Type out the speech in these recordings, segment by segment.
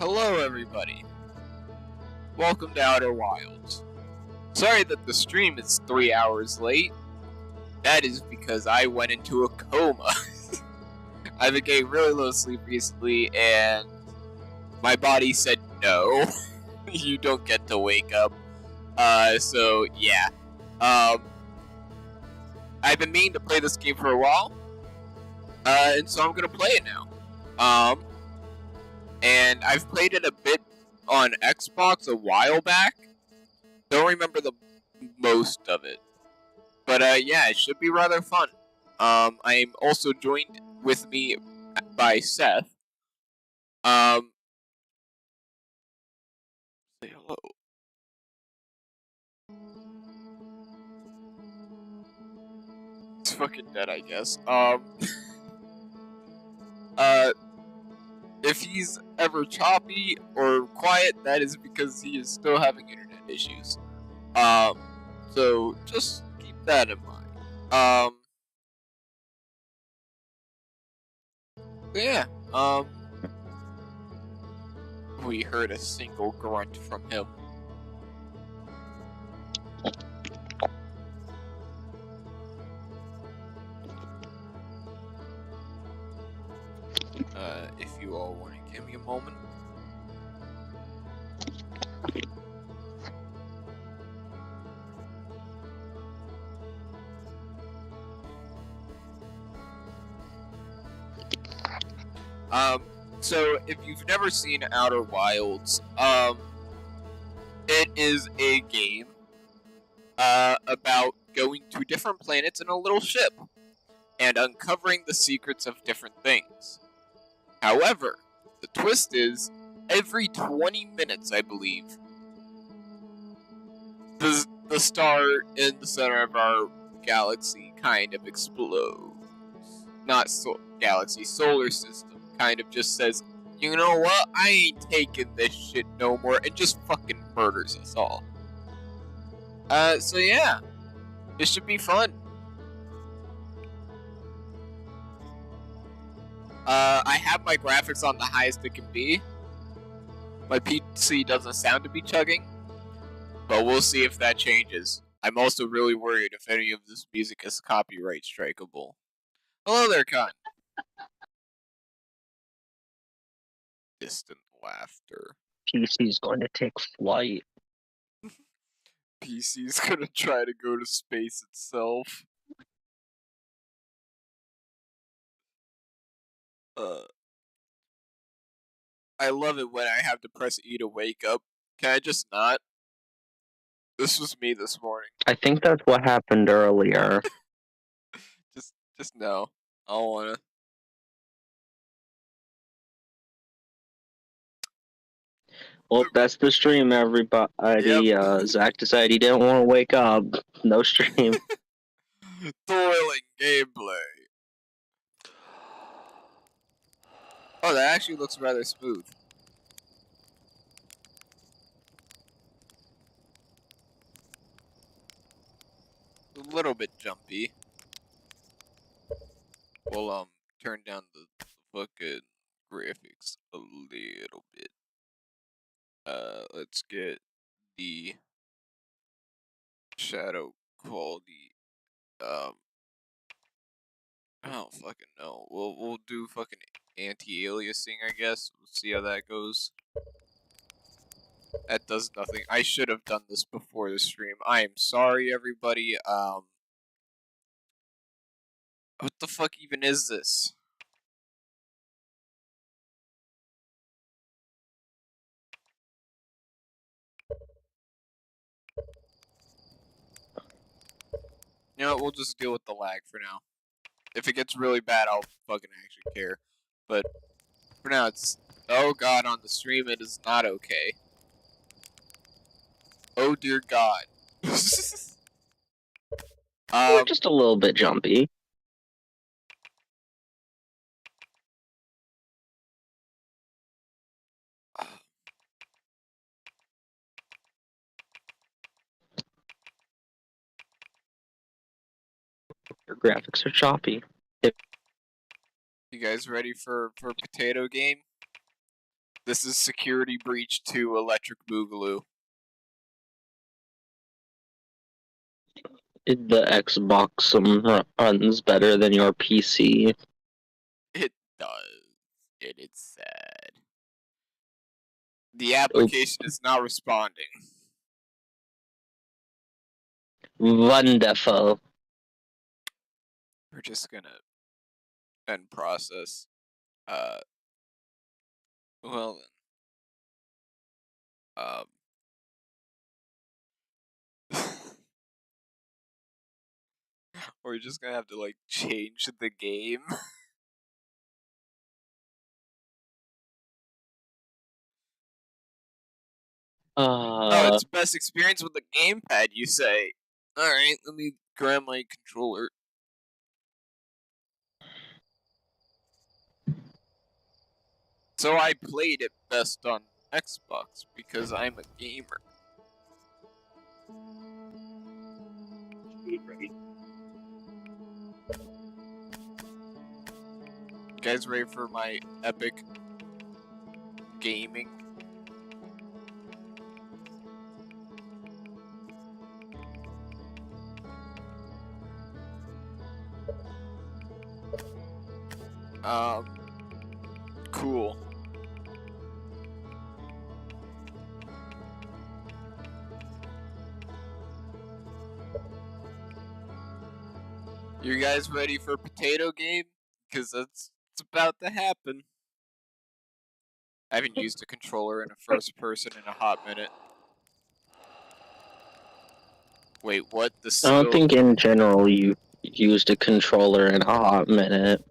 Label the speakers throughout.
Speaker 1: Hello everybody, welcome to Outer Wilds. Sorry that the stream is 3 hours late. That is because I went into a coma. I've been getting really low sleep recently and my body said no, you don't get to wake up. So yeah. I've been meaning to play this game for a while, and so I'm gonna play it now. And I've played it a bit on Xbox a while back. Don't remember the most of it. But yeah, it should be rather fun. I'm also joined with me by Seth. Say hello. It's fucking dead, I guess. If he's ever choppy or quiet, that is because he is still having internet issues. So just keep that in mind. Yeah, we heard a single grunt from him. If you all want to give me a moment. So if you've never seen Outer Wilds, it is a game, about going to different planets in a little ship, and uncovering the secrets of different things. However, the twist is, every 20 minutes, I believe, the star in the center of our galaxy kind of explodes. Not galaxy, solar system kind of just says, you know what, I ain't taking this shit no more, and just fucking murders us all. So yeah, this should be fun. I have my graphics on the highest it can be. My PC doesn't sound to be chugging, but we'll see if that changes. I'm also really worried if any of this music is copyright strikeable. Hello there, Con. Distant laughter.
Speaker 2: PC's going to take flight.
Speaker 1: PC's gonna try to go to space itself. I love it when I have to press E to wake up. Can I just not? This was me this morning.
Speaker 2: I think that's what happened earlier.
Speaker 1: just no. I don't wanna.
Speaker 2: Well, that's the stream, everybody.
Speaker 1: Yep.
Speaker 2: Zach decided he didn't want to wake up. No stream.
Speaker 1: Thrilling gameplay. Oh, that actually looks rather smooth. A little bit jumpy. We'll turn down the fucking graphics a little bit. Let's get the shadow quality. I don't fucking know. We'll do fucking anti-aliasing, I guess. We'll see how that goes. That does nothing. I should have done this before the stream. I am sorry, everybody. What the fuck even is this? You know what, we'll just deal with the lag for now. If it gets really bad, I'll fucking actually care. But for now, it's... Oh god, on the stream it is not okay. Oh dear god.
Speaker 2: Just a little bit jumpy. Your graphics are choppy.
Speaker 1: You guys ready for potato game? This is Security Breach 2 Electric Boogaloo.
Speaker 2: The Xbox runs better than your PC.
Speaker 1: It does. It's sad. The application is not responding.
Speaker 2: Wonderful.
Speaker 1: We're just gonna end process. Well then. We're just gonna have to, like, change the game. Oh, it's the best experience with the gamepad, you say? Alright, let me grab my controller. So I played it best on Xbox because I'm a gamer. You guys ready for my epic gaming? Cool. You guys ready for potato game? Because it's about to happen. I haven't used a controller in a first person in a hot minute. Wait, what?
Speaker 2: I don't think in general you used a controller in a hot minute.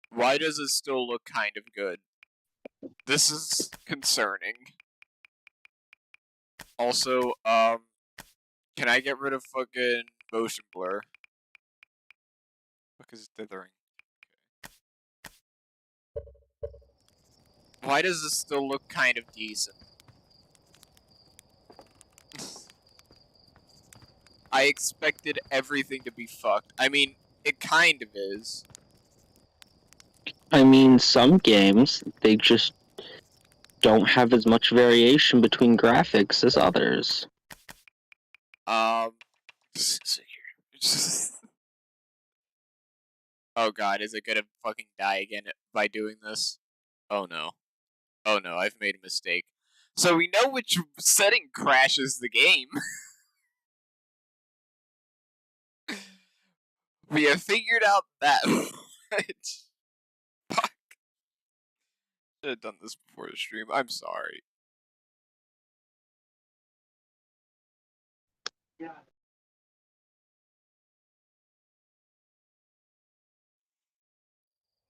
Speaker 1: Why does it still look kind of good? This is concerning. Also, can I get rid of fucking motion blur? Fuck is dithering? Why does this still look kind of decent? I expected everything to be fucked. I mean, it kind of is.
Speaker 2: I mean, some games, they just don't have as much variation between graphics as others.
Speaker 1: Oh god, is it gonna fucking die again by doing this? Oh no. Oh no, I've made a mistake. So we know which setting crashes the game. We have figured out that. Fuck. Should have done this before the stream. I'm sorry.
Speaker 2: Yeah.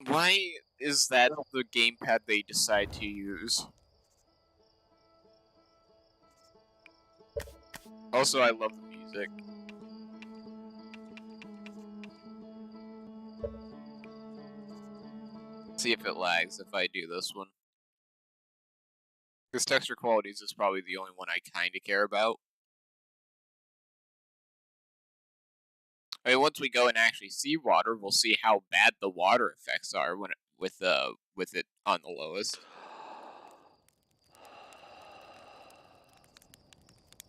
Speaker 1: Why is that the gamepad they decide to use? Also, I love the music. See if it lags if I do this one. Because texture qualities is probably the only one I kinda care about. I mean, once we go and actually see water, we'll see how bad the water effects are when with it on the lowest.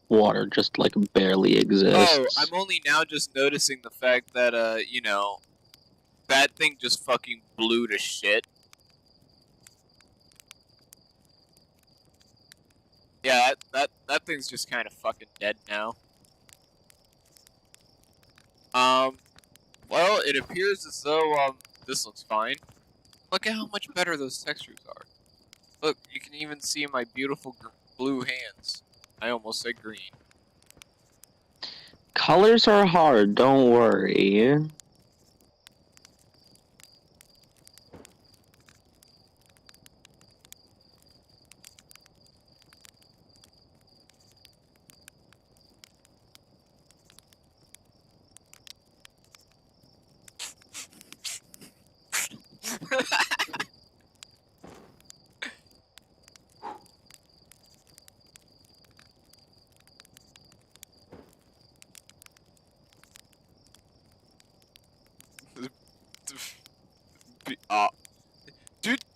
Speaker 2: Water just, like, barely exists.
Speaker 1: Oh, I'm only now just noticing the fact that, that thing just fucking blew to shit. Yeah, that thing's just kind of fucking dead now. Well, it appears as though, this looks fine. Look at how much better those textures are. Look, you can even see my beautiful blue hands. I almost said green.
Speaker 2: Colors are hard, don't worry.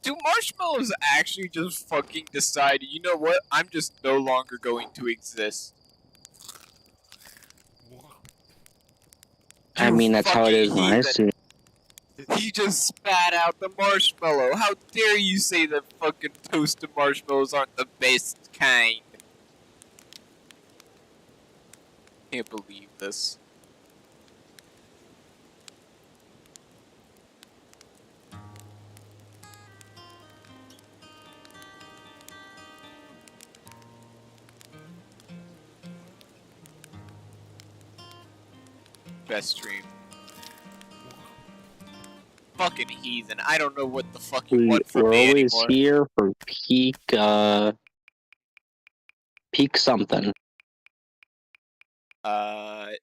Speaker 1: Do marshmallows actually just fucking decided, you know what? I'm just no longer going to exist.
Speaker 2: I mean, that's how it is when I see it.
Speaker 1: He just spat out the marshmallow. How dare you say that fucking toasted marshmallows aren't the best kind? Can't believe this. Best stream. Fucking heathen. I don't know what the fuck you want from
Speaker 2: We're
Speaker 1: me
Speaker 2: always
Speaker 1: anymore.
Speaker 2: here for peak something.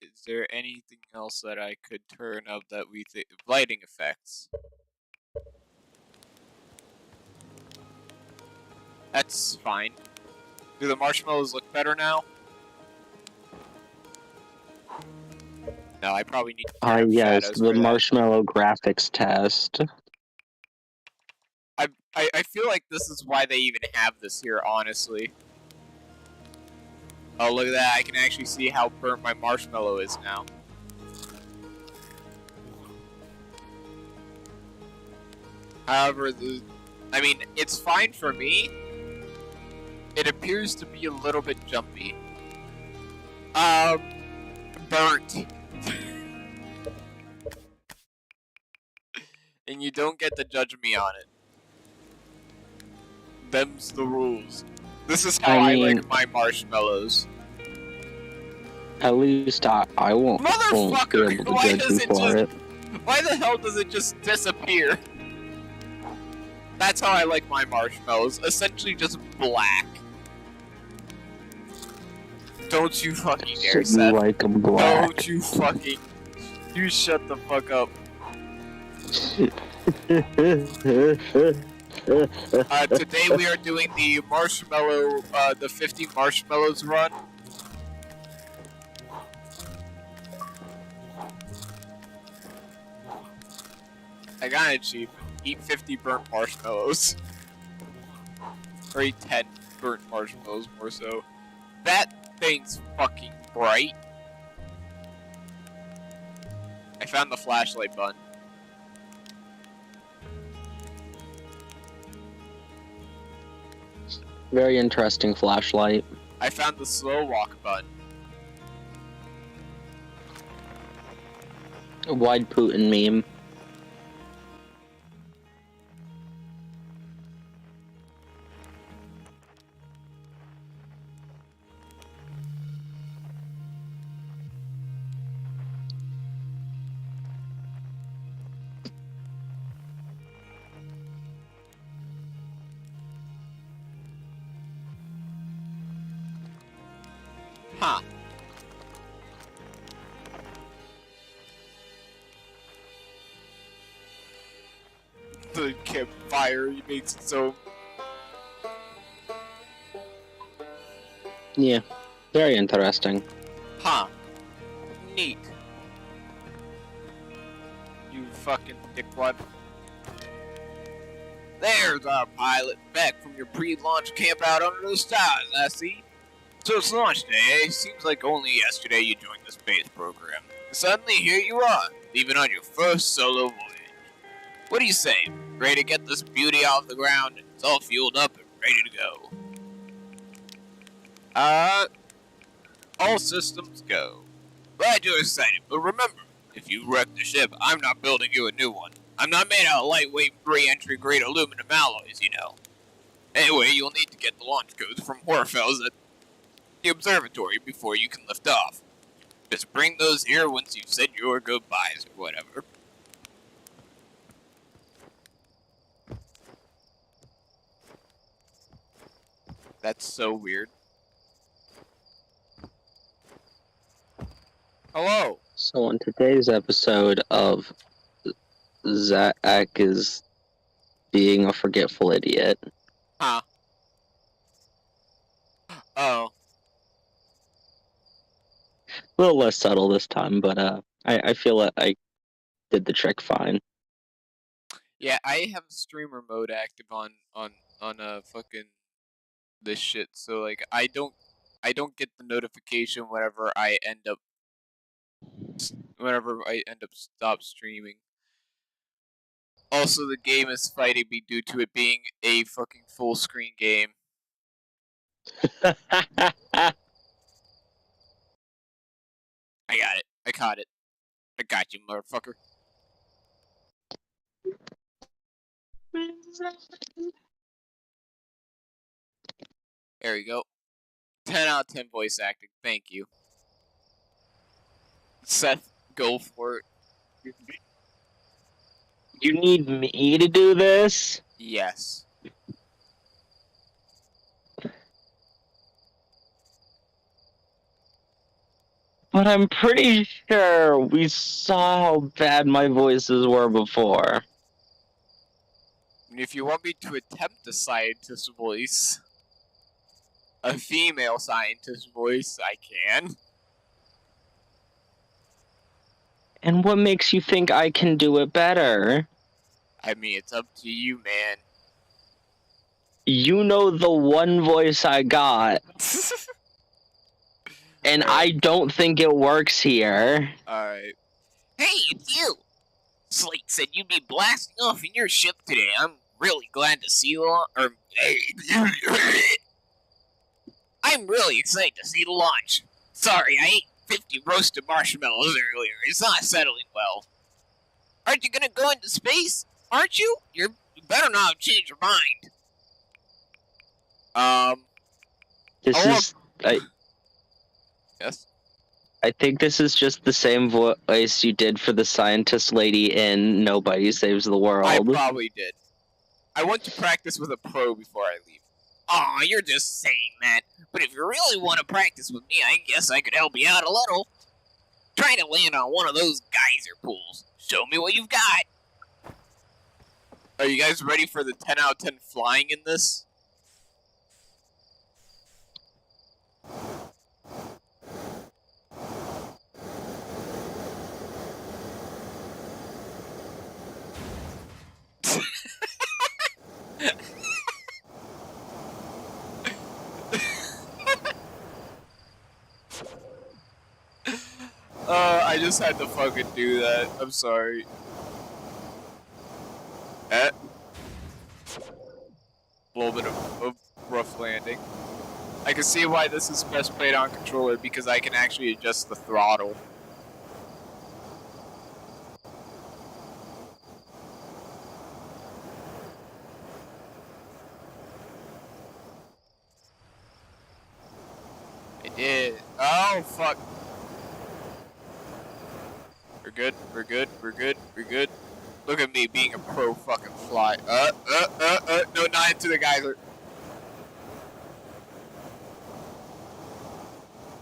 Speaker 1: Is there anything else that I could turn up that we think? Lighting effects. That's fine. Do the marshmallows look better now? No, I probably need to turn up
Speaker 2: Yes,
Speaker 1: shadows
Speaker 2: the
Speaker 1: for that.
Speaker 2: marshmallow graphics test.
Speaker 1: I feel like this is why they even have this here, honestly. Oh, look at that. I can actually see how burnt my marshmallow is now. However, I mean, it's fine for me. It appears to be a little bit jumpy. Burnt. And you don't get to judge me on it. Them's the rules. This is how I like my marshmallows.
Speaker 2: At least I won't be
Speaker 1: Motherfucker!
Speaker 2: able to
Speaker 1: Why
Speaker 2: judge
Speaker 1: does
Speaker 2: you
Speaker 1: it
Speaker 2: for
Speaker 1: just...
Speaker 2: it.
Speaker 1: Why the hell does it just disappear? That's how I like my marshmallows. Essentially just black. Don't you fucking dare,
Speaker 2: So you
Speaker 1: Seth.
Speaker 2: like 'em black.
Speaker 1: Don't you fucking... You shut the fuck up. Today we are doing the marshmallow, the 50 marshmallows run. I got an achievement. Eat 50 burnt marshmallows. Or eat 10 burnt marshmallows, more so. That thing's fucking bright. I found the flashlight button.
Speaker 2: Very interesting flashlight.
Speaker 1: I found the slow walk button.
Speaker 2: A wide Putin meme.
Speaker 1: Huh. The campfire, he makes it so...
Speaker 2: Yeah, very interesting.
Speaker 1: Huh. Neat. You fucking dickwad. There's our pilot, back from your pre-launch camp out under the stars, I see. So it's launch day, eh? Seems like only yesterday you joined the space program. Suddenly, here you are, leaving on your first solo voyage. What do you say? Ready to get this beauty off the ground? It's all fueled up and ready to go. All systems go. Glad you're excited, but remember, if you wreck the ship, I'm not building you a new one. I'm not made out of lightweight, re-entry grade aluminum alloys, you know. Anyway, you'll need to get the launch codes from Horfels at the Observatory before you can lift off. Just bring those here once you've said your goodbyes or whatever. That's so weird. Hello.
Speaker 2: So on today's episode of Zach is being a forgetful idiot.
Speaker 1: Huh. Oh.
Speaker 2: A little less subtle this time, but I feel that I did the trick fine.
Speaker 1: Yeah, I have streamer mode active on fucking this shit, so like I don't get the notification whenever I end up stop streaming. Also, the game is fighting me due to it being a fucking full screen game. I got it. I caught it. I got you, motherfucker. There we go. 10 out of 10 voice acting. Thank you. Seth, go for it.
Speaker 2: You need me to do this?
Speaker 1: Yes.
Speaker 2: But I'm pretty sure we saw how bad my voices were before.
Speaker 1: And if you want me to attempt a scientist voice, a female scientist voice, I can.
Speaker 2: And what makes you think I can do it better?
Speaker 1: I mean, it's up to you, man.
Speaker 2: You know the one voice I got, and I don't think it works here.
Speaker 1: Alright. Hey, it's you! Slate said you'd be blasting off in your ship today. I'm really glad to see you. I'm really excited to see the launch. Sorry, I ate 50 roasted marshmallows earlier. It's not settling well. Aren't you gonna go into space? Aren't you? You better not have changed your mind. Yes?
Speaker 2: I think this is just the same voice you did for the scientist lady in Nobody Saves the World.
Speaker 1: I probably did. I want to practice with a pro before I leave. Aw, you're just saying that. But if you really want to practice with me, I guess I could help you out a little. Try to land on one of those geyser pools. Show me what you've got. Are you guys ready for the 10 out of 10 flying in this? I just had to fucking do that. I'm sorry. A little bit of rough landing. I can see why this is best played on controller, because I can actually adjust the throttle. I did. Oh, fuck. We're good, we're good, we're good, we're good. Look at me being a pro fucking fly. No, not into the geyser.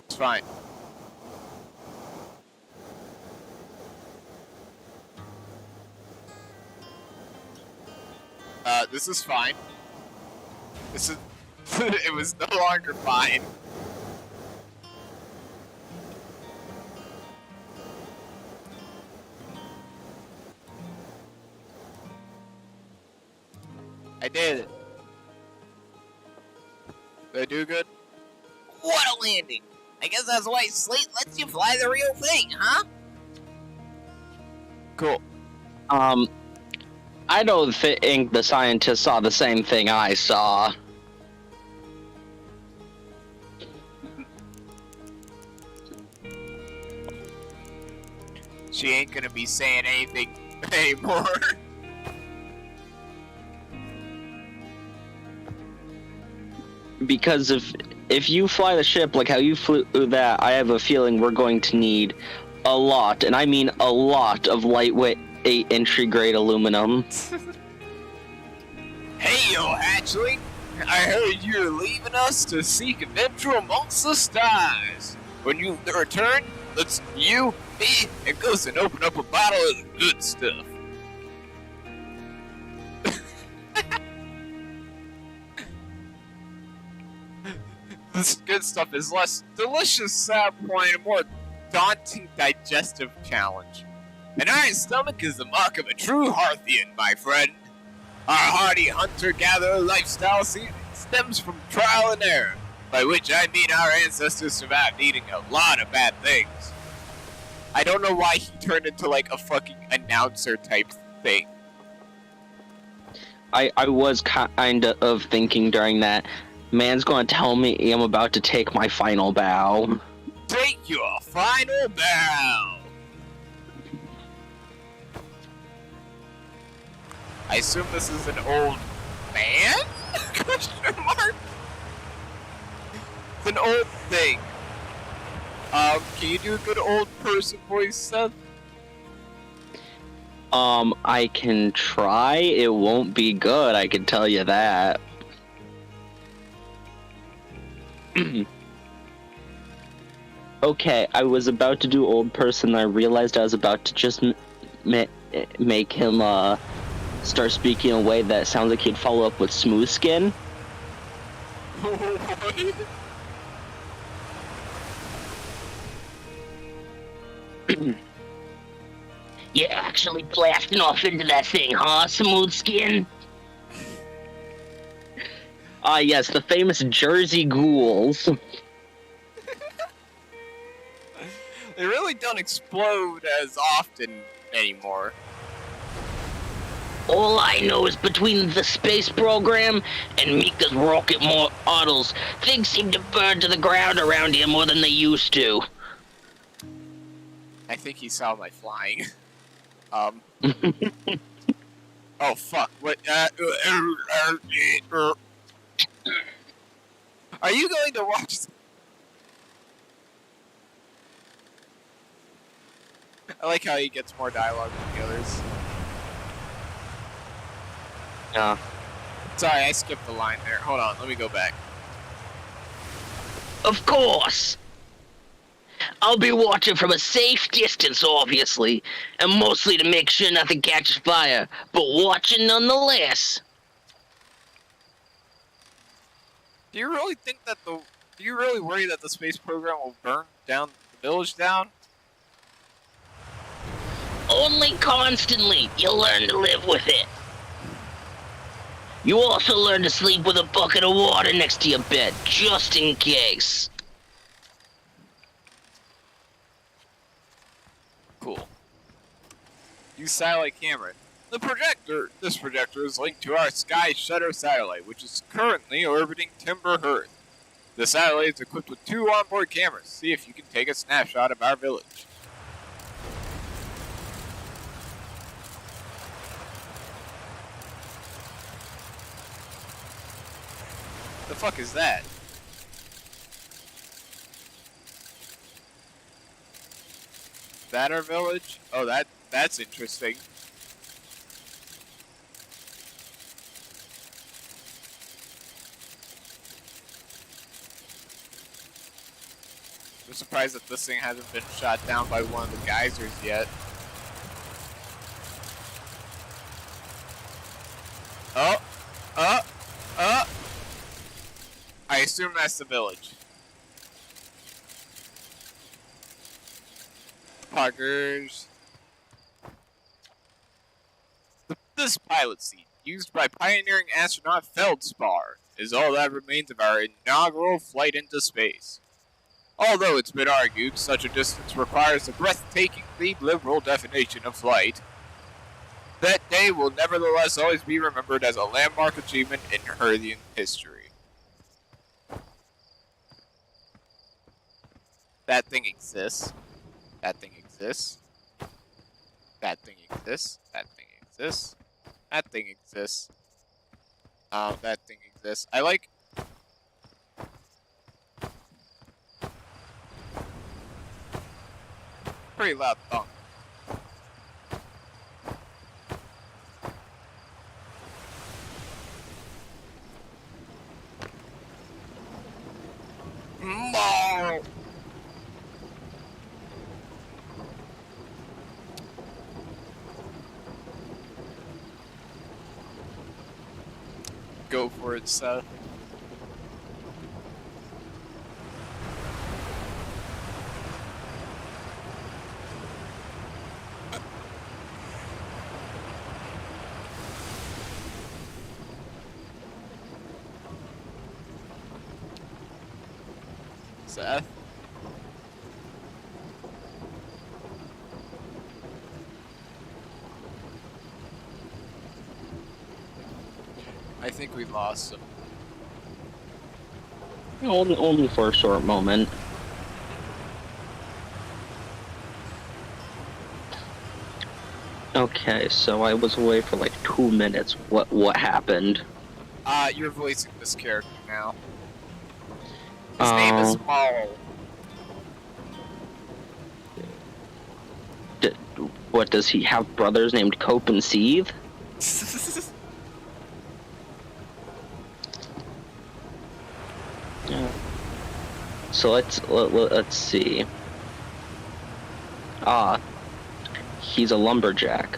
Speaker 1: It's fine. This is fine. This is... it was no longer fine. I did it. Did I do good? What a landing! I guess that's why Slate lets you fly the real thing, huh? Cool.
Speaker 2: I don't think the scientists saw the same thing I saw.
Speaker 1: She ain't gonna be saying anything anymore.
Speaker 2: Because if you fly the ship like how you flew that, I have a feeling we're going to need a lot, and I mean a lot, of lightweight 8-entry grade aluminum.
Speaker 1: Hey, yo, Hatchling! I heard you're leaving us to seek adventure amongst the stars. When you return, let's you, me, and Ghost and open up a bottle of the good stuff. This good stuff is less delicious, sad point, and more daunting digestive challenge. An iron stomach is the mark of a true Hearthian, my friend. Our hardy hunter-gatherer lifestyle stems from trial and error, by which I mean our ancestors survived eating a lot of bad things. I don't know why he turned into like a fucking announcer type thing.
Speaker 2: I was kind of thinking during that, man's gonna tell me I'm about to take my final bow.
Speaker 1: Take your final bow! I assume this is an old man? Question mark? It's an old thing. Can you do a good old person voice, Seth?
Speaker 2: I can try. It won't be good, I can tell you that. Okay, I was about to do old person, and I realized I was about to just make him, start speaking in a way that sounds like he'd follow up with smooth skin.
Speaker 1: What?
Speaker 2: You're actually blasting off into that thing, huh, smooth skin? Ah, yes, the famous Jersey ghouls.
Speaker 1: They really don't explode as often anymore.
Speaker 2: All I know is between the space program and Mika's rocket models, things seem to burn to the ground around here more than they used to.
Speaker 1: I think he saw my flying. Oh fuck! What? Are you going to watch? I like how he gets more dialogue than the others.
Speaker 2: Yeah.
Speaker 1: Sorry, I skipped the line there. Hold on, let me go back.
Speaker 2: Of course! I'll be watching from a safe distance, obviously, and mostly to make sure nothing catches fire, but watching nonetheless.
Speaker 1: Do you really think that do you really worry that the space program will burn down the village down?
Speaker 2: Only constantly. You'll learn to live with it. You also learn to sleep with a bucket of water next to your bed, just in case.
Speaker 1: Cool. Use satellite camera. This projector is linked to our Sky Shutter satellite, which is currently orbiting Timber Earth. The satellite is equipped with 2 onboard cameras. See if you can take a snapshot of our village. The fuck is that? Is that our village? Oh, that's interesting. I'm surprised that this thing hasn't been shot down by one of the geysers yet. Oh! I assume that's the village. Puggers. This pilot seat, used by pioneering astronaut Feldspar, is all that remains of our inaugural flight into space. Although it's been argued such a distance requires a breathtakingly liberal definition of flight, that day will nevertheless always be remembered as a landmark achievement in Herthian history. That thing exists. That thing exists. That thing exists. That thing exists. That thing exists. That thing exists. I like... Pretty loud thump. Go for it, Seth. Seth. I think we lost him.
Speaker 2: Only for a short moment. Okay, so I was away for like 2 minutes. What happened?
Speaker 1: You're voicing this character now. His name is Marshmallow.
Speaker 2: What, does he have brothers named Cope and Seethe? Yeah. So let's see. He's a lumberjack.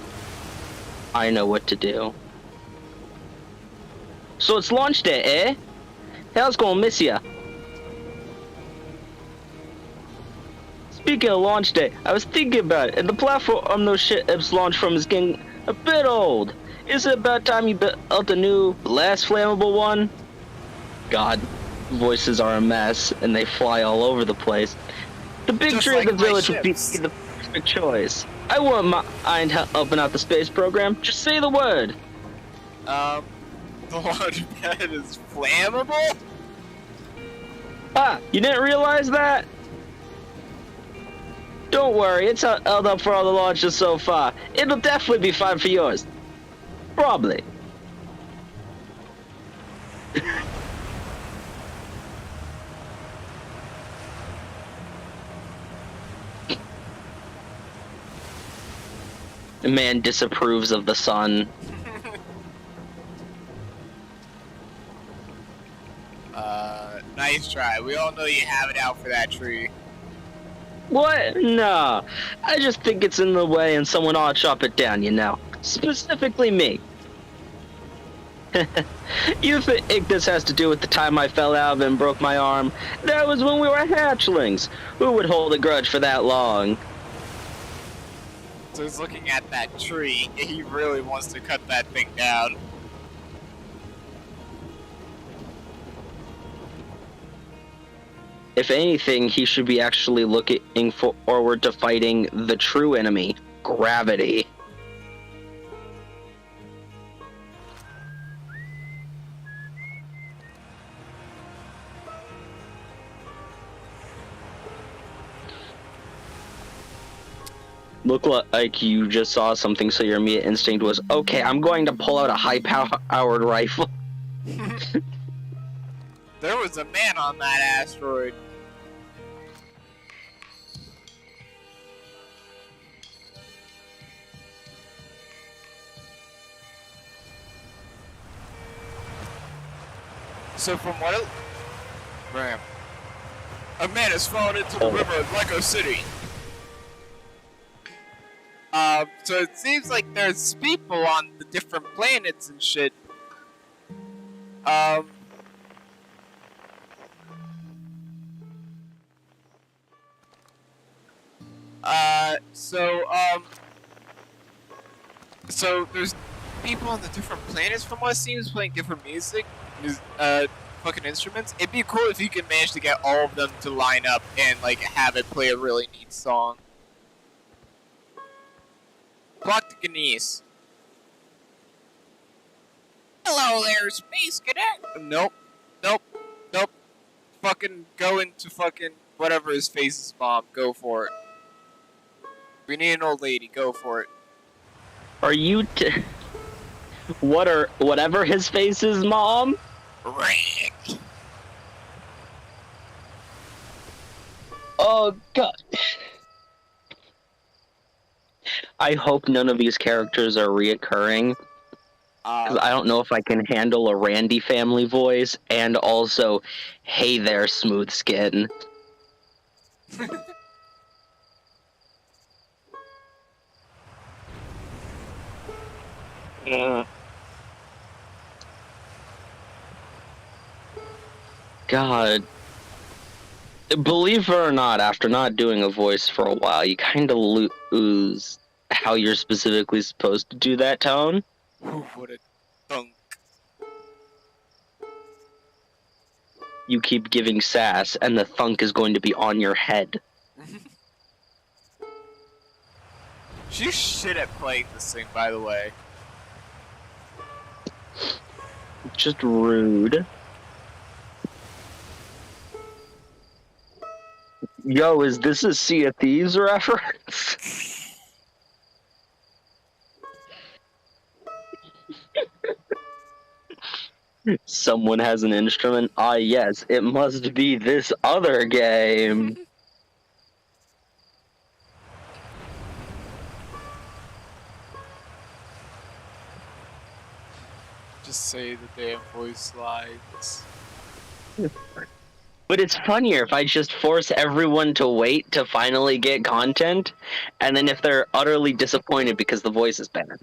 Speaker 2: I know what to do. So it's launch day, eh? Hell's gonna miss ya. Speaking of launch day, I was thinking about it, and the platform those ships launch from is getting a bit old. Is it about time you built a new, less flammable one? God, voices are a mess, and they fly all over the place. The big
Speaker 1: Just
Speaker 2: tree
Speaker 1: like
Speaker 2: of the
Speaker 1: my
Speaker 2: village would be
Speaker 1: ships.
Speaker 2: the perfect choice. I wouldn't mind helping out the space program. Just say the word.
Speaker 1: The launch pad is flammable?
Speaker 2: Ah, you didn't realize that? Don't worry, it's held up for all the launches so far. It'll definitely be fine for yours. Probably. The man disapproves of the sun.
Speaker 1: Nice try. We all know you have it out for that tree.
Speaker 2: What? No. I just think it's in the way and someone ought to chop it down, you know. Specifically me. You think this has to do with the time I fell out and broke my arm? That was when we were hatchlings. Who would hold a grudge for that long?
Speaker 1: So he's looking at that tree. He really wants to cut that thing down.
Speaker 2: If anything, he should be actually looking forward to fighting the true enemy, gravity. Look like you just saw something, so your immediate instinct was, okay, I'm going to pull out a high-powered rifle.
Speaker 1: There was a man on that asteroid. So from what it... Ram. A man has fallen into the river of Lego City. So it seems like there's people on the different planets and shit. So there's people on the different planets from what it seems playing different fucking instruments. It'd be cool if you could manage to get all of them to line up and, like, have it play a really neat song. Clock to Ganesh. Hello there, Space Cadet! Nope. Fucking go into fucking whatever his face is, mom. Go for it. We need an old lady. Go for it.
Speaker 2: Are you whatever his face is, Mom?
Speaker 1: Rick.
Speaker 2: Oh, God. I hope none of these characters are reoccurring. Because I don't know if I can handle a Randy family voice and also, hey there, smooth skin. God. Believe it or not, after not doing a voice for a while, you kind of lose how you're specifically supposed to do that tone.
Speaker 1: Who would have thunk?
Speaker 2: you keep giving sass, and the thunk is going to be on your head.
Speaker 1: She's shit at playing this thing, by the way.
Speaker 2: Just rude. Yo, is this a Sea of Thieves reference? Someone has an instrument? Ah, yes, it must be this other game.
Speaker 1: Just say the damn voice lines.
Speaker 2: But it's funnier if I just force everyone to wait to finally get content, and then if they're utterly disappointed because the voice is bad.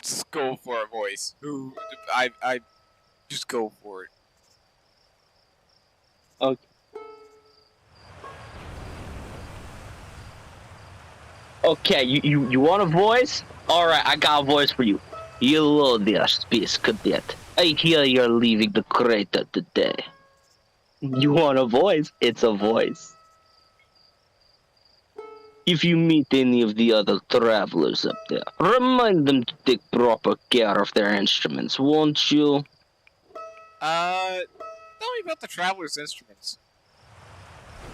Speaker 1: Just go for a voice. I just go for it.
Speaker 2: Okay. Okay, you want a voice? Alright, I got a voice for you. Hello there, Space Cadet. I hear you're leaving the crater today. You want a voice? It's a voice. If you meet any of the other travelers up there, remind them to take proper care of their instruments, won't you?
Speaker 1: Tell me about the traveler's instruments.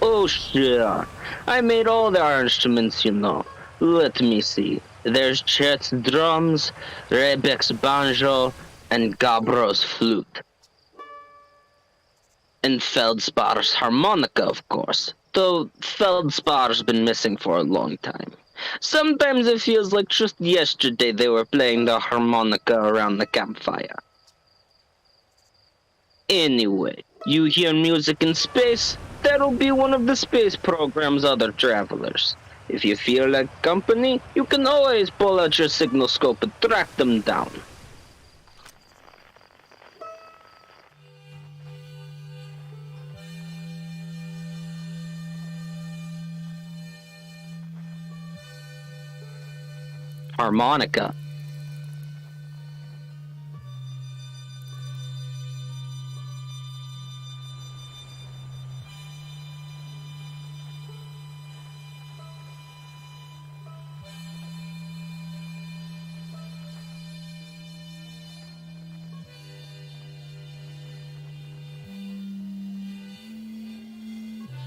Speaker 2: Oh, sure. I made all their instruments, you know. Let me see. There's Chet's drums, Rebek's banjo, and Gabro's flute. And Feldspar's harmonica, of course. Though Feldspar's been missing for a long time. Sometimes it feels like just yesterday they were playing the harmonica around the campfire. Anyway, you hear music in space? That'll be one of the space program's other travelers. If you feel like company, you can always pull out your signal scope and track them down. Harmonica.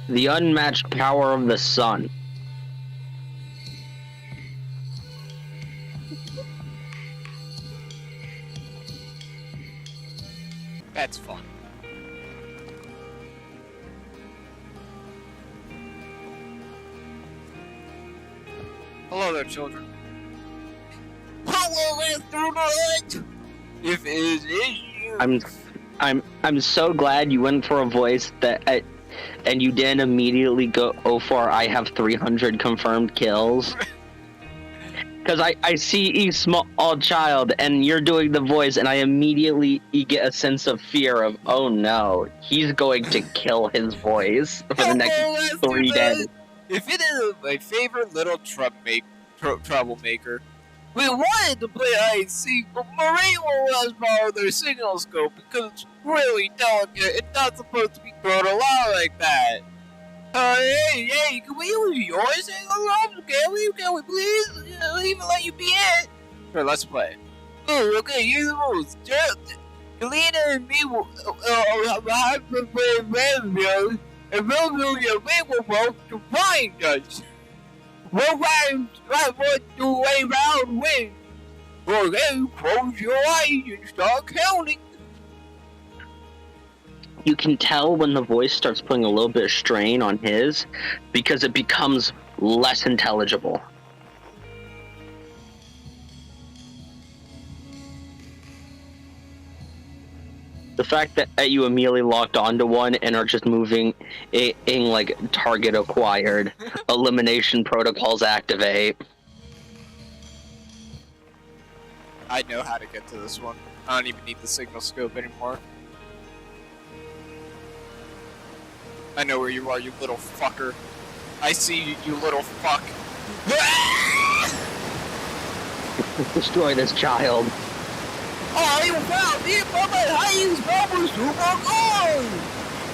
Speaker 2: The unmatched power of the sun.
Speaker 1: That's fun. Hello there, children. Hello there, student. If it is you.
Speaker 2: I'm so glad you went for a voice that and you didn't immediately go for I have 300 confirmed kills. Because I see a small child and you're doing the voice and I immediately get a sense of fear of, oh no, he's going to kill his voice for the next 3 days.
Speaker 1: If it is my favorite little troublemaker, we wanted to play hide and seek, but Marie won't let us borrow their signal scope because it's really delicate. It's not supposed to be thrown along like that. Hey, can we use your signal scope? Can we please? Even let you be in? Sure, let's play. Oh, okay, here's the rules. Kalina and me will have to play Rambo, and we'll do your people both to find us. We'll find what the way round win. Well, then close your eyes and start counting.
Speaker 2: You can tell when the voice starts putting a little bit of strain on his because it becomes less intelligible. The fact that you immediately locked onto one and are just moving in like target acquired, elimination protocols activate.
Speaker 1: I know how to get to this one. I don't even need the signal scope anymore. I know where you are, you little fucker. I see you, you little fuck.
Speaker 2: Destroy this child.
Speaker 1: Oh, you found me, Mama, I use Mama's super gold!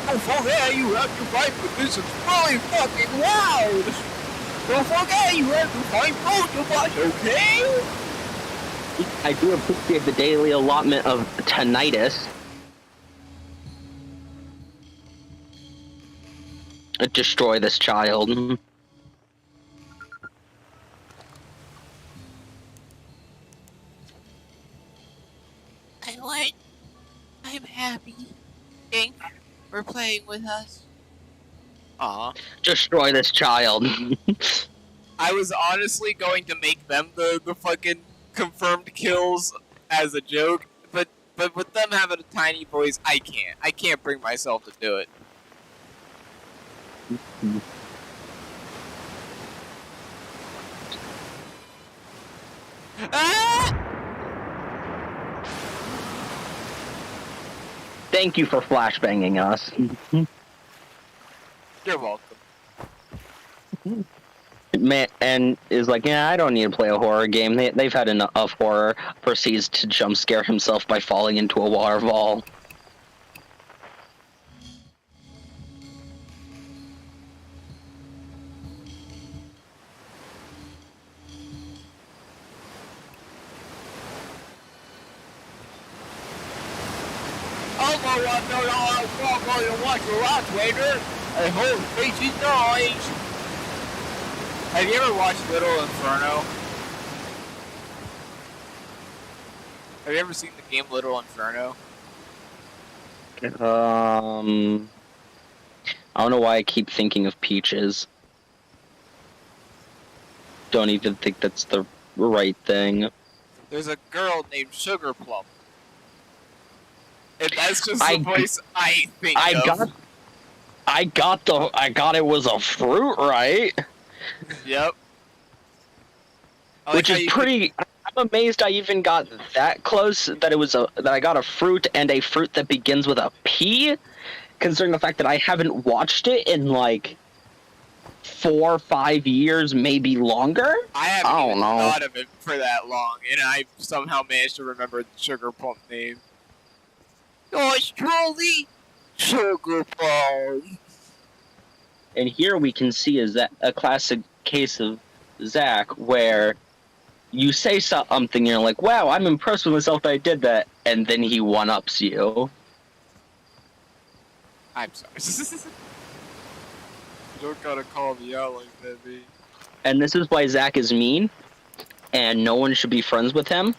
Speaker 1: Don't forget you have to fight, but this is really fucking loud! Don't forget you have to find food to watch, okay?
Speaker 2: I do appreciate the daily allotment of tinnitus. Destroy this child.
Speaker 1: I'm happy. Thanks for playing with us. Aw.
Speaker 2: Destroy this child.
Speaker 1: I was honestly going to make them the fucking confirmed kills as a joke, but with them having a tiny voice, I can't bring myself to do it. Ah!
Speaker 2: Thank you for flashbanging us.
Speaker 1: You're welcome.
Speaker 2: Man, and is like, yeah, I don't need to play a horror game. They've had enough of horror. Proceeds to jump scare himself by falling into a waterfall.
Speaker 1: Although I know y'all are going to watch your watch later, I hope facing noise. Have you ever watched Little Inferno? Have you ever seen the game Little Inferno?
Speaker 2: I don't know why I keep thinking of Peaches. Don't even think that's the right thing.
Speaker 1: There's a girl named Sugar Plum. And that's just the voice I think of.
Speaker 2: I got it was a fruit, right?
Speaker 1: Yep.
Speaker 2: Which is pretty. I'm amazed I even got that close. That I got a fruit and a fruit that begins with a P. Considering the fact that I haven't watched it in like 4 or 5 years, maybe longer.
Speaker 1: I haven't even thought of it for that long, and I somehow managed to remember the Sugar Plum name. Oh, it's truly Sugar Plum.
Speaker 2: And here we can see a classic case of Zach, where you say something and you're like, wow, I'm impressed with myself that I did that, and then he one-ups you.
Speaker 1: I'm sorry. You don't gotta call me out like that, B.
Speaker 2: And this is why Zach is mean, and no one should be friends with him.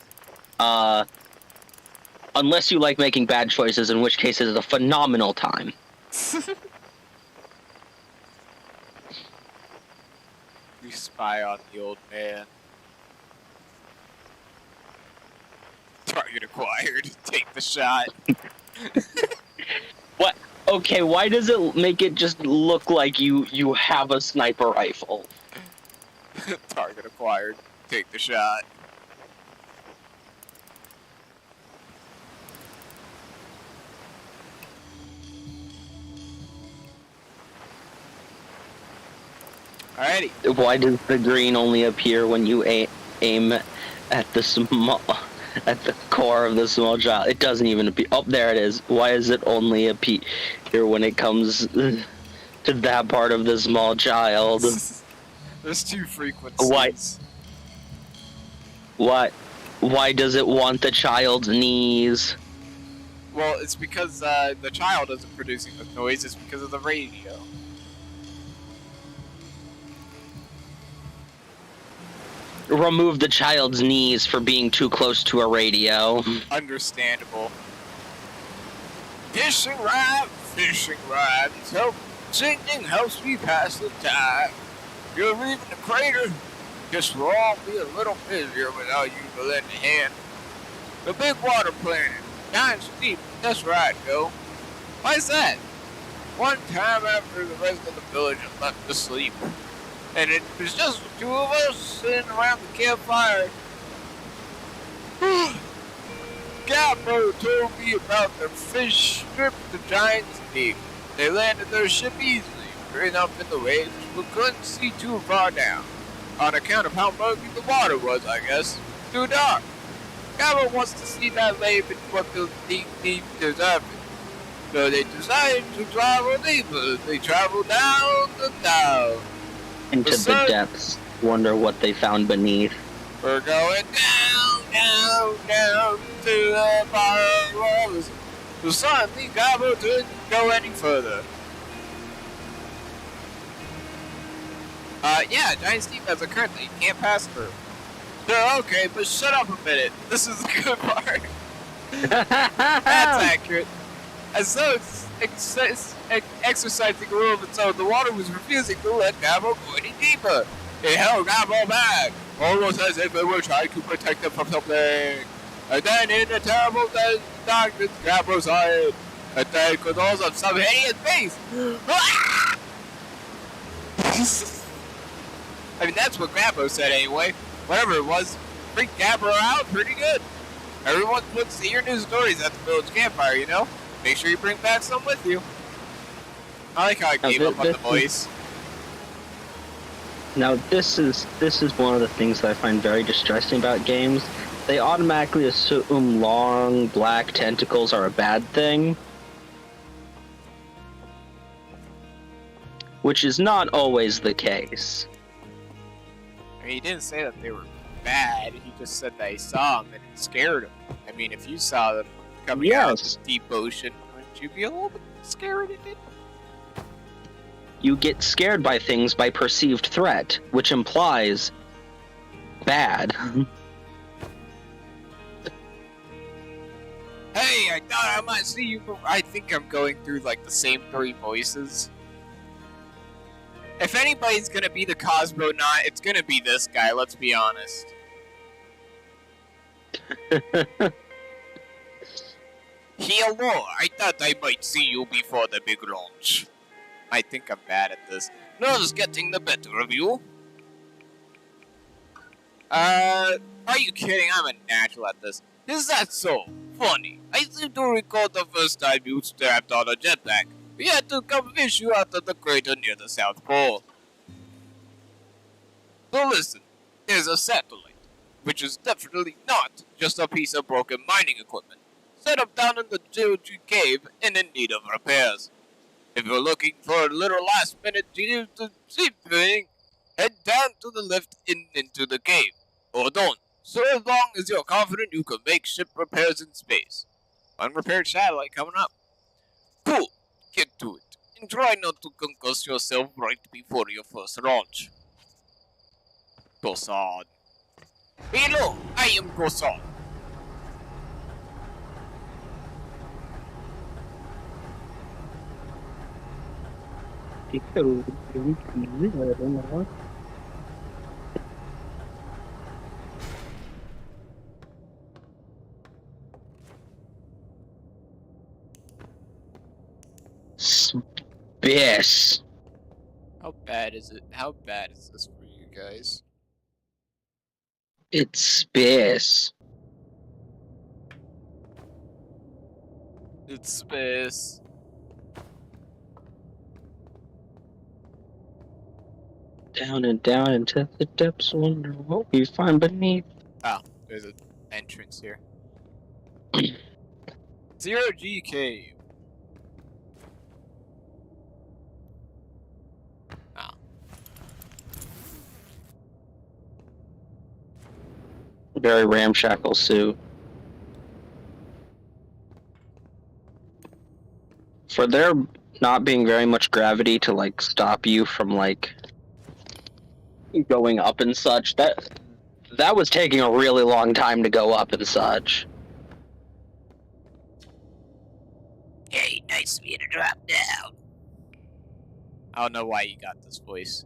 Speaker 2: Unless you like making bad choices, in which case it is a phenomenal time.
Speaker 1: We spy on the old man. Target acquired. Take the shot.
Speaker 2: What? Okay, why does it make it just look like you have a sniper rifle?
Speaker 1: Target acquired. Take the shot. Alrighty.
Speaker 2: Why does the green only appear when you aim at the core of the small child? It doesn't even appear. Oh, there it is. Why does it only appear when it comes to that part of the small child?
Speaker 1: There's 2 frequencies.
Speaker 2: Why does it want the child's knees?
Speaker 1: Well, it's because the child isn't producing the noise. It's because of the radio.
Speaker 2: Remove the child's knees for being too close to a radio.
Speaker 1: Understandable. Fishing rhymes help. Singing helps me pass the time. You're leaving the crater. Guess we'll all be a little busier without you to lend a hand. The big water planet. Giant steep. That's right, Go. Why's that? One time after the rest of the village had left to sleep, and it was just the 2 of us sitting around the campfire. Gabbo told me about their fish stripped the giant's deep. They landed their ship easily, straight up in the waves, but couldn't see too far down. On account of how murky the water was, I guess. Too dark. Gabbo wants to see that lake and what the deep deserve it. So they decided to travel deeper. They travel down and down.
Speaker 2: Into the depths. Wonder what they found beneath.
Speaker 1: We're going down, down, down to the bottom waters. So suddenly Gabbo didn't go any further. Yeah, giant steam has occurred that you can't pass through. So, okay, but shut up a minute. This is the good part. That's accurate. As though it's exercising a rule of its own, the water was refusing to let Gabbo go any deeper. It held Gabbo back, almost as if it were trying to protect him from something. And then in the terrible darkness, Gabbo saw it. And then controls of some hideous beast. I mean, that's what Gabbo said anyway. Whatever it was, freaked Gabbo out pretty good. Everyone wants to hear new stories at the village campfire, you know? Make sure you bring back some with you. I like how I gave up on the voice.
Speaker 2: Now this is one of the things that I find very distressing about games. They automatically assume long black tentacles are a bad thing, which is not always the case.
Speaker 1: I mean, he didn't say that they were bad. He just said that he saw them and it scared him. I mean, if you saw them coming out of the deep ocean, wouldn't you be a little bit scared of it?
Speaker 2: You get scared by things by perceived threat, which implies bad.
Speaker 1: Hey, I thought I might see you, but I think I'm going through like the same three voices. If anybody's gonna be the Cosmonaut, it's gonna be this guy, let's be honest. Hello, I thought I might see you before the big launch. I think I'm bad at this. Nerves getting the better of you. Are you kidding? I'm a natural at this. Is that so? Funny. I seem to recall the first time you stepped on a jetpack. We had to come fish you out of the crater near the South Pole. So listen, there's a satellite, which is definitely not just a piece of broken mining equipment, set up down in the Geology Cave and in need of repairs. If you're looking for a little last-minute thing, head down to the lift into the cave. Or don't, so as long as you're confident you can make ship repairs in space. Unrepaired satellite coming up. Cool, get to it, and try not to concuss yourself right before your first launch. Gossard. Hello, I am Gossard.
Speaker 2: Space.
Speaker 1: How bad is it? How bad is this for you guys?
Speaker 2: It's space.
Speaker 1: It's space.
Speaker 2: Down and down into the depths, wonder what we find beneath.
Speaker 1: Oh, there's an entrance here. Zero G Cave. Oh.
Speaker 2: Very ramshackle suit. For there not being very much gravity to like stop you from like going up and such, that was taking a really long time to go up and such.
Speaker 1: Hey, nice of you to drop down. I don't know why you got this voice.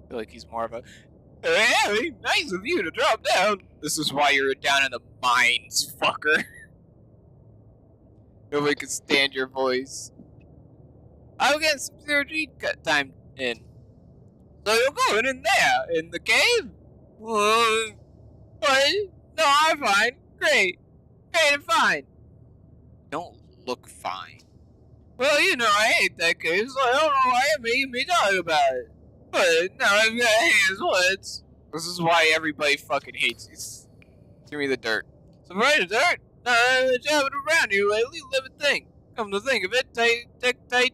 Speaker 1: I feel like he's more of a, hey, nice of you to drop down. This is why you're down in the mines, fucker. Nobody can stand your voice. I'll get some zero G time in. So you're going in there, in the cave? What? No, I'm fine. Great. Great and fine. Don't look fine. Well, you know, I hate that cave, so I don't know why you're making me talk about it. But now I've got hands once. This is why everybody fucking hates Give me the dirt. Some right dirt? Jamming around here lately, living thing. Come to think of it, take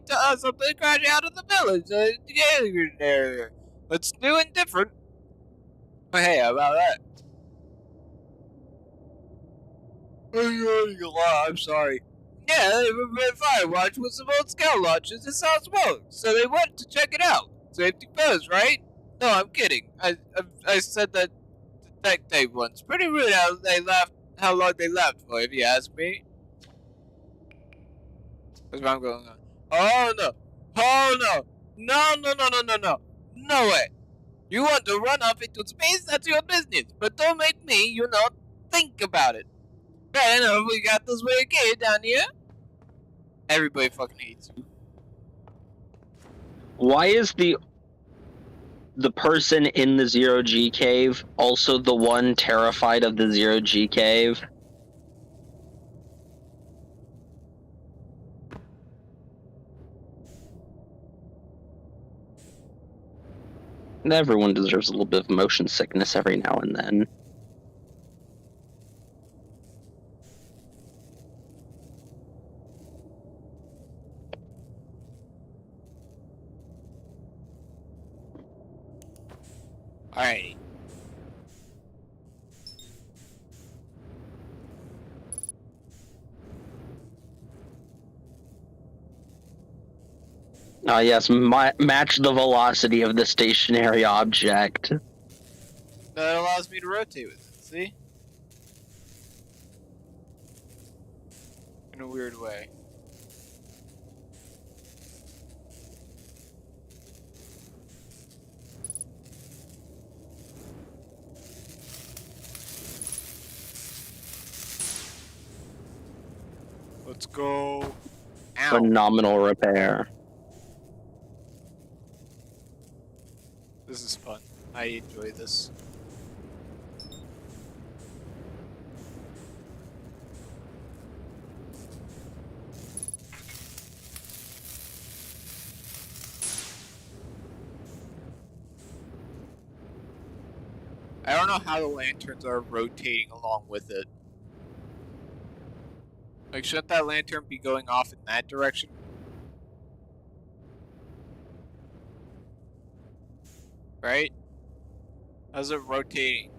Speaker 1: to us something crash out of the village. Together. Let's do it different. Hey, how about that? I'm sorry. Yeah, they were Firewatch with some old scout launches and saw smoke, so they wanted to check it out. Safety first, right? No, I'm kidding. I said that detective once. Pretty rude how long they left for, if you ask me. That's what I'm going on. Oh no! Oh no! No! No way! You want to run off into space? That's your business. But don't make me, think about it. Fair enough, we got this weird kid down here. Everybody fucking hates you.
Speaker 2: Why is the person in the Zero-G cave also the one terrified of the Zero-G cave? Everyone deserves a little bit of motion sickness every now and then.
Speaker 1: Alright.
Speaker 2: Yes, match the velocity of the stationary object.
Speaker 1: That allows me to rotate with it, see? In a weird way. Let's go. Ow.
Speaker 2: Phenomenal repair.
Speaker 1: This is fun. I enjoy this. I don't know how the lanterns are rotating along with it. Like, shouldn't that lantern be going off in that direction? Right? How's it rotating?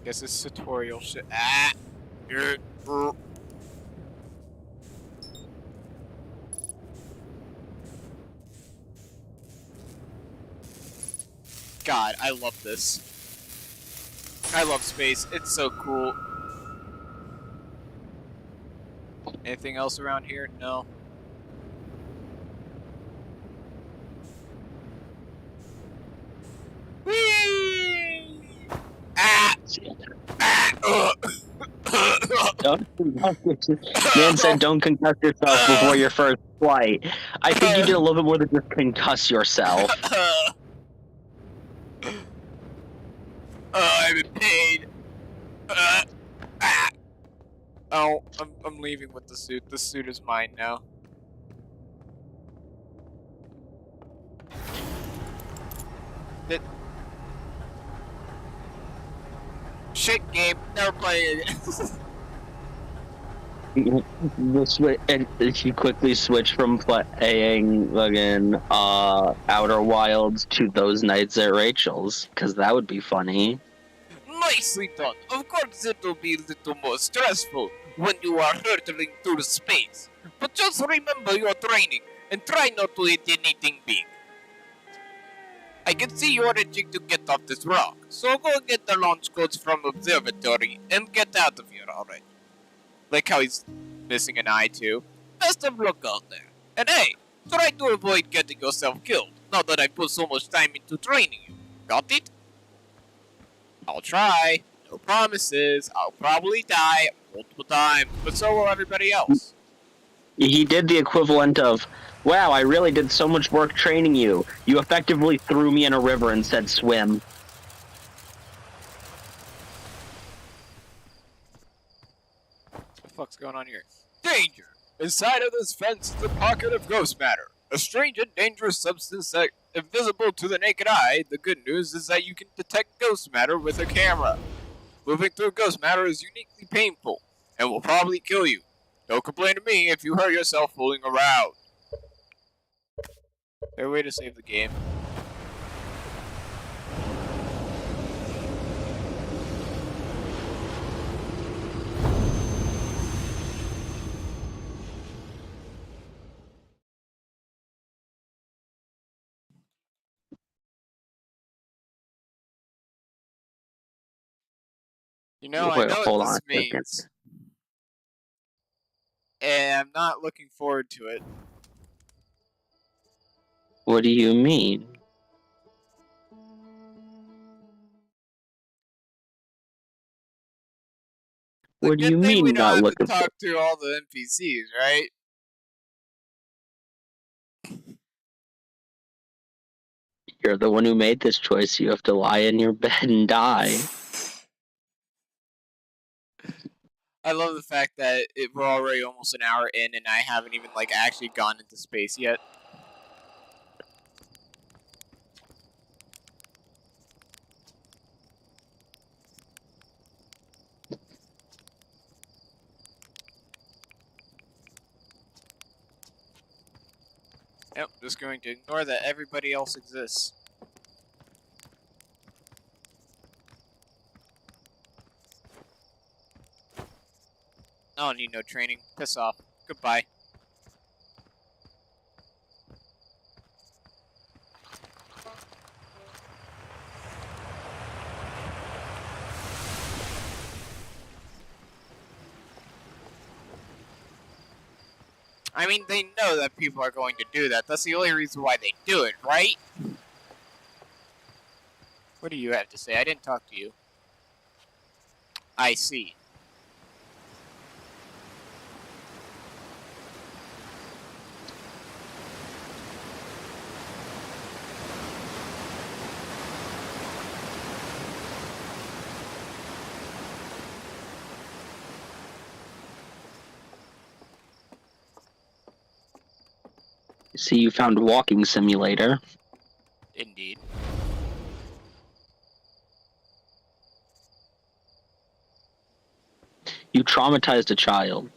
Speaker 1: Guess it's tutorial shit. Ah! God, I love this. I love space. It's so cool. Anything else around here? No. Whee! Ah!
Speaker 2: Man said don't concuss yourself before your first flight. I think you did a little bit more than just concuss yourself.
Speaker 1: I'm in pain. Oh, I'm leaving with the suit. The suit is mine now. Shit game. Never played it.
Speaker 2: And you quickly switch from playing fucking Outer Wilds to those nights at Rachel's, because that would be funny.
Speaker 1: Nicely done. Of course it'll be a little more stressful when you are hurtling through space. But just remember your training and try not to hit anything big. I can see you're itching to get off this rock, so go get the launch codes from Observatory and get out of here already. Like how he's missing an eye too. Best of luck out there. And hey, try to avoid getting yourself killed, now that I put so much time into training you. Got it? I'll try. No promises. I'll probably die multiple times, but so will everybody else.
Speaker 2: He did the equivalent of, wow, I really did so much work training you. You effectively threw me in a river and said swim.
Speaker 1: What the fuck's going on here? Danger! Inside of this fence is a pocket of ghost matter. A strange and dangerous substance that invisible to the naked eye. The good news is that you can detect ghost matter with a camera. Moving through ghost matter is uniquely painful and will probably kill you. Don't complain to me if you hurt yourself fooling around. Fair way to save the game. You know, I
Speaker 2: Wait,
Speaker 1: know what
Speaker 2: hold on
Speaker 1: this
Speaker 2: a second.
Speaker 1: means. And I'm not looking forward to it.
Speaker 2: What do you mean?
Speaker 1: The
Speaker 2: What do
Speaker 1: good
Speaker 2: you
Speaker 1: thing we
Speaker 2: mean
Speaker 1: don't
Speaker 2: not
Speaker 1: have to
Speaker 2: looking for?
Speaker 1: talk to all the NPCs, right?
Speaker 2: You're the one who made this choice. You have to lie in your bed and die.
Speaker 1: I love the fact that we're already almost an hour in and I haven't even actually gone into space yet. Yep, just going to ignore that everybody else exists. I don't need no training. Piss off. Goodbye. I mean, they know that people are going to do that. That's the only reason why they do it, right? What do you have to say? I didn't talk to you. I see.
Speaker 2: See, you found walking simulator.
Speaker 1: Indeed.
Speaker 2: You traumatized a child.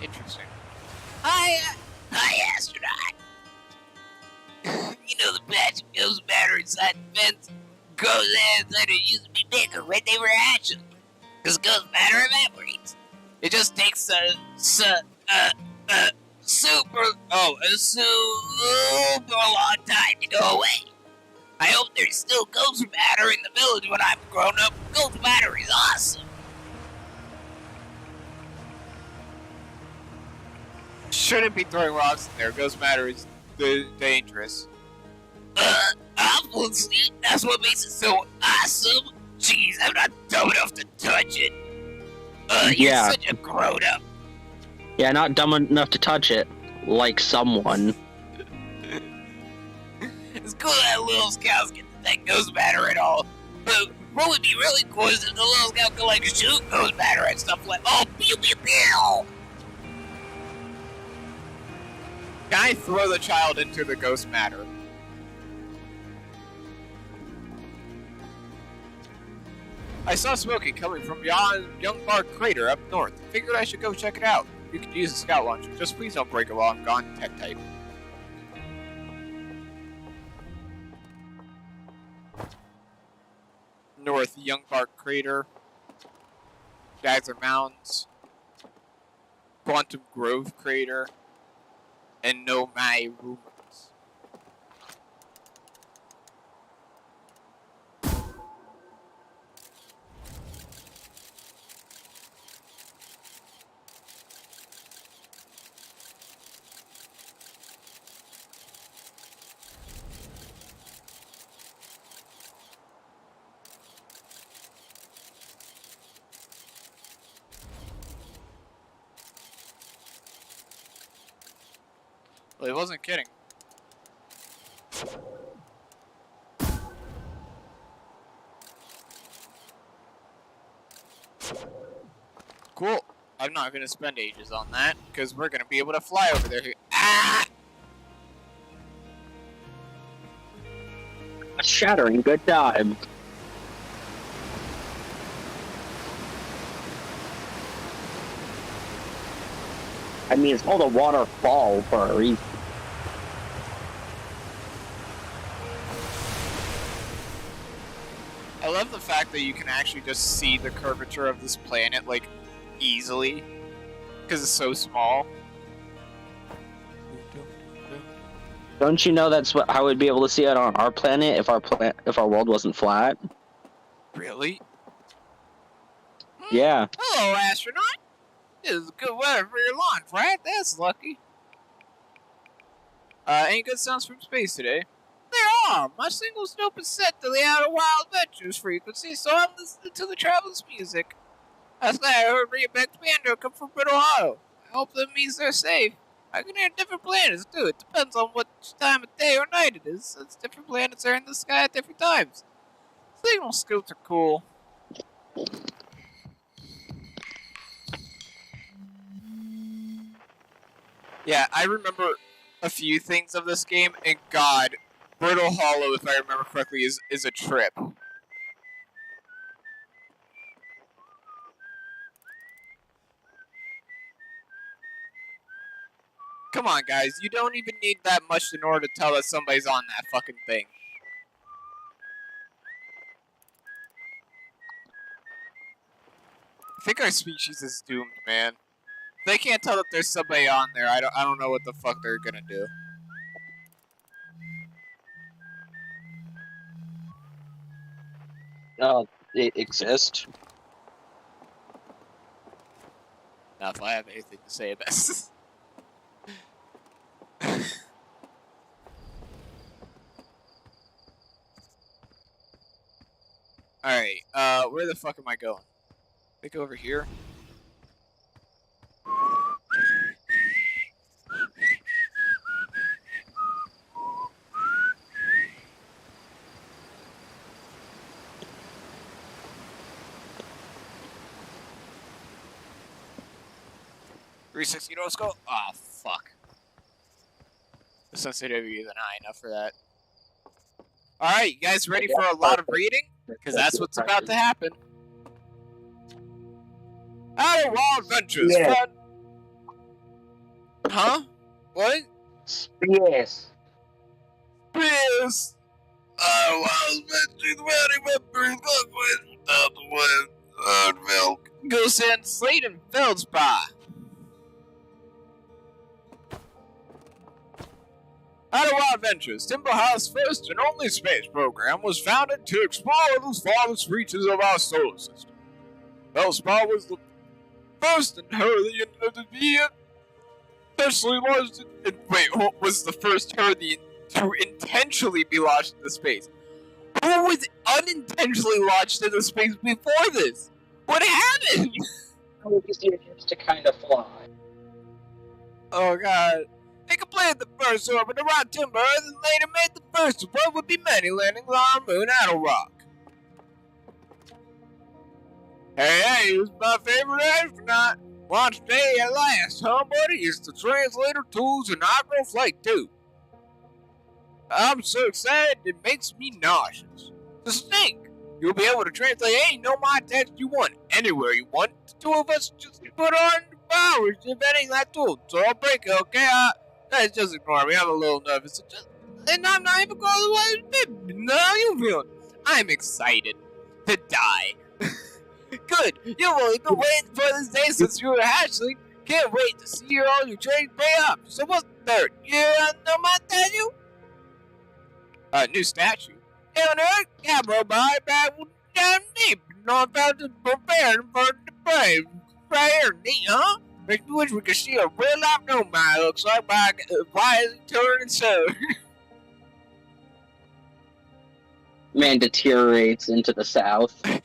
Speaker 1: Interesting. Hi, astronaut. You know the magic goes matter inside the fence goes inside it used to be bigger when they were hatching. Because ghost matter evaporates. It just takes a super long time to go away. I hope there's still ghost matter in the village when I'm grown up. Ghost matter is awesome. Shouldn't be throwing rocks in there. Ghost matter is dangerous. Obviously, that's what makes it so awesome. Jeez, I'm not dumb enough to touch it. You're such a grown up.
Speaker 2: Yeah, not dumb enough to touch it. Like someone.
Speaker 1: It's cool that Little Scouts get that ghost matter and all. But what would be really cool is if the Little Scout could shoot ghost matter and stuff pew pew pew! Can I throw the child into the ghost matter? I saw smoking coming from beyond Young Bar Crater up north. Figured I should go check it out. You could use a scout launcher. Just please don't break it while I'm gone. Tech type. North Young Bark Crater. Geyser Mounds. Quantum Grove Crater. And No Mai Rumors. Well, he wasn't kidding. Cool. I'm not gonna spend ages on that, because we're gonna be able to fly over there. Ah!
Speaker 2: A shattering good time. I mean, it's called a waterfall for a reason.
Speaker 1: I love the fact that you can actually just see the curvature of this planet, like, easily, because it's so small.
Speaker 2: Don't you know that's what how we'd be able to see it on our planet if our world wasn't flat?
Speaker 1: Really?
Speaker 2: Yeah.
Speaker 1: Hello, astronaut. This is good weather for your launch, right? That's lucky. Any good sounds from space today? There are! My single scope is set to the Outer Wild Adventures frequency, so I'm listening to the traveler's music. Last night I heard Rebecca's bando come from Brittle Hollow. I hope that means they're safe. I can hear different planets, too. It depends on what time of day or night it is, since different planets are in the sky at different times. Signal scopes are cool. Yeah, I remember a few things of this game, and God, Brittle Hollow, if I remember correctly, is a trip. Come on, guys, you don't even need that much in order to tell that somebody's on that fucking thing. I think our species is doomed, man. If they can't tell that there's somebody on there, I don't know what the fuck they're gonna do.
Speaker 2: It exists.
Speaker 1: Now, if I have anything to say about this. Alright, where the fuck am I going? I think over here. .360 no scope? Ah, oh, fuck. The sensitivity isn't high enough for that. Alright, you guys ready for a lot of reading? Because that's what's about to happen. Outer Wild Adventures,
Speaker 2: Yeah.
Speaker 1: fun. Huh? What?
Speaker 2: Yes.
Speaker 1: Yes. Outer Wild Adventures, where without the wind, milk. Go send Slate and Feldspar. Outer Wild Adventures, Timberhouse's first and only space program, was founded to explore the farthest reaches of our solar system. Feldspar was the first and Herthian to be intentionally launched was the first Herthian to intentionally be launched into space? Who was unintentionally launched into space before this? What happened?
Speaker 2: Because you're used to kind of fly.
Speaker 1: Oh god. They completed the first orbit around Timber Earth and later made the first of what would be many landings on Moon Rock. Hey, who's my favorite astronaut? Launch day at last, huh, buddy? It's the translator tools and inaugural flight, too. I'm so excited it makes me nauseous. Just think, you'll be able to translate any nomad text you want, anywhere you want. The two of us just put on hours inventing that tool, so I'll break it, okay? Guys, just ignore me. I'm a little nervous. And I'm not even going to the way. How you feeling? I'm excited to die. Good. You've only been waiting for this day since you were a hatchling. Can't wait to see all your training pay up. So what's the third? You know my statue? New statue. Hey, on Earth, camera by back down deep. Not about to prepare for the brave. Right here, neat, huh? Makes me wish we could see a real life nomad looks like by why is it turning so?
Speaker 2: Man deteriorates into the south.
Speaker 1: Man,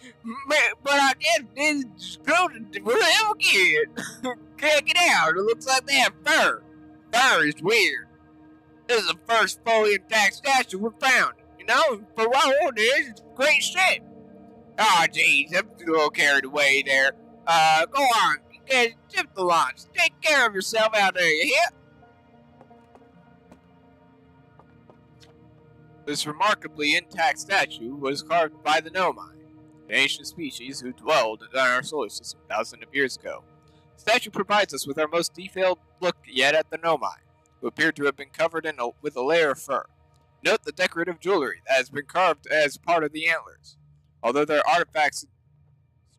Speaker 1: but I guess this scrotum will ever get. Check it out, it looks like they have fur. Fur is weird. This is the first fully intact statue we found. You know, for what it is, it's great shit. Oh, jeez, I'm a little carried away there. Go on. Okay, ship the launch. Take care of yourself out there, you hear? This remarkably intact statue was carved by the Nomai, an ancient species who dwelled in our solar system thousands of years ago. The statue provides us with our most detailed look yet at the Nomai, who appear to have been covered with a layer of fur. Note the decorative jewelry that has been carved as part of the antlers. Although their artifacts and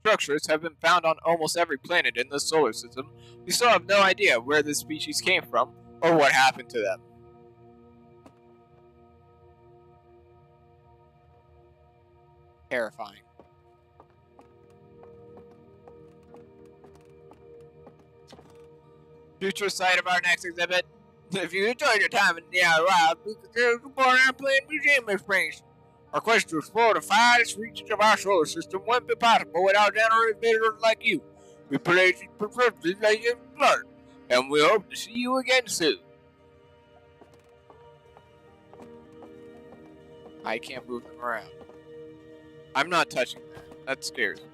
Speaker 1: structures have been found on almost every planet in the solar system, we still have no idea where this species came from or what happened to them. Terrifying. Future site of our next exhibit. If you enjoyed your time in the outer wild, please consider supporting our planned museum experience. Our quest to explore the farthest reaches of our solar system wouldn't be possible without generous visitors like you. We praise you for privileges that you have, and we hope to see you again soon. I can't move them around. I'm not touching that. That scares me.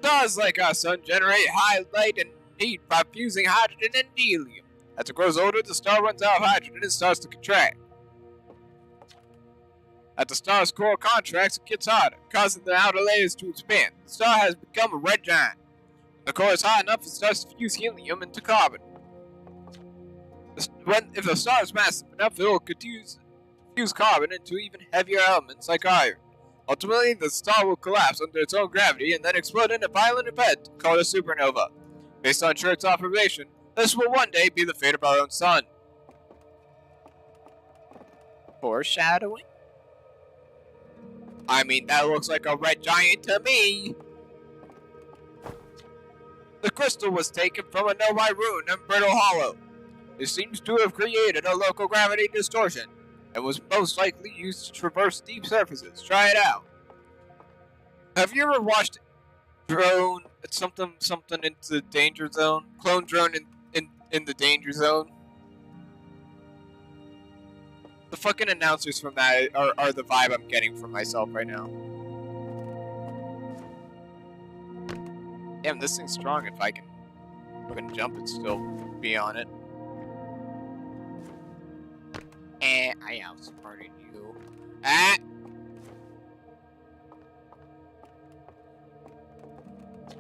Speaker 1: Stars like our sun generate high light and heat by fusing hydrogen and helium. As it grows older, the star runs out of hydrogen and starts to contract. As the star's core contracts, it gets hotter, causing the outer layers to expand. The star has become a red giant. When the core is hot enough, it starts to fuse helium into carbon. If the star is massive enough, it will fuse carbon into even heavier elements like iron. Ultimately, the star will collapse under its own gravity and then explode in a violent event called a supernova. Based on Short's observation, this will one day be the fate of our own sun. Foreshadowing? I mean, that looks like a red giant to me. The crystal was taken from a Nomai rune in Brittle Hollow. It seems to have created a local gravity distortion, and was most likely used to traverse deep surfaces. Try it out. Have you ever watched Drone something into the danger zone? Clone Drone in the danger zone? The fucking announcers from that are the vibe I'm getting from myself right now. Damn, this thing's strong. If I can fucking jump and still be on it. I outsmarted you. Ah!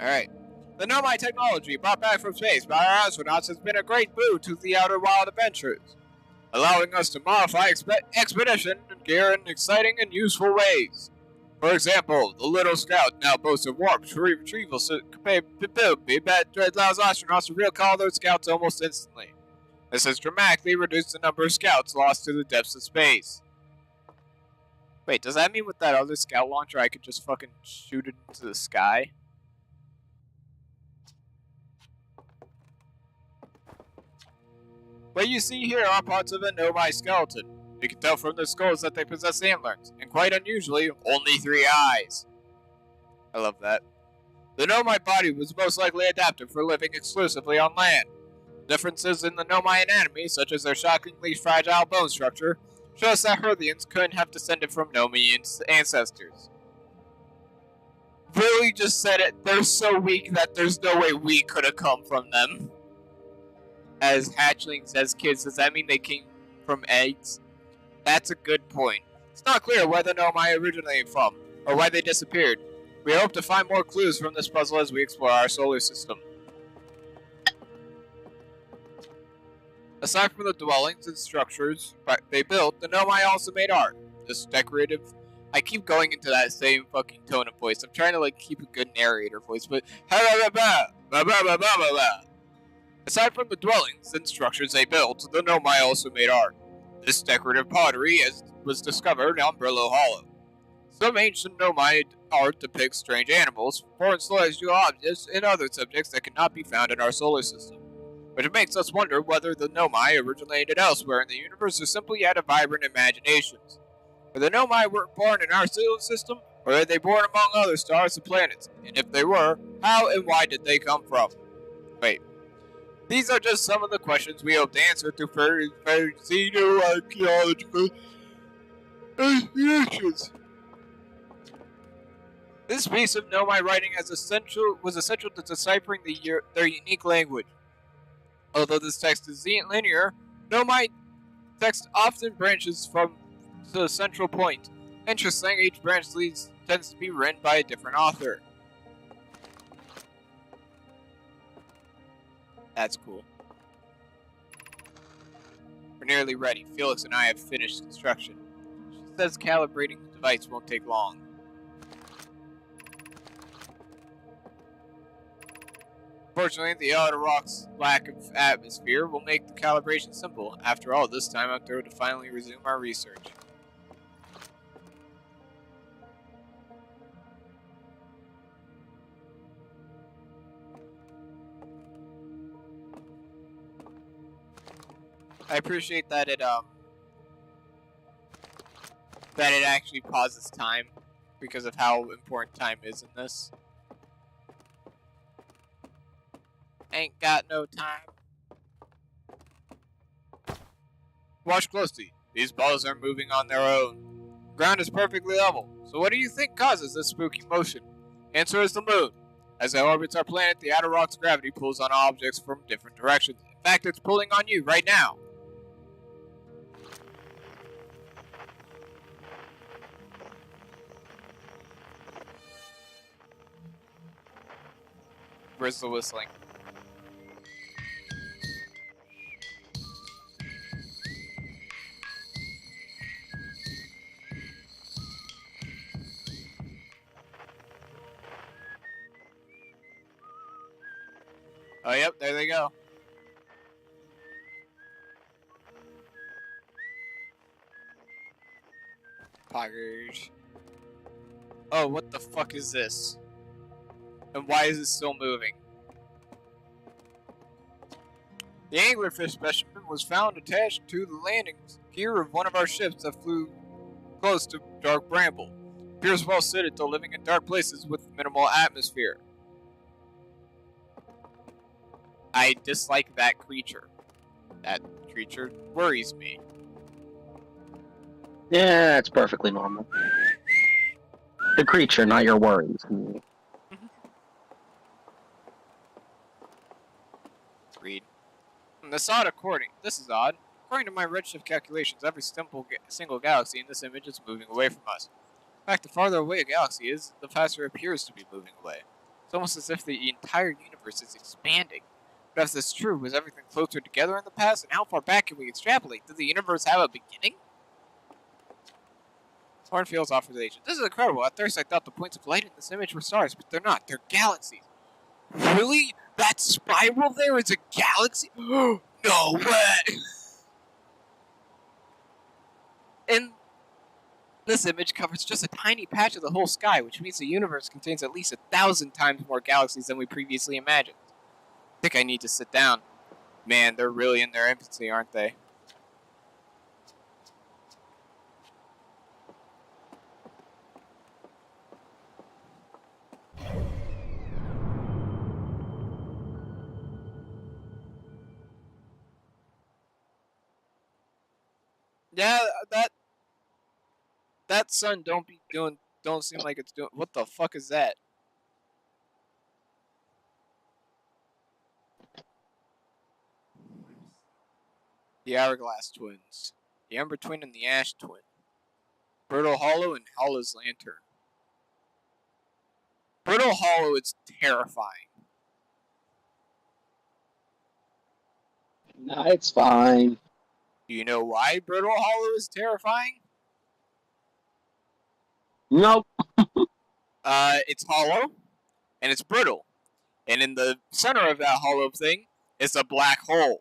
Speaker 1: Alright. The Nomai technology brought back from space by our astronauts has been a great boon to the outer wild adventures, allowing us to modify expedition gear in exciting and useful ways. For example, the Little Scout now boasts a warp retrieval capability that allows astronauts to recall their scouts almost instantly. This has dramatically reduced the number of scouts lost to the depths of space. Wait, does that mean with that other scout launcher I could just fucking shoot it into the sky? What you see here are parts of a Nomai skeleton. You can tell from their skulls that they possess antlers, and quite unusually, only 3 eyes. I love that. The Nomai body was most likely adapted for living exclusively on land. Differences in the Nomai anatomy, such as their shockingly fragile bone structure, show us that Herthians couldn't have descended from Nomian ancestors. Really just said it, they're so weak that there's no way we could have come from them. As hatchlings, as kids, does that mean they came from eggs? That's a good point. It's not clear where the Nomai originated from, or why they disappeared. We hope to find more clues from this puzzle as we explore our solar system. Aside from the dwellings and structures they built, the Nomai also made art. This decorative... I keep going into that same fucking tone of voice. I'm trying to like keep a good narrator voice, but... Aside from the dwellings and structures they built, the Nomai also made art. This decorative pottery was discovered on Brittle Hollow. Some ancient Nomai art depicts strange animals, foreign celestial objects, and other subjects that cannot be found in our solar system. Which makes us wonder whether the Nomai originated elsewhere in the universe or simply had a vibrant imaginations. Were the Nomai born in our solar system, or were they born among other stars and planets? And if they were, how and why did they come from? Wait. These are just some of the questions we hope to answer through very xenoarchaeological expeditions. This piece of Nomai writing was essential to deciphering their unique language. Although this text is linear, Nomai text often branches from the central point. Interesting, each branch tends to be written by a different author. That's cool. We're nearly ready. Felix and I have finished construction. She says calibrating the device won't take long. Fortunately, the outer rock's lack of atmosphere will make the calibration simple. After all, this time I'm through to finally resume our research. I appreciate that it actually pauses time because of how important time is in this. Ain't got no time. Watch closely. These balls are moving on their own. The ground is perfectly level. So what do you think causes this spooky motion? Answer is the moon. As it orbits our planet, the outer rock's gravity pulls on objects from different directions. In fact, it's pulling on you right now. Where's the whistling? Oh, yep, there they go. Poggers. Oh, what the fuck is this? And why is it still moving? The anglerfish specimen was found attached to the landing gear of one of our ships that flew close to dark bramble. Appears well suited to living in dark places with minimal atmosphere. I dislike that creature. That creature worries me.
Speaker 2: Yeah, it's perfectly normal. The creature, not your worries.
Speaker 1: Read. This is odd. According to my redshift calculations, every single galaxy in this image is moving away from us. In fact, the farther away a galaxy is, the faster it appears to be moving away. It's almost as if the entire universe is expanding. But if this is true, was everything closer together in the past? And how far back can we extrapolate? Did the universe have a beginning? Hornfield's observation. This is incredible. At first I thought the points of light in this image were stars, but they're not. They're galaxies. Really? That spiral there is a galaxy? No way! And this image covers just a tiny patch of the whole sky, which means the universe contains at least 1,000 times more galaxies than we previously imagined. I think I need to sit down. Man, they're really in their infancy, aren't they? Yeah, that sun don't seem like it's doing. What the fuck is that? The Hourglass Twins, the Ember Twin and the Ash Twin, Brittle Hollow and Hollow's Lantern. Brittle Hollow is terrifying.
Speaker 2: Nah, it's fine.
Speaker 1: Do you know why Brittle Hollow is terrifying?
Speaker 2: Nope.
Speaker 1: It's hollow, and it's brittle. And in the center of that hollow thing is a black hole.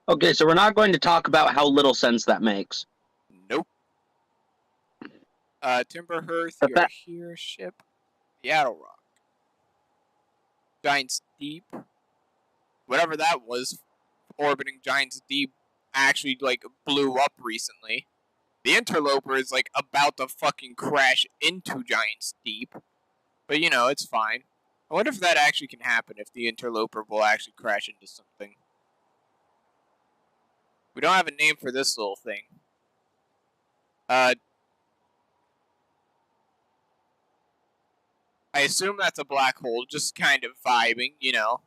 Speaker 2: Okay, so we're not going to talk about how little sense that makes.
Speaker 1: Nope. Timberhearth, your here ship, the Addle Rock. Giant's Deep. Whatever that was, orbiting Giant's Deep actually, blew up recently. The Interloper is, about to fucking crash into Giant's Deep. But, it's fine. I wonder if that actually can happen, if the Interloper will actually crash into something. We don't have a name for this little thing. I assume that's a black hole, just kind of vibing, you know.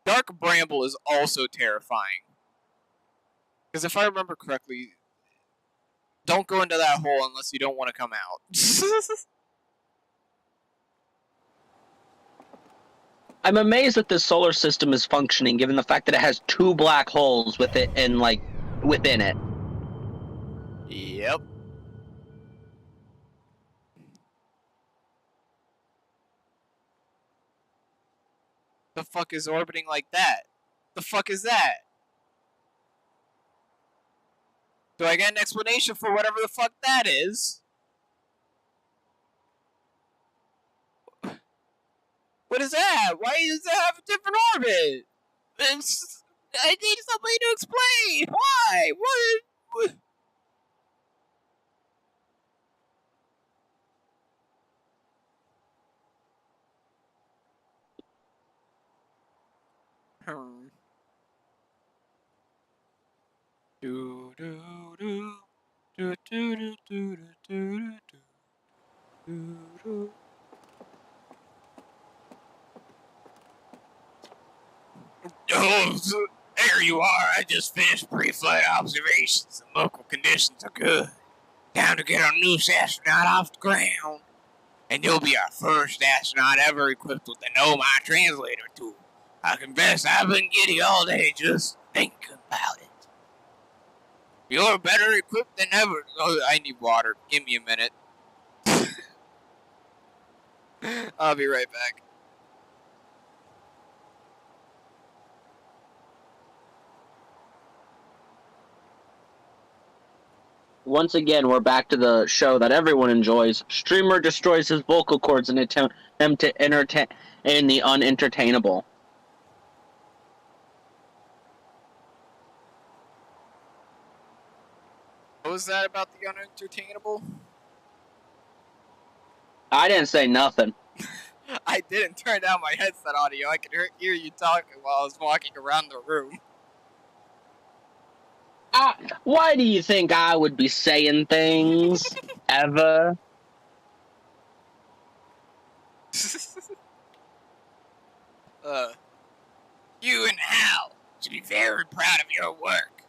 Speaker 1: Dark Bramble is also terrifying. Because if I remember correctly, don't go into that hole unless you don't want to come out.
Speaker 2: I'm amazed that this solar system is functioning, given the fact that it has 2 black holes with it and within it.
Speaker 1: Yep. The fuck is orbiting like that? The fuck is that? Do I get an explanation for whatever the fuck that is? What is that? Why does it have a different orbit? I need somebody to explain. Why? What? Do do do do do do do do do do. Oh, there you are. I just finished pre-flight observations. The local conditions are good. Time to get our new astronaut off the ground. And you'll be our first astronaut ever equipped with the Know My Translator tool. I confess I've been giddy all day just thinking about it. You're better equipped than ever. Oh, I need water. Give me a minute. I'll be right back.
Speaker 2: Once again, we're back to the show that everyone enjoys. Streamer destroys his vocal cords in an attempt to entertain the unentertainable.
Speaker 1: What was that about the unentertainable?
Speaker 2: I didn't say nothing.
Speaker 1: I didn't turn down my headset audio. I could hear you talking while I was walking around the room.
Speaker 2: Why do you think I would be saying things? Ever?
Speaker 1: You and Hal should be very proud of your work.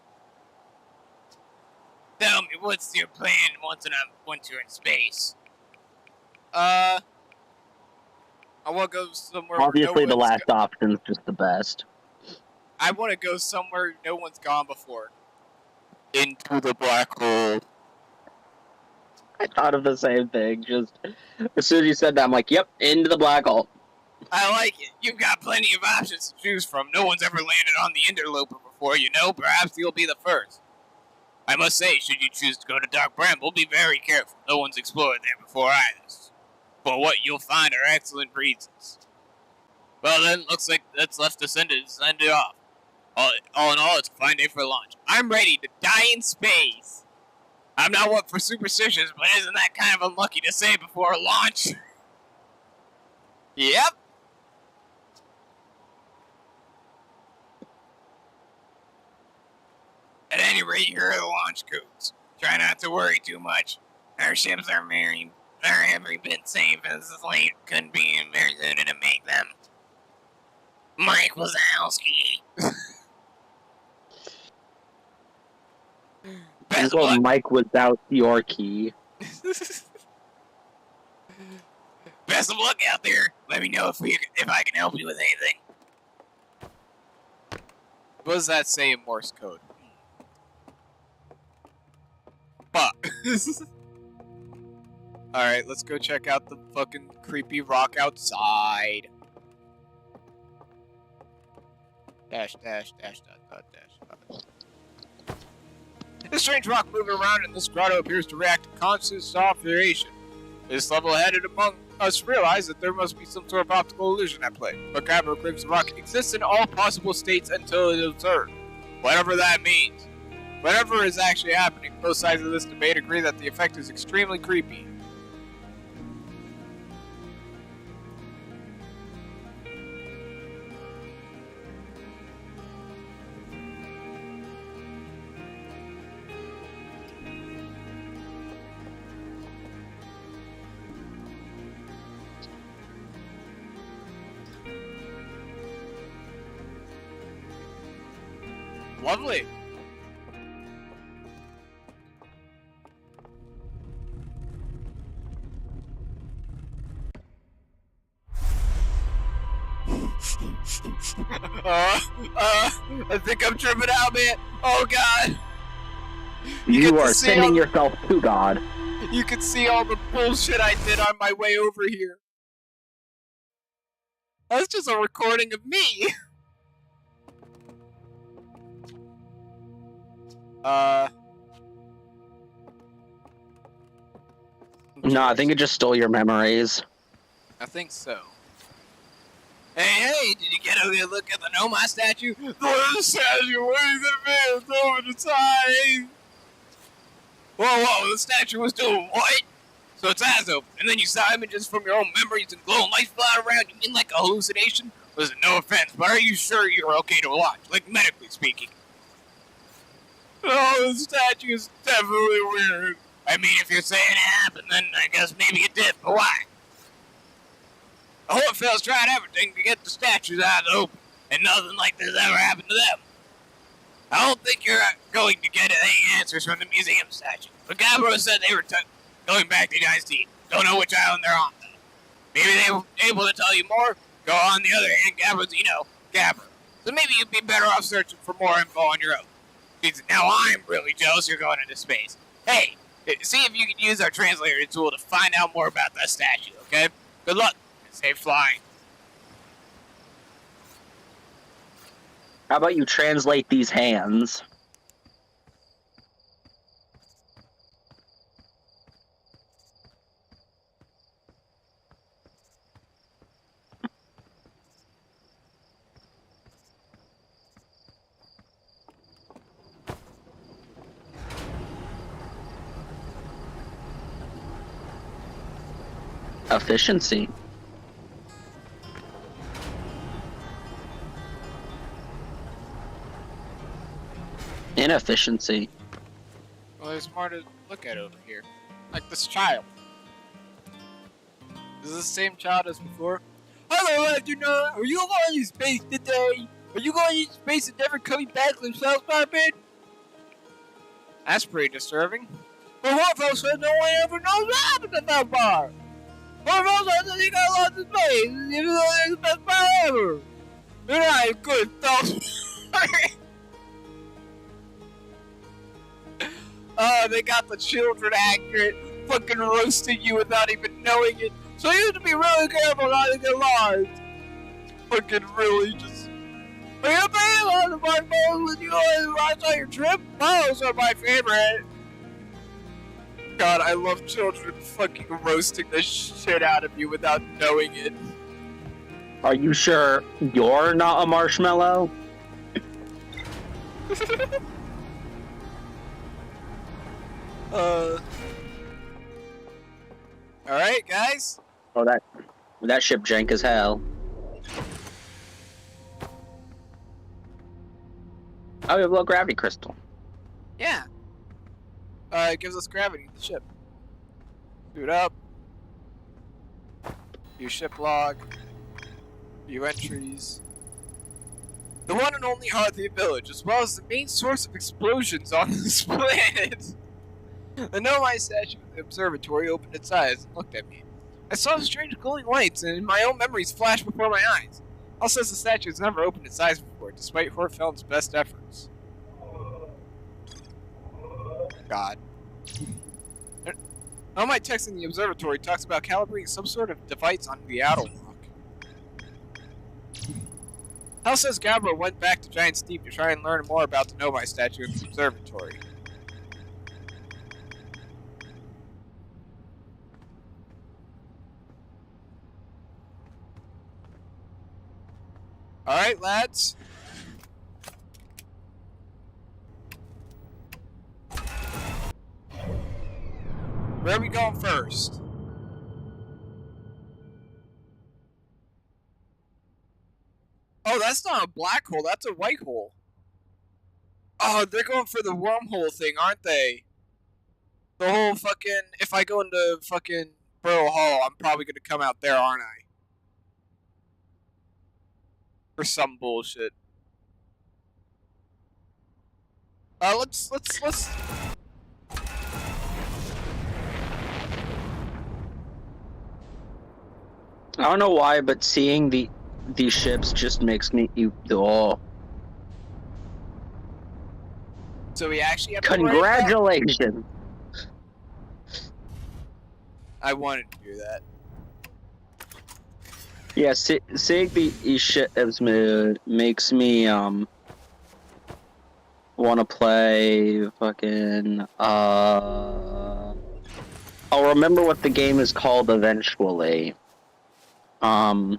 Speaker 1: Tell me, what's your plan once you're in space? I want to go somewhere.
Speaker 2: Obviously,
Speaker 1: where
Speaker 2: the last option's just the best.
Speaker 1: I want to go somewhere no one's gone before. Into the black hole.
Speaker 2: I thought of the same thing. Just as soon as you said that, I'm like, "Yep, into the black hole."
Speaker 1: I like it. You've got plenty of options to choose from. No one's ever landed on the interloper before, you know. Perhaps you'll be the first. I must say, should you choose to go to Dark Bramble, be very careful. No one's explored there before either. For what you'll find are excellent reasons. Well then, looks like that's left to send it off. All in all, it's a fine day for launch. I'm ready to die in space. I'm not one for superstitions, but isn't that kind of unlucky to say before a launch? Yep. At any rate, here are the launch codes. Try not to worry too much. Our ships are every bit safe as this late couldn't be very good to make them. Mike Wazowski. Best of luck.
Speaker 2: Mike without your key.
Speaker 1: Best of luck out there. Let me know if I can help you with anything. What does that say in Morse code? Fuck. Alright, let's go check out the fucking creepy rock outside. Dash, dash, dash, dash, dash. This strange rock moving around in this grotto appears to react to constant observation. This level-headed among us realize that there must be some sort of optical illusion at play. But Cabra claims the rock exists in all possible states until it is observed. Whatever that means. Whatever is actually happening, both sides of this debate agree that the effect is extremely creepy. Lovely. I think I'm tripping out, man. Oh, God.
Speaker 2: You are sending yourself to God.
Speaker 1: You can see all the bullshit I did on my way over here. That's just a recording of me.
Speaker 2: No, I think it just stole your memories.
Speaker 1: I think so. Hey, did you get a good look at the Nomai statue? The statue, what is it, man? It's over the side. Whoa, the statue was doing what? So its eyes open, and then you saw images from your own memories and glowing lights fly around. You mean like a hallucination? Listen, no offense, but are you sure you're okay to watch? Like, medically speaking. Oh, the statue is definitely weird. I mean, if you're saying it happened, then I guess maybe it did, but why? The Hortfelds tried everything to get the statue's eyes open, and nothing like this ever happened to them. I don't think you're going to get any answers from the museum statue, but Gabbro said they were going back to Dynasty. Don't know which island they're on, though. Maybe they were able to tell you more. Go on the other hand, Gabbro's, Gabbro. So maybe you'd be better off searching for more info on your own. Now I'm really jealous you're going into space. Hey, see if you can use our translator tool to find out more about that statue, okay? Good luck, and safe flying.
Speaker 2: How about you translate these hands? Efficiency. Inefficiency.
Speaker 1: Well, there's more to look at over here. Like this child. Is this the same child as before? Hello, astronaut! Are you going to space today? Are you going to space and never coming back themselves, Marvin? That's pretty disturbing. But Hortfeld said no one ever knows what happened to that bar. Hortfeld said that he got lost in space, even though it's the best bar ever. You're not a good fellow. Oh, they got the children accurate, fucking roasting you without even knowing it. So you have to be really careful not to get lost. Fucking really just... Are you paying on the marshmallows with you last on your trip? Those are my favorite. God, I love children fucking roasting the shit out of you without knowing it.
Speaker 2: Are you sure you're not a marshmallow?
Speaker 1: Alright, guys.
Speaker 2: Oh, that ship jank as hell. Oh, we have a low gravity crystal.
Speaker 1: Yeah. It gives us gravity to the ship. Boot up. View ship log. View entries. The one and only Hearthy Village, as well as the main source of explosions on this planet. The Nomai statue of the Observatory opened its eyes and looked at me. I saw strange glowing lights, and my own memories flashed before my eyes. Al says the statue has never opened its eyes before, despite Hortfeld's best efforts. God. Nomai text in the Observatory talks about calibrating some sort of device onto the outer rock. Hal says Gabbro went back to Giant Steep to try and learn more about the Nomai statue in the Observatory. Alright, lads. Where are we going first? Oh, that's not a black hole, that's a white hole. Oh, they're going for the wormhole thing, aren't they? The whole fucking... If I go into fucking Burrow Hall, I'm probably gonna come out there, aren't I? For some bullshit. Let's.
Speaker 2: I don't know why, but seeing these ships just makes me oh.
Speaker 1: So we actually have
Speaker 2: Congratulations!
Speaker 1: I wanted to do that.
Speaker 2: Yeah, seeing these ships makes me want to play fucking I'll remember what the game is called eventually.
Speaker 1: So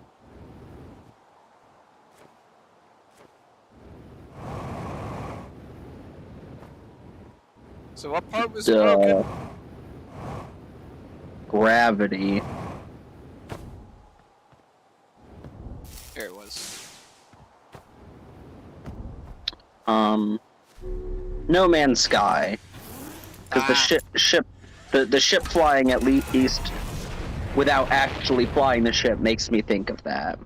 Speaker 1: what part was broken?
Speaker 2: Gravity.
Speaker 1: There it was.
Speaker 2: No Man's Sky. Because the ship flying at least without actually flying the ship makes me think of that.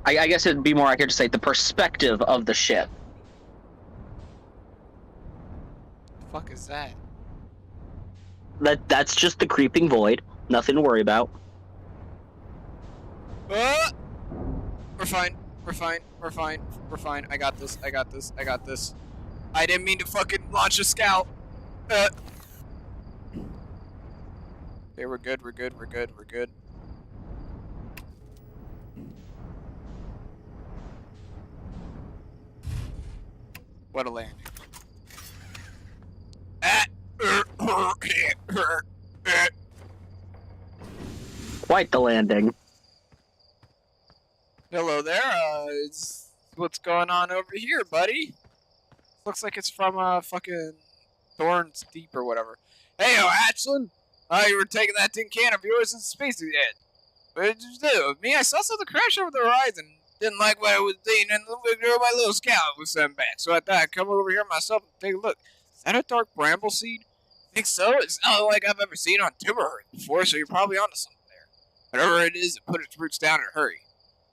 Speaker 2: I guess it'd be more accurate to say the perspective of the ship.
Speaker 1: The fuck is that?
Speaker 2: That's just the creeping void. Nothing to worry about.
Speaker 1: We're fine. We're fine. We're fine. We're fine. I got this. I got this. I got this. I didn't mean to fucking launch a scout. Okay, we're good. We're good. We're good. We're good. What a landing.
Speaker 2: Quite the landing.
Speaker 1: Hello there, what's going on over here, buddy? Looks like it's from, fucking Thorns Deep or whatever. Hey, Hatchland! You were taking that tin can of yours in space again. What did you do? Me, I saw something crash over the horizon. Didn't like what I was seeing, and my little scout was sent back. So I thought I'd come over here myself and take a look. Is that a dark bramble seed? I think so. It's not like I've ever seen on Timberhearth before, so you're probably onto something there. Whatever it is, put its roots down in a hurry.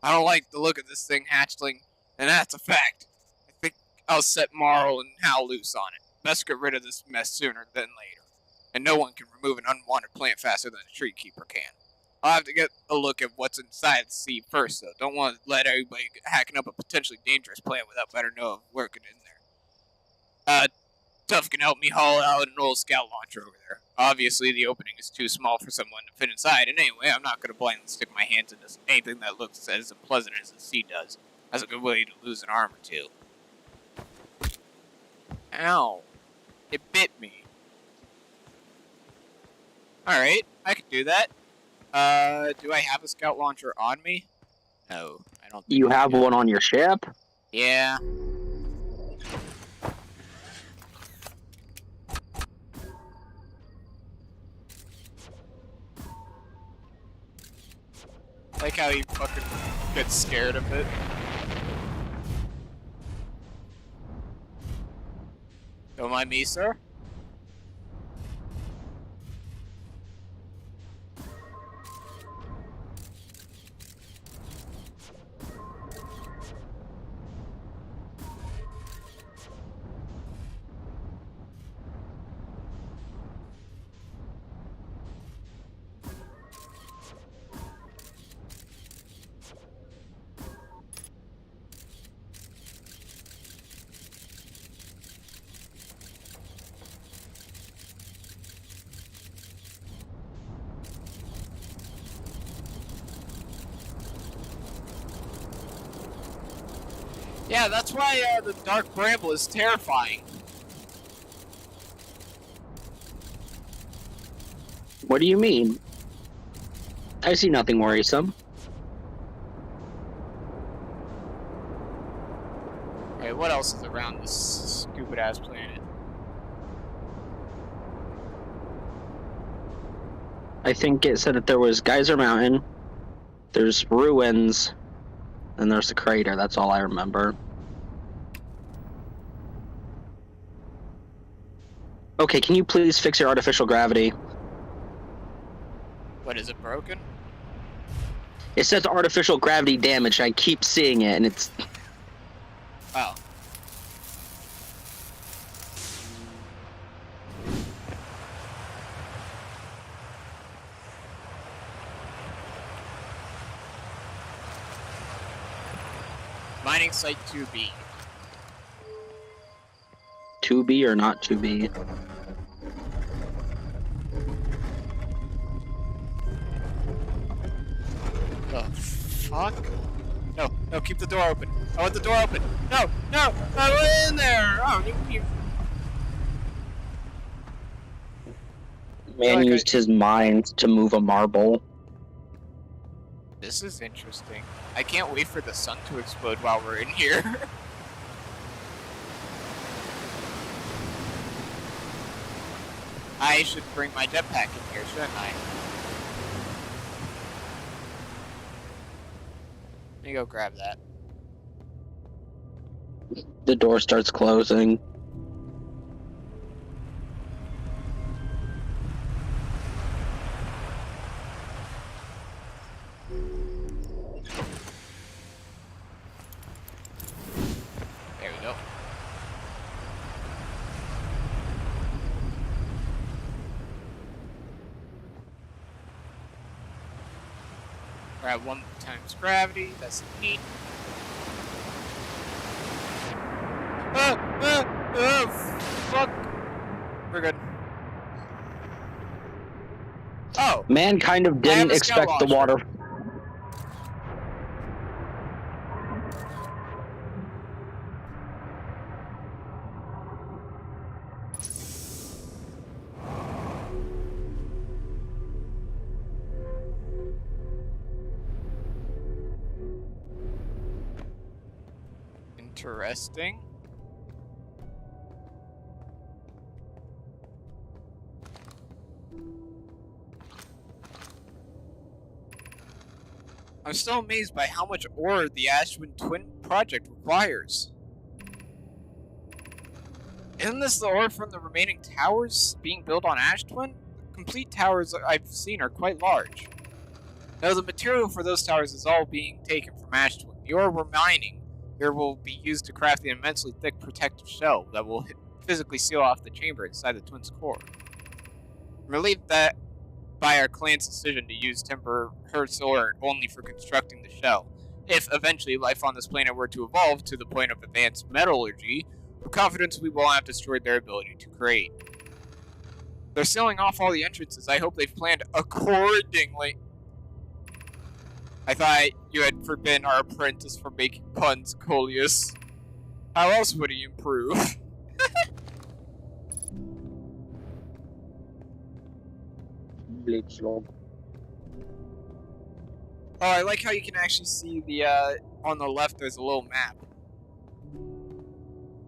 Speaker 1: I don't like the look of this thing, Hatchling, and that's a fact. I think I'll set Marl and Hal loose on it. Best get rid of this mess sooner than later. And no one can remove an unwanted plant faster than a tree keeper can. I'll have to get a look at what's inside the seed first, though. Don't want to let everybody get hacking up a potentially dangerous plant without better know of working in there. Tuff can help me haul out an old scout launcher over there. Obviously, the opening is too small for someone to fit inside, and anyway, I'm not going to blindly stick my hands into anything that looks as unpleasant as the seed does. That's a good way to lose an arm or two. Ow. It bit me. Alright, I can do that. Do I have a scout launcher on me? No, I don't think
Speaker 2: You have one on your ship?
Speaker 1: Yeah. Like how he fucking gets scared of it. Don't mind me, sir. Yeah, that's why the dark bramble is terrifying.
Speaker 2: What do you mean? I see nothing worrisome.
Speaker 1: Alright, what else is around this stupid-ass planet?
Speaker 2: I think it said that there was Geyser Mountain, there's ruins, and there's the crater. That's all I remember. Okay, can you please fix your artificial gravity?
Speaker 1: What, is it broken?
Speaker 2: It says artificial gravity damage, and I keep seeing it, and it's...
Speaker 1: Oh. Mining site 2B.
Speaker 2: 2B or not 2B?
Speaker 1: The fuck? No, no, keep the door open. I want the door open. No, no, I'm in there. Oh, you.
Speaker 2: Man
Speaker 1: Like
Speaker 2: used his mind to move a marble.
Speaker 1: This is interesting. I can't wait for the sun to explode while we're in here. I should bring my jetpack in here, shouldn't I? Let me go grab that.
Speaker 2: The door starts closing.
Speaker 1: There we go. Grab 1 times gravity, that's neat. Fuck. We're good. Oh.
Speaker 2: Man kind of didn't expect the water.
Speaker 1: Interesting. I'm still amazed by how much ore the Ashwin Twin project requires. Isn't this the ore from the remaining towers being built on Ash Twin? The complete towers I've seen are quite large. Now, the material for those towers is all being taken from Ash Twin. The ore we're mining here will be used to craft the immensely thick protective shell that will physically seal off the chamber inside the Twin's core. I'm relieved that by our clan's decision to use Timber Hearth's ore only for constructing the shell. If eventually life on this planet were to evolve to the point of advanced metallurgy, we're confident we won't have destroyed their ability to create. They're sealing off all the entrances. I hope they've planned accordingly. I thought you had forbidden our apprentice from making puns, Coleus. How else would he improve?
Speaker 2: Oh,
Speaker 1: I like how you can actually see the, on the left there's a little map.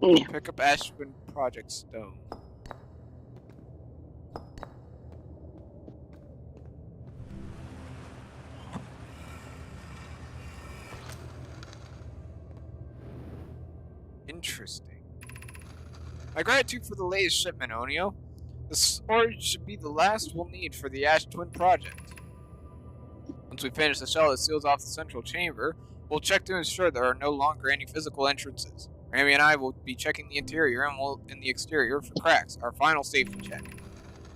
Speaker 2: Yeah.
Speaker 1: Pick up Ashwin Project Stone. Interesting. My gratitude for the latest shipment, Onio. The storage should be the last we'll need for the Ash Twin project. Once we finish the shell that seals off the central chamber, we'll check to ensure there are no longer any physical entrances. Rami and I will be checking the interior and the exterior for cracks, our final safety check.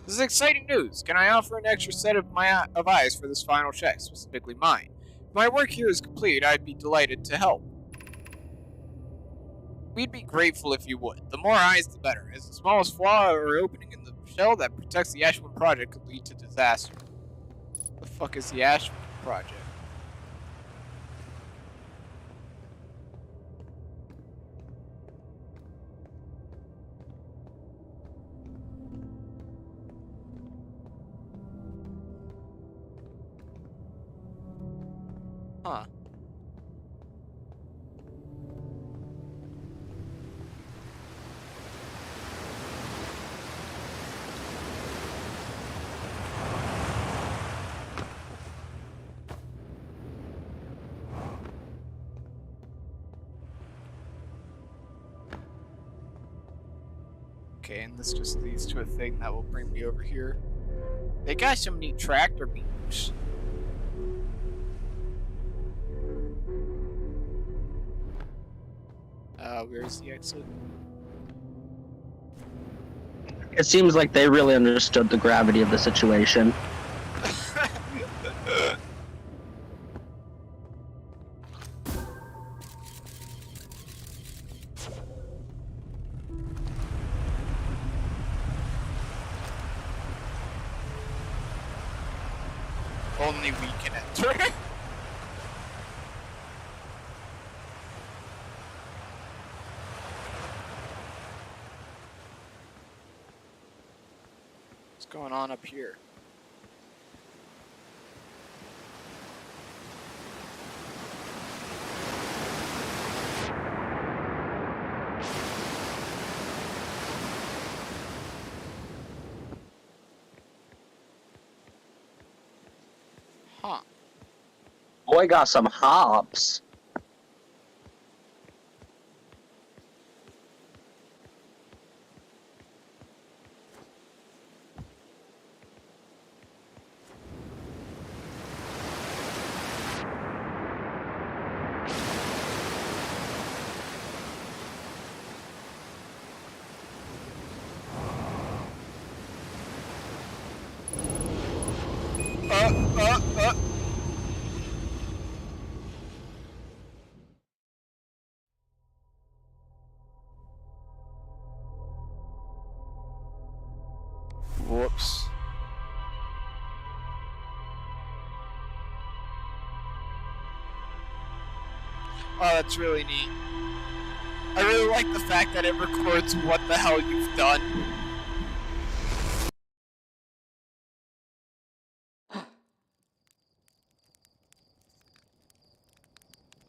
Speaker 1: This is exciting news. Can I offer an extra set of eyes for this final check, specifically mine? If my work here is complete, I'd be delighted to help. We'd be grateful if you would. The more eyes, the better, as the smallest flaw or opening in the shell that protects the Ashwin project could lead to disaster. The fuck is the Ashwin project? Huh. Okay, and this just leads to a thing that will bring me over here. They got some neat tractor beams. Where's the exit?
Speaker 2: It seems like they really understood the gravity of the situation.
Speaker 1: Only we can enter. What's going on up here? Huh.
Speaker 2: Boy got some hops.
Speaker 1: Uh. Whoops. Oh, that's really neat. I really like the fact that it records what the hell you've done.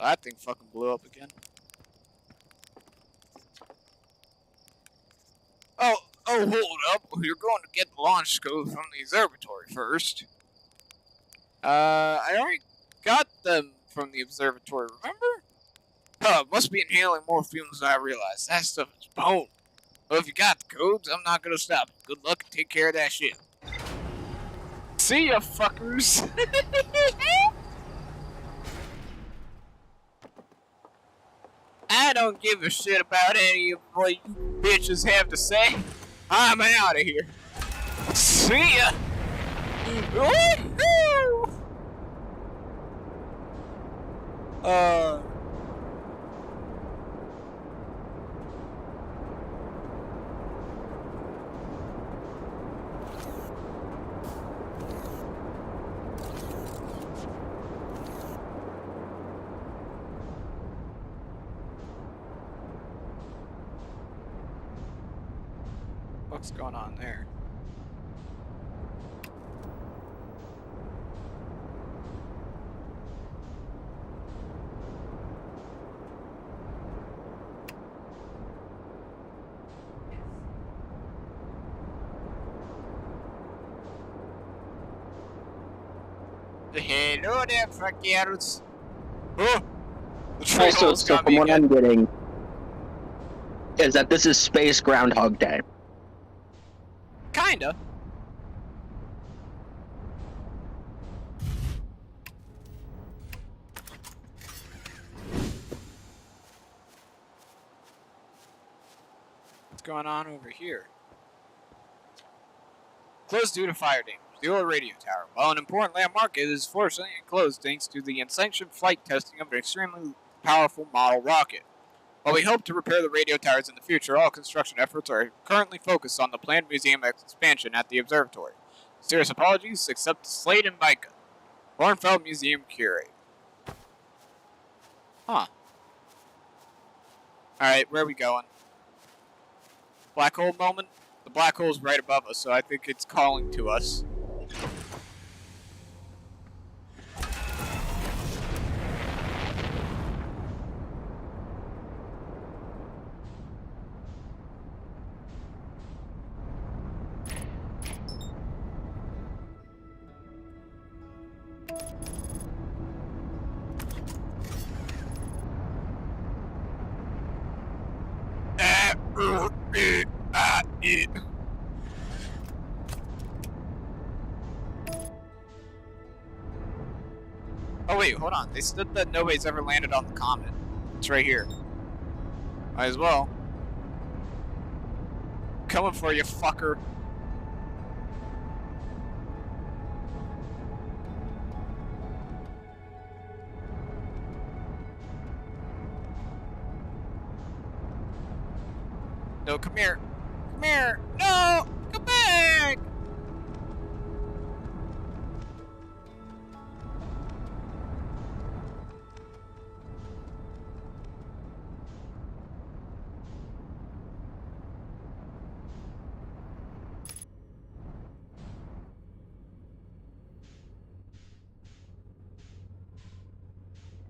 Speaker 1: That thing fucking blew up again. Oh, hold up. You're going to get the launch code from the observatory first. I already got them from the observatory, remember? Huh, must be inhaling more fumes than I realized. That stuff is bone. Well, if you got the codes, I'm not gonna stop you. Good luck and take care of that shit. See ya, fuckers. I don't give a shit about any of what you bitches have to say. I'm out of here. See ya. Woohoo! What's going on there? Hello there, fuckers. Oh! The train
Speaker 2: Also,
Speaker 1: almost
Speaker 2: so
Speaker 1: got
Speaker 2: from
Speaker 1: me
Speaker 2: what
Speaker 1: again.
Speaker 2: I'm getting is that this is Space Groundhog Day.
Speaker 1: Kinda. What's going on over here? Closed due to fire damage. The old radio tower. While an important landmark, it is fortunately closed thanks to the unsanctioned flight testing of an extremely powerful model rocket. While we hope to repair the radio towers in the future, all construction efforts are currently focused on the planned museum expansion at the observatory. Serious apologies, except Slade and Micah. Hornfeld Museum Curate. Huh. Alright, where are we going? Black hole moment? The black hole's right above us, so I think it's calling to us. Oh wait, hold on. They said that nobody's ever landed on the comet. It's right here. Might as well. Coming for you, fucker. No, come here. Come here. No! Come back!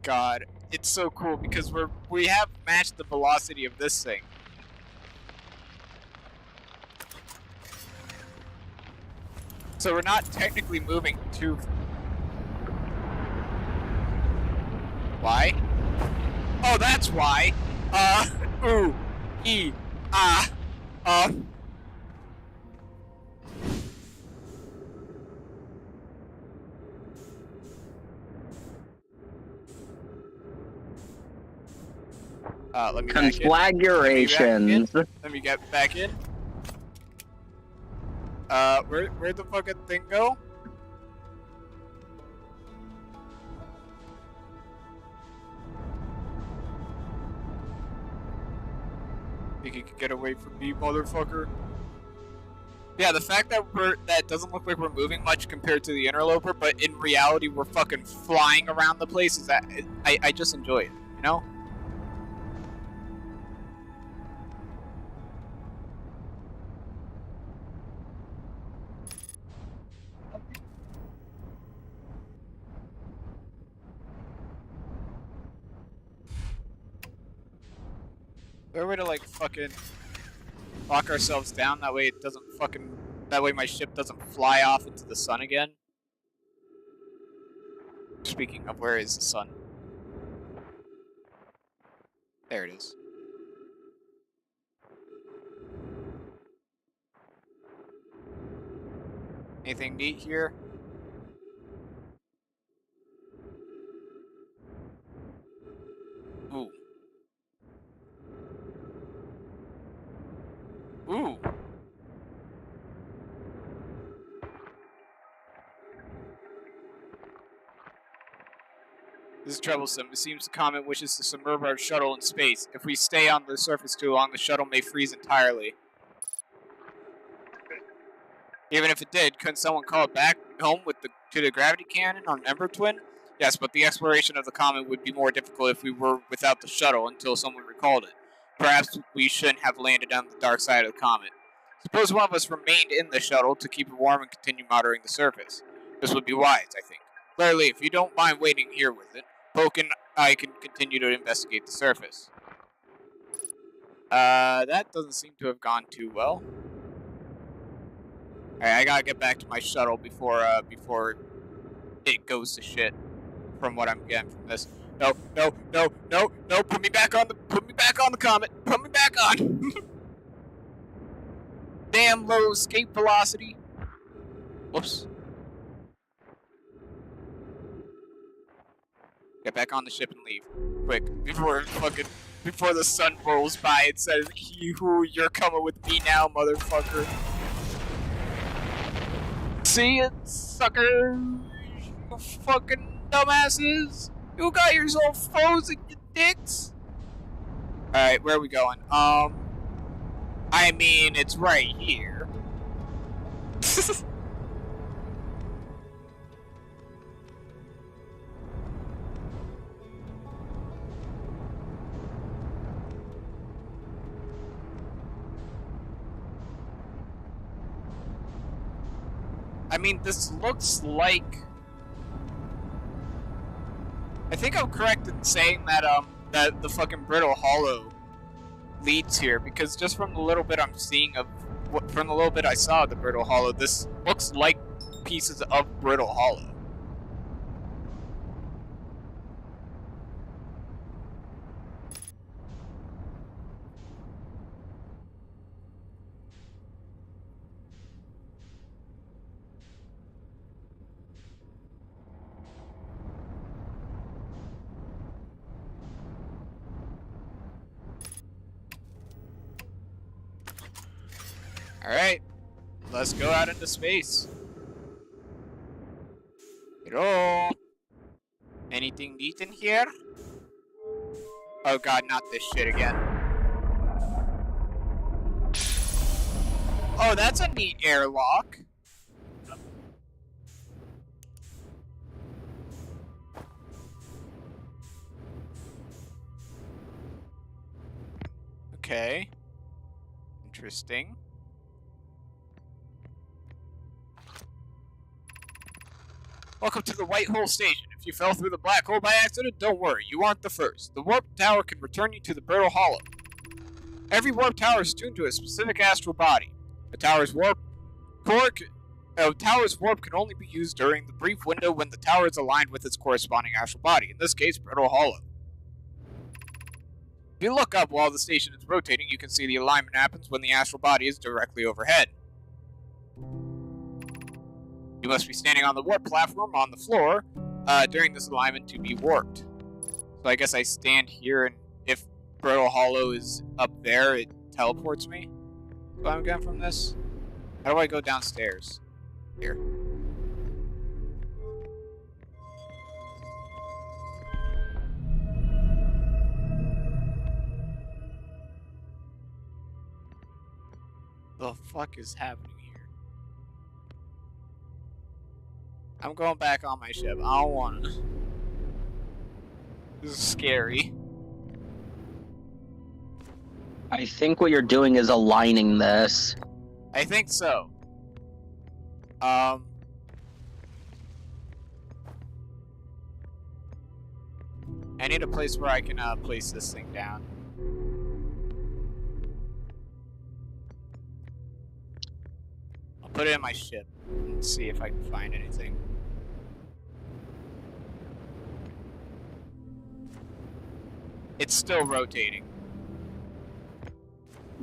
Speaker 1: God, it's so cool because we have matched the velocity of this thing. So we're not technically moving too. Why? Oh, that's why. Ooh, e, ah, let me back in.
Speaker 2: Conflagurations.
Speaker 1: Let me get back in. Where'd the fucking thing go? Think you could get away from me, motherfucker? Yeah, the fact that that doesn't look like we're moving much compared to the interloper, but in reality we're fucking flying around the place is that I just enjoy it, you know? Is there a way to like fucking lock ourselves down that way it doesn't fucking that way my ship doesn't fly off into the sun again? Speaking of, where is the sun? There it is. Anything neat here? Ooh. Ooh. This is troublesome. It seems the comet wishes to submerge our shuttle in space. If we stay on the surface too long, the shuttle may freeze entirely. Even if it did, couldn't someone call it back home to the gravity cannon on Ember Twin? Yes, but the exploration of the comet would be more difficult if we were without the shuttle until someone recalled it. Perhaps we shouldn't have landed on the dark side of the comet. Suppose one of us remained in the shuttle to keep it warm and continue monitoring the surface. This would be wise, I think. Clearly, if you don't mind waiting here with it, Poke and I can continue to investigate the surface. That doesn't seem to have gone too well. Alright, I gotta get back to my shuttle before it goes to shit. From what I'm getting from this. No, put me back on the comet. Put me back on. Damn low escape velocity. Whoops. Get back on the ship and leave. Quick, before the sun rolls by and says, "Hee-hoo, you're coming with me now, motherfucker." See it, sucker? You fucking dumbasses! You got yourself frozen, you dicks! Alright, where are we going? I mean, it's right here. I mean, this looks like... I think I'm correct in saying that, that the fucking Brittle Hollow leads here, because just from the little bit I'm seeing of... From the little bit I saw of the Brittle Hollow, this looks like pieces of Brittle Hollow. Alright, let's go out into space. Hello? Anything neat in here? Oh god, not this shit again. Oh, that's a neat airlock. Okay. Interesting. Welcome to the White Hole Station. If you fell through the black hole by accident, don't worry, you aren't the first. The warp tower can return you to the Brittle Hollow. Every warp tower is tuned to a specific astral body. A tower's warp can only be used during the brief window when the tower is aligned with its corresponding astral body, in this case, Brittle Hollow. If you look up while the station is rotating, you can see the alignment happens when the astral body is directly overhead. You must be standing on the warp platform on the floor during this alignment to be warped. So I guess I stand here, and if Brittle Hollow is up there, it teleports me. So I'm getting from this. How do I go downstairs? Here. The fuck is happening here? I'm going back on my ship. I don't want to. This is scary.
Speaker 2: I think what you're doing is aligning this.
Speaker 1: I think so. I need a place where I can place this thing down. I'll put it in my ship and see if I can find anything. It's still rotating.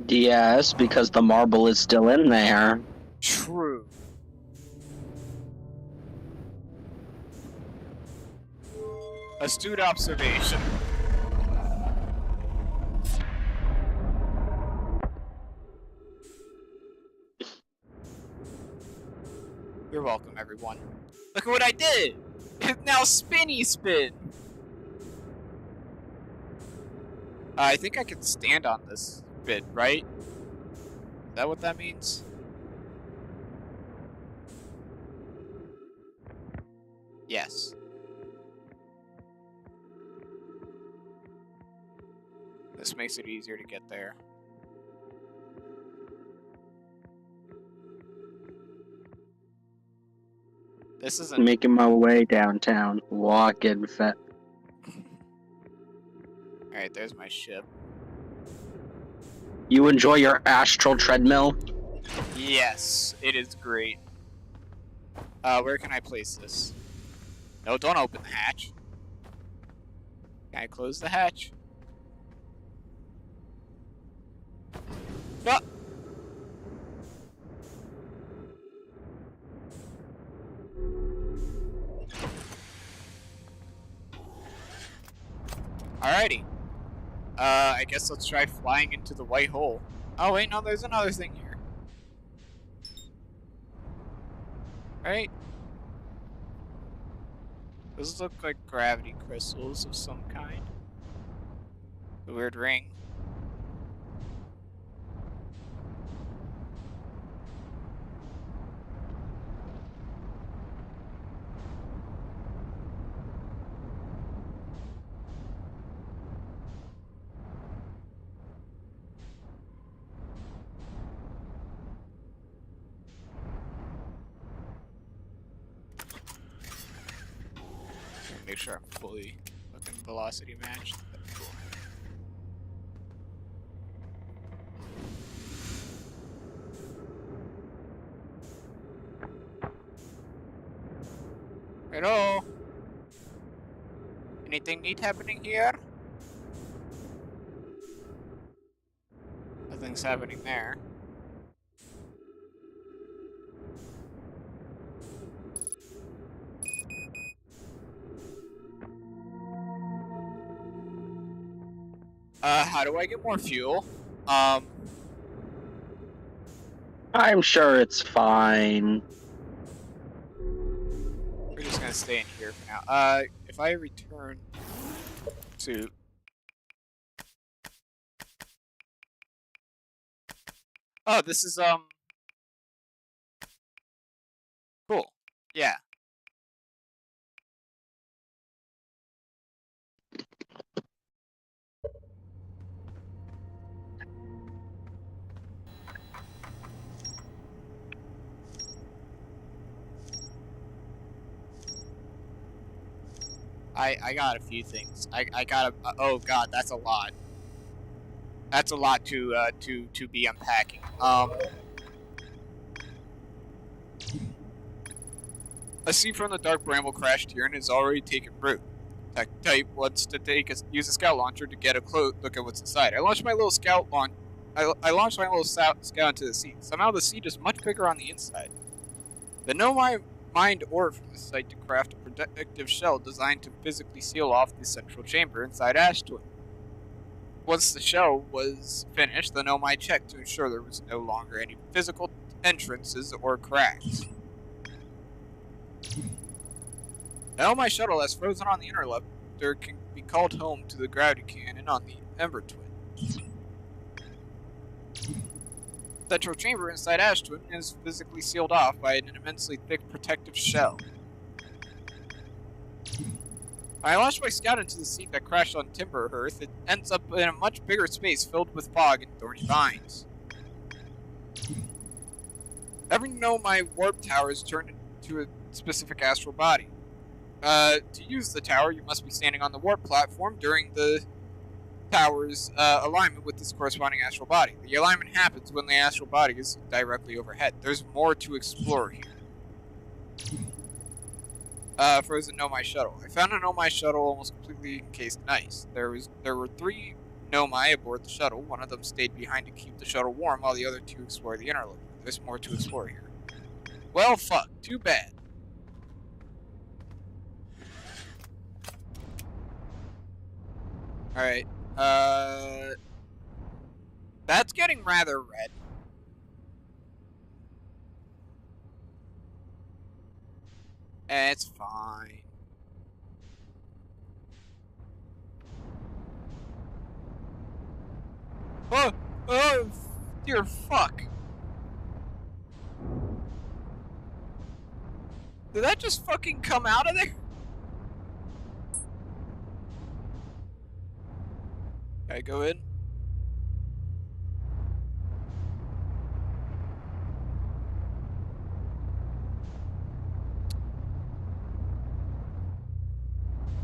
Speaker 2: Yes, because the marble is still in there.
Speaker 1: True. Astute observation. You're welcome, everyone. Look at what I did! It's now spinny spin! I think I can stand on this bit, right? Is that what that means? Yes. This makes it easier to get there. This isn't...
Speaker 2: Making my way downtown. Walking fat.
Speaker 1: Alright, there's my ship.
Speaker 2: You enjoy your astral treadmill?
Speaker 1: Yes, it is great. Where can I place this? No, don't open the hatch. Can I close the hatch? No! Alrighty. I guess let's try flying into the white hole. Oh wait, no, there's another thing here. Right? Those look like gravity crystals of some kind. A weird ring. Make sure I'm fully fucking velocity matched. That's cool. Hello? Anything neat happening here? Nothing's happening there. How do I get more fuel?
Speaker 2: I'm sure it's fine.
Speaker 1: We're just gonna stay in here for now. If I return to... Oh, this is, cool. Yeah. I got a few things. I got a... oh god, that's a lot. That's a lot to be unpacking. A sea from the dark bramble crashed here and has already taken root. Tech type wants to use a scout launcher to get a close look at what's inside. I launched my little scout scout into the sea. Somehow the sea is much bigger on the inside. The Nomai mined ore from the site to craft a protective shell designed to physically seal off the central chamber inside Ash Twin. Once the shell was finished, the Nomai checked to ensure there was no longer any physical entrances or cracks. Now my shuttle has frozen on the interceptor can be called home to the gravity cannon on the Ember Twin. Central chamber inside Ash Twin is physically sealed off by an immensely thick protective shell. When I launched my scout into the sea that crashed on Timber Earth, it ends up in a much bigger space filled with fog and thorny vines. Every Nomai warp tower is turned into a specific astral body. To use the tower, you must be standing on the warp platform during the tower's alignment with this corresponding astral body. The alignment happens when the astral body is directly overhead. There's more to explore here. Frozen Nomai shuttle. I found a Nomai shuttle almost completely encased in ice. There were 3 Nomai aboard the shuttle. One of them stayed behind to keep the shuttle warm, while the other 2 explored the inner loop. There's more to explore here. Well, fuck. Too bad. Alright, that's getting rather red. It's fine. Oh, dear fuck. Did that just fucking come out of there? Can I go in?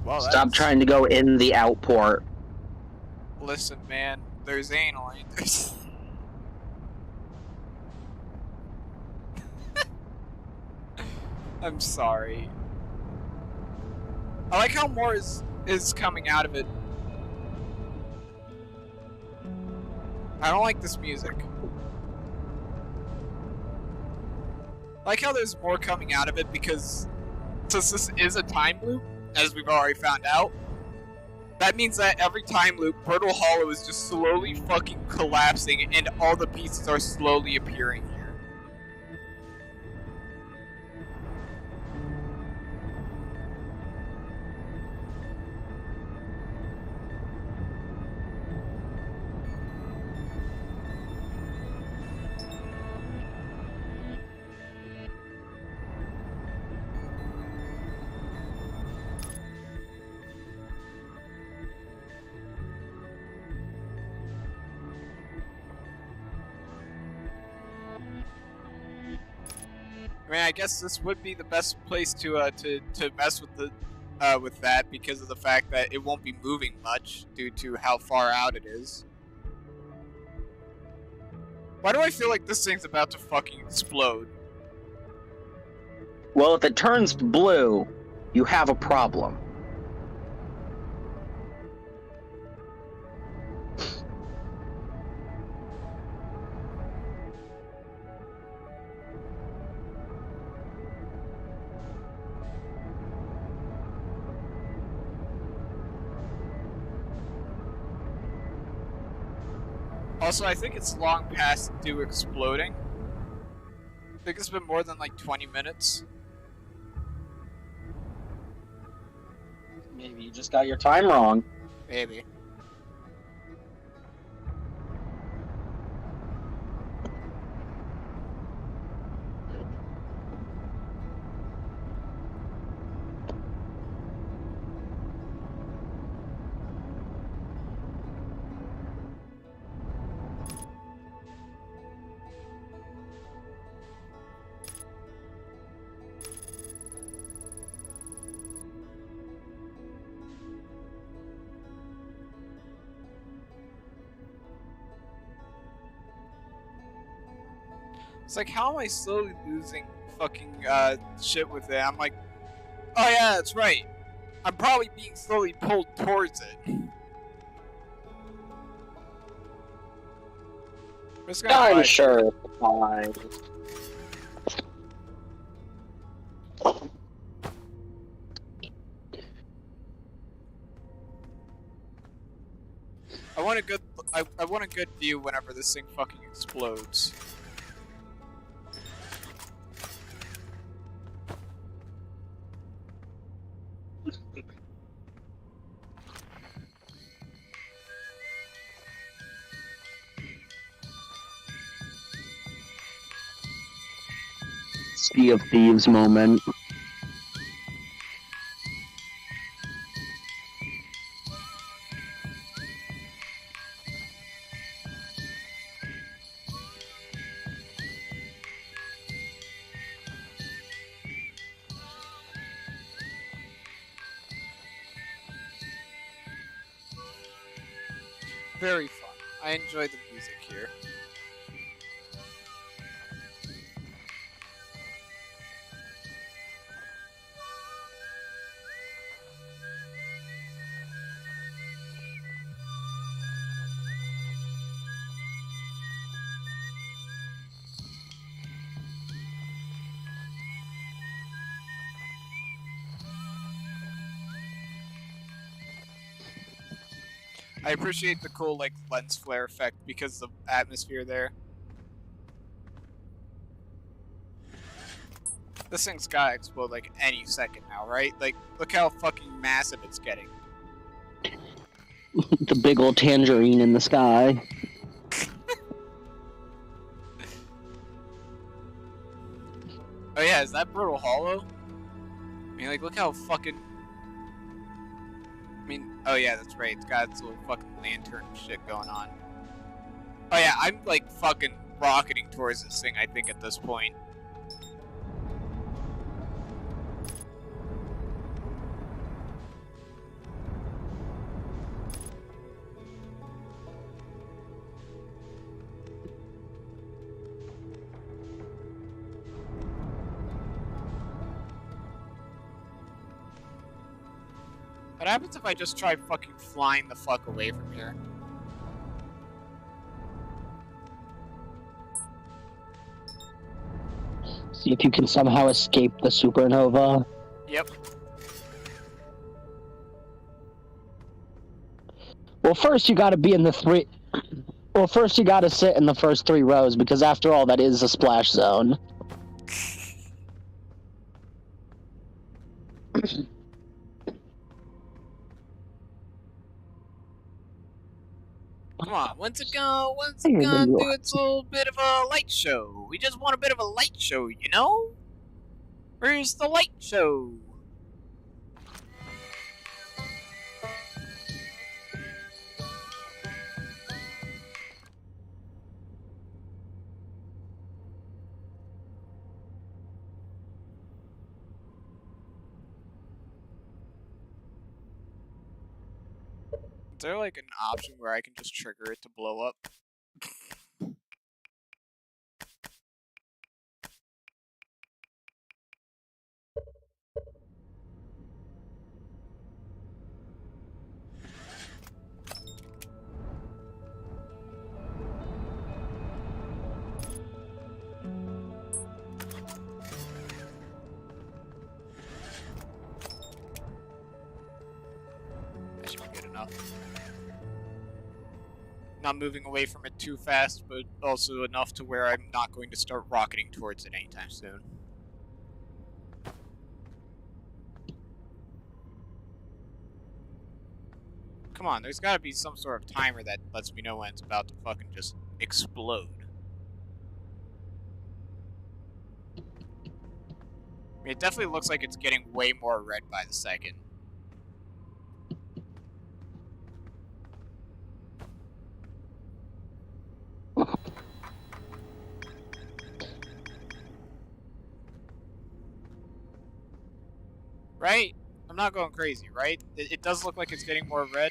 Speaker 1: Well,
Speaker 2: Stop trying to go in the outport.
Speaker 1: Listen, man, there's anal. There's... I'm sorry. I like how more is coming out of it. I don't like this music. I like how there's more coming out of it because since this is a time loop, as we've already found out, that means that every time loop, Brittle Hollow is just slowly fucking collapsing and all the pieces are slowly appearing here. I mean, I guess this would be the best place to mess with that because of the fact that it won't be moving much due to how far out it is. Why do I feel like this thing's about to fucking explode?
Speaker 2: Well, if it turns blue, you have a problem.
Speaker 1: Also, I think it's long past due exploding. Think it's been more than like 20 minutes?
Speaker 2: Maybe you just got your time wrong.
Speaker 1: Maybe. It's like, how am I slowly losing fucking shit with it? I'm like, oh yeah, that's right. I'm probably being slowly pulled towards it. I'm just gonna
Speaker 2: I'm
Speaker 1: try.
Speaker 2: sure it's fine.
Speaker 1: I want a good. I want a good view whenever this thing fucking explodes.
Speaker 2: Sea of Thieves moment.
Speaker 1: Very fun. I enjoy the music here. I appreciate the cool like lens flare effect because of the atmosphere there. This thing's gotta explode like any second now, right? Like, look how fucking massive it's getting.
Speaker 2: The big old tangerine in the sky.
Speaker 1: Oh yeah, is that Brutal Hollow? I mean, like, look how fucking... I mean, oh yeah, that's right, it's got its little fucking lantern shit going on. Oh yeah, I'm like fucking rocketing towards this thing, I think, at this point. What happens if I just try fucking flying the fuck away from here?
Speaker 2: See if you can somehow escape the supernova.
Speaker 1: Yep.
Speaker 2: Well, first you gotta be in the three... Well, first you gotta sit in the first 3 rows, because after all, that is a splash zone.
Speaker 1: Come on, when's it gonna do its little bit of a light show? We just want a bit of a light show, you know? Where's the light show? Is there like an option where I can just trigger it to blow up? That should be good enough. Not moving away from it too fast, but also enough to where I'm not going to start rocketing towards it anytime soon. Come on, there's gotta be some sort of timer that lets me know when it's about to fucking just explode. I mean, it definitely looks like it's getting way more red by the second. Right? I'm not going crazy, right? It does look like it's getting more red.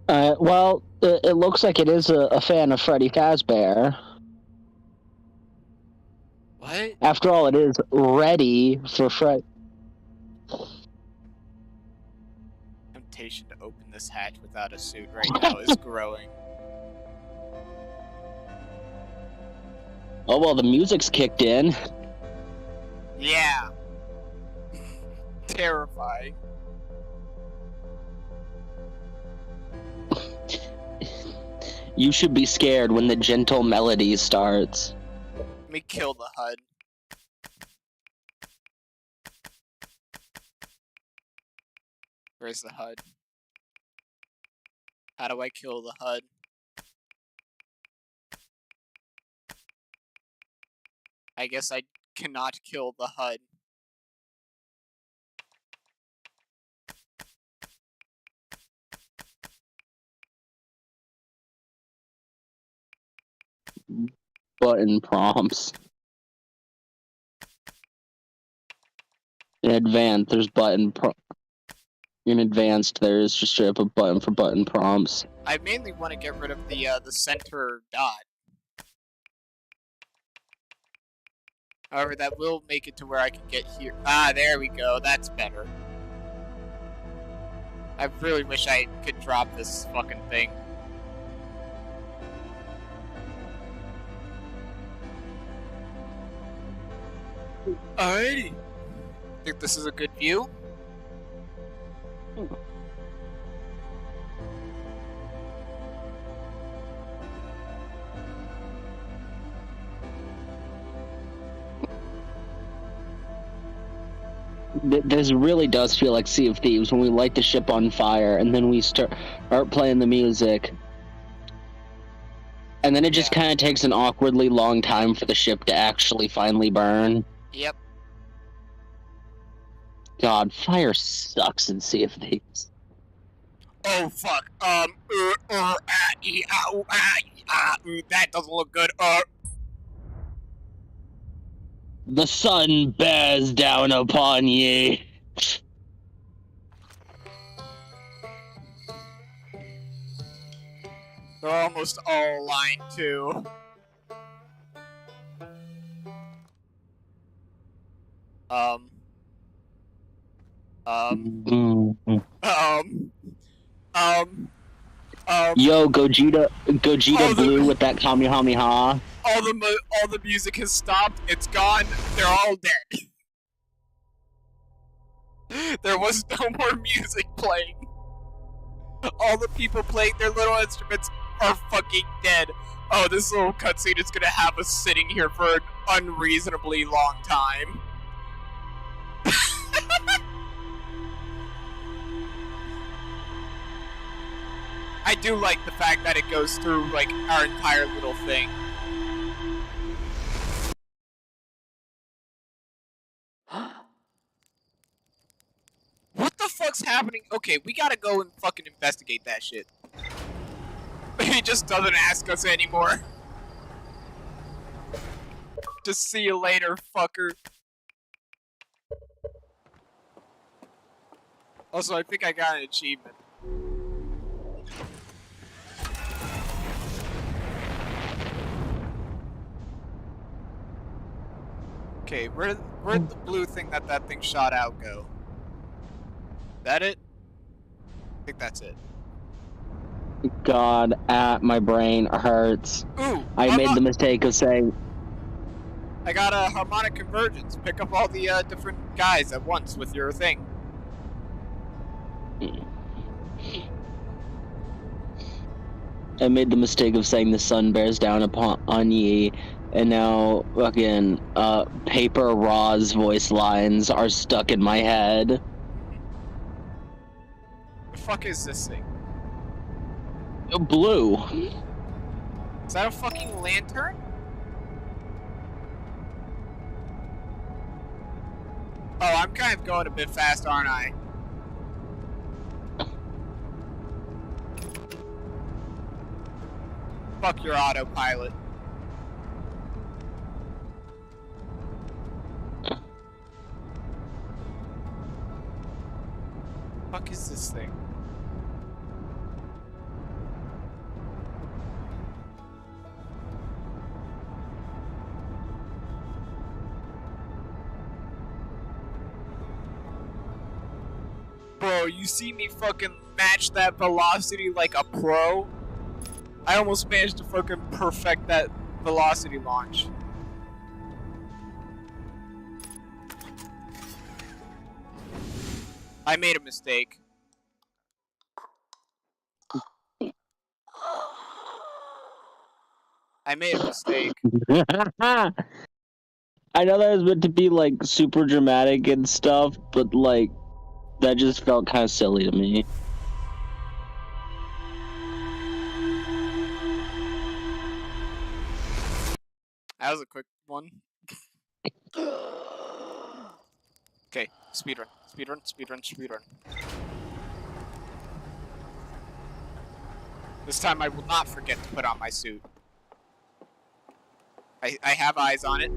Speaker 2: Well, it looks like it is a fan of Freddy Fazbear.
Speaker 1: What?
Speaker 2: After all, it is ready for Fred.
Speaker 1: Temptation to open this hatch without a suit right now is growing.
Speaker 2: Oh, well, the music's kicked in.
Speaker 1: Yeah. Terrifying.
Speaker 2: You should be scared when the gentle melody starts.
Speaker 1: Let me kill the HUD. Where's the HUD? How do I kill the HUD? I guess I cannot kill the HUD.
Speaker 2: Button prompts. In advanced, there's in advanced, there's just straight up a button for button prompts.
Speaker 1: I mainly want to get rid of the center dot. However, that will make it to where I can get here. Ah, there we go. That's better. I really wish I could drop this fucking thing. Alrighty. Think this is a good view?
Speaker 2: This really does feel like Sea of Thieves when we light the ship on fire and then we start playing the music. And then it just kind of takes an awkwardly long time for the ship to actually finally burn.
Speaker 1: Yep.
Speaker 2: God, fire sucks in Sea of Thieves.
Speaker 1: Oh fuck. That doesn't look good.
Speaker 2: The sun bears down upon ye.
Speaker 1: They're almost all aligned too.
Speaker 2: Yo, Gogeta Blue with that Kamehameha.
Speaker 1: All the music has stopped. It's gone. They're all dead. There was no more music playing. All the people playing their little instruments are fucking dead. Oh, this little cutscene is gonna have us sitting here for an unreasonably long time. I do like the fact that it goes through, like, our entire little thing. What the fuck's happening? Okay, we gotta go and fucking investigate that shit. He just doesn't ask us anymore. Just see you later, fucker. Also, I think I got an achievement. Okay, where'd the blue thing that thing shot out go? That it? I think that's it.
Speaker 2: God, my brain hurts.
Speaker 1: Ooh!
Speaker 2: I made the mistake of saying...
Speaker 1: I got a harmonic convergence. Pick up all the different guys at once with your thing.
Speaker 2: I made the mistake of saying the sun bears down on ye, and now fucking Paper Raw's voice lines are stuck in my head.
Speaker 1: The fuck is this thing?
Speaker 2: Blue.
Speaker 1: Is that a fucking lantern? Oh, I'm kind of going a bit fast, aren't I? Fuck your autopilot. Fuck is this thing? Bro, you see me fucking match that velocity like a pro? I almost managed to fucking perfect that velocity launch. I made a mistake. I made a mistake.
Speaker 2: I know that was meant to be like super dramatic and stuff, but like that just felt kind of silly to me.
Speaker 1: That was a quick one. Okay, speedrun, speedrun, speedrun, speedrun. This time I will not forget to put on my suit. I have eyes on it.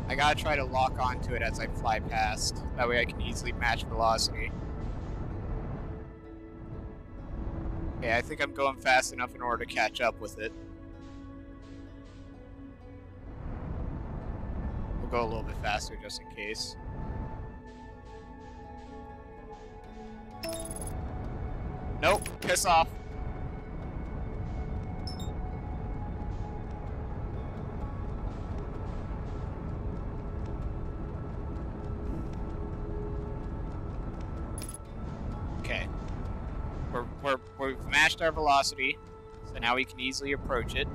Speaker 1: I gotta try to lock onto it as I fly past. That way I can easily match velocity. Okay, I think I'm going fast enough in order to catch up with it. We'll go a little bit faster just in case. Nope, piss off. Okay. We've matched our velocity, so now we can easily approach it.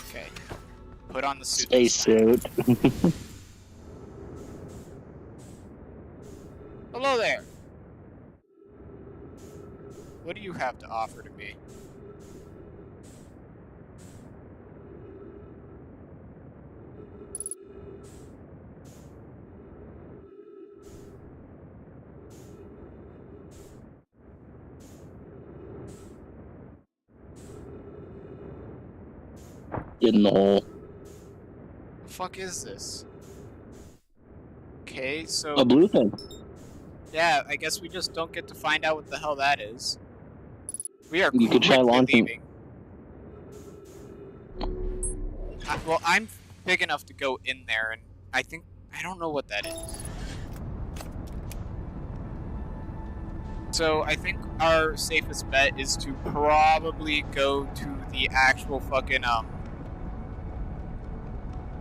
Speaker 1: Okay. Put on the suit.
Speaker 2: Spacesuit.
Speaker 1: Hello there. What do you have to offer to me?
Speaker 2: Get in the hole.
Speaker 1: The fuck is this? Okay, so...
Speaker 2: A blue thing.
Speaker 1: Yeah, I guess we just don't get to find out what the hell that is. We are
Speaker 2: You could try
Speaker 1: quickly
Speaker 2: launching.
Speaker 1: leaving. Well, I'm big enough to go in there, and I don't know what that is. So I think our safest bet is to probably go to the actual fucking,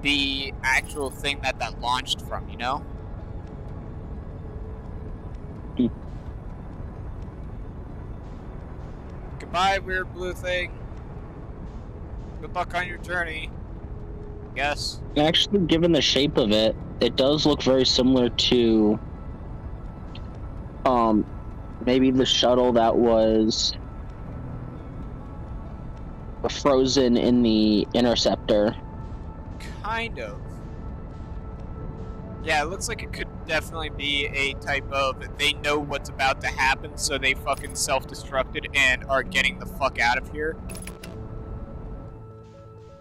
Speaker 1: the actual thing that launched from, you know? Goodbye, weird blue thing. Good luck on your journey. Yes.
Speaker 2: Actually, given the shape of it, it does look very similar to maybe the shuttle that was frozen in the Interceptor.
Speaker 1: Kind of. Yeah, it looks like it could definitely be a type of, they know what's about to happen, so they fucking self-destructed and are getting the fuck out of here.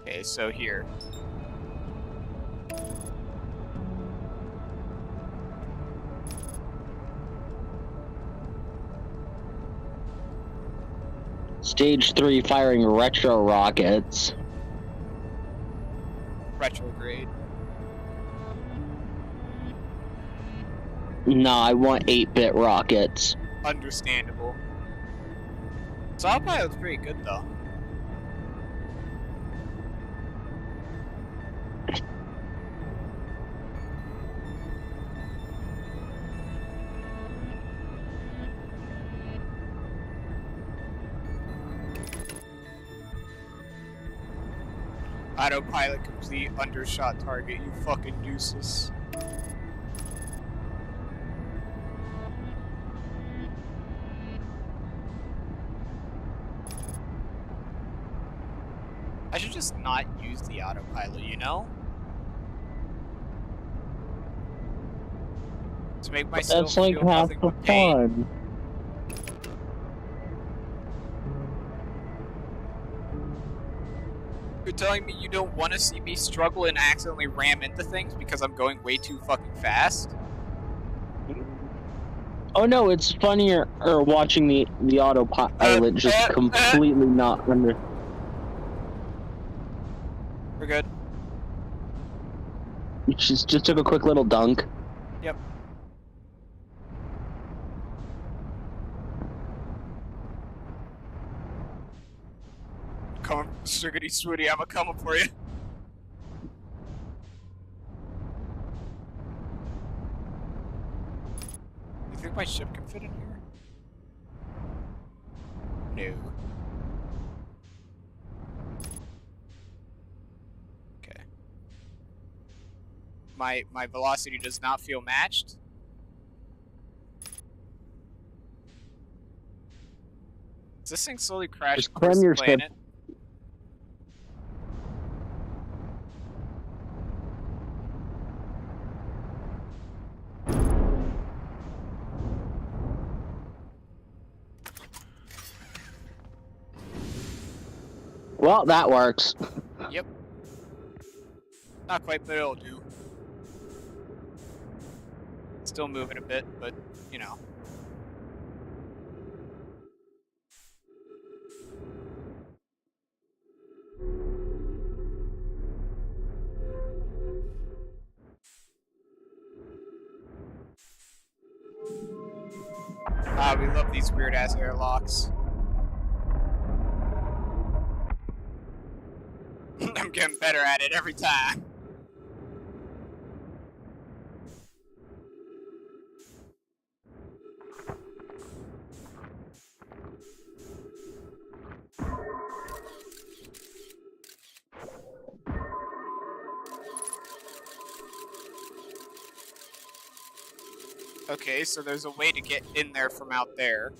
Speaker 1: Okay, so here.
Speaker 2: Stage 3 firing retro rockets.
Speaker 1: Retrograde.
Speaker 2: No, I want 8-bit rockets.
Speaker 1: Understandable. So autopilot's pretty good though. Autopilot complete, undershot target, you fucking deuces. I should just not use the autopilot, you know? To make myself
Speaker 2: That's like
Speaker 1: feel
Speaker 2: half
Speaker 1: nothing
Speaker 2: the
Speaker 1: but pain.
Speaker 2: fun.
Speaker 1: You're telling me you don't want to see me struggle and accidentally ram into things because I'm going way too fucking fast?
Speaker 2: Oh no, it's funnier watching the autopilot just completely not under.
Speaker 1: We're good.
Speaker 2: You just took a quick little dunk.
Speaker 1: Yep. Coming, Sugarty Swooty, I'm a coming for you. You think my ship can fit in here? No. Okay. My velocity does not feel matched. Is this thing slowly crashing
Speaker 2: Just cram
Speaker 1: towards the
Speaker 2: your
Speaker 1: planet?
Speaker 2: Well, that works.
Speaker 1: Yep. Not quite, but it'll do. Still moving a bit, but, you know. Ah, we love these weird-ass airlocks. I'm getting better at it every time. Okay, so there's a way to get in there from out there.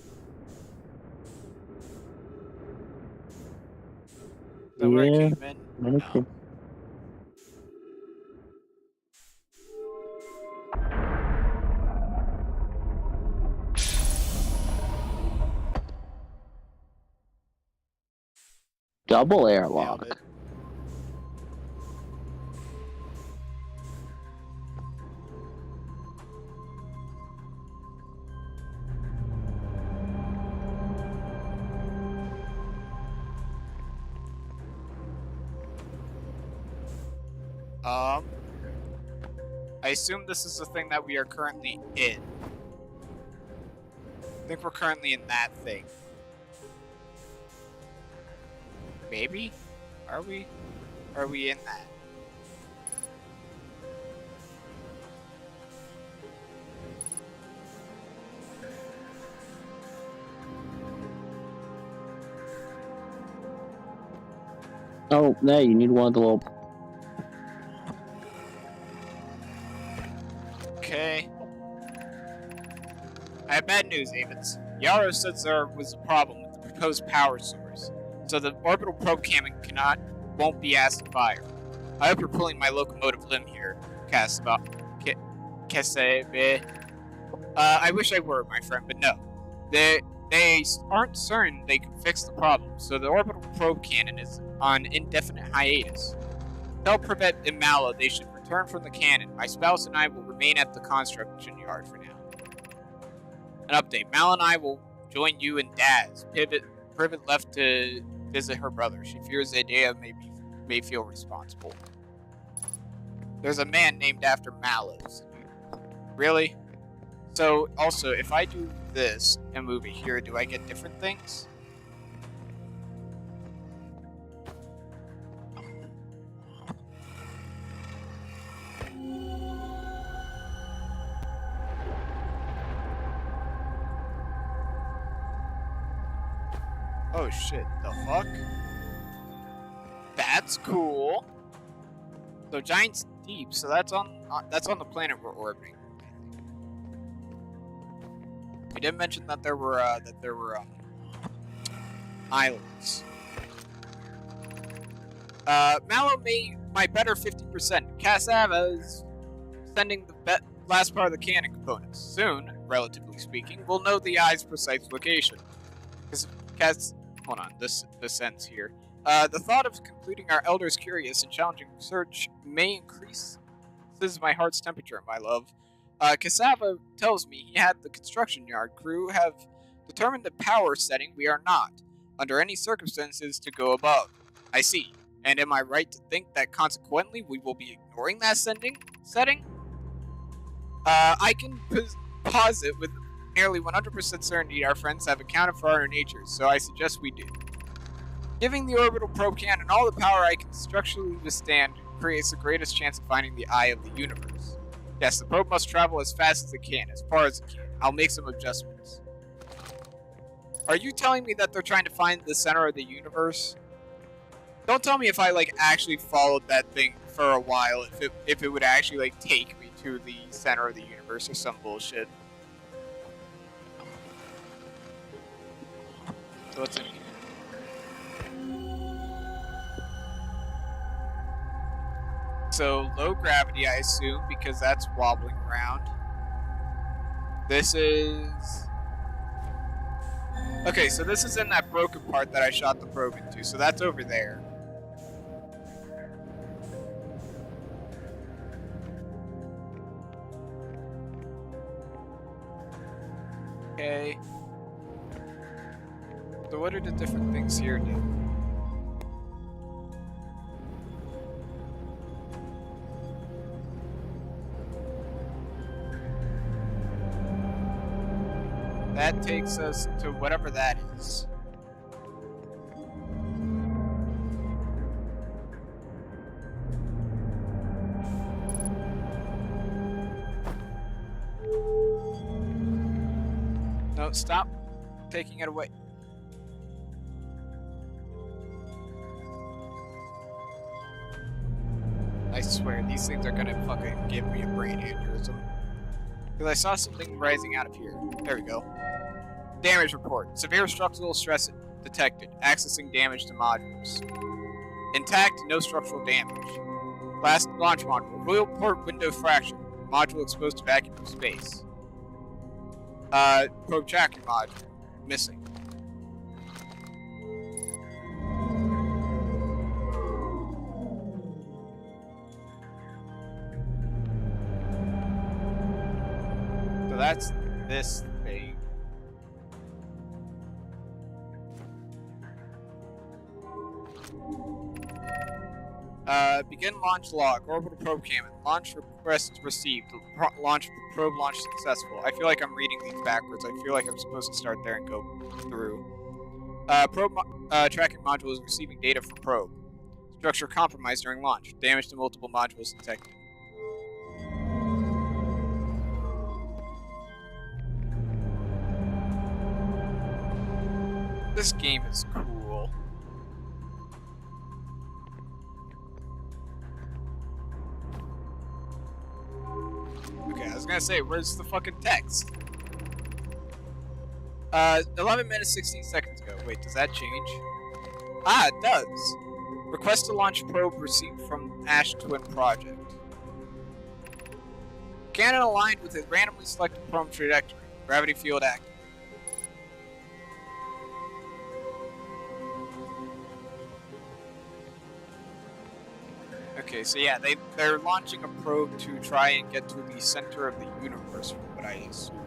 Speaker 1: Is that where I came in? No.
Speaker 2: Double airlock.
Speaker 1: Nailed it. I assume this is the thing that we are currently in. I think we're currently in that thing. Maybe? Are we? Are we in that?
Speaker 2: Oh, no, you need one of the little...
Speaker 1: Okay. I have bad news, Avens. Yarrow says there was a problem with the proposed power source, so the orbital probe cannon won't be asked to fire. I hope you're pulling my locomotive limb here, I wish I were, my friend, but no. They aren't certain they can fix the problem, so the orbital probe cannon is on indefinite hiatus. To help prevent Marshmallow, they should return from the cannon. My spouse and I will remain at the construction yard for now. An update. Mal and I will join you and Daz. Privet left to visit her brother. She fears Zendaya may feel responsible. There's a man named after Mallows. Really? So, also, if I do this and move it here, do I get different things? Oh shit, the fuck? That's cool. So Giant's deep, so that's on the planet we're orbiting. We didn't mention that there were islands. Mallow might better 50%. Cassava is sending the last part of the cannon components. Soon, relatively speaking, we'll know the eye's precise location. Hold on, this ends here. The thought of concluding our Elder's curious and challenging research may increase. This is my heart's temperature, my love. Cassava tells me he had the construction yard crew have determined the power setting we are not, under any circumstances, to go above. I see. And am I right to think that consequently we will be ignoring that setting? I can posit with nearly 100% certainty our friends have accounted for our natures, so I suggest we do. Giving the orbital probe cannon all the power I can structurally withstand creates the greatest chance of finding the eye of the universe. Yes, the probe must travel as fast as it can, as far as it can. I'll make some adjustments. Are you telling me that they're trying to find the center of the universe? Don't tell me if I, actually followed that thing for a while, if it would actually, take me to the center of the universe or some bullshit. So what's in here? So, low gravity, I assume, because that's wobbling around. This is... Okay, so this is in that broken part that I shot the probe into, so that's over there. Okay. So what are the different things here do? That takes us to whatever that is. No, stop taking it away. I swear, these things are gonna fucking give me a brain aneurysm. Because I saw something rising out of here. There we go. Damage report. Severe structural stress detected. Accessing damage to modules. Intact, no structural damage. Last launch module. Royal port window fractured. Module exposed to vacuum of space. Probe tracking module. Missing. So that's this thing. Begin launch log. Orbital probe cannon. Launch request received. Probe launch successful. I feel like I'm reading these backwards. I feel like I'm supposed to start there and go through. Probe tracking module is receiving data from probe. Structure compromised during launch. Damage to multiple modules detected. This game is cool. Okay, I was gonna say, where's the fucking text? 11 minutes, 16 seconds ago. Wait, does that change? Ah, it does! Request to launch probe received from Ash Twin Project. Cannon aligned with a randomly selected probe trajectory. Gravity field active. Okay, so yeah, they're launching a probe to try and get to the center of the universe, from what I assume.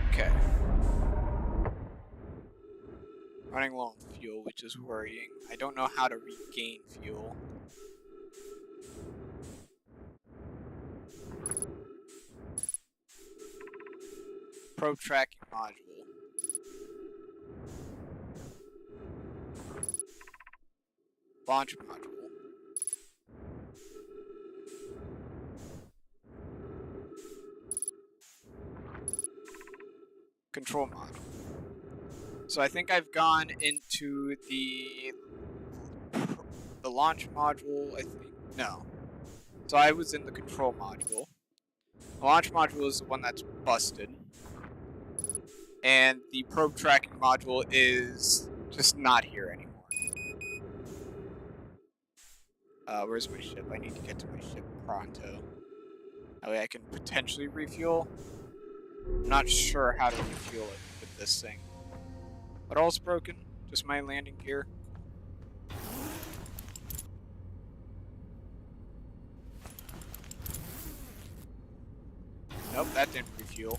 Speaker 1: Okay. Running low on fuel, which is worrying. I don't know how to regain fuel. Probe tracking module. Launch module. Control module. So I think I've gone into the launch module, I think. No. So I was in the control module. The launch module is the one that's busted. And the probe tracking module is just not here anymore. Where's my ship? I need to get to my ship pronto. That way I can potentially refuel. I'm not sure how to refuel it with this thing. What all's broken? Just my landing gear? Nope, that didn't refuel.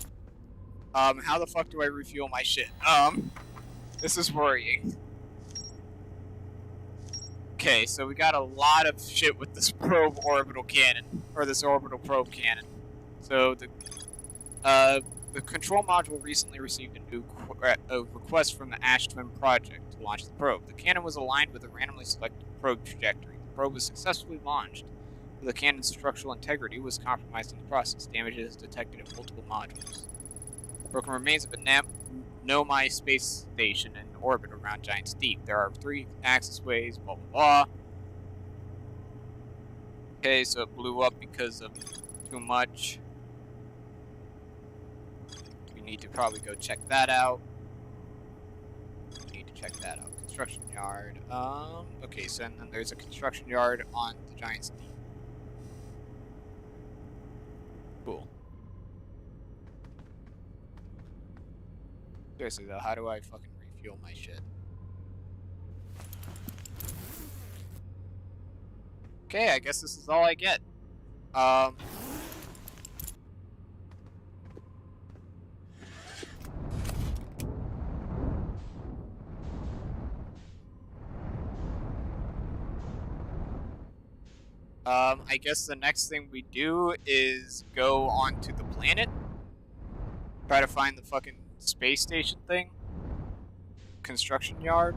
Speaker 1: How the fuck do I refuel my shit? This is worrying. Okay, so we got a lot of shit with this probe orbital cannon, or this orbital probe cannon. So the control module recently received a request from the Ash Twin project to launch the probe. The cannon was aligned with a randomly selected probe trajectory. The probe was successfully launched, but the cannon's structural integrity was compromised in the process. Damages detected in multiple modules. Broken remains of a Nomai space station in orbit around Giant's Deep. There are 3 access ways, blah blah blah. Okay, so it blew up because of too much. We need to probably go check that out. We need to check that out. Construction yard. Okay, so then there's a construction yard on the Giant's Deep. Cool. Seriously though, how do I fucking refuel my shit? Okay, I guess this is all I get. I guess the next thing we do is go onto the planet. Try to find the fucking space station thing. Construction yard.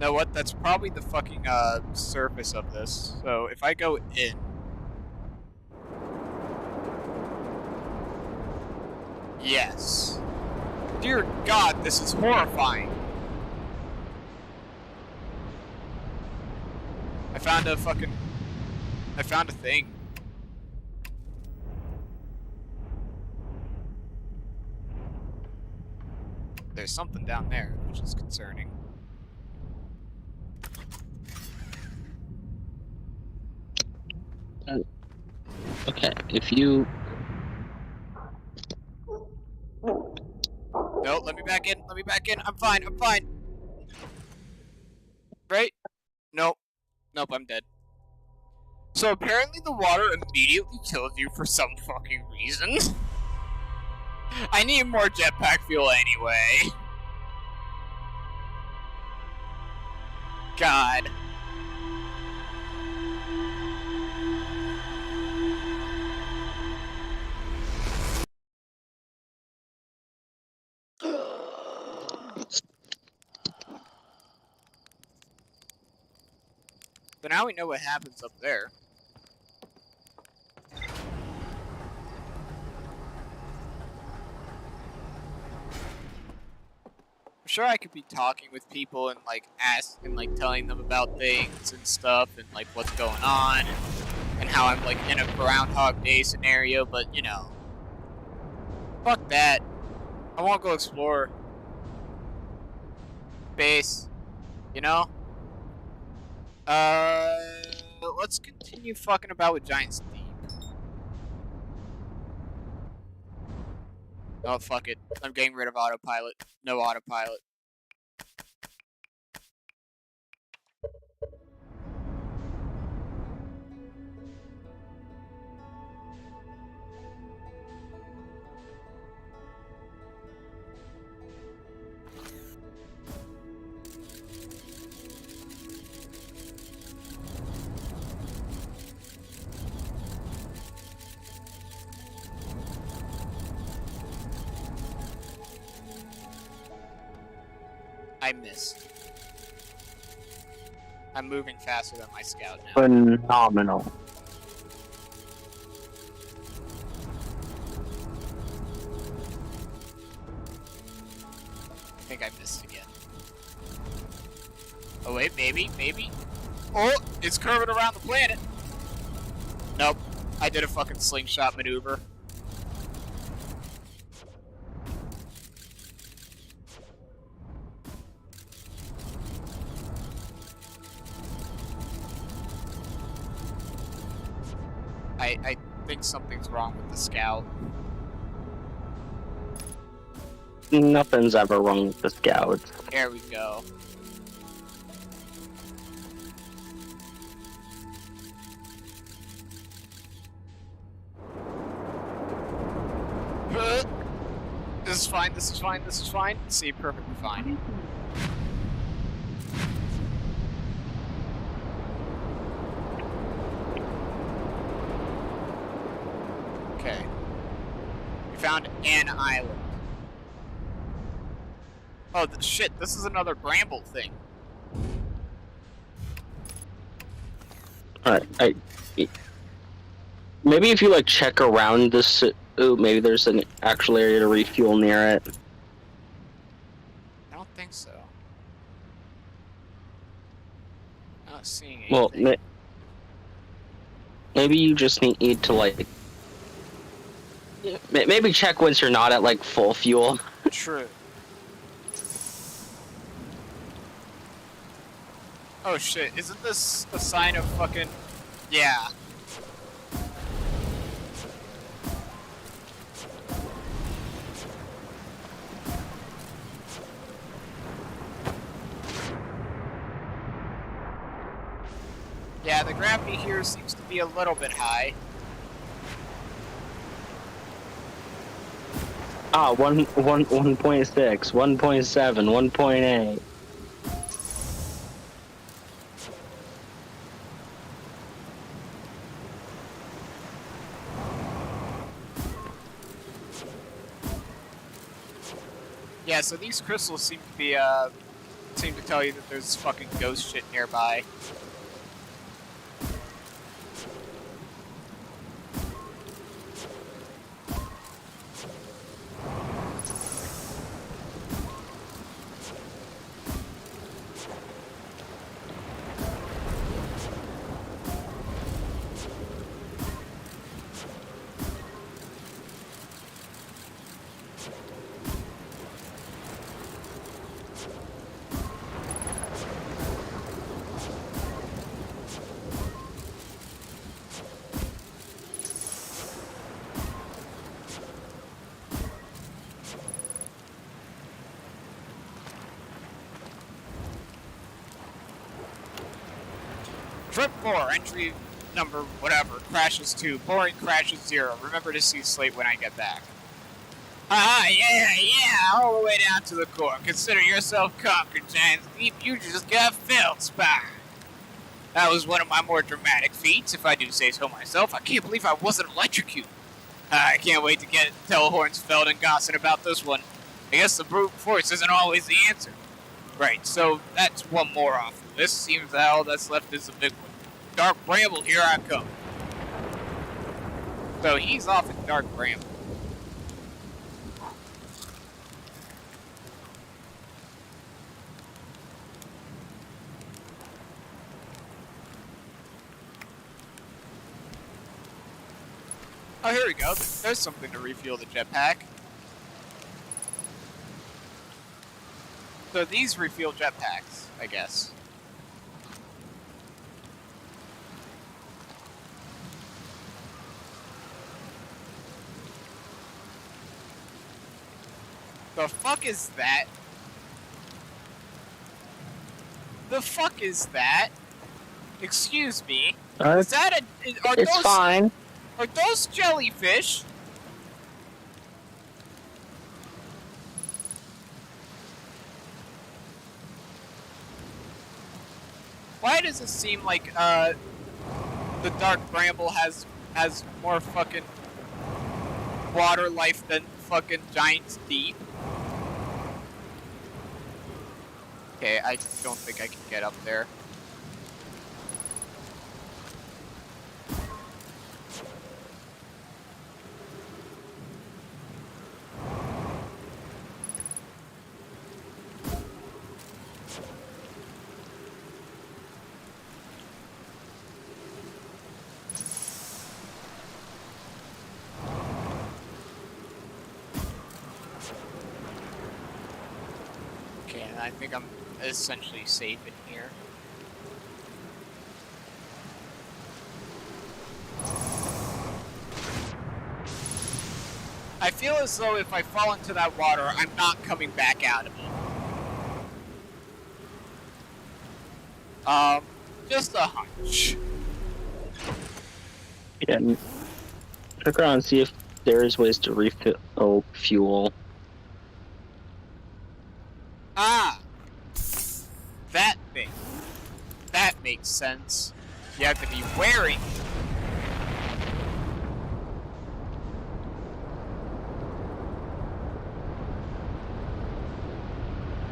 Speaker 1: Know what? That's probably the fucking surface of this. So if I go in. Yes. Dear God, this is horrifying. I found a thing. There's something down there, which is concerning.
Speaker 2: Okay, if you...
Speaker 1: No, let me back in. I'm fine. Right? Nope. Nope, I'm dead. So apparently the water immediately kills you for some fucking reason. I need more jetpack fuel anyway. God. So now we know what happens up there. I'm sure I could be talking with people and like asking, like telling them about things and stuff and like what's going on and how I'm like in a Groundhog Day scenario, but you know, fuck that. I want to go explore space. You know? Let's continue fucking about with Giant's Deep. Oh, fuck it. I'm getting rid of autopilot. No autopilot. I missed. I'm moving faster than my scout now.
Speaker 2: Phenomenal.
Speaker 1: I think I missed again. Oh wait, maybe. Oh, it's curving around the planet. Nope. I did a fucking slingshot maneuver. I think something's wrong with the scout.
Speaker 2: Nothing's ever wrong with the scouts.
Speaker 1: There we go. This is fine, this is fine, this is fine. See, perfectly fine. Okay. We found an island. Oh, shit, this is another bramble thing.
Speaker 2: Alright, maybe if you, like, check around this... Ooh, maybe there's an actual area to refuel near it.
Speaker 1: I don't think so. I'm not seeing anything.
Speaker 2: Well, maybe you just need to, like... Maybe check once you're not at, like, full fuel.
Speaker 1: True. Oh shit, isn't this a sign of fucking... Yeah. Yeah, the gravity here seems to be a little bit high.
Speaker 2: Ah, 1.6, 1.7, 1.8.
Speaker 1: Yeah, so these crystals seem to be, seem to tell you that there's fucking ghost shit nearby. Trip 4, entry number whatever, crashes 2, boring crashes 0. Remember to see Slate when I get back. Yeah, all the way down to the core. Consider yourself conquered, Giants Deep. You just got feldspar. That was one of my more dramatic feats, if I do say so myself. I can't believe I wasn't electrocuted. I can't wait to tell Hornsfeld and Gossen about this one. I guess the brute force isn't always the answer. Right, so that's one more off the list. Seems that all that's left is a big one. Dark Bramble, here I come. So he's off at Dark Bramble. Oh, here we go. There's something to refuel the jetpack. So these refuel jetpacks, I guess. The fuck is that? The fuck is that? Excuse me. Is that a?
Speaker 2: It's
Speaker 1: those,
Speaker 2: fine.
Speaker 1: Are those jellyfish? Why does it seem like the dark bramble has more fucking water life than fucking giants deep? Okay, I don't think I can get up there. Okay, and I think I'm essentially safe in here. I feel as though if I fall into that water, I'm not coming back out of it. Just a hunch.
Speaker 2: Yeah. Check around and see if there's ways to refill fuel.
Speaker 1: Ah! That thing. That makes sense. You have to be wearing.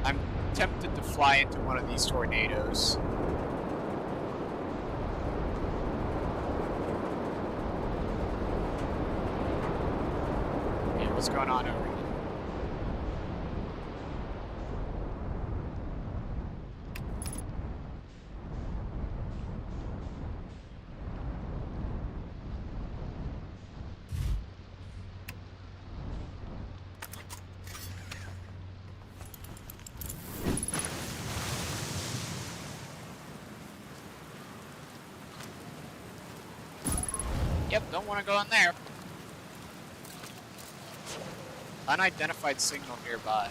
Speaker 1: I'm tempted to fly into one of these tornadoes. Okay, what's going on over here? Yep, don't want to go in there. Unidentified signal nearby.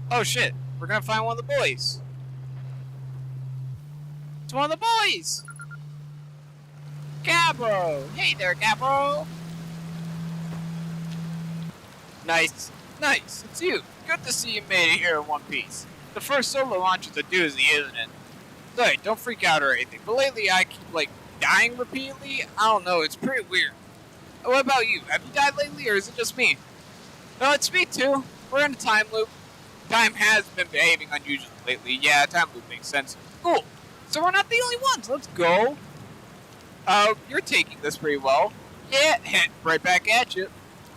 Speaker 1: Oh shit, we're gonna find one of the boys. It's one of the boys! Gabro! Hey there, Gabro! Nice, nice, it's you. Good to see you made it here in one piece. The first solo launch is a doozy, isn't it? Sorry, don't freak out or anything, but lately I keep, like, dying repeatedly. I don't know, it's pretty weird. What about you? Have you died lately, or is it just me? No, it's me too. We're in a time loop. Time has been behaving unusually lately. Yeah, time loop makes sense. Cool. So we're not the only ones. Let's go. You're taking this pretty well. Yeah, right back at you.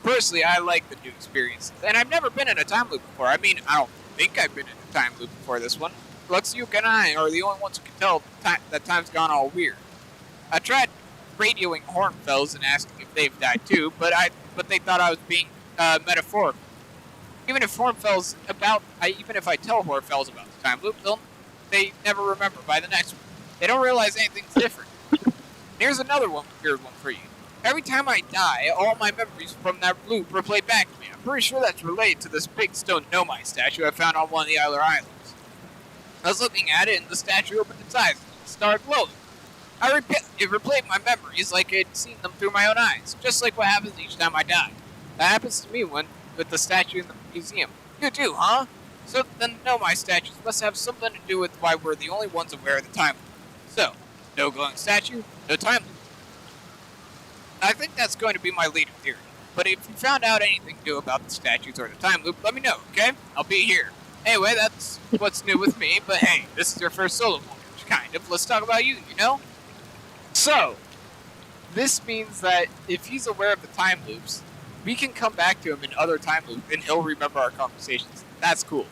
Speaker 1: Personally, I like the new experiences, and I've never been in a time loop before. I mean, I don't think I've been in a time loop before this one. Lux, you and I are the only ones who can tell that time's gone all weird. I tried radioing Hornfells and asking if they've died too, but they thought I was being metaphorical. Even if I tell Hornfells about the time loop, they never remember by the next one. They don't realize anything's different. Here's another weird one for you. Every time I die, all my memories from that loop replay back to me. I'm pretty sure that's related to this big stone Nomai statue I found on one of the other islands. I was looking at it, and the statue opened its eyes and started glowing. It replayed my memories like I'd seen them through my own eyes, just like what happens each time I die. That happens to me with the statue in the museum. You too, huh? So then Nomai statues must have something to do with why we're the only ones aware of the time loop. So, no glowing statue, no time loop. I think that's going to be my leading theory. But if you found out anything new about the statues or the time loop, let me know, okay? I'll be here. Anyway, that's what's new with me, but hey, this is your first solo voyage, kind of. Let's talk about you, you know? So, this means that if he's aware of the time loops, we can come back to him in other time loops and he'll remember our conversations. That's cool.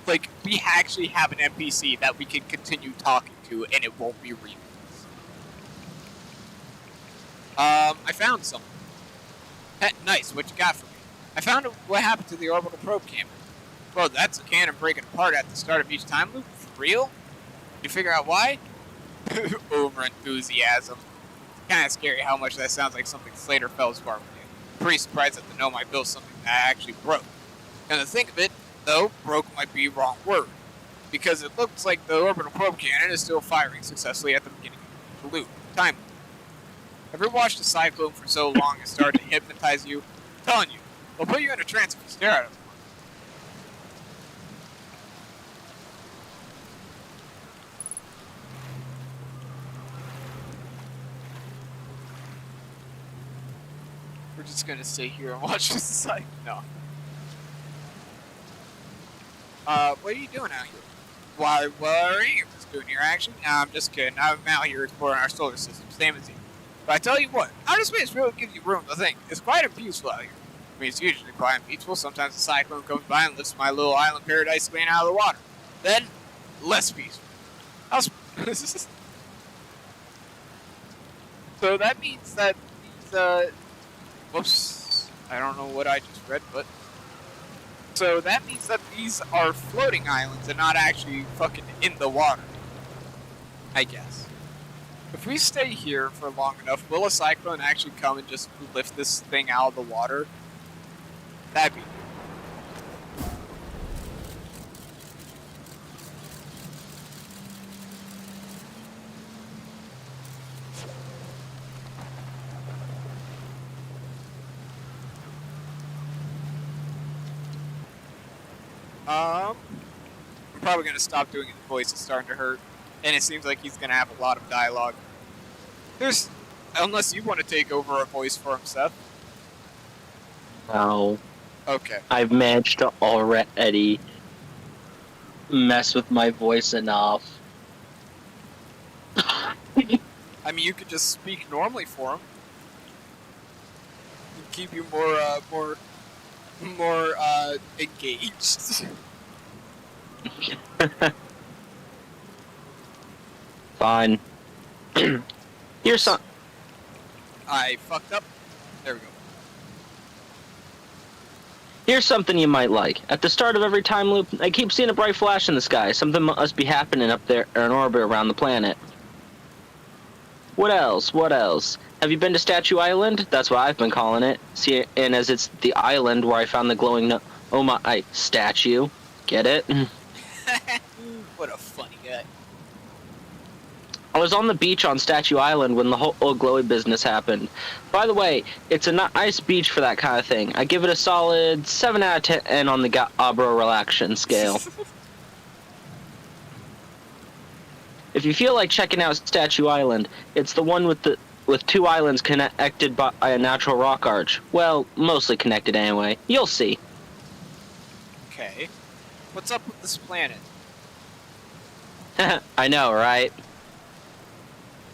Speaker 1: We actually have an NPC that we can continue talking to and it won't be real. I found something. Nice, what you got for me? I found what happened to the orbital probe camera. Well, that's a cannon breaking apart at the start of each time loop? For real? You figure out why? Over enthusiasm. Kinda scary how much that sounds like something Slater Feldspar would do. Pretty surprised that the gnome might build something that actually broke. And to think of it, though, broke might be the wrong word. Because it looks like the orbital probe cannon is still firing successfully at the beginning of the loop. Time loop. Ever watched a cyclone for so long it started to hypnotize you? I'm telling you, they'll put you in a trance if you stare at it. We're just gonna sit here and watch this cycle. No. What are you doing out here? Why, what are you just doing your action? No, I'm just kidding. I'm out here exploring our solar system, same as you. But I tell you what, outer space really gives you room to think. It's quite peaceful out here. I mean, it's usually quiet and peaceful. Sometimes a cyclone comes by and lifts my little island paradise clean out of the water. Then, less peaceful. So that means that these, whoops. I don't know what I just read, but... So that means that these are floating islands and not actually fucking in the water. I guess. If we stay here for long enough, will a cyclone actually come and just lift this thing out of the water? That'd be... I'm probably going to stop doing his voice. It's starting to hurt. And it seems like he's going to have a lot of dialogue. Unless you want to take over a voice for him, Seth.
Speaker 2: No.
Speaker 1: Okay.
Speaker 2: I've managed to already mess with my voice enough.
Speaker 1: I mean, you could just speak normally for him. It'd keep you more engaged.
Speaker 2: Fine. Here's some.
Speaker 1: I fucked up. There we go.
Speaker 2: Here's something you might like. At the start of every time loop, I keep seeing a bright flash in the sky. Something must be happening up there in orbit around the planet. What else? What else? Have you been to Statue Island? That's what I've been calling it. See, and as it's the island where I found the glowing statue. Get it?
Speaker 1: What a funny guy.
Speaker 2: I was on the beach on Statue Island when the whole glowy business happened. By the way, it's a nice beach for that kind of thing. I give it a solid 7 out of 10 on the Abro relaxation scale. If you feel like checking out Statue Island, it's the one with 2 islands connected by a natural rock arch. Well, mostly connected anyway. You'll see.
Speaker 1: Okay. What's up with this planet?
Speaker 2: I know, right?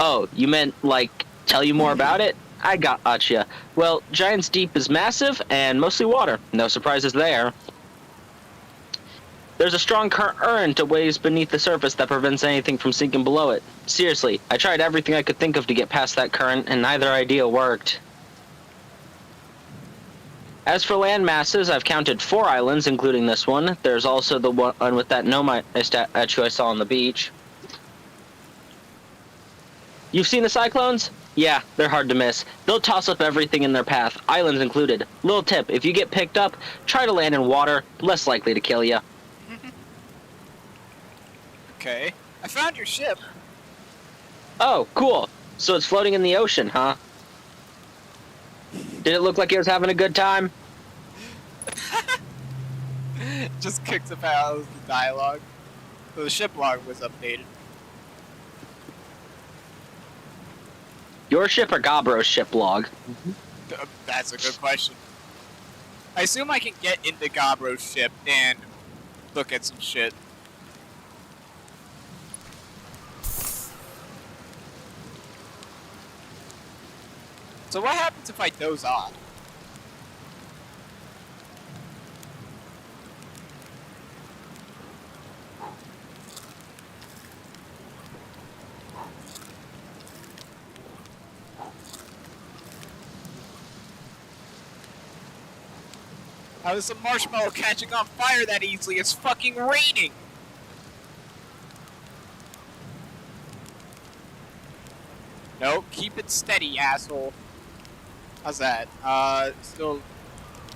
Speaker 2: Oh, you meant, like, tell you more about it? I gotcha. Well, Giant's Deep is massive and mostly water. No surprises there. There's a strong current a ways beneath the surface that prevents anything from sinking below it. Seriously, I tried everything I could think of to get past that current, and neither idea worked. As for land masses, I've counted 4 islands, including this one. There's also the one with that gnome statue I saw on the beach. You've seen the cyclones? Yeah, they're hard to miss. They'll toss up everything in their path, islands included. Little tip, if you get picked up, try to land in water, less likely to kill you.
Speaker 1: Okay. I found your ship.
Speaker 2: Oh, cool. So it's floating in the ocean, huh? Did it look like it was having a good time?
Speaker 1: Just kicks about the dialogue. So the ship log was updated.
Speaker 2: Your ship or Gabro's ship log?
Speaker 1: That's a good question. I assume I can get into Gabro's ship and look at some shit. So what happens if I doze off? How is the marshmallow catching on fire that easily? It's fucking raining! No, keep it steady, asshole. How's that? Still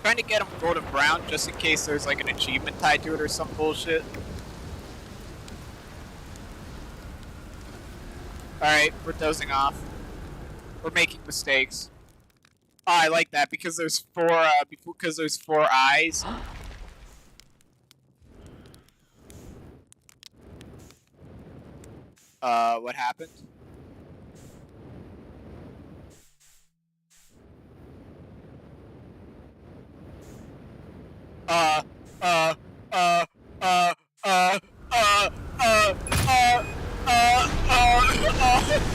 Speaker 1: trying to get him golden brown just in case there's like an achievement tied to it or some bullshit. Alright, we're dozing off. We're making mistakes. Oh, I like that because there's four eyes. What happened?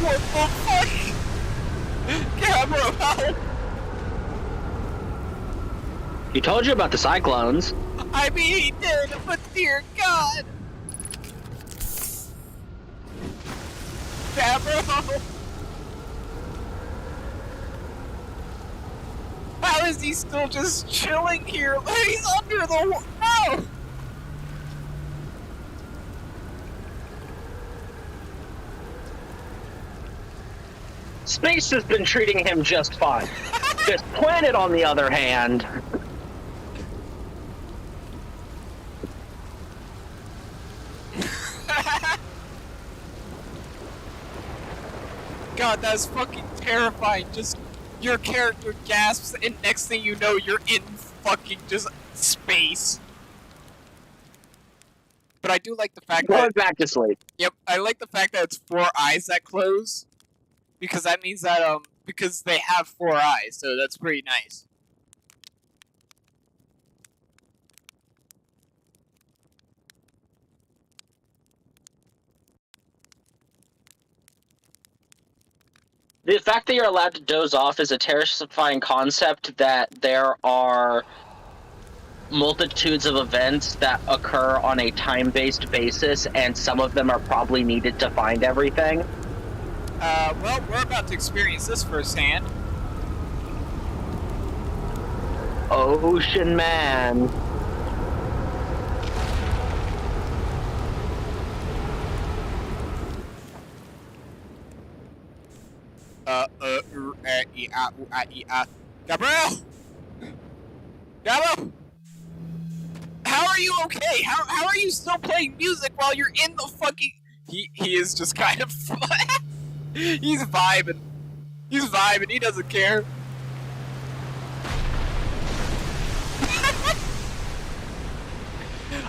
Speaker 1: What the fuck? Camera, help!
Speaker 2: He told you about the cyclones.
Speaker 1: I mean, he did, but dear God! Camera, help! How is he still just chilling here? He's under the no!
Speaker 2: Space has been treating him just fine. This planet, on the other hand...
Speaker 1: God, that's fucking terrifying. Just your character gasps, and next thing you know, you're in fucking just space. But I do like the fact
Speaker 2: Going
Speaker 1: that
Speaker 2: back to sleep.
Speaker 1: Yep, I like the fact that it's 4 eyes that close, because that means that because they have 4 eyes, so that's pretty nice.
Speaker 2: The fact that you're allowed to doze off is a terrifying concept that there are multitudes of events that occur on a time-based basis, and some of them are probably needed to find everything.
Speaker 1: Well, we're about to experience this firsthand.
Speaker 2: Ocean Man.
Speaker 1: Gabriel! Gabriel! How are you okay? How are you still playing music while you're in the fucking... He is just kind of... He's vibing. He's vibing. He doesn't care.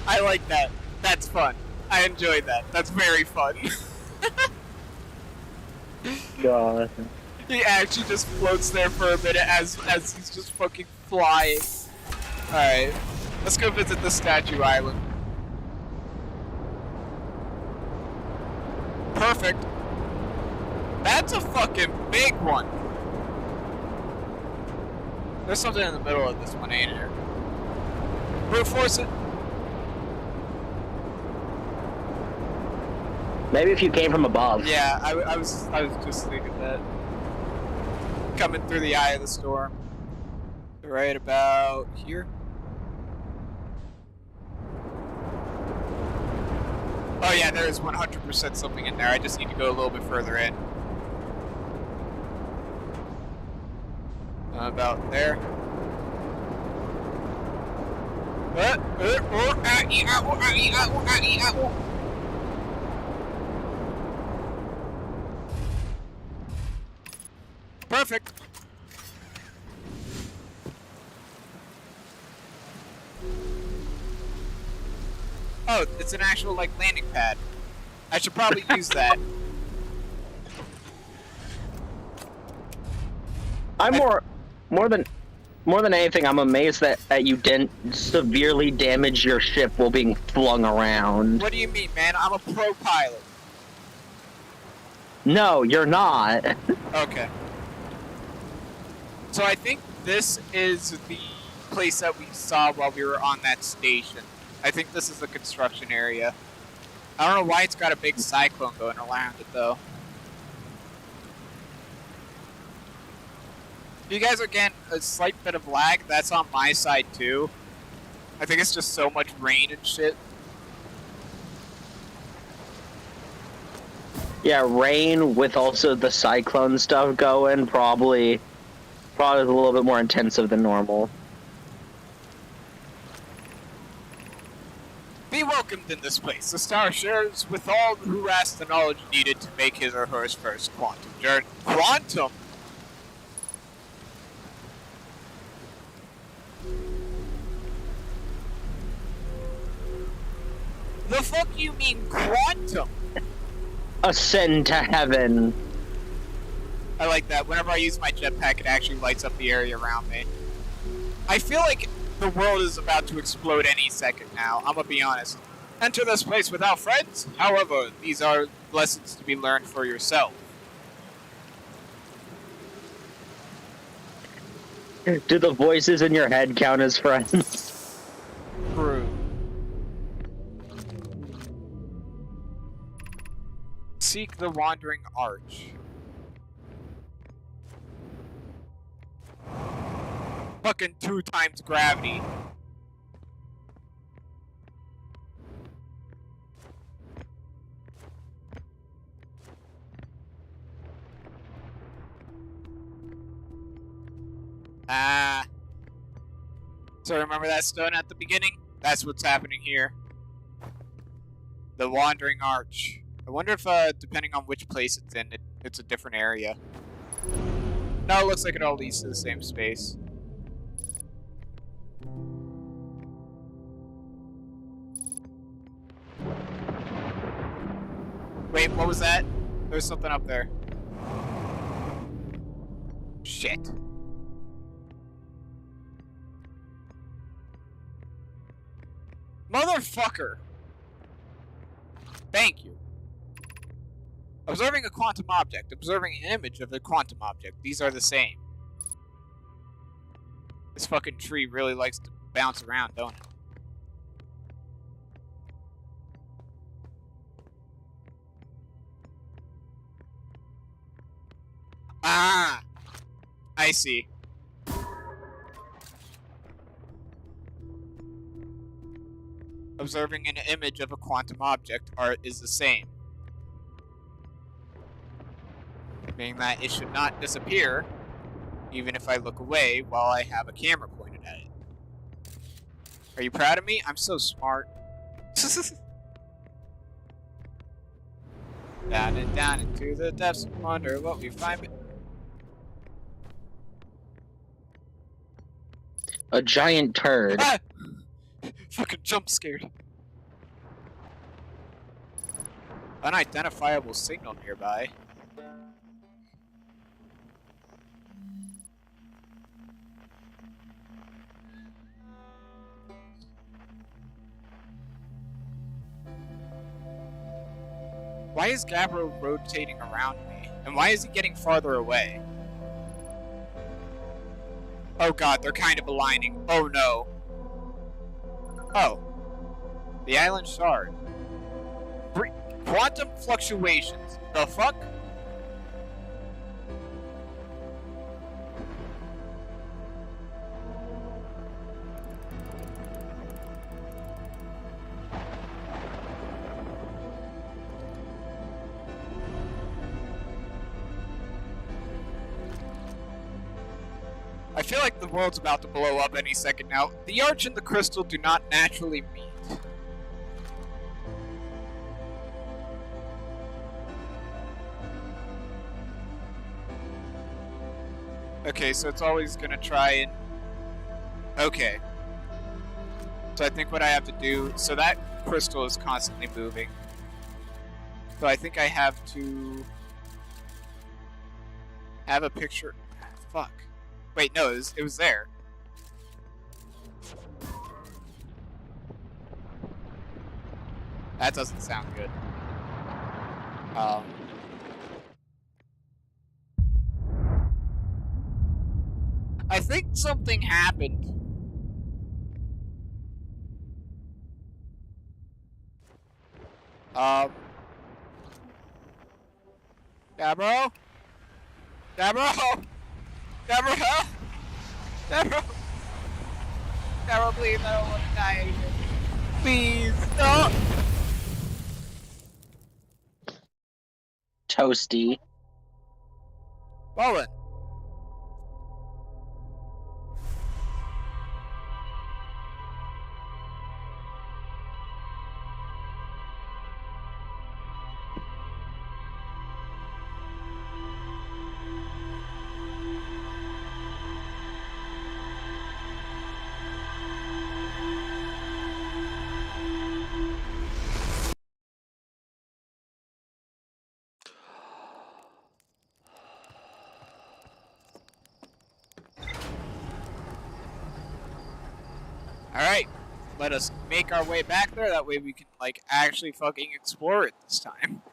Speaker 1: I like that. That's fun. I enjoyed that. That's very fun.
Speaker 2: God.
Speaker 1: He actually just floats there for a minute as he's just fucking flying. Alright. Let's go visit the Statue Island. Perfect. That's a fucking big one. There's something in the middle of this one, ain't there? Brute force it.
Speaker 2: Maybe if you came from above.
Speaker 1: Yeah, I was just thinking that. Coming through the eye of the storm. Right about here. Oh yeah, there is 100% something in there. I just need to go a little bit further in. About there. Perfect. Oh, it's an actual like landing pad. I should probably use that.
Speaker 2: I'm more than anything, I'm amazed that you didn't severely damage your ship while being flung around.
Speaker 1: What do you mean, man? I'm a pro pilot.
Speaker 2: No, you're not.
Speaker 1: Okay. So I think this is the place that we saw while we were on that station. I think this is the construction area. I don't know why it's got a big cyclone going around it, though. If you guys are getting a slight bit of lag, that's on my side, too. I think it's just so much rain and shit.
Speaker 2: Yeah, rain with also the cyclone stuff going, probably a little bit more intensive than normal.
Speaker 1: Be welcomed in this place. The star shares with all who ask the knowledge needed to make his or her first quantum journey. Quantum? The fuck you mean quantum?
Speaker 2: Ascend to heaven.
Speaker 1: I like that. Whenever I use my jetpack, it actually lights up the area around me. I feel like the world is about to explode any second now, I'm gonna be honest. Enter this place without friends. However, these are lessons to be learned for yourself.
Speaker 2: Do the voices in your head count as friends?
Speaker 1: True. Seek the Wandering Arch. Fucking 2 times gravity. So remember that stone at the beginning? That's what's happening here. The Wandering Arch. I wonder if, depending on which place it's in, it's a different area. No, it looks like it all leads to the same space. Wait, what was that? There's something up there. Shit. Motherfucker! Thank you. Observing a quantum object. Observing an image of the quantum object. These are the same. This fucking tree really likes to bounce around, don't it? Ah! I see. Observing an image of a quantum object is the same. Meaning that it should not disappear, even if I look away while I have a camera pointed at it. Are you proud of me? I'm so smart. Down and down into the depths, wonder what we find.
Speaker 2: A giant turd.
Speaker 1: Ah! Fucking jump scared. Unidentifiable signal nearby. Why is Gabbro rotating around me? And why is he getting farther away? Oh god, they're kind of aligning. Oh no. Oh. The island shard. Quantum fluctuations. The fuck? I feel like the world's about to blow up any second now. The arch and the crystal do not naturally meet. Okay, so it's always gonna try and... Okay. So I think what I have to do... So that crystal is constantly moving. So I think I have to... have a picture... Fuck. Wait, no, it was there. That doesn't sound good. I think something happened. Gabbro? Gabbro? Gabbro? Gabbro? terribly and I don't want to die again. Please, no!
Speaker 2: Toasty.
Speaker 1: Well then. Alright, let us make our way back there, that way we can, like, actually fucking explore it this time.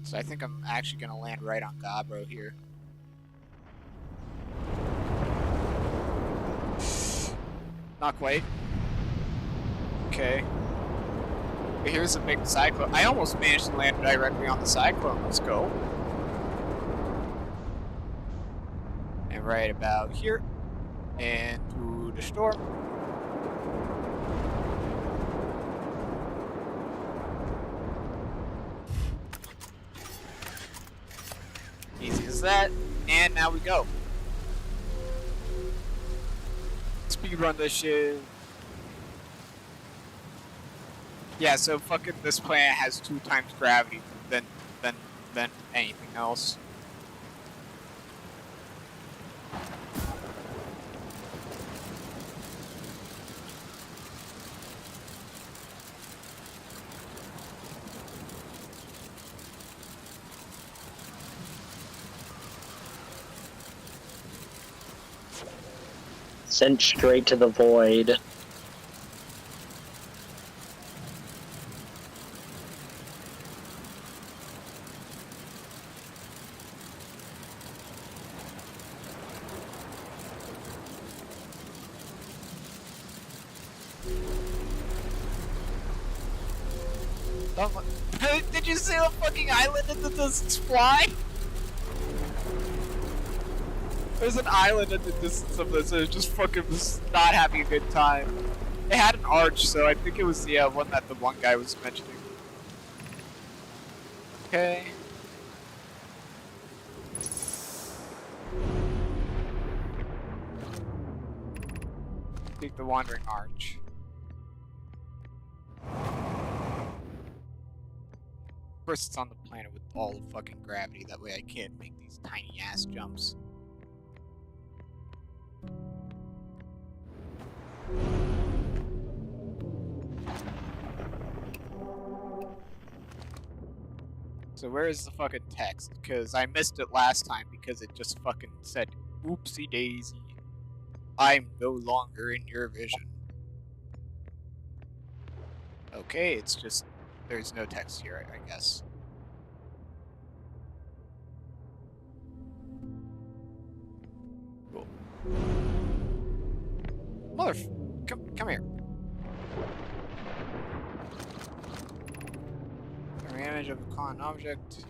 Speaker 1: So I think I'm actually gonna land right on Gabro here. Not quite. Okay. But here's a big cyclone. I almost managed to land directly on the cyclone. Let's go. And right about here. And to the storm. Easy as that. And now we go. Speedrun this shit. Yeah, so fucking this planet has 2 times gravity than anything else.
Speaker 2: Sent straight to the void.
Speaker 1: Did you see the fucking island that doesn't fly? There's an island at the distance of this, and it's just fucking not having a good time. It had an arch, so I think it was the one that the one guy was mentioning. Okay. Take the Wandering Arch. Of course, it's on the planet with all the fucking gravity. That way, I can't make these tiny ass jumps. So where is the fucking text? Because I missed it last time because it just fucking said, oopsie daisy. I'm no longer in your vision. Okay, it's just, there's no text here, I guess. Cool. Come here. Image of a common object.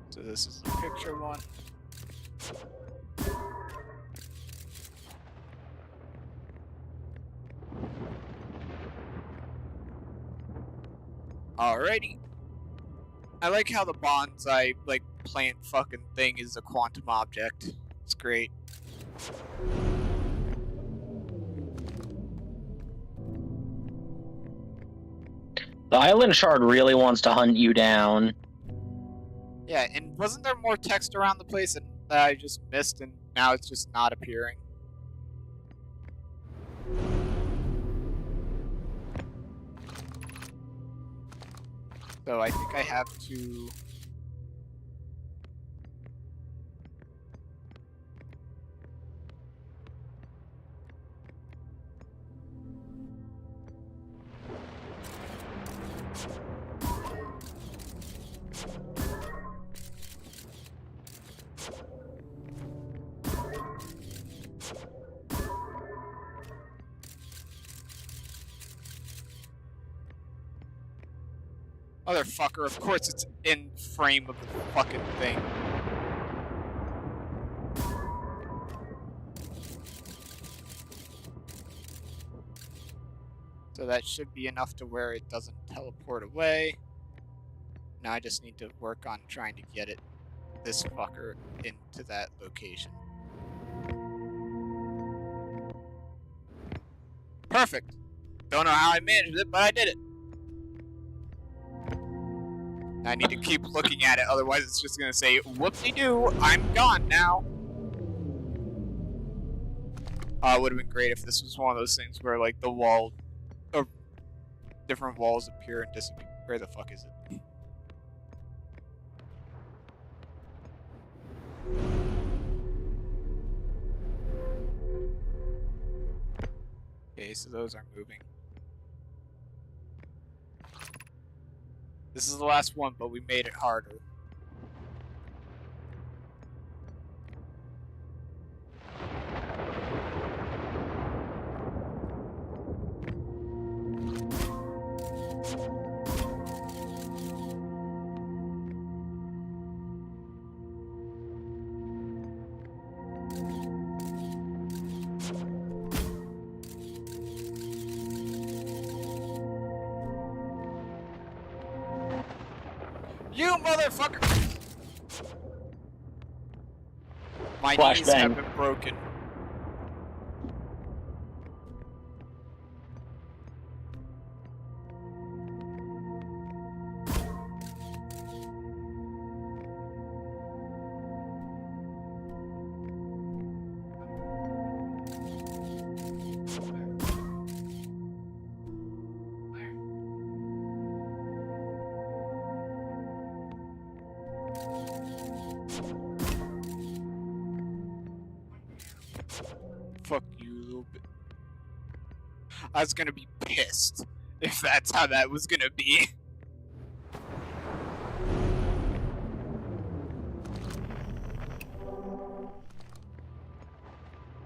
Speaker 1: So this is the picture one. Alrighty. I like how the bonsai plant fucking thing is a quantum object. It's great.
Speaker 2: The island shard really wants to hunt you down.
Speaker 1: Yeah, and wasn't there more text around the place that I just missed and now it's just not appearing? So I think I have to... Motherfucker, of course it's in frame of the fucking thing. So that should be enough to where it doesn't teleport away. Now I just need to work on trying to get it, this fucker, into that location. Perfect! Don't know how I managed it, but I did it! I need to keep looking at it, otherwise it's just gonna say, whoopsie-doo, I'm gone now! It would have been great if this was one of those things where, like, the wall, or different walls appear and disappear. Where the fuck is it? Okay, so those are moving. This is the last one, but we made it harder. You motherfucker! My knees have been broken. Fuck you, little bit. I was gonna be pissed if that's how that was gonna be.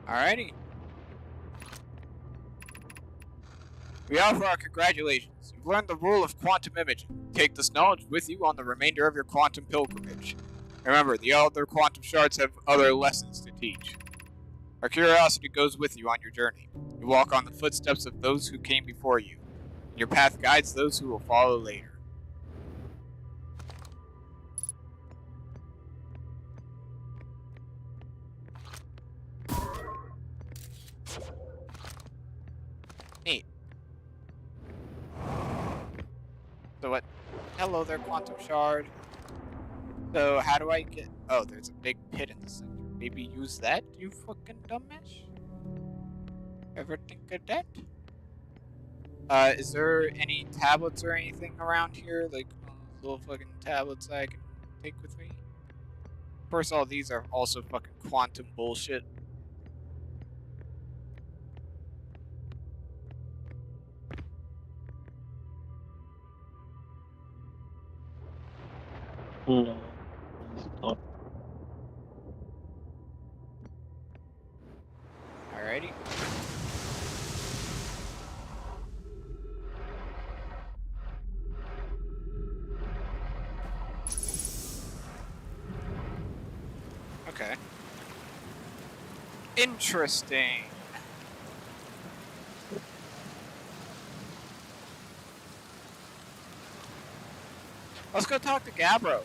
Speaker 1: Alrighty. We offer our congratulations. You've learned the rule of quantum imaging. Take this knowledge with you on the remainder of your quantum pilgrimage. Remember, the other quantum shards have other lessons to teach. Our curiosity goes with you on your journey. You walk on the footsteps of those who came before you. And your path guides those who will follow later. Neat. So what? Hello there, quantum shard. So how do I get... Oh, there's a big pit in the center. Maybe use that, you fucking dumbass? Ever think of that? Is there any tablets or anything around here? Like, little fucking tablets I can take with me? Of course, all these are also fucking quantum bullshit.
Speaker 2: No.
Speaker 1: Alrighty. Okay. Interesting. Let's go talk to Gabbro.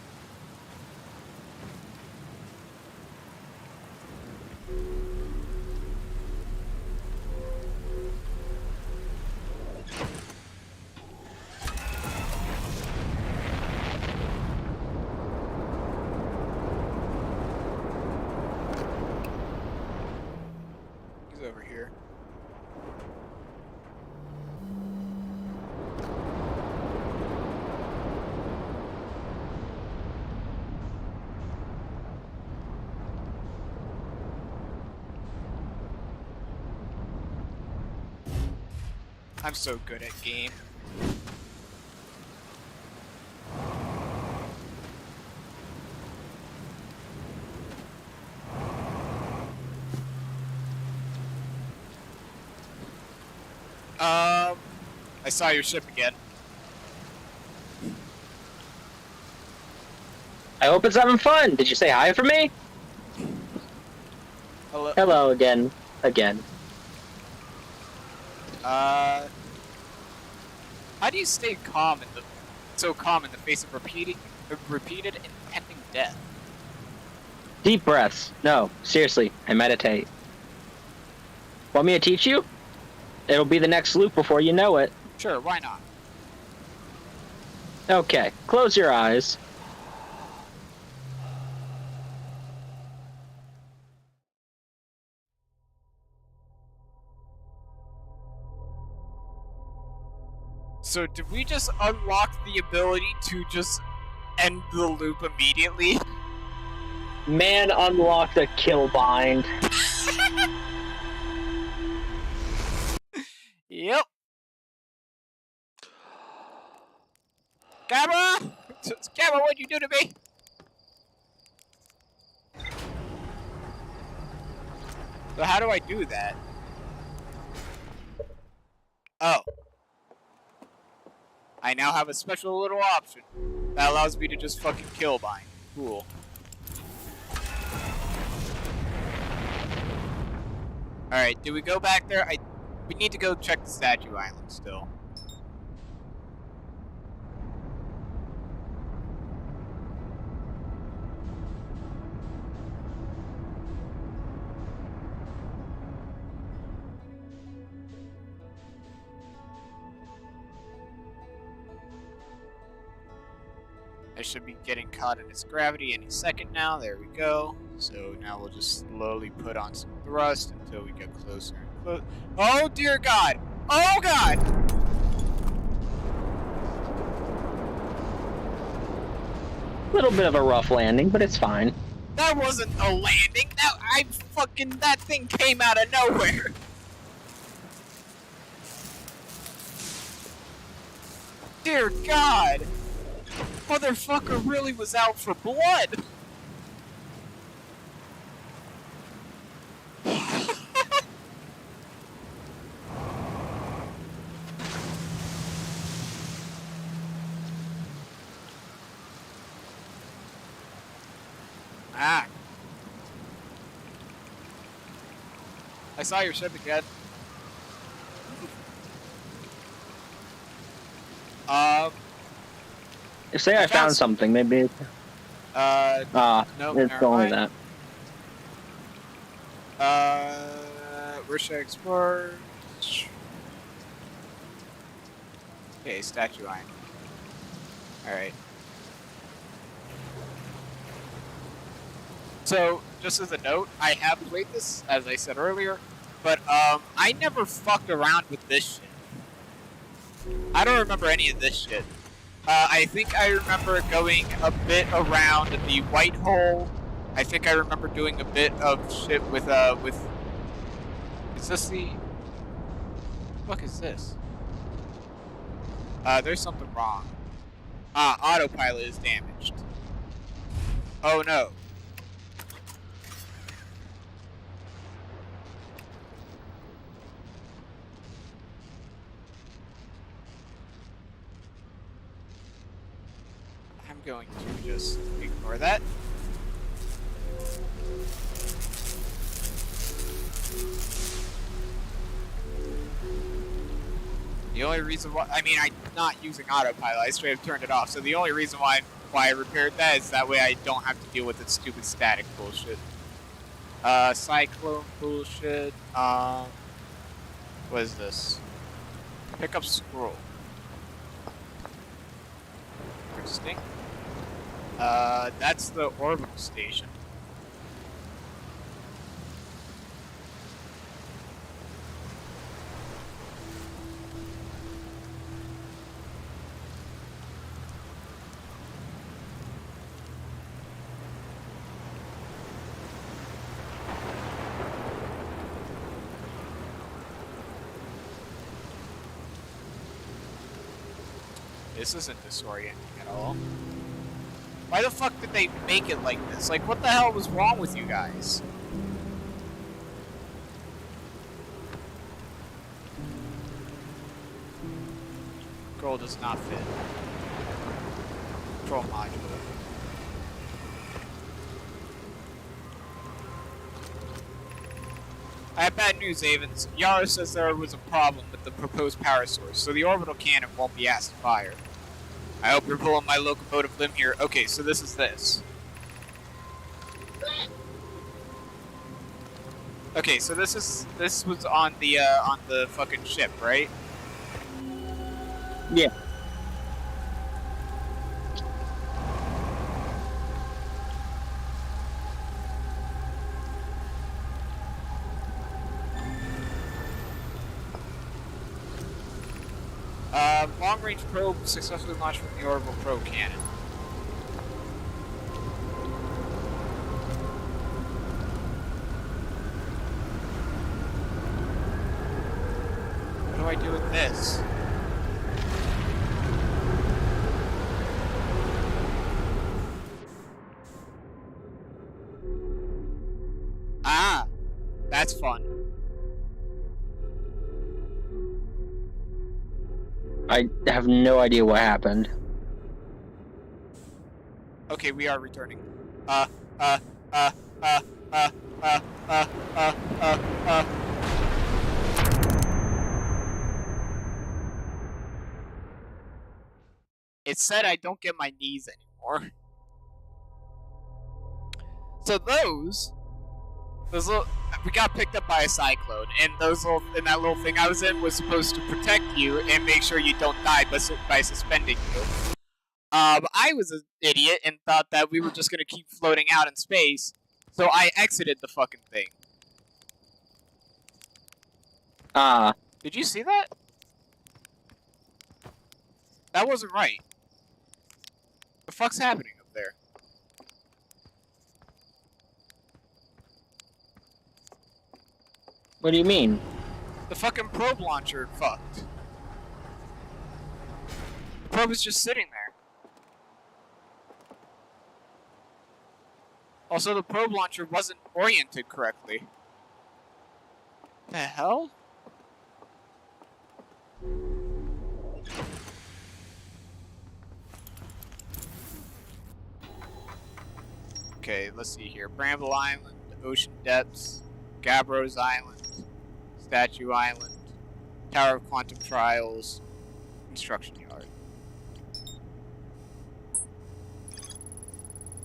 Speaker 1: He's over here. I'm so good at game. I saw your ship again.
Speaker 2: I hope it's having fun. Did you say hi for me?
Speaker 1: Hello.
Speaker 2: Hello again. Again.
Speaker 1: How do you stay so calm in the face of repeated impending death?
Speaker 2: Deep breaths. No, seriously, I meditate. Want me to teach you? It'll be the next loop before you know it.
Speaker 1: Sure, why not?
Speaker 2: Okay, close your eyes.
Speaker 1: So did we just unlock the ability to just end the loop immediately?
Speaker 2: Man unlocked a kill bind.
Speaker 1: Yep. Gamma! Gamma, what'd you do to me? So how do I do that? Oh. I now have a special little option that allows me to just fucking kill bind. Cool. Alright, do we go back there? We need to go check the Statue Island still. I should be getting caught in its gravity any second now. There we go. So now we'll just slowly put on some thrust until we get closer and closer. Oh dear God! Oh God!
Speaker 2: Little bit of a rough landing, but it's fine.
Speaker 1: That wasn't a landing. That thing came out of nowhere. Dear God! Motherfucker really was out for blood! Ah. I saw your ship again.
Speaker 2: Say I found something, maybe.
Speaker 1: Nope,
Speaker 2: it's only that.
Speaker 1: Where should I explore? Okay, Statue Island. Alright. So, just as a note, I have played this, as I said earlier, but, I never fucked around with this shit. I don't remember any of this shit. I think I remember going a bit around the white hole. I think I remember doing a bit of shit with... Is this the... What the fuck is this? There's something wrong. Autopilot is damaged. Oh no. I'm going to just ignore that. The only reason why, I'm not using autopilot, I straight up turned it off, so the only reason why I repaired that is that way I don't have to deal with its stupid static bullshit. Cyclone bullshit, what is this? Pick up scroll. Interesting. That's the orbital station. This isn't disorienting at all. Why the fuck did they make it like this? Like, what the hell was wrong with you guys? Control does not fit. Control module. I have bad news, Avens. Yara says there was a problem with the proposed power source, so the orbital cannon won't be asked to fire. I hope you're pulling my locomotive limb here. Okay, so this is this. Okay, so this was on the fucking ship, right?
Speaker 2: Yeah.
Speaker 1: Long-range probe successfully launched from the orbital probe cannon. What do I do with this? Ah, that's fun.
Speaker 2: I have no idea what happened.
Speaker 1: Okay, we are returning. uh, uh, uh, uh, uh, uh, uh, uh. It said I don't get my knees anymore. So those little, we got picked up by a cyclone, and that little thing I was in was supposed to protect you and make sure you don't die by suspending you. I was an idiot and thought that we were just gonna keep floating out in space, so I exited the fucking thing.
Speaker 2: Ah.
Speaker 1: Did you see that? That wasn't right. The fuck's happening up there?
Speaker 2: What do you mean?
Speaker 1: The fucking probe launcher fucked. The probe is just sitting there. Also, the probe launcher wasn't oriented correctly. The hell? Okay, let's see here. Bramble Island, Ocean Depths, Gabbros Island, Statue Island, Tower of Quantum Trials, Construction Yard.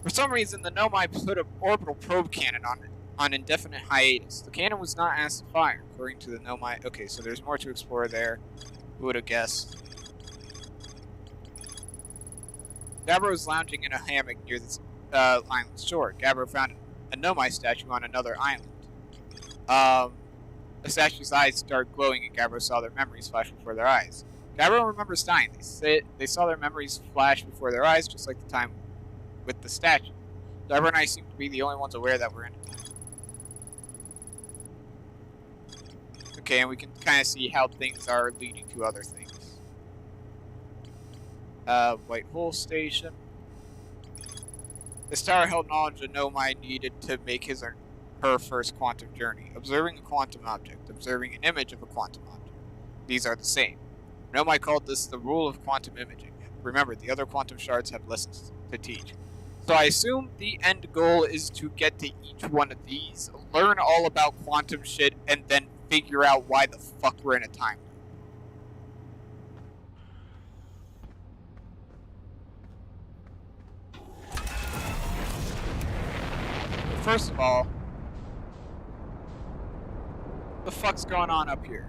Speaker 1: For some reason, the Nomai put an orbital probe cannon on indefinite hiatus. The cannon was not asked to fire, according to the Nomai. Okay, so there's more to explore there. Who would have guessed? Gabbro is lounging in a hammock near the island's shore. Gabbro found a Nomai statue on another island. The statue's eyes started glowing, and Gabbro saw their memories flash before their eyes. Gabbro remembers dying. They saw their memories flash before their eyes, just like the time with the statue. Gabbro and I seem to be the only ones aware that we're in it. Okay, and we can kind of see how things are leading to other things. White Hole Station. This tower held knowledge that Nomai needed to make his or her first quantum journey. Observing a quantum object, observing an image of a quantum object. These are the same. Nomai called this the rule of quantum imaging. Remember, the other quantum shards have lessons to teach. So I assume the end goal is to get to each one of these, learn all about quantum shit, and then figure out why the fuck we're in a time loop. First of all, the fuck's going on up here?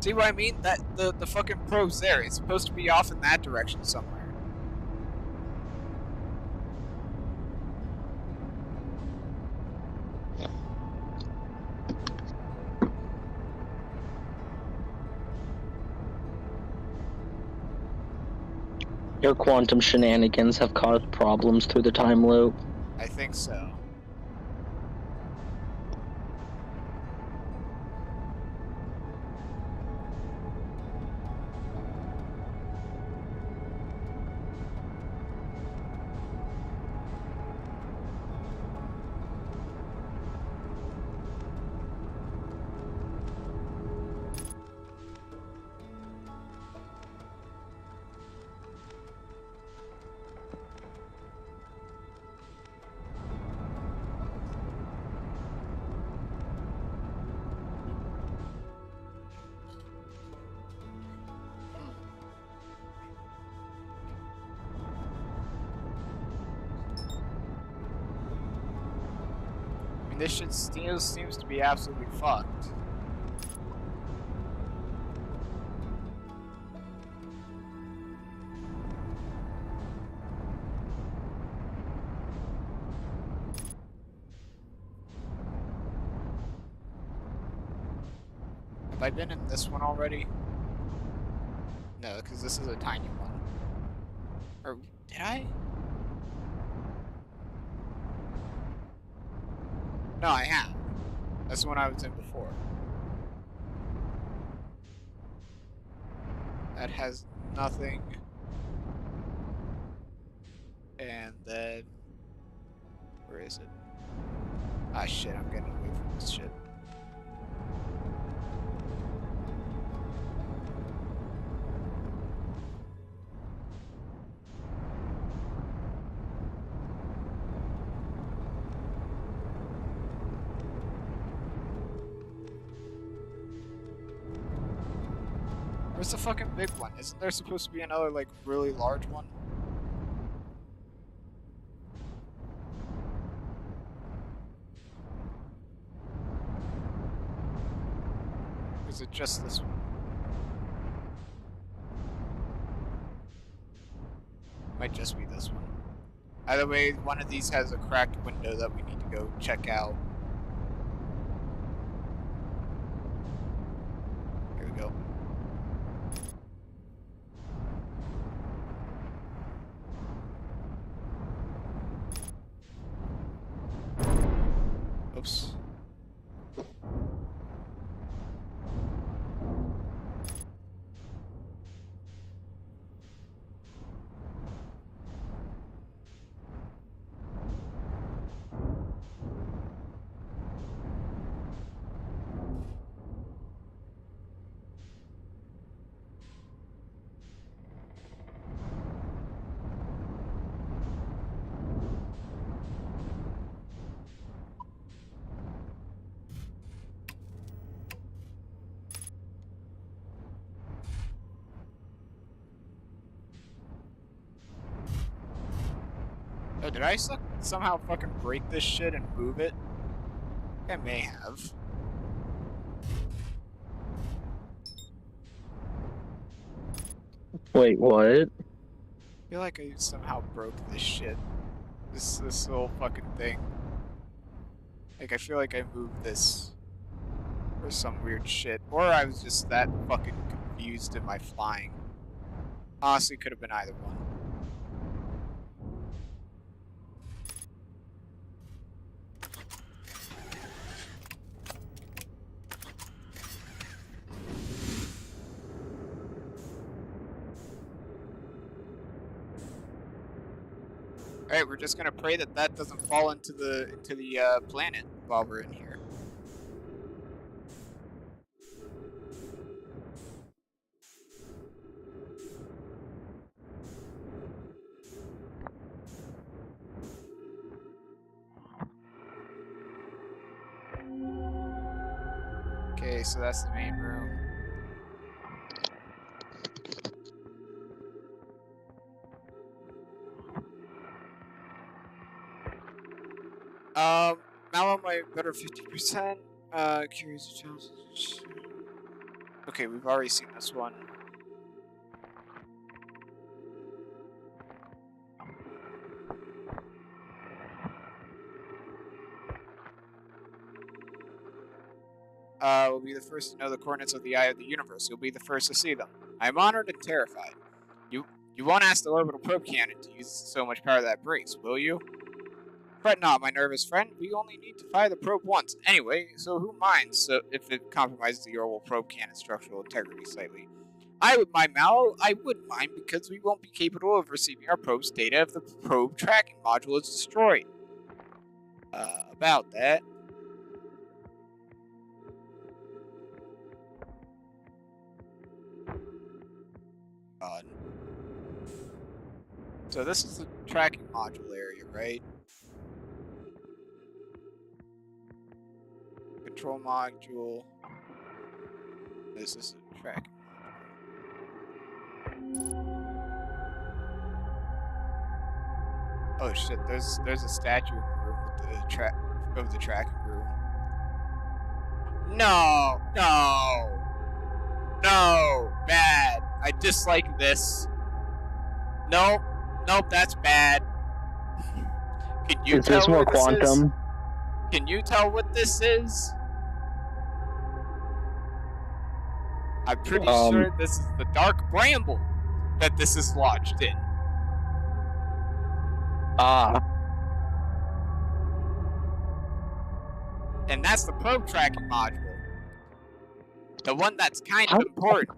Speaker 1: See what I mean? That the fucking probe's there. It's supposed to be off in that direction somewhere.
Speaker 2: Your quantum shenanigans have caused problems through the time loop.
Speaker 1: I think so. mean, this shit still seems to be absolutely fucked. Have I been in this one already? No, because this is a tiny one. Or did I? No, I have. That's the one I was in before. That has nothing. And then... where is it? Ah, shit, I'm getting away from this shit. Where's the fucking big one? Isn't there supposed to be another, like, really large one? Or is it just this one? Might just be this one. Either way, one of these has a cracked window that we need to go check out. Here we go. Oops. Oh, did I somehow fucking break this shit and move it? I may have.
Speaker 2: Wait, what?
Speaker 1: I feel like I somehow broke this shit. This whole fucking thing. Like, I feel like I moved this or some weird shit. Or I was just that fucking confused in my flying. Honestly, could have been either one. Alright, we're just gonna pray that that doesn't fall into the planet while we're in here. Okay, so that's the main room. Mallow might better 50%. Curious challenge. Okay, we've already seen this one. We'll be the first to know the coordinates of the eye of the universe. You'll be the first to see them. I am honored and terrified. You won't ask the orbital probe cannon to use so much power that breaks, will you? Fret not, my nervous friend. We only need to fire the probe once. Anyway, so who minds if it compromises the orbital probe cannon's structural integrity slightly? I would mind, Mallow. I wouldn't mind because we won't be capable of receiving our probe's data if the probe tracking module is destroyed. About that. God. So this is the tracking module area, right? Control module. This is a tracking module. Oh shit, there's a statue in the room with the of the tracking room. No, no, no, bad. I dislike this. Nope, nope, that's bad. Can you
Speaker 2: Is
Speaker 1: tell
Speaker 2: this more
Speaker 1: what this is?
Speaker 2: quantum?
Speaker 1: Can you tell what this is? I'm pretty sure this is the dark bramble that this is lodged in. And that's the probe tracking module. The one that's kind of important.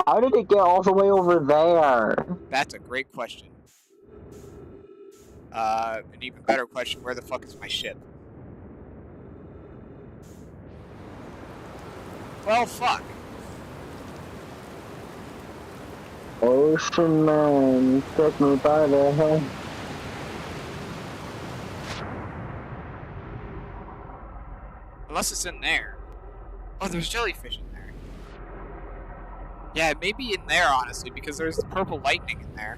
Speaker 2: How did it get all the way over there?
Speaker 1: That's a great question. An even better question, where the fuck is my ship? Well, fuck.
Speaker 2: Ocean man, take me by the hand.
Speaker 1: Unless it's in there. Oh, there's jellyfish in there. Yeah, it may be in there, honestly, because there's purple lightning in there.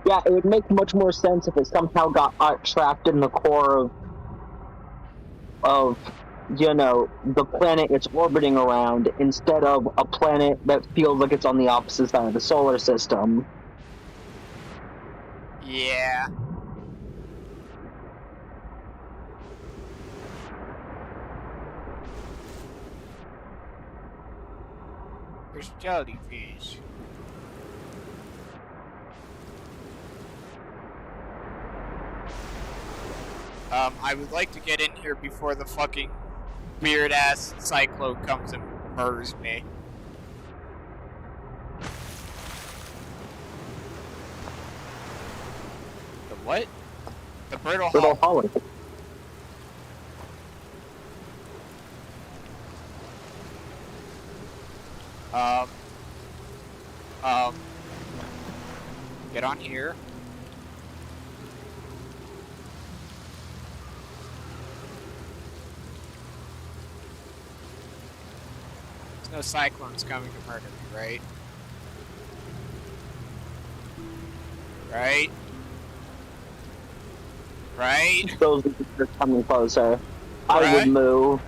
Speaker 2: Yeah, it would make much more sense if it somehow got trapped in the core of, you know, the planet it's orbiting around, instead of a planet that feels like it's on the opposite side of the solar system.
Speaker 1: Yeah. There's jellyfish. I would like to get in here before the fucking weird-ass cyclone comes and murders me. The what? The brittle hollow. Get on here. There's no cyclones coming to murder me, right? Right? Right?
Speaker 2: Those are coming closer. I
Speaker 1: Right.
Speaker 2: would move.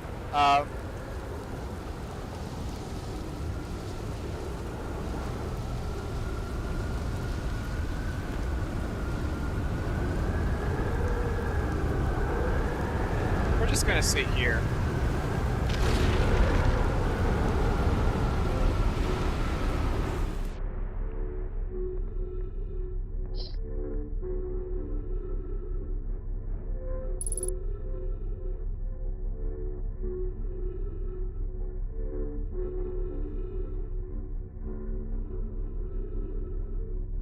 Speaker 1: We're just gonna sit here.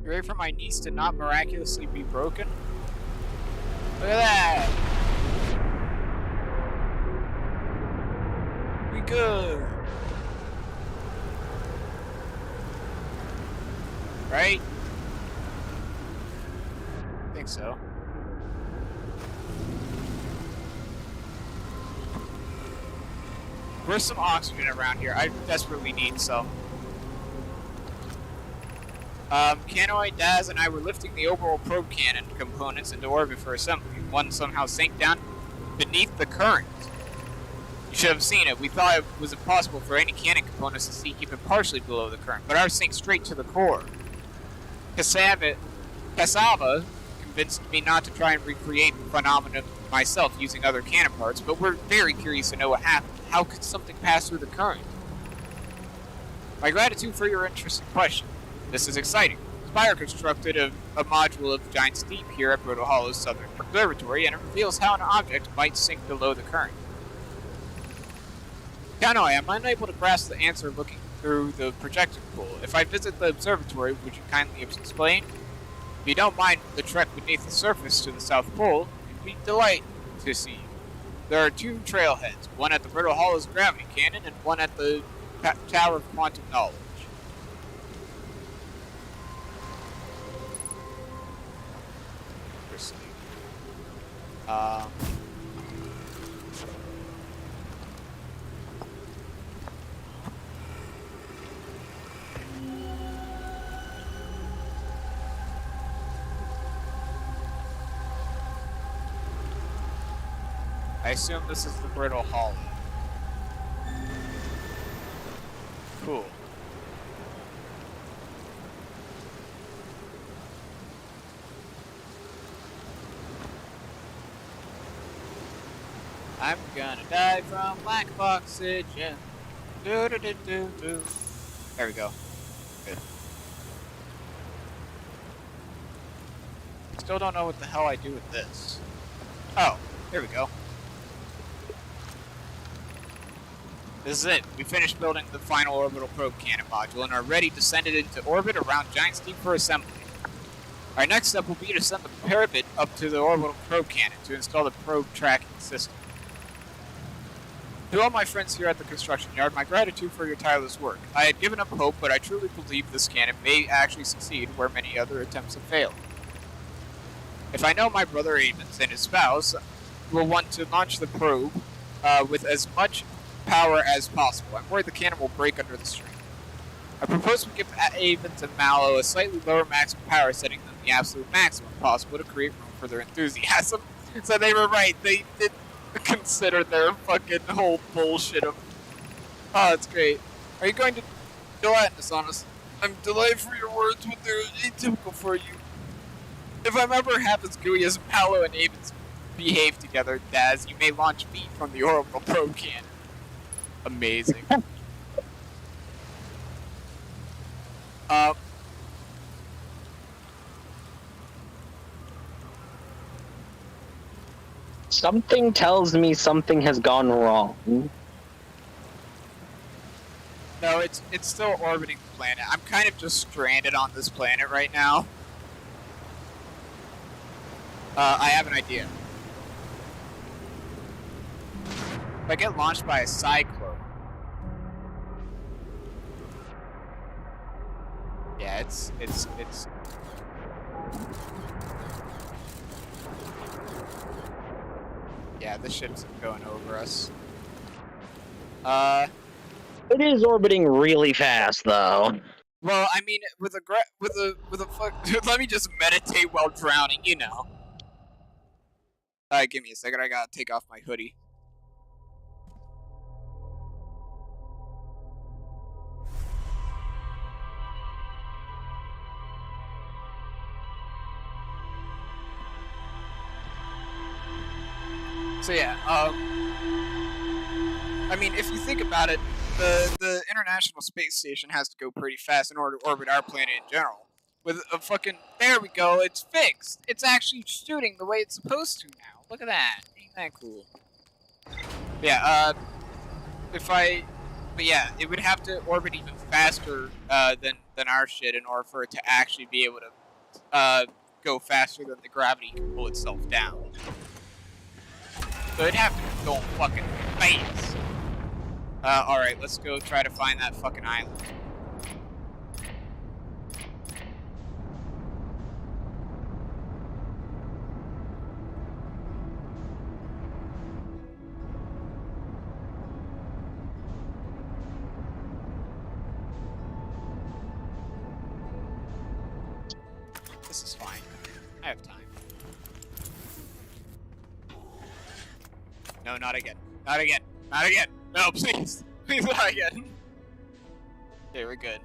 Speaker 1: You ready for my niece to not miraculously be broken? Look at that! We good! Right? I think so. Where's some oxygen around here? I desperately need some. Canoid, Daz, and I were lifting the overall probe cannon components into orbit for assembly. One somehow sank down beneath the current. You should have seen it. We thought it was impossible for any cannon components to sink even partially below the current, but ours sank straight to the core. Cassava convinced me not to try and recreate the phenomenon myself using other cannon parts, but we're very curious to know what happened. How could something pass through the current? My gratitude for your interesting question. This is exciting. Spire constructed a module of giant steep here at Brittle Hollow's southern observatory, and it reveals how an object might sink below the current. Kanoi, I'm unable to grasp the answer looking through the projection pool. If I visit the observatory, would you kindly explain? If you don't mind the trek beneath the surface to the South Pole, it'd be delighted to see you. There are two trailheads, one at the Brittle Hollow's gravity cannon and one at the Tower of Quantum Knowledge. I assume this is the brittle hull. Cool. I'm gonna die from lack of oxygen. Do do do do do. There we go. Good. Still don't know what the hell I do with this. Oh, here we go. This is it. We finished building the final orbital probe cannon module and are ready to send it into orbit around Giant Steam for assembly. Our next step will be to send the parabit up to the orbital probe cannon to install the probe tracking system. To all my friends here at the construction yard, my gratitude for your tireless work. I had given up hope, but I truly believe this cannon may actually succeed where many other attempts have failed. If I know my brother Avens and his spouse will want to launch the probe with as much power as possible, I'm worried the cannon will break under the strain. I propose we give Avens and Mallow a slightly lower maximum power setting than the absolute maximum possible to create room for their enthusiasm. So they were right. They did consider their fucking whole bullshit of... Oh, it's great. Are you going to delight us on us? I'm delighted for your words when they're atypical for you. If I'm ever half as gooey as Mallow and Avens behave together, Daz, you may launch me from the orbital probe cannon. Amazing.
Speaker 2: Something tells me something has gone wrong.
Speaker 1: No, it's still orbiting the planet. I'm kind of just stranded on this planet right now. I have an idea. If I get launched by a cyclone... Yeah, it's... Yeah, this ship's going over us.
Speaker 2: It is orbiting really fast, though.
Speaker 1: Well, I mean, with a fuck... Let me just meditate while drowning, you know. Alright, give me a second, I gotta take off my hoodie. So yeah, I mean, if you think about it, the International Space Station has to go pretty fast in order to orbit our planet in general. With a fucking... There we go, it's fixed! It's actually shooting the way it's supposed to now. Look at that. Ain't that cool? Yeah, But yeah, it would have to orbit even faster than our shit in order for it to actually be able to go faster than the gravity can pull itself down. So it'd have to be going fucking fast. Alright, let's go try to find that fucking island. This is fine. I have time. No, not again. Not again. Not again. No, please. Please not again. Okay, we're good.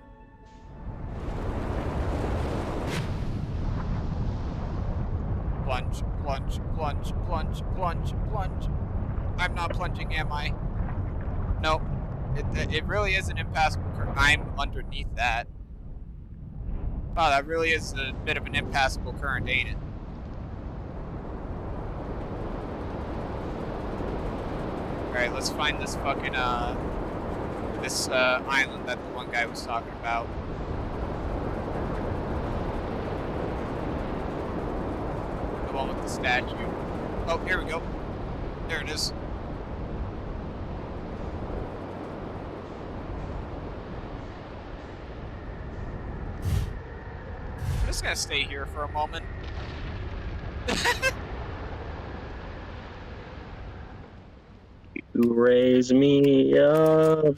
Speaker 1: Plunge, plunge, plunge, plunge, plunge, plunge. I'm not plunging, am I? No. It really is an impassable current. I'm underneath that. Wow, that really is a bit of an impassable current, ain't it? Alright, let's find this fucking, this, island that the one guy was talking about. The one with the statue. Oh, here we go. There it is. I'm just gonna stay here for a moment.
Speaker 2: You raise me up.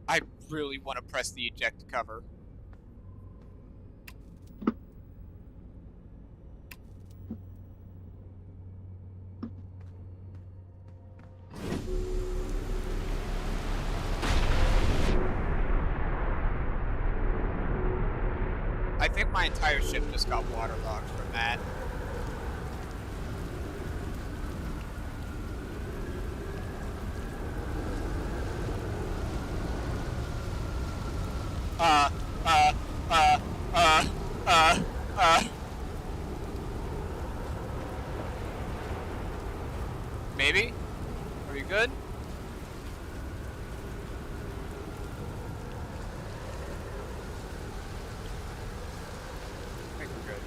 Speaker 1: I really want to press the eject cover. my entire ship just got waterlogged from that. Maybe? Are you good? I think we're good.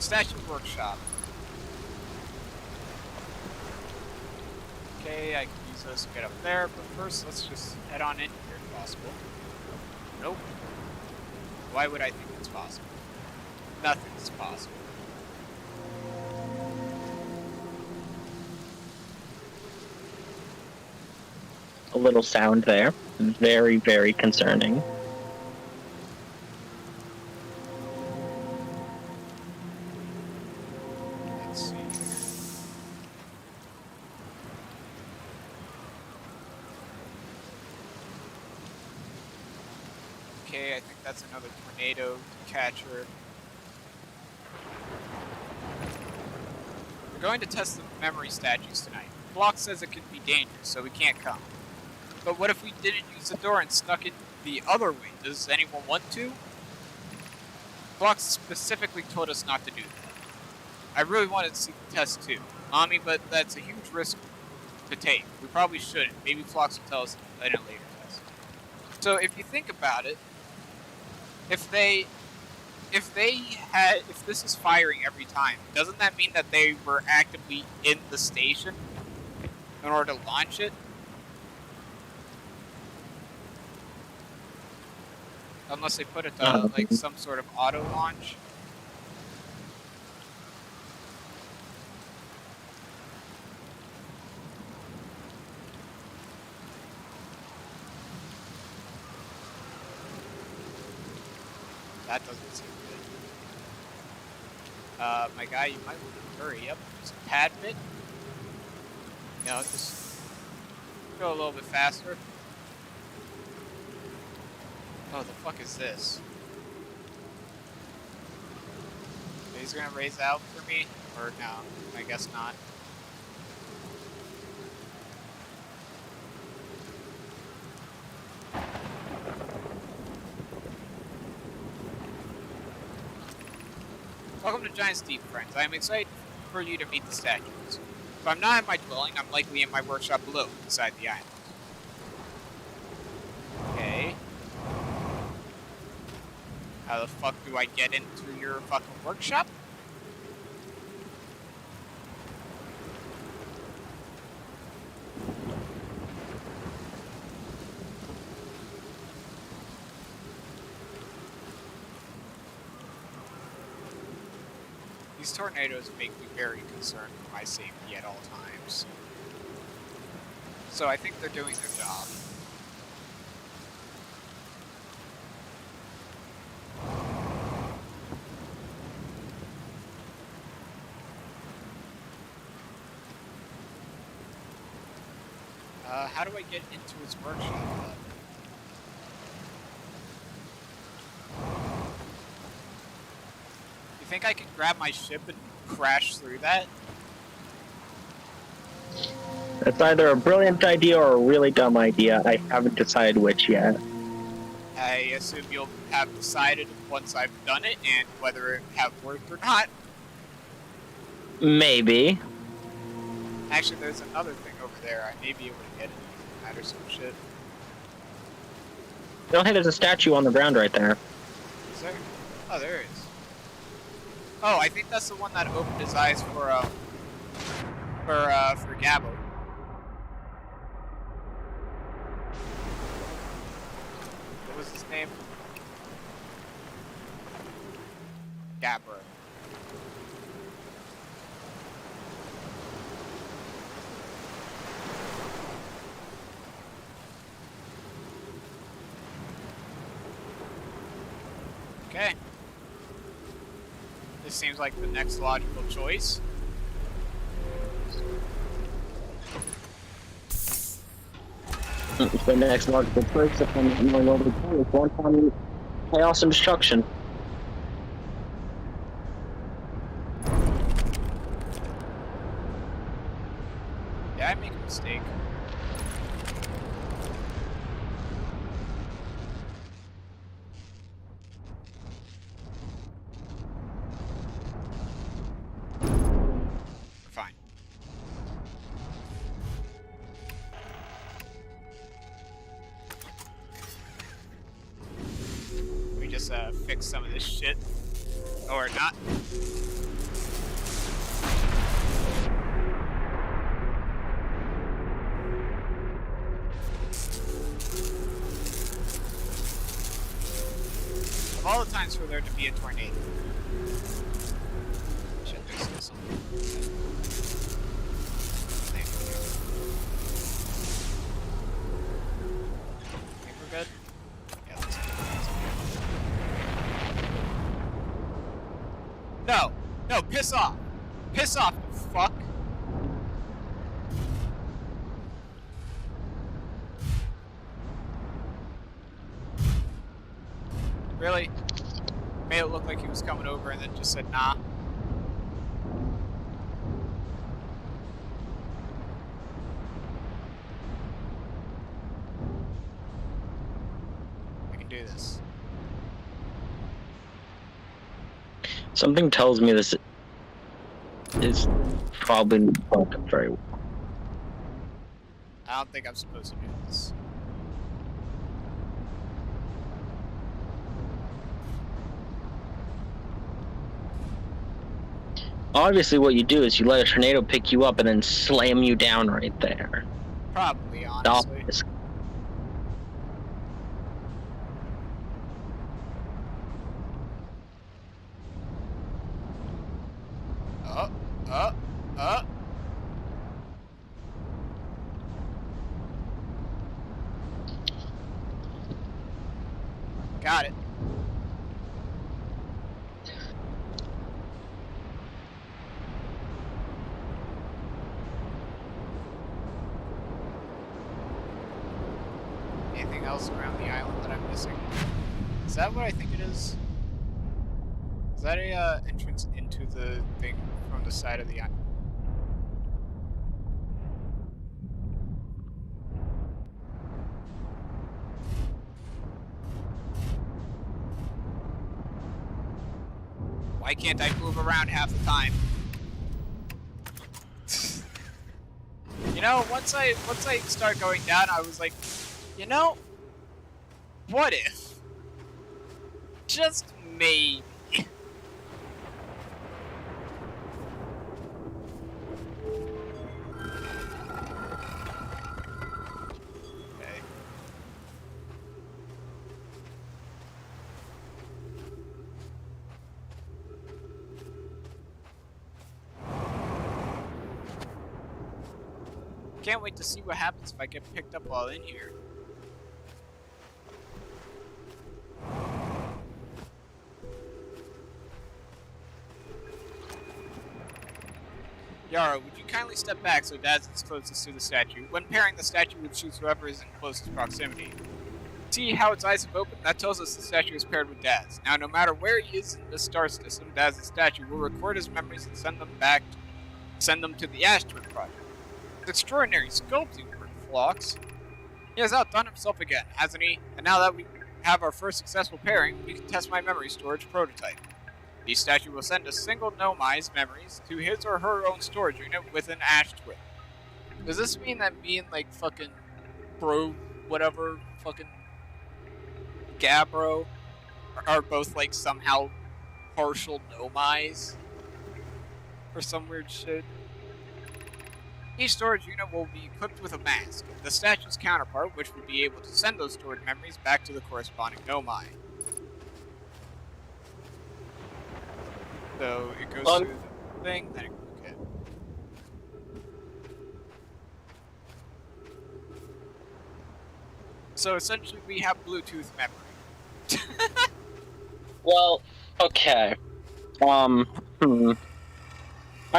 Speaker 1: Statue workshop. Okay, I can use those to get up there, but first let's just head on in here if possible. Nope. Why would I think it's possible? Nothing's possible.
Speaker 2: A little sound there. Very, very concerning.
Speaker 1: Let's see. Okay, I think that's another tornado catcher. We're going to test the memory statues tonight. Block says it could be dangerous, so we can't come. But what if we didn't use the door and snuck it the other way? Does anyone want to? Block specifically told us not to do that. I really wanted to see the test too, Mommy, but that's a huge risk to take. We probably shouldn't. Maybe Phlox will tell us in a later test. So if you think about it, if this is firing every time, doesn't that mean that they were actively in the station in order to launch it? Unless they put it to like some sort of auto launch. That doesn't seem good. My guy, you might want to hurry up just a tad bit. You know, just go a little bit faster. Oh, the fuck is this? He's gonna raise out for me? Or no, I guess not. Welcome to Giant's Deep, friends. I am excited for you to meet the statues. If I'm not in my dwelling, I'm likely in my workshop below, inside the island. Okay. How the fuck do I get into your fucking workshop? These tornadoes make me very concerned for my safety at all times. So I think they're doing their job. How do I get into his workshop? You think I can grab my ship and crash through that?
Speaker 2: It's either a brilliant idea or a really dumb idea. I haven't decided which yet.
Speaker 1: I assume you'll have decided once I've done it and whether it have worked or not.
Speaker 2: Maybe.
Speaker 1: Actually, there's another thing over there. I may be able to get it or some shit.
Speaker 2: Oh, hey, there's a statue on the ground right there.
Speaker 1: Is there? Oh, there is. Oh, I think that's the one that opened his eyes for Gabo. What was his name? Gabra. Okay. This seems like the next logical choice.
Speaker 2: The next logical choice upon ignoring all the rules, one time chaos and destruction.
Speaker 1: Did I make a mistake? We're fine. We just fix some of this shit. Or not. Of all the times for there to be a tornado. Shit, there's still something. Thank you. Think we're good? Yeah, that's good. No! No, piss off! Piss off, you fuck! Really? Made it look like he was coming over and then just said nah. I can do this.
Speaker 2: Something tells me this is probably not working very well.
Speaker 1: I don't think I'm supposed to do this.
Speaker 2: Obviously, what you do is you let a tornado pick you up and then slam you down right there.
Speaker 1: Probably, honestly.
Speaker 2: Obvious.
Speaker 1: Got it. Anything else around the island that I'm missing? Is that what I think it is? Is that a entrance into the thing from the side of the island? Why can't I move around half the time? You know, once I start going down, I was like, you know, what if? Just maybe. Okay. Can't wait to see what happens if I get picked up while in here. Yara, would you kindly step back so Daz is closest to the statue? When pairing, the statue would choose whoever is in closest proximity. See how its eyes have opened? That tells us the statue is paired with Daz. Now, no matter where he is in the star system, Daz's statue will record his memories and send them to the Ash Twin Project. It's extraordinary sculpting work, Phlox. He has outdone himself again, hasn't he? And now that we have our first successful pairing, we can test my memory storage prototype. The statue will send a single Nomai's memories to his or her own storage unit with an Ash Twin. Does this mean that me and, like, fucking bro, whatever, fucking Gabbro are both, like, somehow partial Nomai's? Or some weird shit? Each storage unit will be equipped with a mask, the statue's counterpart, which would be able to send those stored memories back to the corresponding Nomai. So it goes through the thing, then it okay. So essentially we have Bluetooth memory.
Speaker 2: Well, okay. I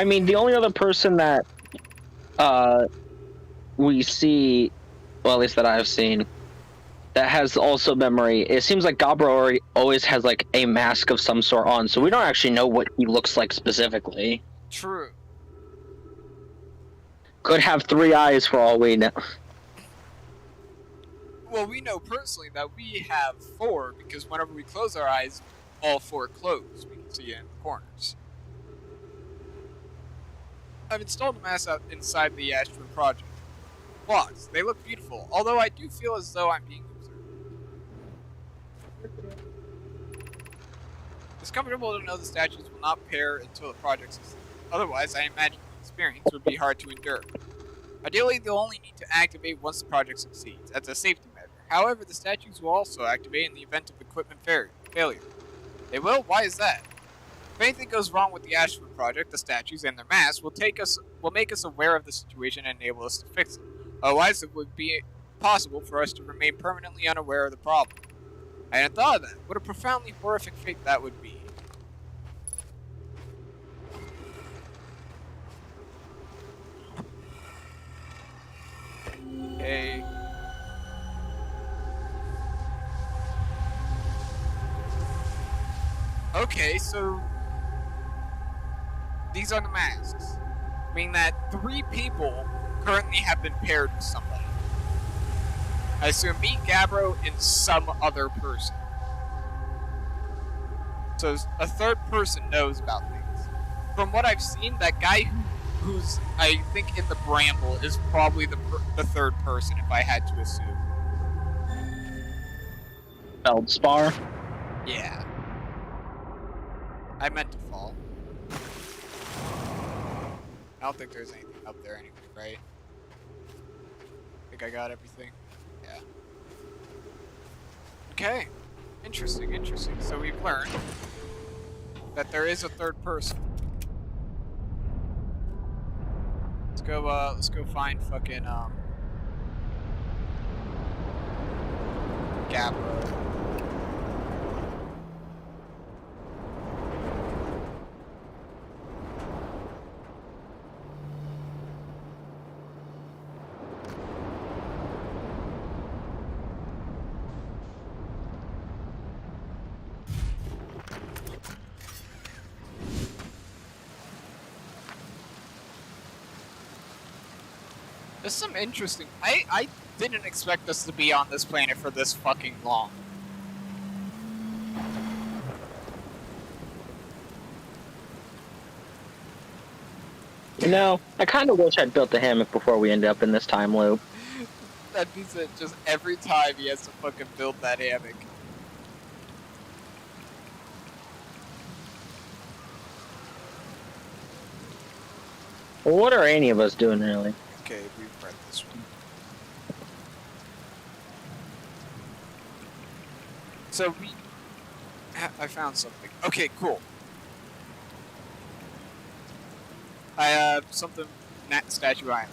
Speaker 2: mean, the only other person that we see well, at least that I've seen, that has also memory. It seems like Gabro always has like a mask of some sort on, so we don't actually know what he looks like specifically.
Speaker 1: True.
Speaker 2: Could have 3 eyes for all we know.
Speaker 1: Well, we know personally that we have 4 because whenever we close our eyes, all 4 close. We can see it in the corners. I've installed a mask out inside the Ashton project. Blocks. They look beautiful, although I do feel as though I'm being observed. It's comfortable to know the statues will not pair until the project succeeds. Otherwise, I imagine the experience would be hard to endure. Ideally, they'll only need to activate once the project succeeds, as a safety measure. However, the statues will also activate in the event of equipment failure. They will? Why is that? If anything goes wrong with the Ashton project, the statues and their masks will make us aware of the situation and enable us to fix it. Otherwise, it would be possible for us to remain permanently unaware of the problem. I hadn't thought of that. What a profoundly horrific fate that would be. Okay. Okay, so these are the masks, meaning that 3 people currently have been paired with somebody. I assume me, Gabbro, and some other person. So a third person knows about things. From what I've seen, that guy who's, I think, in the bramble is probably the third person, if I had to assume.
Speaker 2: Feldspar?
Speaker 1: Yeah. I meant to fall. I don't think there's anything up there anyway, right? I think I got everything. Yeah. Okay. Interesting, interesting. So we've learned that there is a third person. Let's go find fucking, Gabbro. There's some interesting... I didn't expect us to be on this planet for this fucking long.
Speaker 2: You know, I kind of wish I'd built the hammock before we ended up in this time loop.
Speaker 1: That means that just every time he has to fucking build that hammock.
Speaker 2: Well, what are any of us doing, really?
Speaker 1: Okay, we've read this one. So I found something. Okay, cool. I have something. Statue Island.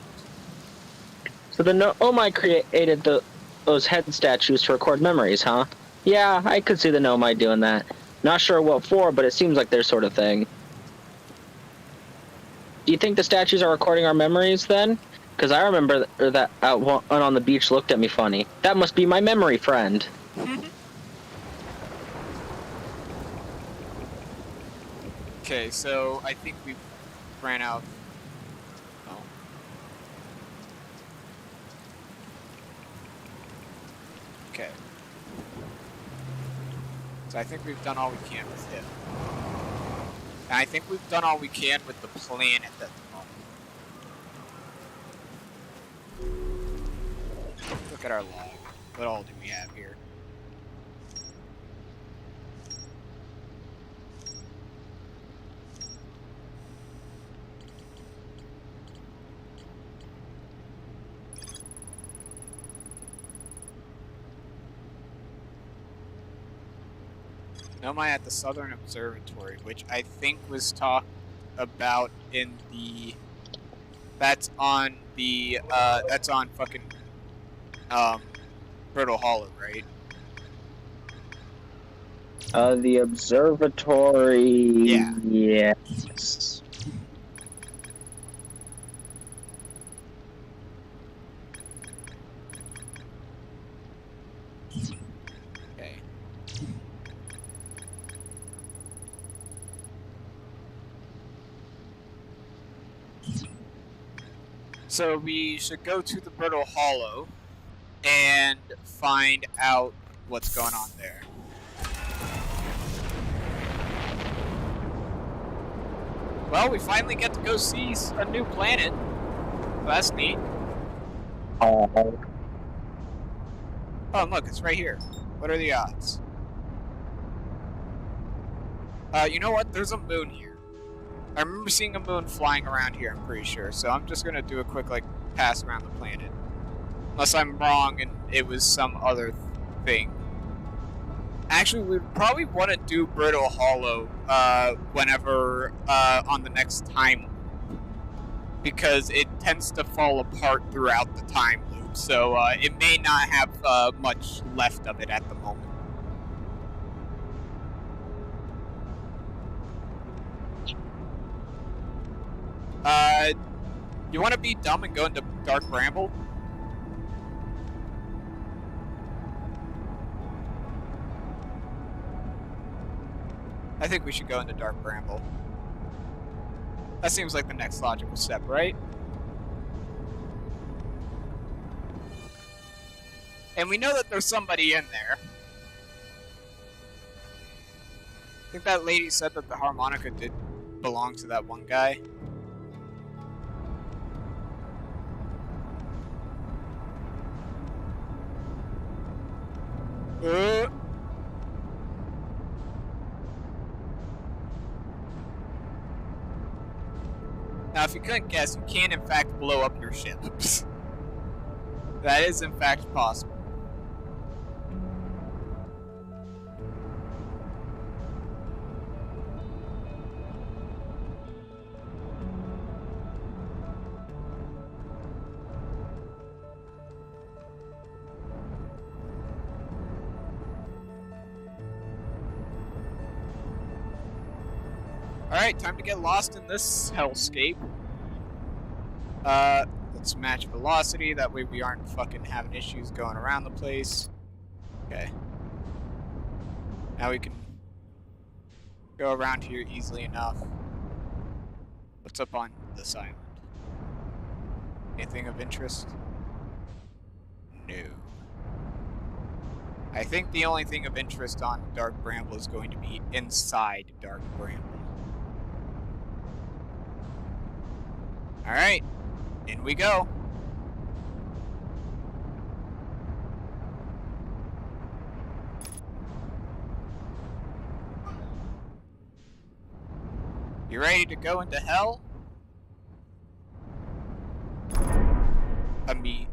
Speaker 2: So the Nomai created those head statues to record memories, huh? Yeah, I could see the Nomai doing that. Not sure what for, but it seems like their sort of thing. Do you think the statues are recording our memories, then? Because I remember that one on the beach looked at me funny. That must be my memory friend.
Speaker 1: Okay, so I think we ran out. Oh. Okay. So I think we've done all we can with him. And I think we've done all we can with the planet at the moment. Look at our log. What all do we have here? Nomai at the Southern Observatory, which I think was talked about in the... That's on fucking, Brittle Hollow, right?
Speaker 2: The observatory...
Speaker 1: Yeah.
Speaker 2: Yes.
Speaker 1: So we should go to the Brittle Hollow and find out what's going on there. Well, we finally get to go see a new planet. So that's neat. Oh, look, it's right here. What are the odds? You know what? There's a moon here. I remember seeing a moon flying around here, I'm pretty sure. So I'm just gonna do a quick, pass around the planet. Unless I'm wrong and it was some other thing. Actually, we'd probably want to do Brittle Hollow, whenever, on the next time loop. Because it tends to fall apart throughout the time loop. So, it may not have, much left of it at the moment. You want to be dumb and go into Dark Bramble? I think we should go into Dark Bramble. That seems like the next logical step, right? And we know that there's somebody in there. I think that lady said that the harmonica did belong to that one guy. Now, if you couldn't guess, you can in fact blow up your ship. That is in fact possible. Alright, time to get lost in this hellscape. Let's match velocity, that way we aren't fucking having issues going around the place. Okay. Now we can go around here easily enough. What's up on this island? Anything of interest? No. I think the only thing of interest on Dark Bramble is going to be inside Dark Bramble. Alright, in we go. You ready to go into hell?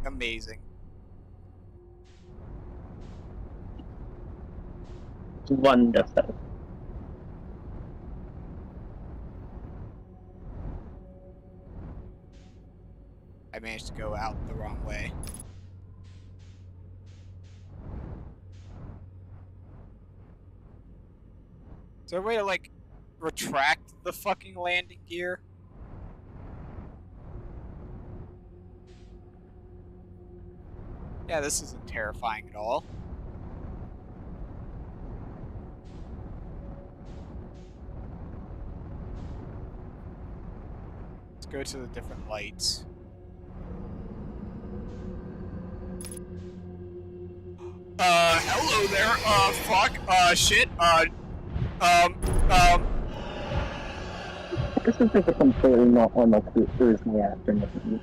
Speaker 1: Amazing.
Speaker 2: Wonderful.
Speaker 1: I managed to go out the wrong way. Is there a way to, retract the fucking landing gear? Yeah, this isn't terrifying at all. Let's go to the different lights. Hello there, fuck, shit,
Speaker 2: This is like a completely normal Thursday afternoon.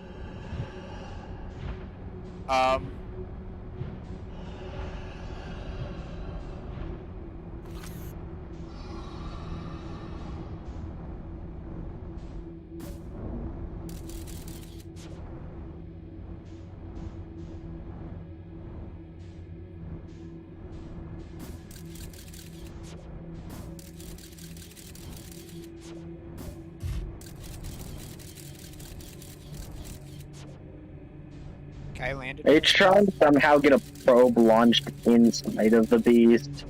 Speaker 1: I landed.
Speaker 2: Are you trying to somehow get a probe launched inside of the beast?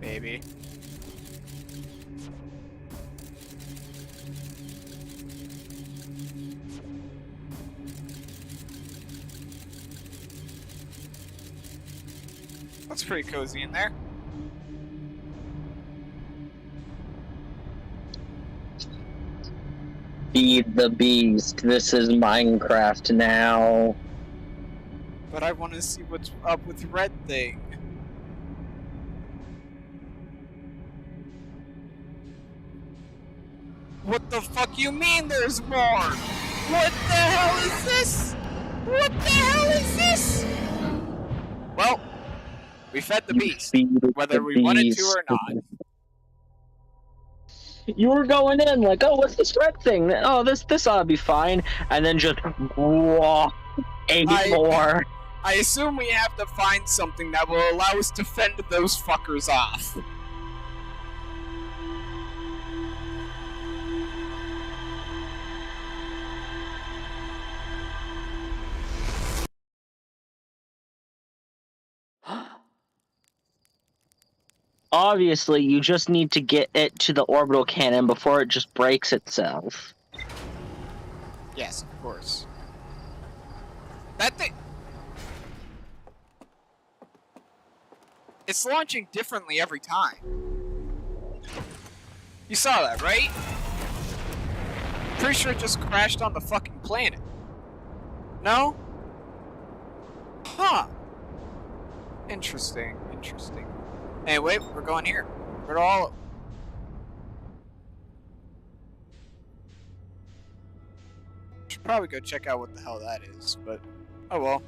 Speaker 1: Maybe. That's pretty cozy in there.
Speaker 2: Feed the beast. This is Minecraft now.
Speaker 1: But I want to see what's up with Red Thing. What the fuck you mean there's more? What the hell is this? What the hell is this? Well, we fed the beast, whether we wanted to or not.
Speaker 2: You were going in like, oh, what's this red thing? Oh, this ought to be fine. And then just, whoa, 8 more.
Speaker 1: I assume we have to find something that will allow us to fend those fuckers off.
Speaker 2: Obviously, you just need to get it to the orbital cannon before it just breaks itself.
Speaker 1: Yes, of course. That thing... It's launching differently every time. You saw that, right? Pretty sure it just crashed on the fucking planet. No? Huh. Interesting, interesting. Anyway, we're going here. We're all... Should probably go check out what the hell that is, but... Oh well.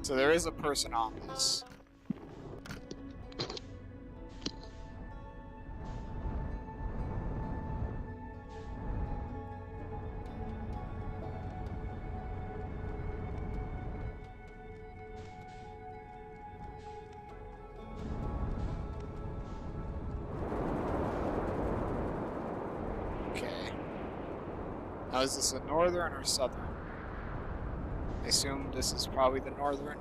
Speaker 1: So there is a person on this. Okay. Now is this a northern or southern? I assume this is probably the northern.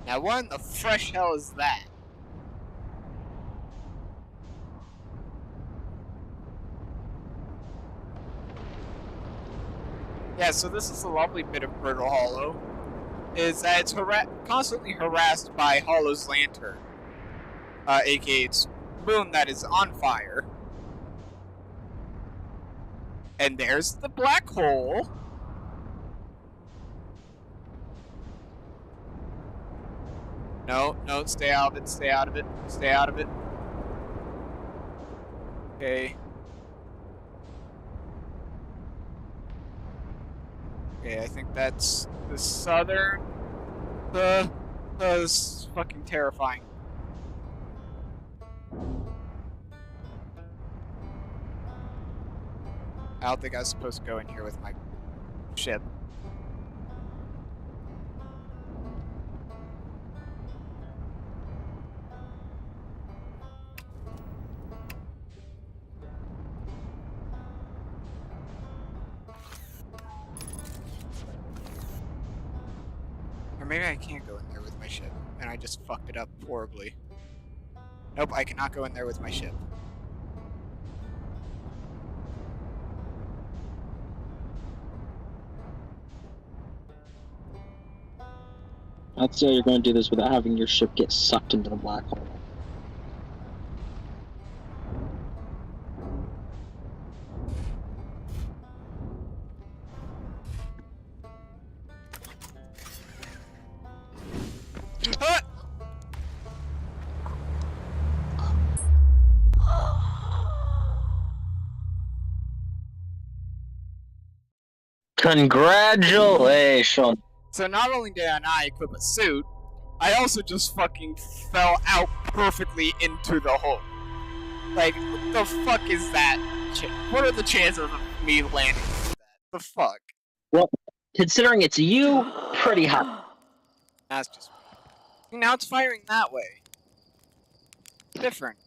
Speaker 1: Now what in the fresh hell is that? Yeah, so this is a lovely bit of Brittle Hollow, is that it's constantly harassed by Hollow's lantern, aka its moon that is on fire. And there's the black hole. No, no, stay out of it, stay out of it, stay out of it. Okay. Okay, I think that's the southern. That was fucking terrifying. I don't think I was supposed to go in here with my ship. Or maybe I can't go in there with my ship, and I just fucked it up horribly. Nope, I cannot go in there with my ship.
Speaker 2: I'd say you're going to do this without having your ship get sucked into the black hole. Congratulations!
Speaker 1: So not only did I not equip a suit, I also just fucking fell out perfectly into the hole. Like, what the fuck is that? What are the chances of me landing with that? The fuck?
Speaker 2: Well, considering it's you, pretty high.
Speaker 1: That's just... Now it's firing that way. Different.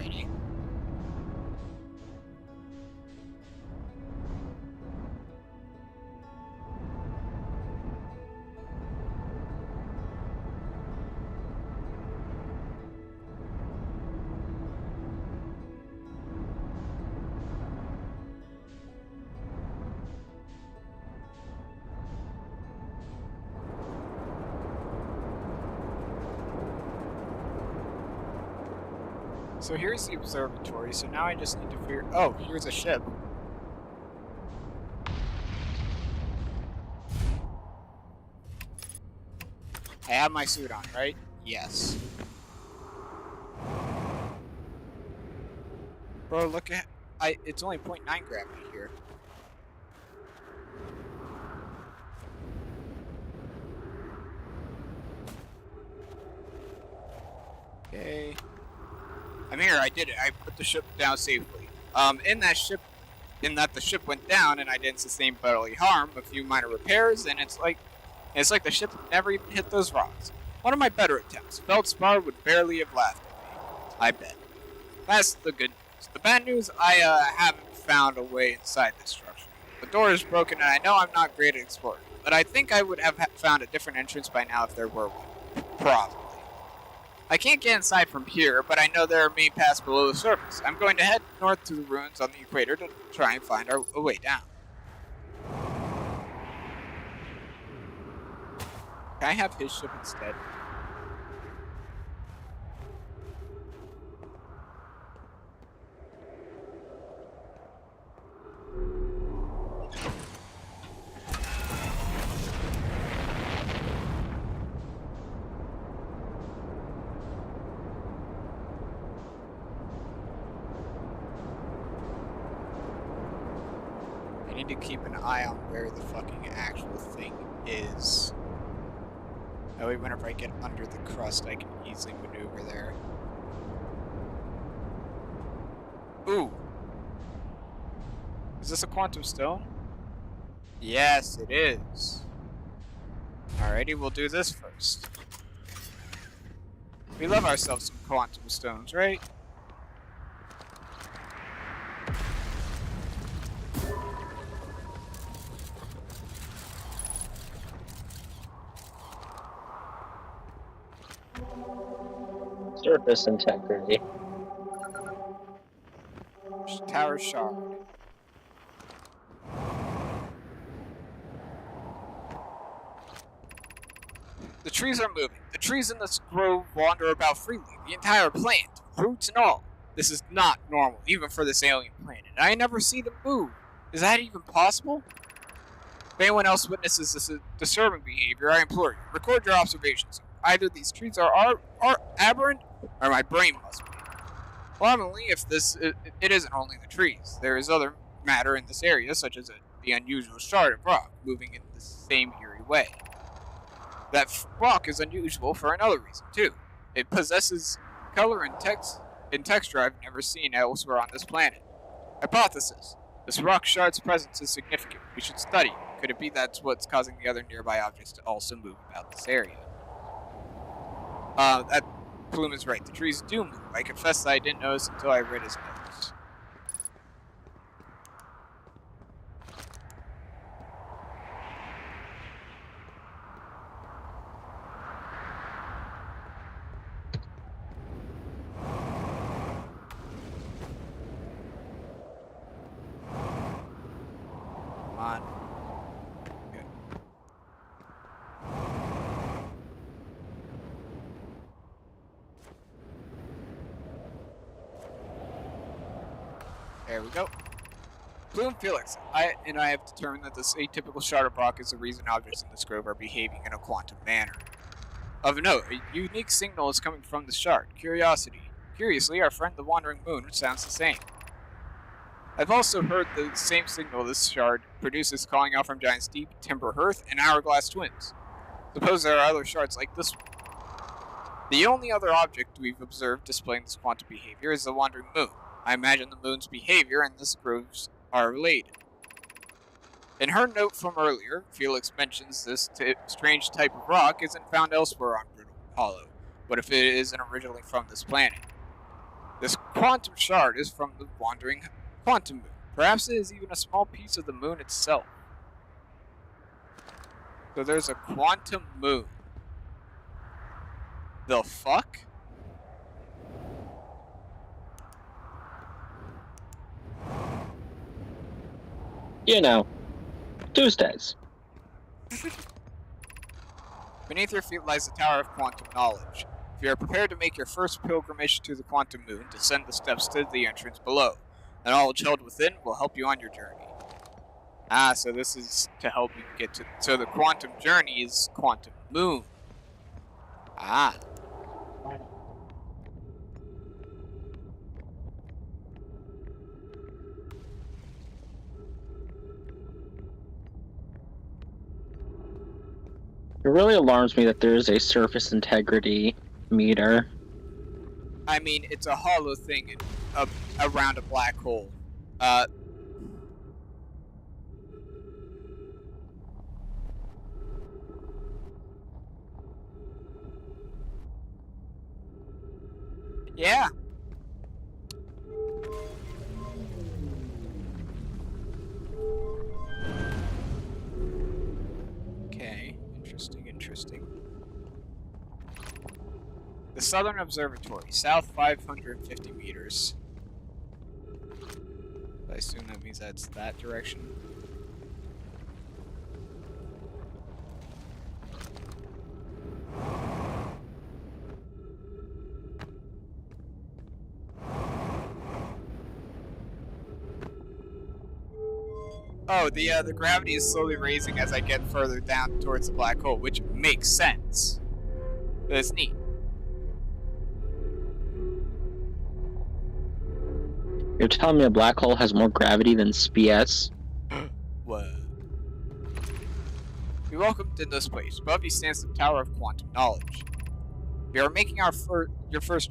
Speaker 1: Alrighty. So here's the observatory, so now I just need to figure... Oh, here's a ship. I have my suit on, right? Yes. Bro, look at... it's only 0.9 gravity here. Okay. I'm here, I did it. I put the ship down safely. In that the ship went down and I didn't sustain bodily harm, a few minor repairs, and it's like the ship never even hit those rocks. One of my better attempts. Feldspar would barely have laughed at me. I bet. That's the good news. The bad news, I haven't found a way inside this structure. The door is broken and I know I'm not great at exploring, but I think I would have found a different entrance by now if there were one. Probably. I can't get inside from here, but I know there are main paths below the surface. I'm going to head north to the ruins on the equator to try and find a way down. Can I have his ship instead? I need to keep an eye on where the fucking actual thing is. That way whenever I get under the crust, I can easily maneuver there. Ooh! Is this a quantum stone? Yes, it is. Alrighty, we'll do this first. We love ourselves some quantum stones, right?
Speaker 2: Surface integrity.
Speaker 1: Tower shard. The trees are moving. The trees in this grove wander about freely. The entire plant, roots and all. This is not normal, even for this alien planet. I never see them move. Is that even possible? If anyone else witnesses this disturbing behavior, I implore you, record your observations. Either these trees are aberrant, or my brain must be. Alarmingly, if it isn't only the trees. There is other matter in this area, such as the unusual shard of rock, moving in the same eerie way. That rock is unusual for another reason, too. It possesses color and texture I've never seen elsewhere on this planet. Hypothesis. This rock shard's presence is significant. We should study it. Could it be that's what's causing the other nearby objects to also move about this area? That Plume is right. The trees do move. I confess that I didn't notice until I read his notes. Come on. Good. There we go. Plume Felix, I have determined that this atypical shard of rock is the reason objects in this grove are behaving in a quantum manner. Of note, a unique signal is coming from the shard. Curiously, our friend the Wandering Moon sounds the same. I've also heard the same signal this shard produces calling out from Giant's Deep, Timber Hearth, and Hourglass Twins. Suppose there are other shards like this one. The only other object we've observed displaying this quantum behavior is the Wandering Moon. I imagine the moon's behavior and this groves are related. In her note from earlier, Felix mentions this strange type of rock isn't found elsewhere on Brittle Hollow. What if it isn't originally from this planet? This quantum shard is from the wandering quantum moon. Perhaps it is even a small piece of the moon itself. So there's a quantum moon. The fuck?
Speaker 2: You know, Tuesdays.
Speaker 1: Beneath your feet lies the Tower of Quantum Knowledge. If you are prepared to make your first pilgrimage to the quantum moon, descend the steps to the entrance below. The knowledge held within will help you on your journey. Ah, so this is to help you get to... So the quantum journey is quantum moon. Ah.
Speaker 2: It really alarms me that there is a surface integrity meter.
Speaker 1: I mean, it's a hollow thing around a black hole. Yeah. Okay, interesting. The Southern Observatory, south 550 meters. I assume that means that's that direction. Oh, the gravity is slowly raising as I get further down towards the black hole, which makes sense. But it's neat.
Speaker 2: You're telling me a black hole has more gravity than SPS?
Speaker 1: What? Be welcomed in this place. Above you stands the Tower of Quantum Knowledge. We are making your first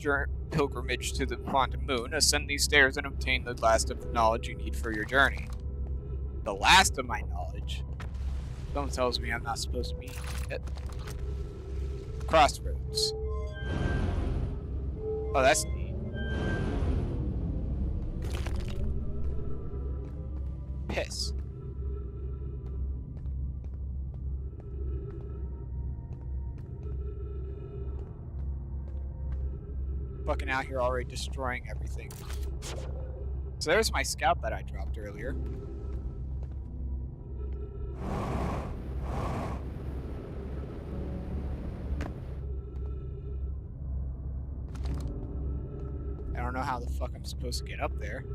Speaker 1: pilgrimage to the quantum moon. Ascend these stairs and obtain the last of the knowledge you need for your journey. The last of my knowledge? Someone tells me I'm not supposed to be it. Crossroads. Oh, that's neat. Piss. Fucking out here already destroying everything. So there's my scout that I dropped earlier. I don't know how the fuck I'm supposed to get up there.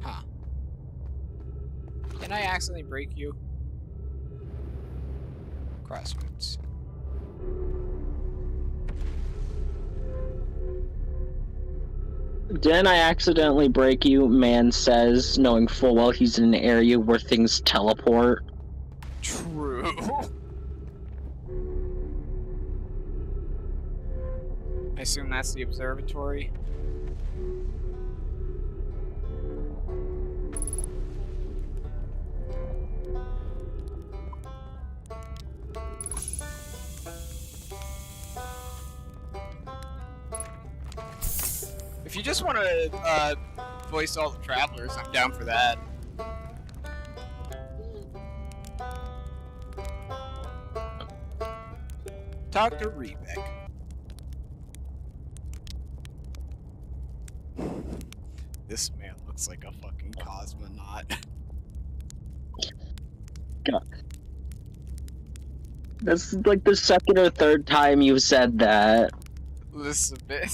Speaker 1: Huh. Can I accidentally break you? Crossroads.
Speaker 2: Didn't I accidentally break you? Man says, knowing full well he's in an area where things teleport.
Speaker 1: True. I assume that's the observatory. If you just want to voice all the travelers, I'm down for that. Talk to Rebeck. This man looks like a fucking cosmonaut.
Speaker 2: God. That's like the second or third time you've said that.
Speaker 1: Listen, man.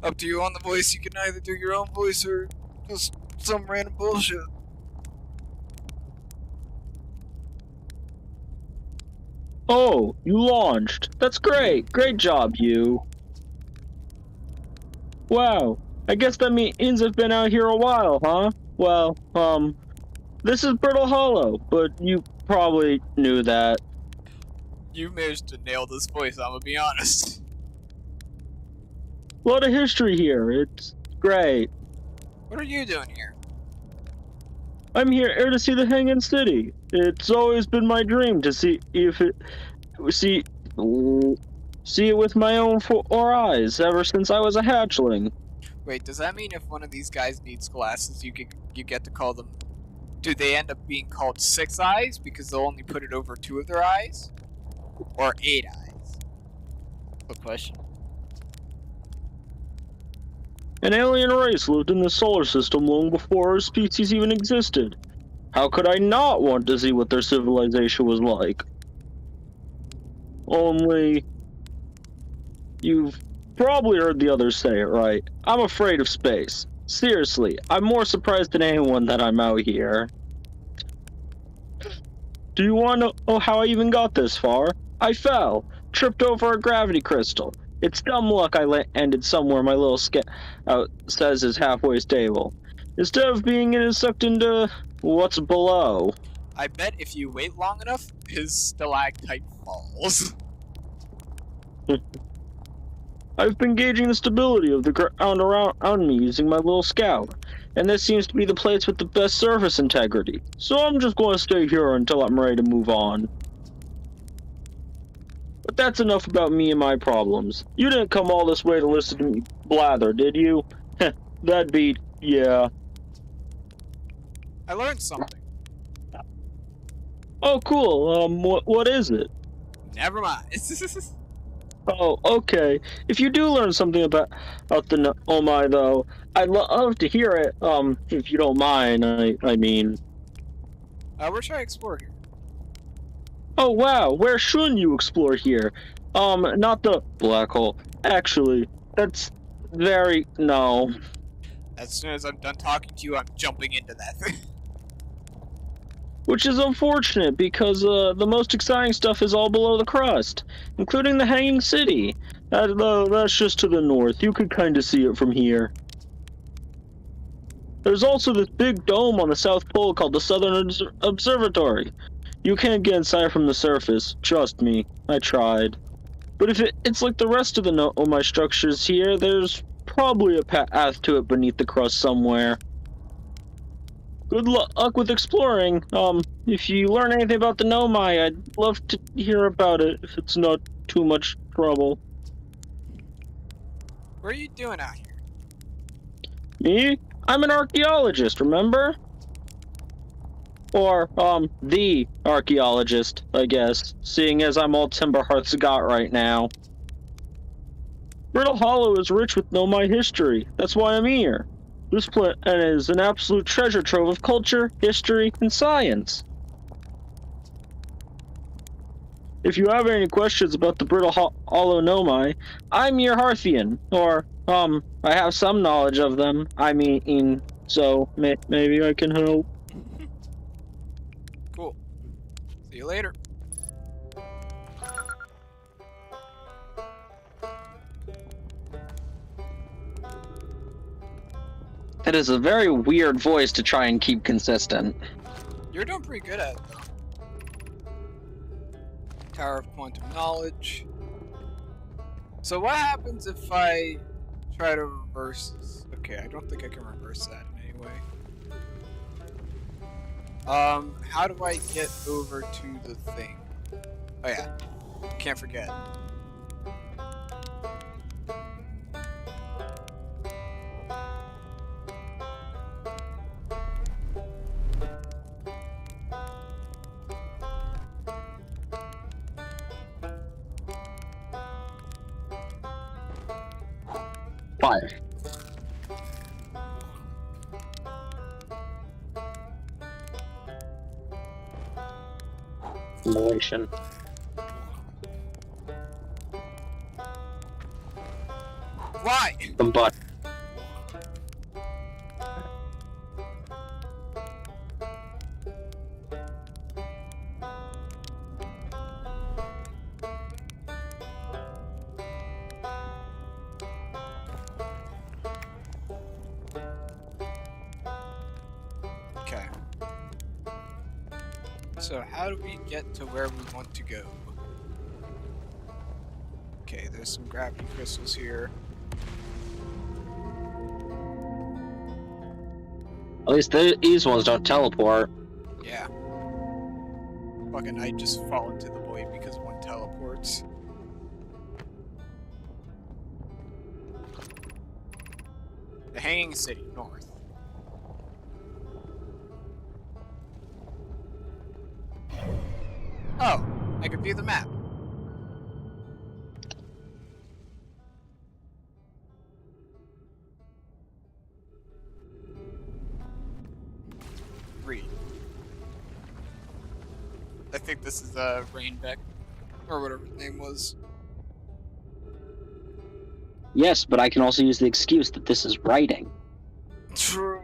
Speaker 1: Up to you on the voice. You can either do your own voice or just some random bullshit.
Speaker 2: Oh, you launched. That's great. Great job, you. Wow. I guess that means I've been out here a while, huh? Well, this is Brittle Hollow, but you probably knew that.
Speaker 1: You managed to nail this voice, I'm gonna be honest.
Speaker 2: A lot of history here. It's great.
Speaker 1: What are you doing here?
Speaker 2: I'm here to see the Hanging City. It's always been my dream to see see it with my own four eyes ever since I was a hatchling.
Speaker 1: Wait, does that mean if one of these guys needs glasses, you get to call them? Do they end up being called Six Eyes because they'll only put it over 2 of their eyes, or 8 eyes? Good question.
Speaker 2: An alien race lived in the solar system long before our species even existed. How could I not want to see what their civilization was like? Only... You've probably heard the others say it, right? I'm afraid of space. Seriously, I'm more surprised than anyone that I'm out here. Do you want to know how I even got this far? I fell, tripped over a gravity crystal. It's dumb luck I ended somewhere my little scout says is halfway stable. Instead of being sucked into what's below.
Speaker 1: I bet if you wait long enough, his stalactite falls.
Speaker 2: I've been gauging the stability of the ground around me using my little scout, and this seems to be the place with the best surface integrity. So I'm just going to stay here until I'm ready to move on. But that's enough about me and my problems. You didn't come all this way to listen to me blather, did you? Heh, that'd be... yeah.
Speaker 1: I learned something.
Speaker 2: Oh, cool. What is it?
Speaker 1: Never mind.
Speaker 2: Oh, okay. If you do learn something about the Nomai, though, I'd love to hear it. If you don't mind, I mean.
Speaker 1: We're trying to explore here.
Speaker 2: Oh, wow. Where shouldn't you explore here? Not the black hole. Actually, that's very... no.
Speaker 1: As soon as I'm done talking to you, I'm jumping into that thing.
Speaker 2: Which is unfortunate, because the most exciting stuff is all below the crust, including the Hanging City. That's just to the north. You could kind of see it from here. There's also this big dome on the South Pole called the Southern Observatory. You can't get inside from the surface. Trust me, I tried. But if it's like the rest of the Nomai structures here, there's probably a path to it beneath the crust somewhere. Good luck with exploring. If you learn anything about the Nomai, I'd love to hear about it if it's not too much trouble.
Speaker 1: What are you doing out here?
Speaker 2: Me? I'm an archaeologist, remember? Or, the archaeologist, I guess, seeing as I'm all Timberhearth's got right now. Brittle Hollow is rich with Nomai history. That's why I'm here. This planet is an absolute treasure trove of culture, history, and science. If you have any questions about the Brittle Hollow Nomai, I'm your Hearthian, or, I have some knowledge of them. I mean, so maybe I can help.
Speaker 1: Cool. See you later.
Speaker 2: It is a very weird voice to try and keep consistent.
Speaker 1: You're doing pretty good at it, though. Tower of Quantum Knowledge. So what happens if I try to reverse this? Okay, I don't think I can reverse that in any way. How do I get over to the thing? Oh yeah, can't forget.
Speaker 2: Fire. Simulation.
Speaker 1: Why?
Speaker 2: But
Speaker 1: Okay. So how do we get to where we want to go? Okay, there's some gravity crystals here.
Speaker 2: At least these ones don't teleport.
Speaker 1: Yeah. Fucking I just fall into the void because one teleports. The Hanging City, north. Oh, I can view the map. Read. I think this is Rainbeck, or whatever his name was.
Speaker 2: Yes, but I can also use the excuse that this is writing.
Speaker 1: True.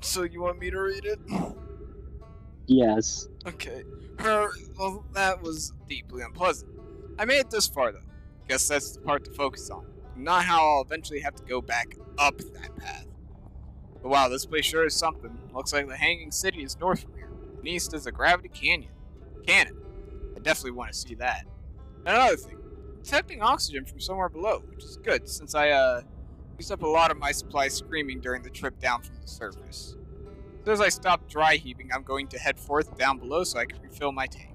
Speaker 1: So you want me to read it?
Speaker 2: Yes.
Speaker 1: Okay. Well, that was deeply unpleasant. I made it this far, though. Guess that's the part to focus on. Not how I'll eventually have to go back up that path. But wow, this place sure is something. Looks like the Hanging City is north from here. And east is a gravity canyon. I definitely want to see that. And another thing. Detecting oxygen from somewhere below, which is good, since I, used up a lot of my supplies screaming during the trip down from the surface. As soon as I stop dry heaving, I'm going to head forth down below so I can refill my tank.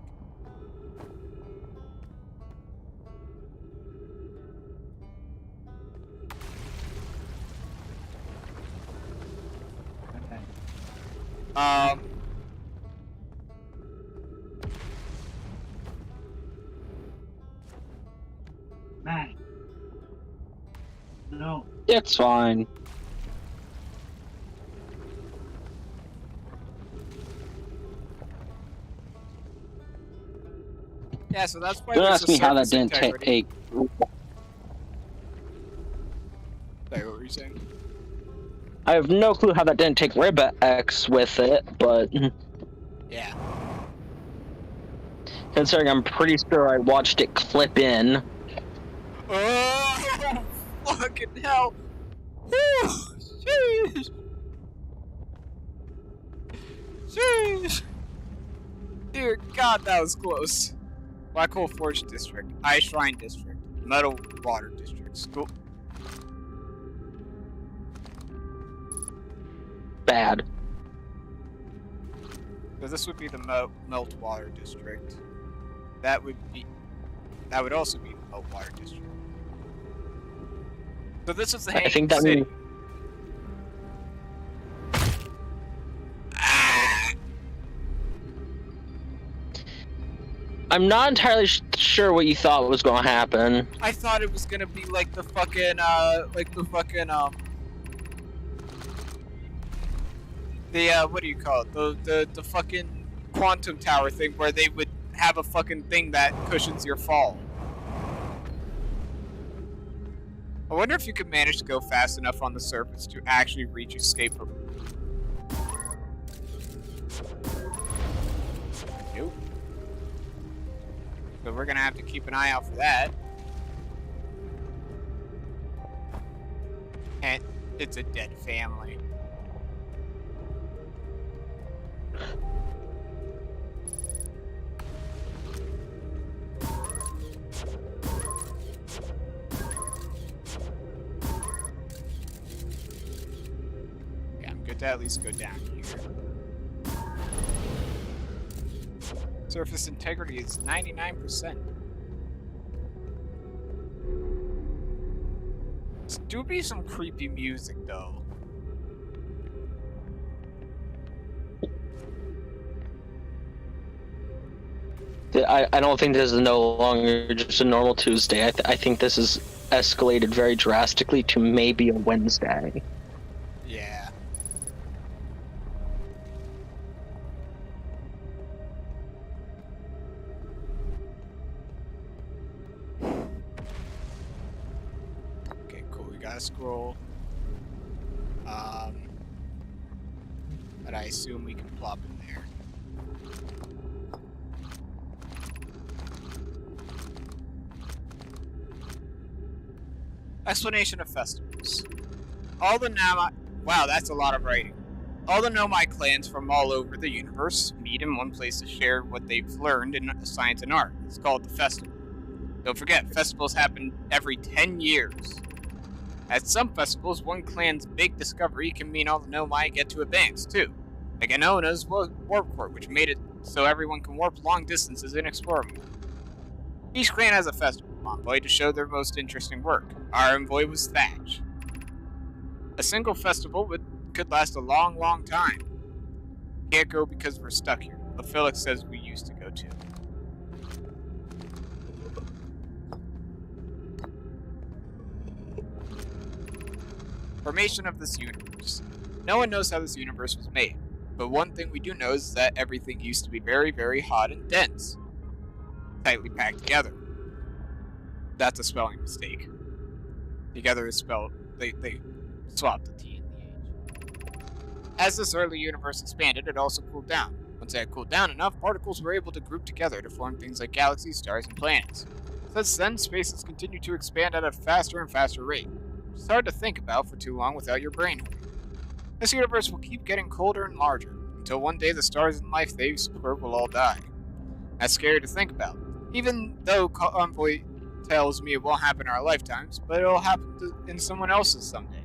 Speaker 3: Man. No.
Speaker 2: It's fine.
Speaker 1: Yeah, so that's why
Speaker 2: Don't
Speaker 1: there's
Speaker 2: ask me how that
Speaker 1: surface
Speaker 2: didn't
Speaker 1: integrity.
Speaker 2: take.
Speaker 1: Sorry, what were you saying?
Speaker 2: I have no clue how that didn't take Ribex with it, but
Speaker 1: Yeah.
Speaker 2: considering I'm pretty sure I watched it clip in.
Speaker 1: Oh, fucking hell! Whew, jeez! Jeez! Dear God, that was close. Black Hole Forge District, Ice Shrine District, Metal Water District, School.
Speaker 2: Bad.
Speaker 1: So this would be the Melt Water District. That would also be the Melt Water District. So this is the Hanging
Speaker 2: I think that
Speaker 1: City.
Speaker 2: means I'm not entirely sure what you thought was going to happen.
Speaker 1: I thought it was gonna be like the fucking, what do you call it? The fucking quantum tower thing where they would have a fucking thing that cushions your fall. I wonder if you could manage to go fast enough on the surface to actually reach escape room. Nope. So we're gonna have to keep an eye out for that. And it's a dead family. Yeah, I'm good to at least go down here. Surface integrity is 99%. This do be some creepy music though.
Speaker 2: I don't think this is no longer just a normal Tuesday. I think this is escalated very drastically to maybe a Wednesday.
Speaker 1: Yeah. Okay, cool. We got a scroll. But I assume we can plop in there. Explanation of festivals. All the wow, that's a lot of writing. All the Nomai clans from all over the universe meet in one place to share what they've learned in science and art. It's called the festival. Don't forget, festivals happen every 10 years. At some festivals, one clan's big discovery can mean all the Nomai get to advance, too. Like Anona's warp core, which made it so everyone can warp long distances and explore more. Each clan has a festival envoy to show their most interesting work. Our envoy was Thatch. A single festival could last a long, long time. Can't go because we're stuck here, but Felix says we used to go too. Formation of this universe. No one knows how this universe was made, but one thing we do know is that everything used to be very, very hot and dense. Tightly packed together. That's a spelling mistake. Together is spelled, they swapped the T and the H. As this early universe expanded, it also cooled down. Once it had cooled down enough, particles were able to group together to form things like galaxies, stars, and planets. Since then, space has continued to expand at a faster and faster rate. It's hard to think about for too long without your brain. This universe will keep getting colder and larger, until one day the stars and life they support will all die. That's scary to think about, even though Envoy tells me it won't happen in our lifetimes, but it'll happen in someone else's someday.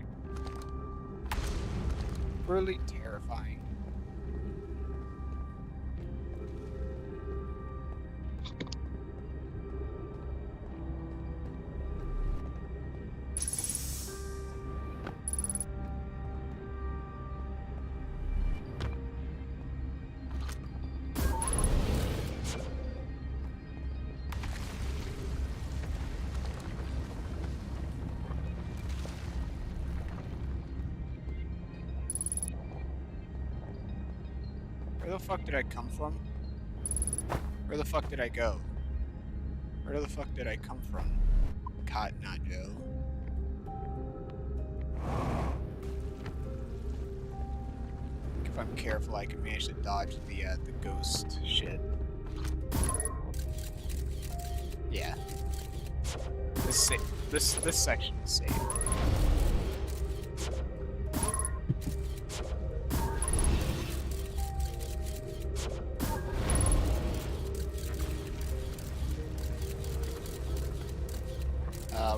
Speaker 1: Really terrifying. Where the fuck did I come from? Where the fuck did I go? Where the fuck did I come from? Cotton Eye Joe. If I'm careful, I can manage to dodge the ghost shit. Yeah. This section is safe.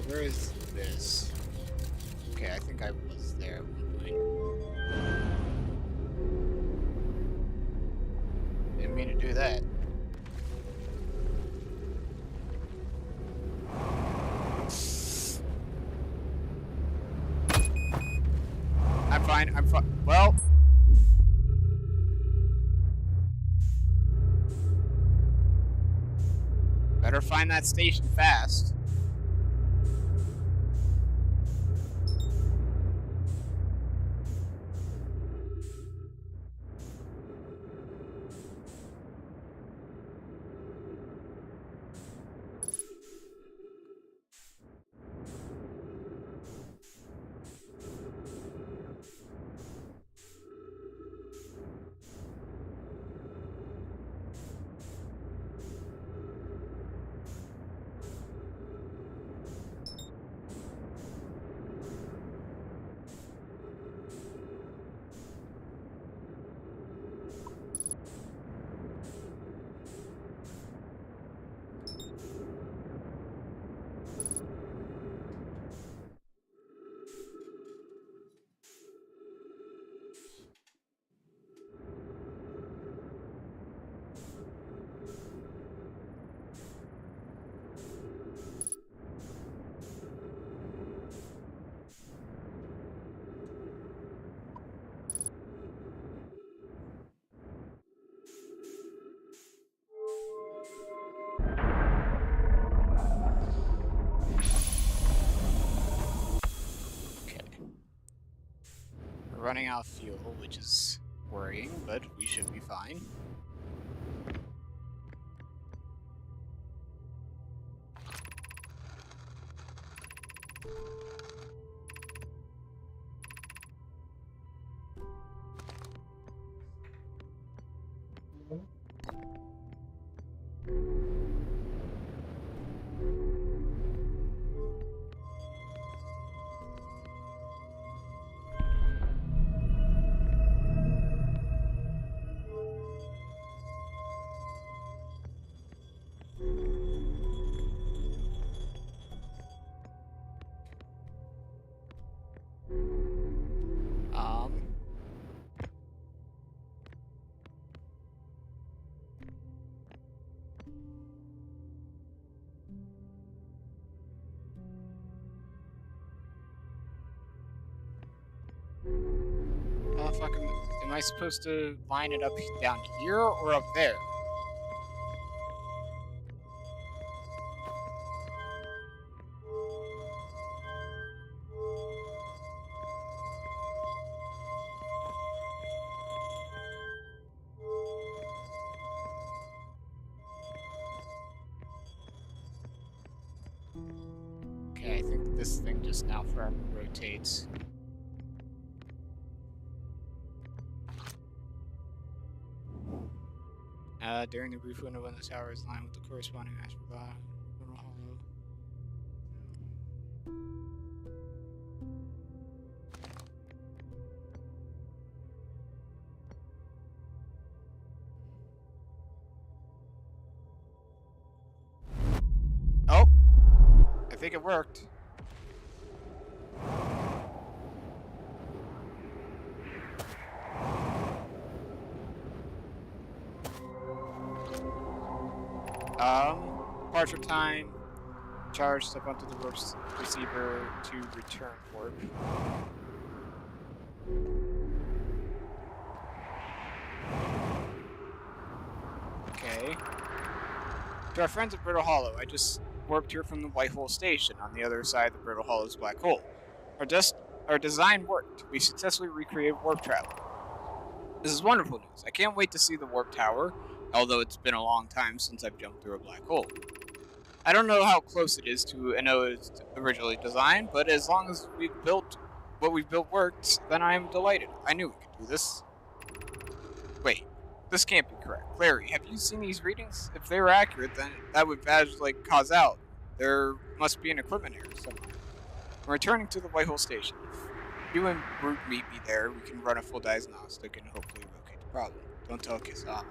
Speaker 1: Where is this? Okay, I think I was there at one point. Didn't mean to do that. I'm fine, well... Better find that station fast. Running out of fuel, which is worrying, but we should be fine. the fuck am I supposed to line it up down here or up there? Okay, I think this thing just now forever rotates. During the brief window when the tower is lined with the corresponding astral hollow. Oh! I think it worked. Departure time. Charge, step onto the warp receiver to return warp. Okay. To our friends at Brittle Hollow, I just warped here from the White Hole Station on the other side of the Brittle Hollow's black hole. Our design worked. We successfully recreated warp travel. This is wonderful news. I can't wait to see the warp tower, although it's been a long time since I've jumped through a black hole. I don't know how close it is to Enoa's originally designed, but as long as what we've built works, then I am delighted. I knew we could do this. Wait, this can't be correct. Clary, have you seen these readings? If they were accurate, then that would cause out. There must be an equipment error somewhere. I'm returning to the White Hole Station. If you and Brute meet me there, we can run a full diagnostic and hopefully locate the problem. Don't tell Kisama.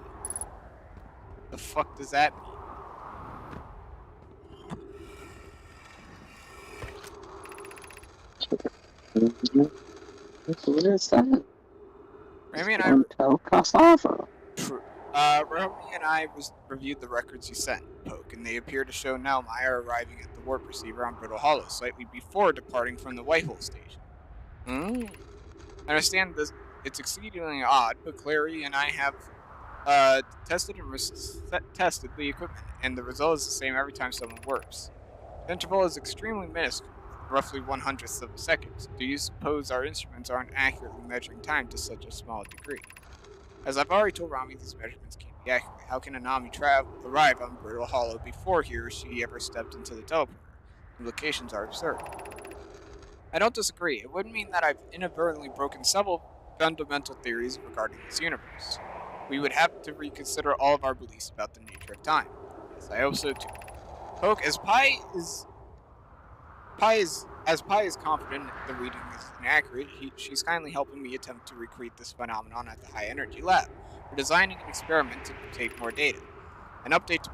Speaker 1: The fuck does that mean?
Speaker 2: What is that?
Speaker 1: Remy and I reviewed the records you sent, Poke, and they appear to show Nelmai arriving at the warp receiver on Brittle Hollow slightly before departing from the White Hole Station. I understand this. It's exceedingly odd, but Clary and I have tested tested the equipment, and the result is the same every time someone warps. The interval is extremely minuscule, roughly 1/100th of a second. Do you suppose our instruments aren't accurately measuring time to such a small degree? As I've already told Rami, these measurements can't be accurate. How can Anami arrive on Brittle Hollow before he or she ever stepped into the teleporter? The implications are absurd. I don't disagree. It would mean that I've inadvertently broken several fundamental theories regarding this universe. We would have to reconsider all of our beliefs about the nature of time. Yes, I hope so too. Poke, as Pi is confident the reading is inaccurate, she's kindly helping me attempt to recreate this phenomenon at the High Energy Lab. We're designing an experiment to take more data. An update.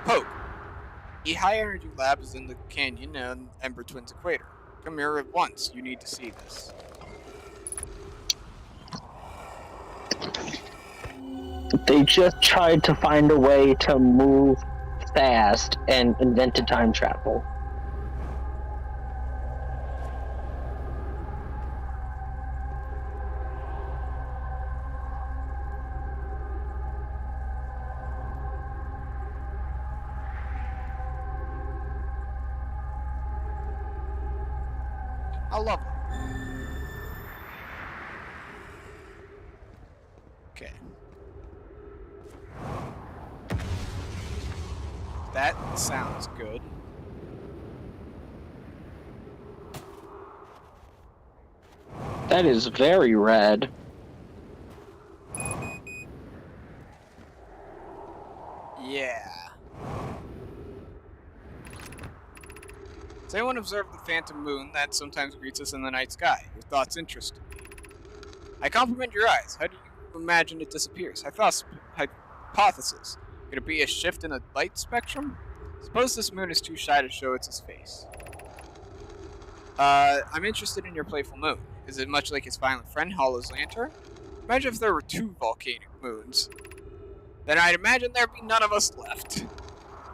Speaker 1: Poke. The High Energy Lab is in the canyon on Ember Twins Equator. Come here at once. You need to see this.
Speaker 2: They just tried to find a way to move fast and invented time travel.
Speaker 1: I love it. Okay. That sounds good.
Speaker 2: That is very red.
Speaker 1: Yeah. Has anyone observed the phantom moon that sometimes greets us in the night sky? Your thoughts interest me. I compliment your eyes. How do you imagine it disappears? Hypothesis. Could it be a shift in the light spectrum? Suppose this moon is too shy to show its face. I'm interested in your playful moon. Is it much like his violent friend, Hollow's lantern? Imagine if there were 2 volcanic moons. Then I'd imagine there'd be none of us left.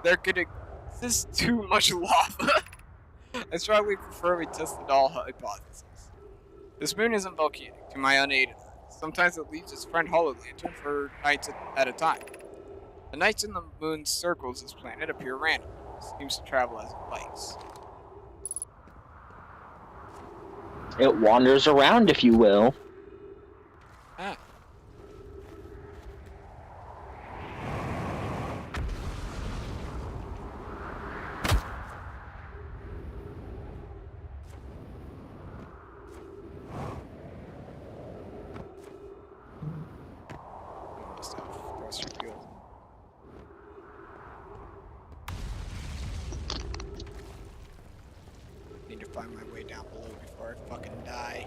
Speaker 1: There could exist too much lava. I strongly prefer we test the null hypothesis. This moon isn't volcanic, to my unaided eye. Sometimes it leaves its friend Hollow Lantern for nights at a time. The nights in the moon circles this planet appear random. It seems to travel as it likes.
Speaker 2: It wanders around, if you will.
Speaker 1: Ah. Must have thruster fuel. Need to find my way down below before I fucking die.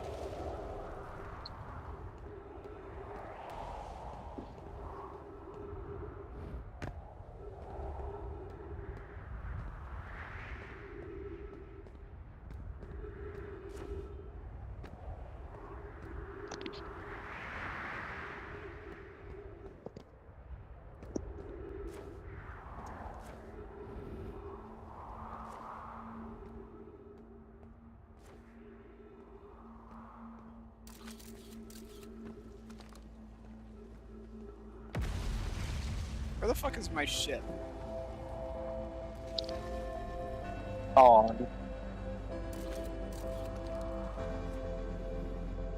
Speaker 1: Where the fuck is my ship?
Speaker 2: Oh,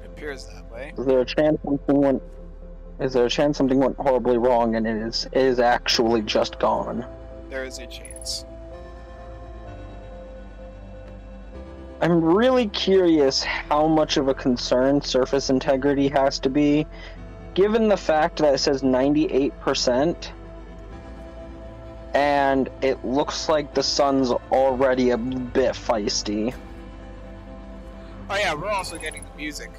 Speaker 1: It appears that way.
Speaker 2: is there a chance something went horribly wrong and it is actually just gone?
Speaker 1: There is a chance.
Speaker 2: I'm really curious how much of a concern surface integrity has to be, given the fact that it says 98%, and it looks like the sun's already a bit feisty.
Speaker 1: Oh yeah, we're also getting the music.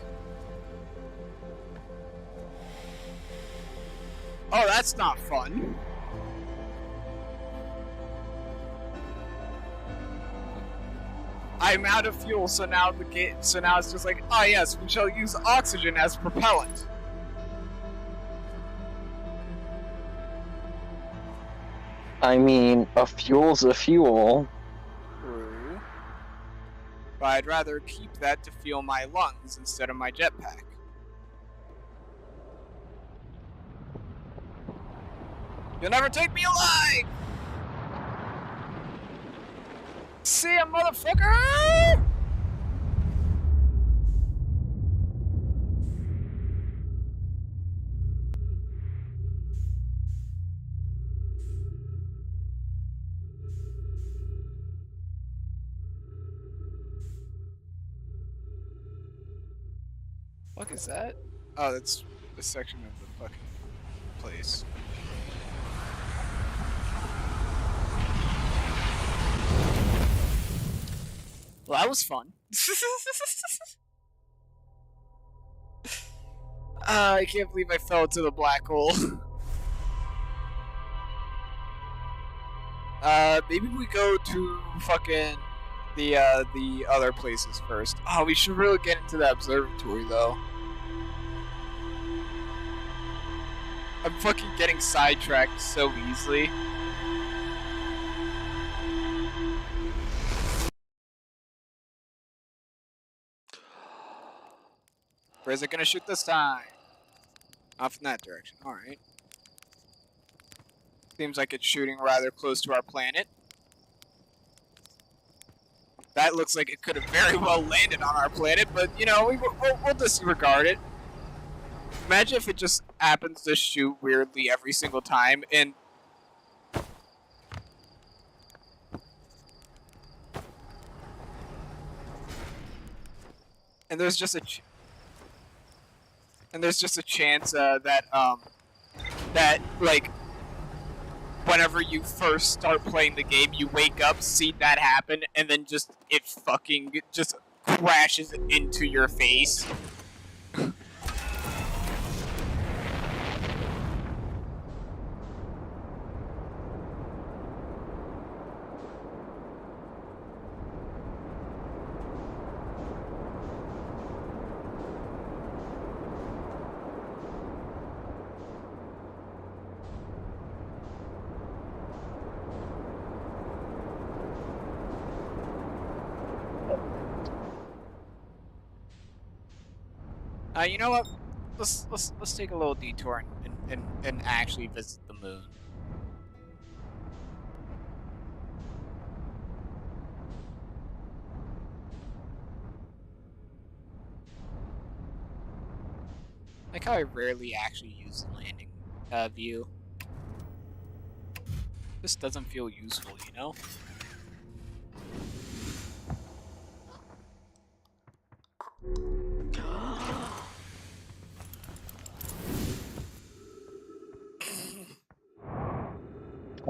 Speaker 1: Oh, that's not fun. I'm out of fuel, so now it's just like, oh yes, we shall use oxygen as propellant.
Speaker 2: I mean, a fuel's a fuel.
Speaker 1: True. But I'd rather keep that to fuel my lungs instead of my jetpack. You'll never take me alive! See ya, motherfucker! What is that? Oh, that's a section of the fucking place. Well, that was fun. I can't believe I fell into the black hole. Maybe we go to fucking the other places first. Oh, we should really get into the observatory though. I'm fucking getting sidetracked so easily. Where is it gonna shoot this time? Off in that direction. Alright. Seems like it's shooting rather close to our planet. That looks like it could have very well landed on our planet, but, you know, we'll disregard it. Imagine if it just happens to shoot weirdly every single time, and... And there's just a... chance that, like, whenever you first start playing the game, you wake up, see that happen, and then just, it fucking just crashes into your face. You know what? Let's take a little detour and actually visit the moon. Like how I rarely actually use the landing view. This doesn't feel useful, you know?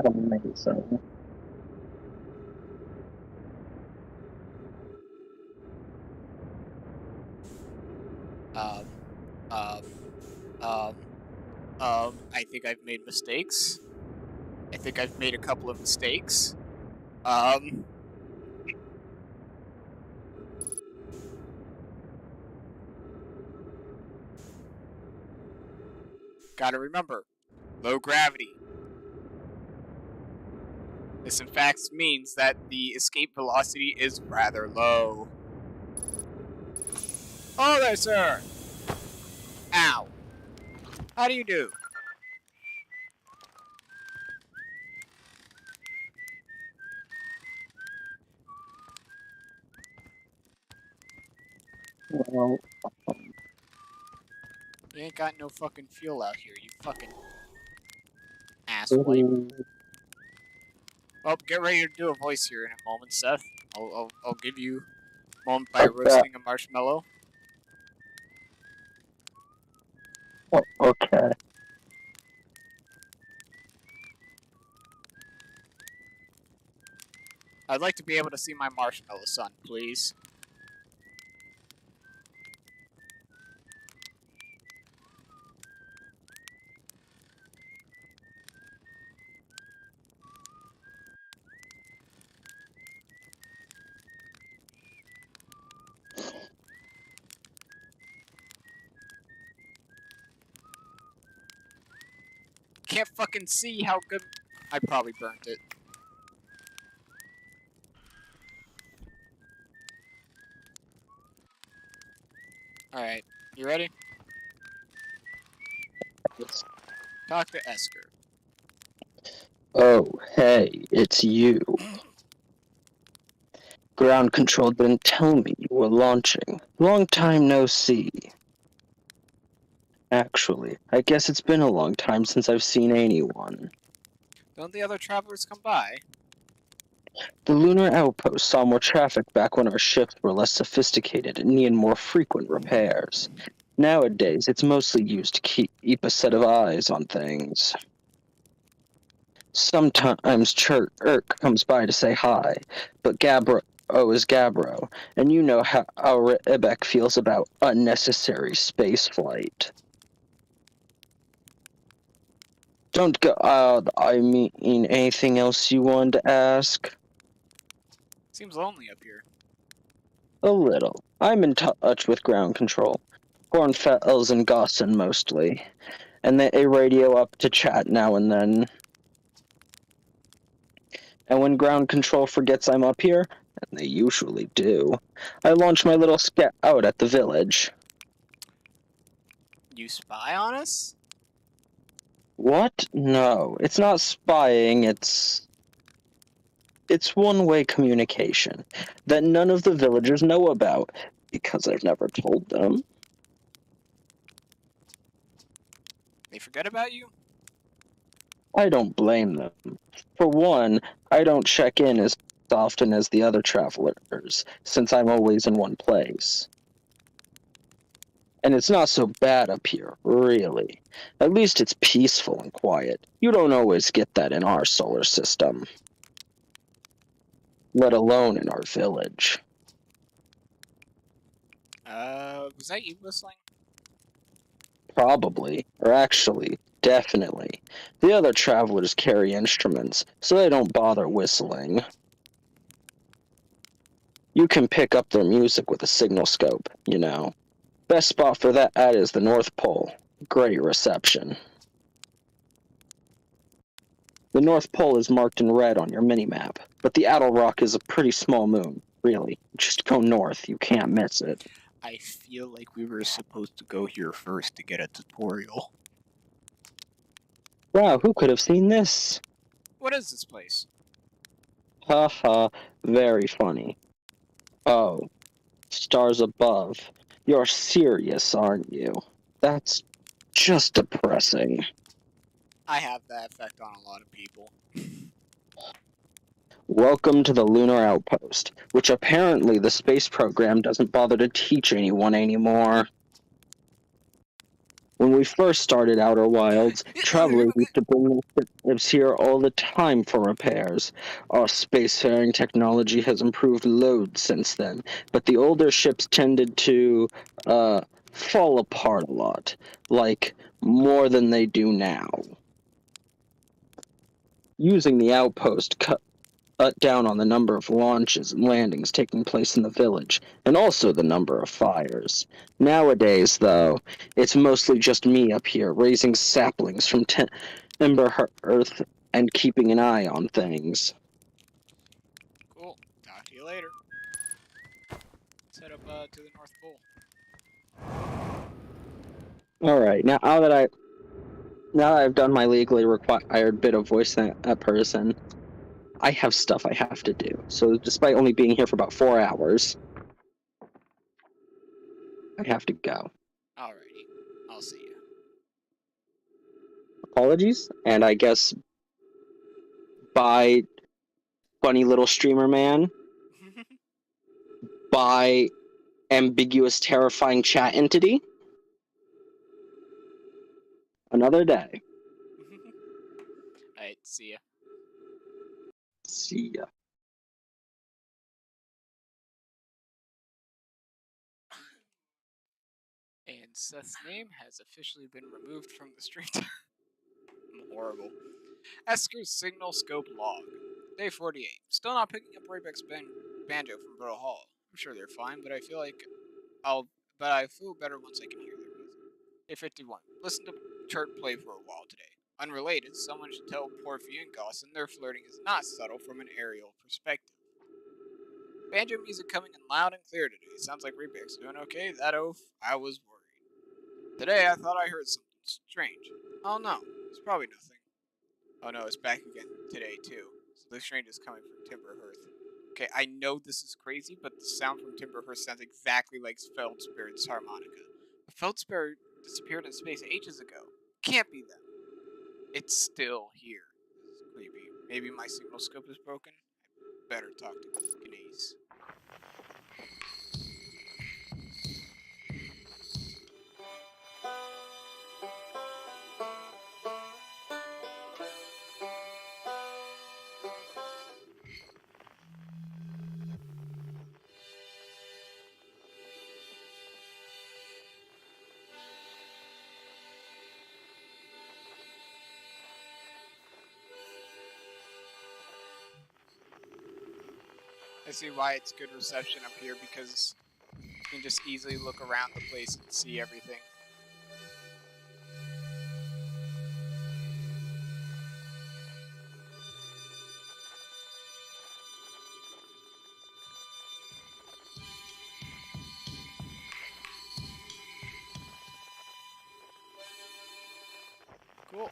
Speaker 2: Amazing.
Speaker 1: Um, I think I've made mistakes. I think I've made a couple of mistakes. Gotta remember, low gravity. This in fact means that the escape velocity is rather low. Oh there, sir! Ow. How do you do?
Speaker 2: Well,
Speaker 1: You ain't got no fucking fuel out here, you fucking asswipe. Well, get ready to do a voice here in a moment, Seth. I'll give you a moment by roasting a marshmallow.
Speaker 2: okay.
Speaker 1: I'd like to be able to see my marshmallow son, please. Can't fucking see how good... I probably burnt it. Alright, you ready? Talk to Esker.
Speaker 2: Oh, hey, it's you. Ground control didn't tell me you were launching. Long time no see. Actually, I guess it's been a long time since I've seen anyone.
Speaker 1: Don't the other travelers come by?
Speaker 2: The lunar outpost saw more traffic back when our ships were less sophisticated and needed more frequent repairs. Nowadays, it's mostly used to keep a set of eyes on things. Sometimes Urk comes by to say hi, but Gabro is Gabro, and you know how Rebek feels about unnecessary spaceflight. Don't go. I mean, anything else you wanted to ask?
Speaker 1: Seems lonely up here.
Speaker 2: A little. I'm in touch with ground control. Hornfels and Gosson mostly. And they radio up to chat now and then. And when ground control forgets I'm up here, and they usually do, I launch my little scout out at the village.
Speaker 1: You spy on us?
Speaker 2: What? No, it's not spying, it's one-way communication that none of the villagers know about, because I've never told them.
Speaker 1: They forget about you?
Speaker 2: I don't blame them. For one, I don't check in as often as the other travelers, since I'm always in one place. And it's not so bad up here, really. At least it's peaceful and quiet. You don't always get that in our solar system. Let alone in our village.
Speaker 1: Was that you whistling?
Speaker 2: Probably, or actually, definitely. The other travelers carry instruments, so they don't bother whistling. You can pick up their music with a signal scope, you know. Best spot for that is the North Pole. Great reception. The North Pole is marked in red on your mini-map, but the Addle Rock is a pretty small moon, really. Just go north, you can't miss it.
Speaker 1: I feel like we were supposed to go here first to get a tutorial.
Speaker 2: Wow, who could have seen this?
Speaker 1: What is this place?
Speaker 2: Haha, very funny. Oh, stars above. You're serious, aren't you? That's just depressing.
Speaker 1: I have that effect on a lot of people.
Speaker 2: Welcome to the Lunar Outpost, which apparently the space program doesn't bother to teach anyone anymore. When we first started Outer Wilds, travelers used to bring their ships here all the time for repairs. Our spacefaring technology has improved loads since then, but the older ships tended to, fall apart a lot. Like, more than they do now. Using the outpost cut down on the number of launches and landings taking place in the village, and also the number of fires. Nowadays, though, it's mostly just me up here, raising saplings from timber earth and keeping an eye on things.
Speaker 1: Cool. Talk to you later. Let's head up to the North Pole.
Speaker 2: Alright, now that I've done my legally required bit of voicing that person, I have stuff I have to do. So despite only being here for about 4 hours, I have to go.
Speaker 1: Alrighty. I'll see you.
Speaker 2: Apologies, and I guess bye, funny little streamer man. Bye, ambiguous, terrifying chat entity. Another day.
Speaker 1: Alright, see ya.
Speaker 2: See ya.
Speaker 1: And Seth's name has officially been removed from the stream. I'm horrible. Esker's signal scope log. Day 48. Still not picking up Raybeck's banjo from Borough Hall. I'm sure they're fine, but I feel better once I can hear their music. Day 51. Listen to Chert play for a while today. Unrelated, someone should tell Porphy and Gosson their flirting is not subtle from an aerial perspective. Banjo music coming in loud and clear today. Sounds like Raybeck's doing okay. That oaf, I was worried. Today I thought I heard something strange. Oh no, it's probably nothing. Oh no, it's back again today too. So the strange is coming from Timberhearth. Okay, I know this is crazy, but the sound from Timberhearth sounds exactly like Feldspirit's harmonica. But Feldspirit disappeared in space ages ago. Can't be them. It's still here. This is creepy. Maybe my signal scope is broken? I better talk to Ganesh. I see why it's good reception up here, because you can just easily look around the place and see everything. Cool.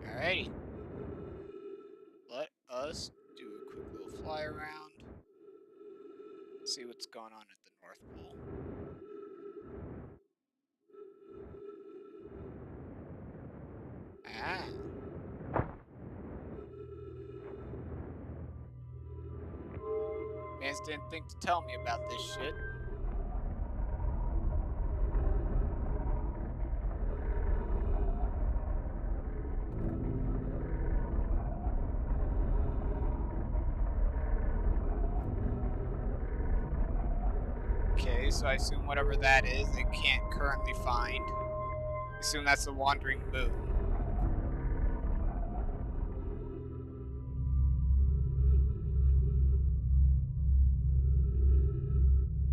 Speaker 1: Alrighty. Let us do a quick little fly around. See what's going on at the North Pole. Ah. Mans didn't think to tell me about this shit. Okay, so I assume whatever that is, it can't currently find. I assume that's the Wandering Moon.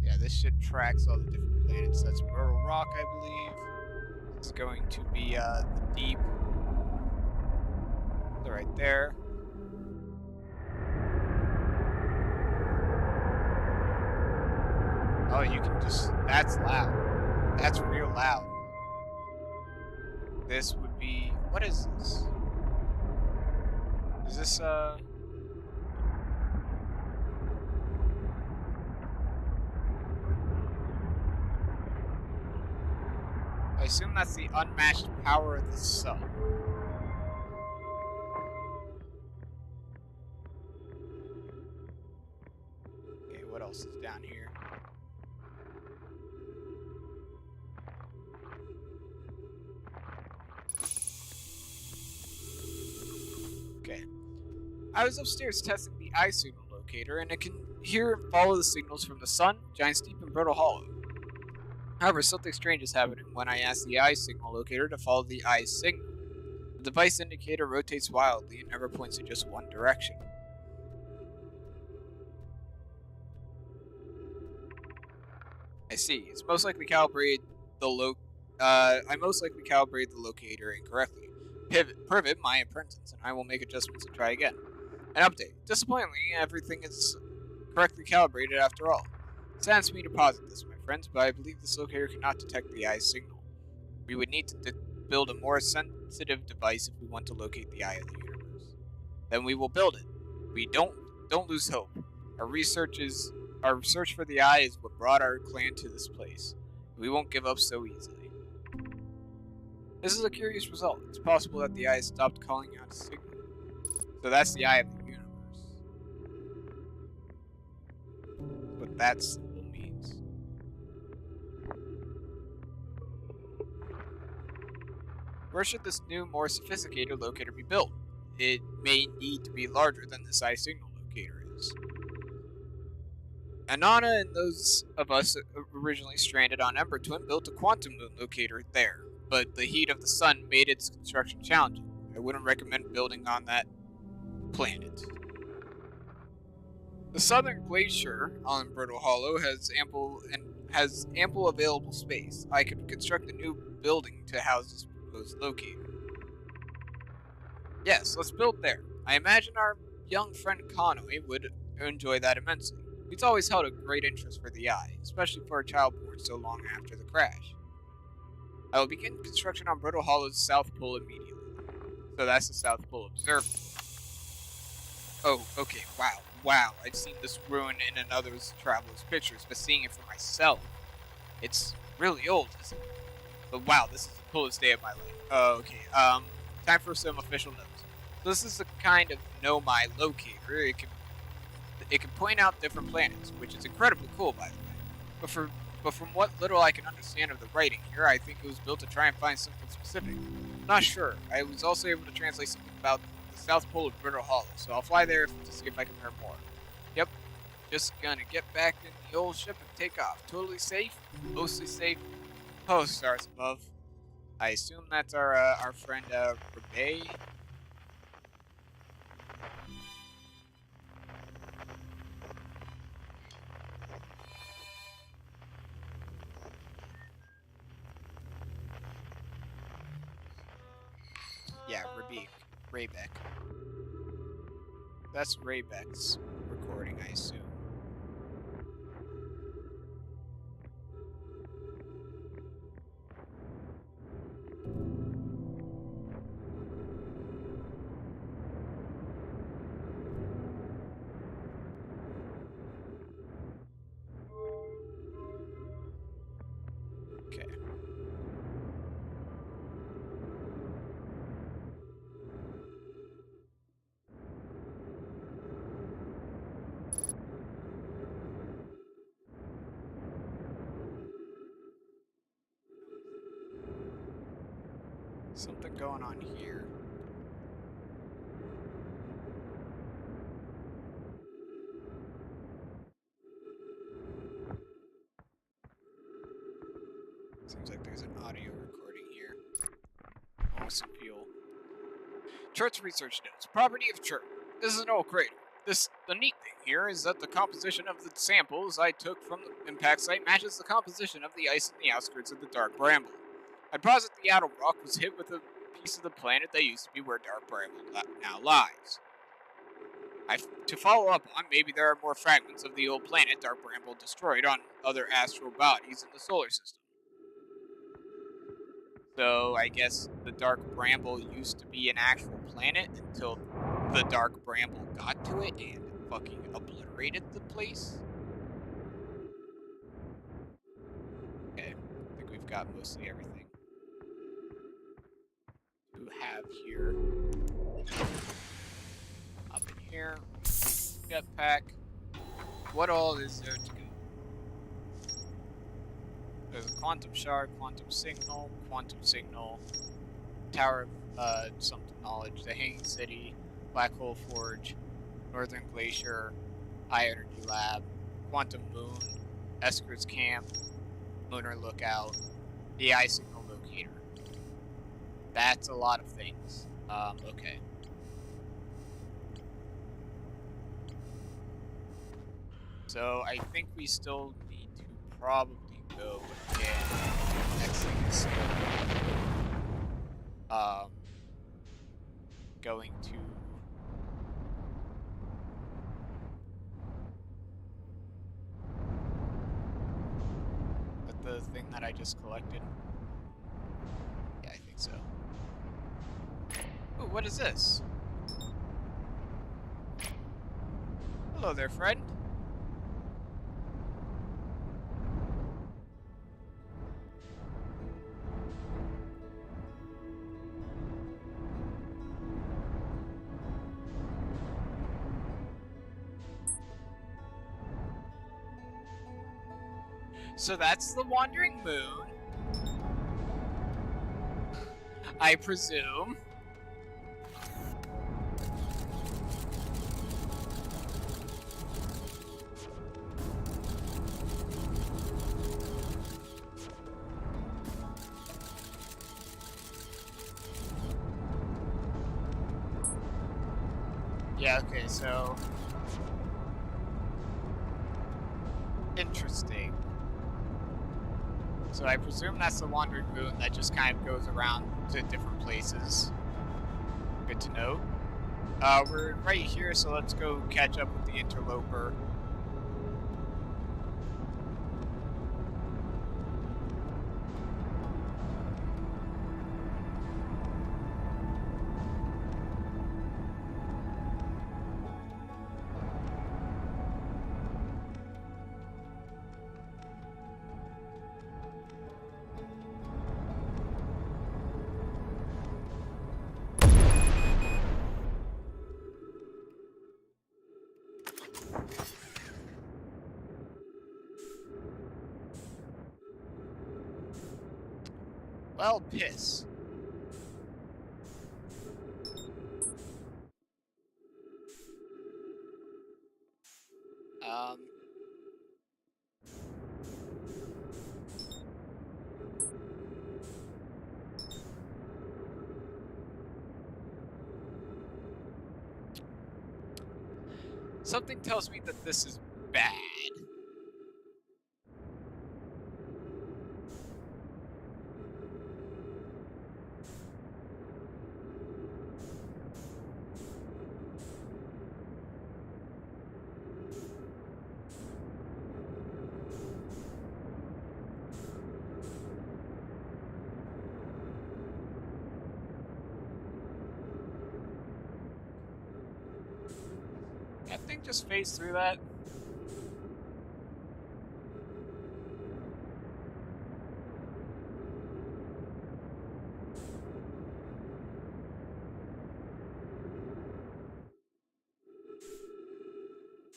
Speaker 1: Yeah, this shit tracks all the different planets. That's Burrow Rock, I believe. is going to be the deep. So right there. Oh, you can just, that's loud. That's real loud. This would be, what is this? Is this, I assume that's the unmatched power of the sun. Okay, what else is down here? Okay. I was upstairs testing the eye signal locator, and it can hear and follow the signals from the sun, Giant Steep, and Brittle Hollow. However, something strange is happening when I ask the eye signal locator to follow the eye signal. The device indicator rotates wildly and never points in just one direction. I see. It's most likely calibrated I most likely calibrated the locator incorrectly. Pivot my apprentice, and I will make adjustments and try again. An update. Disappointingly, everything is correctly calibrated after all. It saddens me to posit this, my friends, but I believe this locator cannot detect the eye signal. We would need to build a more sensitive device if we want to locate the eye of the universe. Then we will build it. We don't lose hope. Our search for the eye is what brought our clan to this place. We won't give up so easily. This is a curious result. It's possible that the eye stopped calling out a signal. So that's the eye of the universe. What that symbol means. Where should this new, more sophisticated locator be built? It may need to be larger than this eye signal locator is. Anana and those of us originally stranded on Ember Twin built a quantum moon locator there, but the heat of the sun made its construction challenging. I wouldn't recommend building on that planet. The southern glacier on Brittle Hollow has ample available space. I could construct a new building to house this proposed locator. Yes, let's build there. I imagine our young friend Conway would enjoy that immensely. He's always held a great interest for the eye, especially for a child born so long after the crash. I will begin construction on Brittle Hollow's South Pole immediately. So that's the South Pole Observatory. Oh, okay, wow. I've seen this ruin in another's traveler's pictures, but seeing it for myself, it's really old, isn't it? But wow, this is the coolest day of my life. Okay, time for some official notes. So this is the kind of Know My locator. It can point out different planets, which is incredibly cool, by the way. But from what little I can understand of the writing here, I think it was built to try and find something specific. I'm not sure. I was also able to translate something about the South Pole of Brittle Hollow, so I'll fly there to see if I can learn more. Yep, just gonna get back in the old ship and take off. Totally safe, mostly safe. Oh, stars above. I assume that's our friend Rebay. Yeah, Raybeck. That's Raybeck's recording, I assume. Okay. Something going on here. Seems like there's an audio recording here. Also fuel. Church research notes. Property of Church. This is an old crater. The neat thing here is that the composition of the samples I took from the impact site matches the composition of the ice in the outskirts of the dark bramble. I posit the outer rock was hit with a piece of the planet that used to be where Dark Bramble now lies. To follow up on, maybe there are more fragments of the old planet Dark Bramble destroyed on other astral bodies in the solar system. So I guess the Dark Bramble used to be an actual planet until the Dark Bramble got to it and fucking obliterated the place. Okay, I think we've got mostly everything to have here. Up in here, jetpack. What all is there to go? There's a quantum shard, quantum signal, tower of something knowledge, the Hanging City, Black Hole Forge, Northern Glacier, High Energy Lab, Quantum Moon, Esker's Camp, Lunar Lookout, the Eye Signal Locator. That's a lot of things. Okay. So I think we still need to probably go again. Next thing is still going to the thing that I just collected. Yeah, I think so. Ooh, what is this? Hello there, friend. So that's the Wandering Moon, I presume. Yeah, okay, so... Interesting. So I presume that's the Wandering Moon that just kind of goes around to different places. Good to know. We're right here, so let's go catch up with the Interloper. Well, piss. Something tells me that this is bad. That thing just phased through that.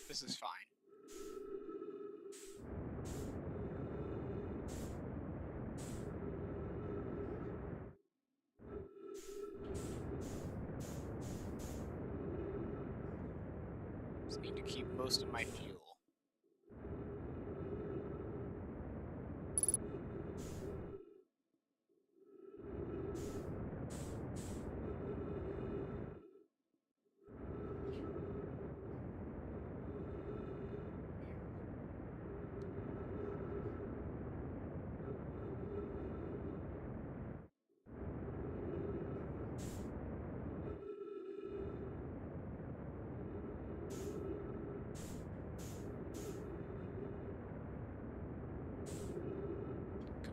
Speaker 1: This is fine. Just need to keep most of my fuel.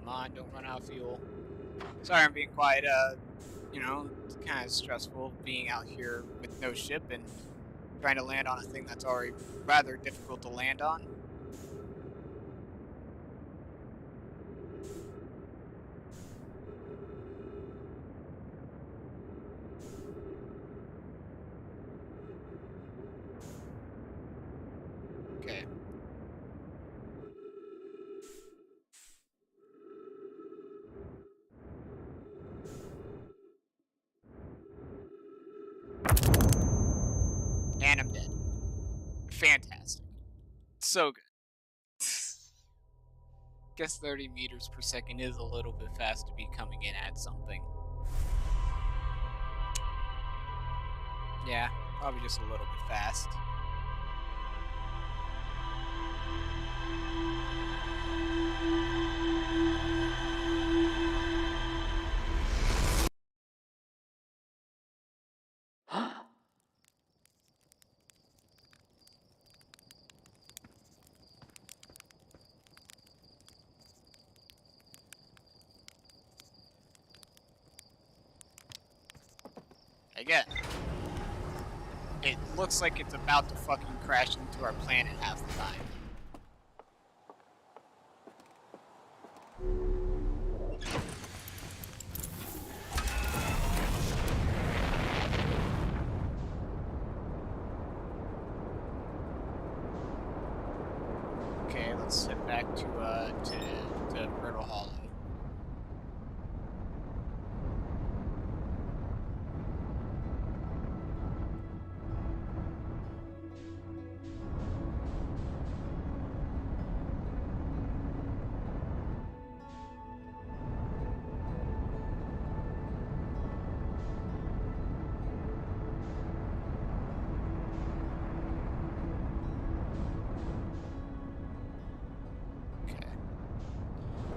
Speaker 1: on, don't run out of fuel. Sorry I'm being quiet, you know, it's kind of stressful being out here with no ship and trying to land on a thing that's already rather difficult to land on. Okay. And I'm dead. Fantastic. So good. Guess 30 meters per second is a little bit fast to be coming in at something. Yeah, probably just a little bit fast. Again, it looks like it's about to fucking crash into our planet half the time. Okay, let's head back to Brittle Hollow.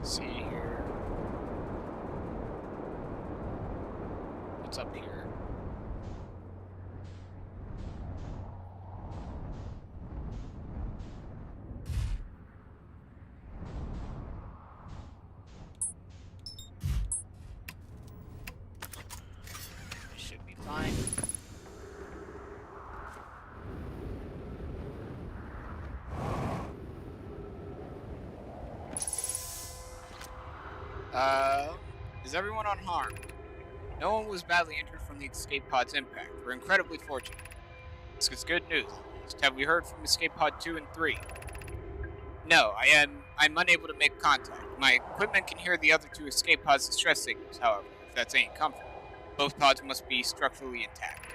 Speaker 1: See here. What's up here? Should be fine. Is everyone unharmed? No one was badly injured from the escape pod's impact. We're incredibly fortunate. This is good news. Have we heard from escape pod 2 and 3? No, I'm unable to make contact. My equipment can hear the other two escape pods' distress signals, however, if that's any comfort. Both pods must be structurally intact.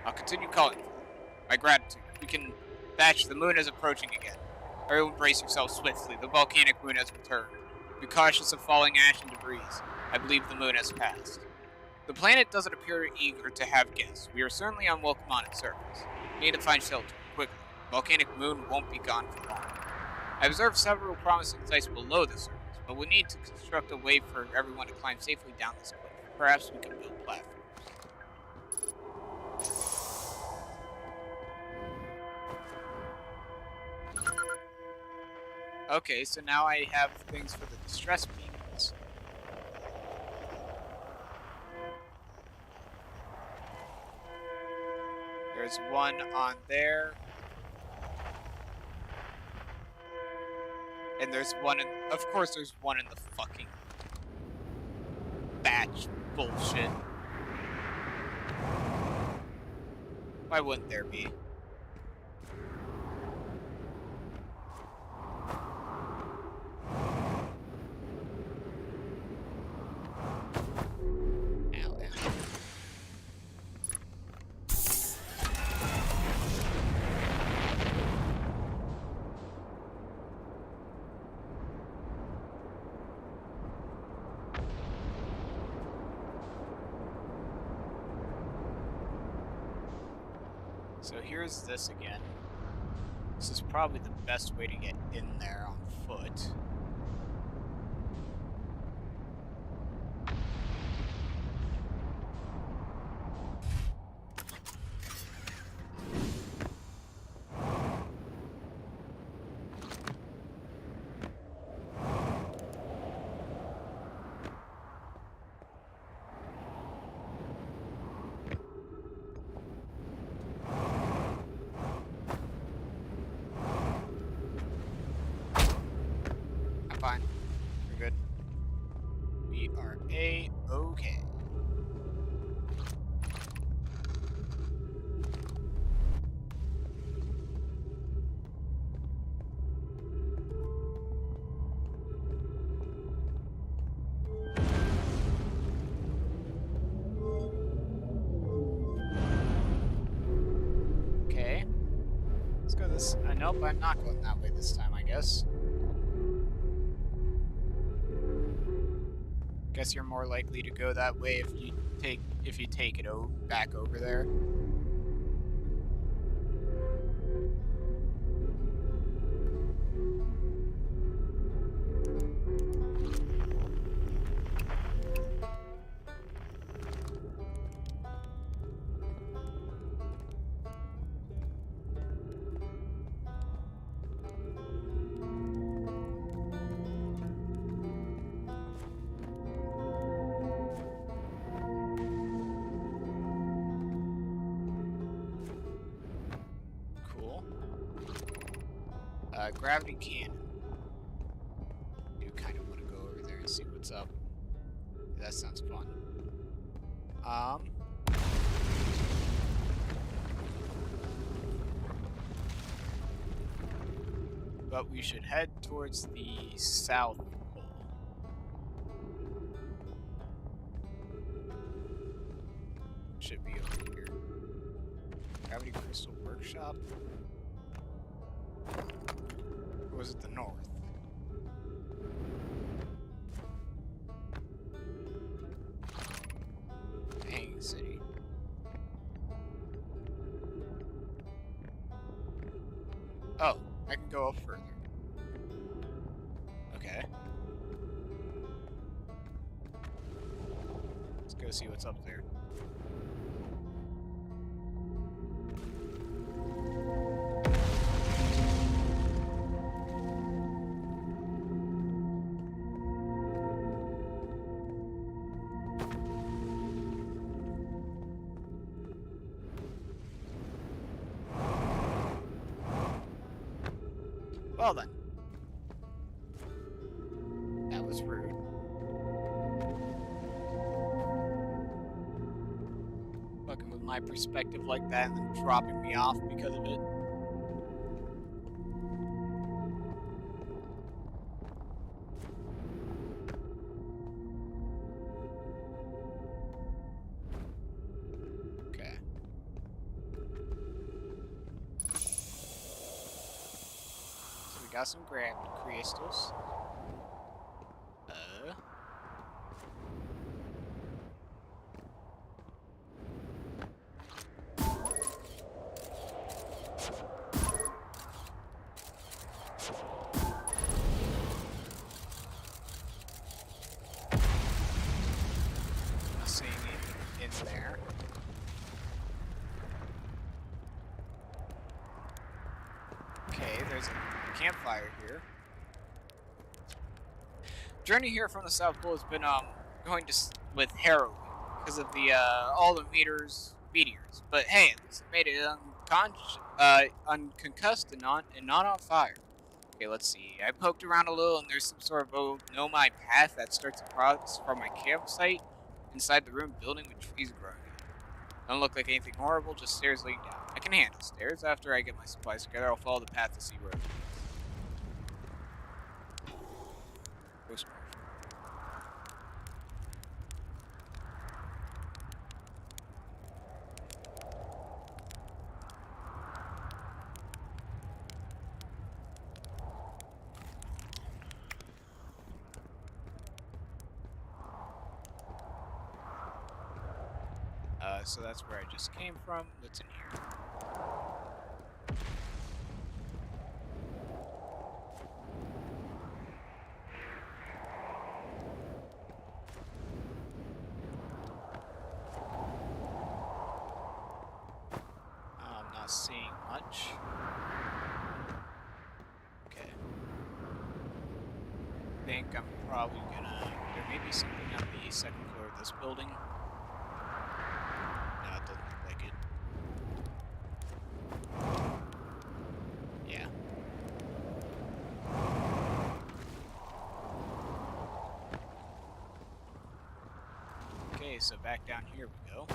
Speaker 1: I'll continue calling for them. My gratitude. We can batch the moon is approaching again. Everyone brace yourselves swiftly. The volcanic moon has returned. Be cautious of falling ash and debris. I believe the moon has passed. The planet doesn't appear eager to have guests. We are certainly unwelcome on its surface. We need to find shelter, quickly. The volcanic moon won't be gone for long. I observed several promising sites below the surface, but we need to construct a way for everyone to climb safely down this cliff. Perhaps we can build platforms. Okay, so now I have things for the distress beacons. There's one on there. And there's one in... Of course there's one in the fucking... batch bullshit. Why wouldn't there be? So here's this again. This is probably the best way to get in there on foot. go this... nope, I'm not going that way this time, I guess. Guess you're more likely to go that way if you take it back over there. Gravity cannon. I do kind of want to go over there and see what's up. That sounds fun. But we should head towards the South Pole. Should be over here. Gravity Crystal Workshop. Or was it the north? Hanging City. Oh, I can go up further. Okay. Let's go see what's up there. Well then. That was rude. Fucking with my perspective like that and then dropping me off because of it. Got some gravity crystals. Not seeing anything in there. Okay, there's a campfire here. Journey here from the South Pole has been going with harrowing because of the all the meteors, but hey, at least it made it unconcussed and not on fire. Okay, let's see. I poked around a little, and there's some sort of nomad path that starts across from my campsite inside the ruined building with trees growing. Don't look like anything horrible, just stairs leading down. I can handle stairs. After I get my supplies together, I'll follow the path to see where it leads. So that's where I just came from. What's in here? I'm not seeing much. Okay. I think I'm probably gonna... There may be something on the second floor of this building. So back down here we go.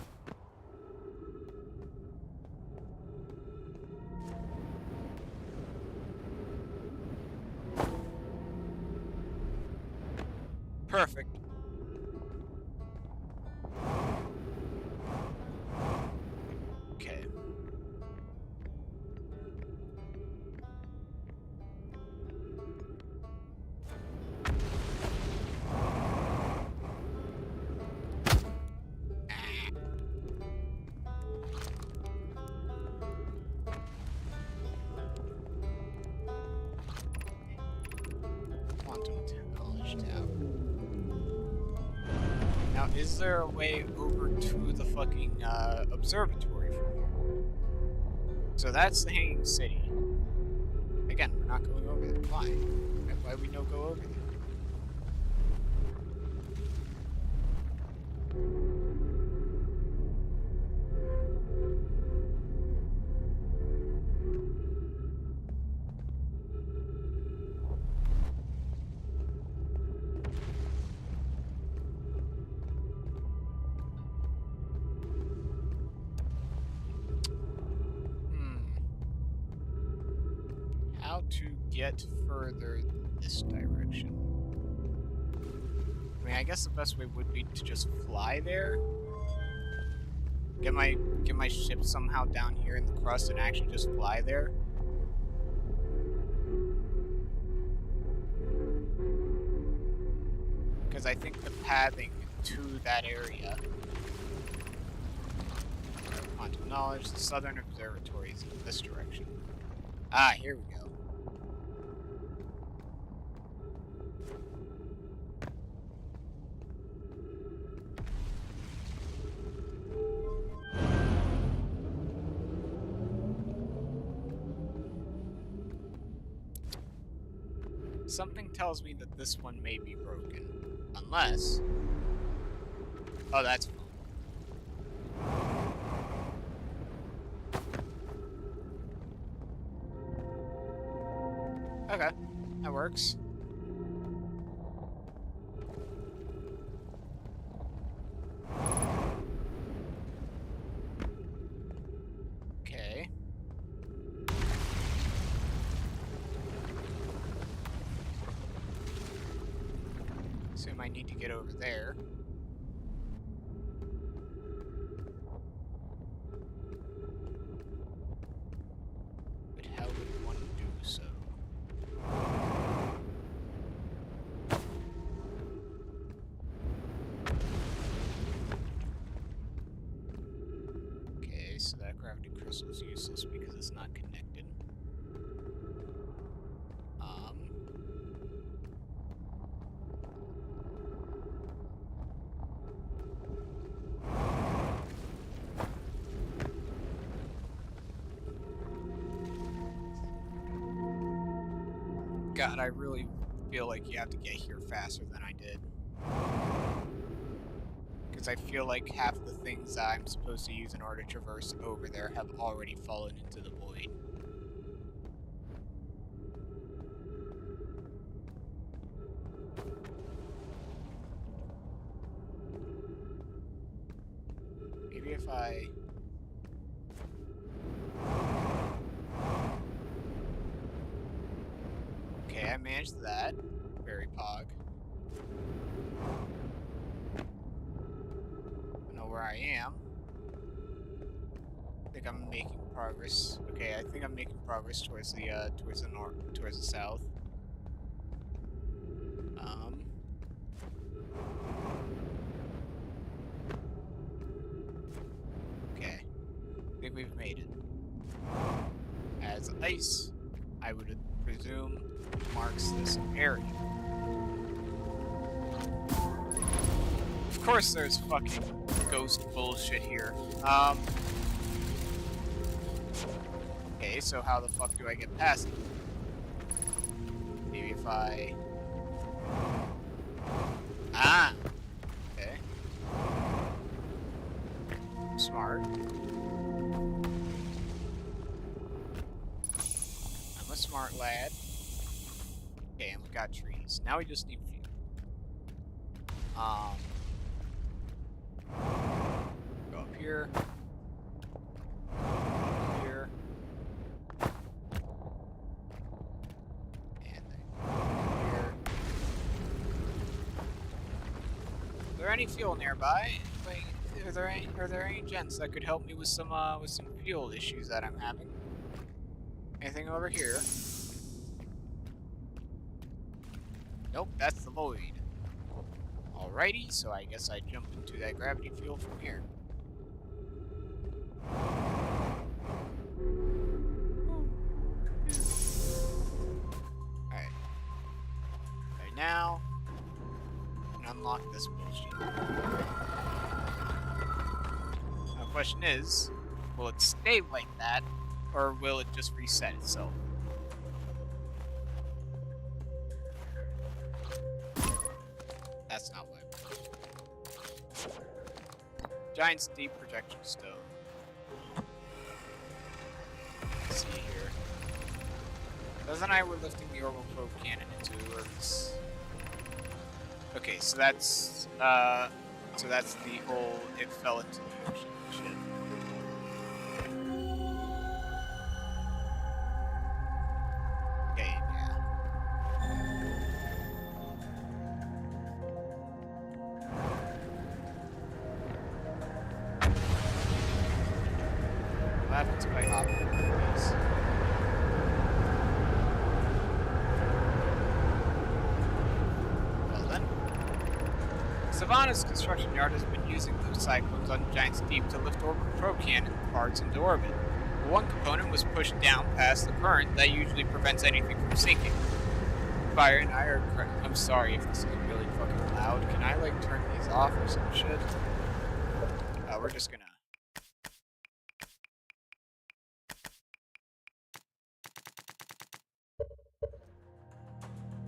Speaker 1: Perfect. Okay. is there a way over to the fucking observatory from here? So that's the Hanging City. Again, we're not going over there. Why? Why we no go over there? How to get further this direction? I mean, I guess the best way would be to just fly there. Get my ship somehow down here in the crust and actually just fly there. Because I think the pathing to that area. Quantum knowledge, the southern observatory is in this direction. Ah, here we go. Something tells me that this one may be broken. Unless... Oh, that's fine. Okay, that works. Okay. Assume I need to get over there. But how would one do so? Okay, so that gravity crystal is useless because it's not connected. God, I really feel like you have to get here faster than I did. Because I feel like half the things that I'm supposed to use in order to traverse over there have already fallen into the void. Maybe if I... Okay, I managed that. Very pog. I know where I am. I think I'm making progress. Okay, I think I'm making progress towards the north, towards the south. Okay. I think we've made it. As ice, I would presume, marks this area. Of course there's fucking ghost bullshit here. Okay, so how the fuck do I get past it? Maybe if I... Ah! Okay. Smart. I'm a smart lad. Okay, and we got trees. Now we just need fuel. Go up here. Here. And then here. Is there any fuel nearby? Like, are there any gents that could help me with some fuel issues that I'm having? Anything over here? Nope, that's the void. Alrighty, so I guess I jump into that gravity field from here. Alright. Right now, and unlock this bullshit. question is, will it stay like that, or will it just reset itself? That's not what I want. Giant's Deep Projection Stone. Let's see here. Buzz and I were lifting the orbital probe cannon into Earth's... Okay, so that's the whole it fell into the ocean shit. Okay, yeah. What happens if I hop over these? Well then. Savannah's construction yard has been using those cyclones on Giant's Deep to lift orbital probe cannon parts into orbit. But one component was pushed down past the current that usually prevents anything from sinking. Fire and I are... I'm sorry if this is really fucking loud. Can I, like, turn these off or some shit? We're just gonna...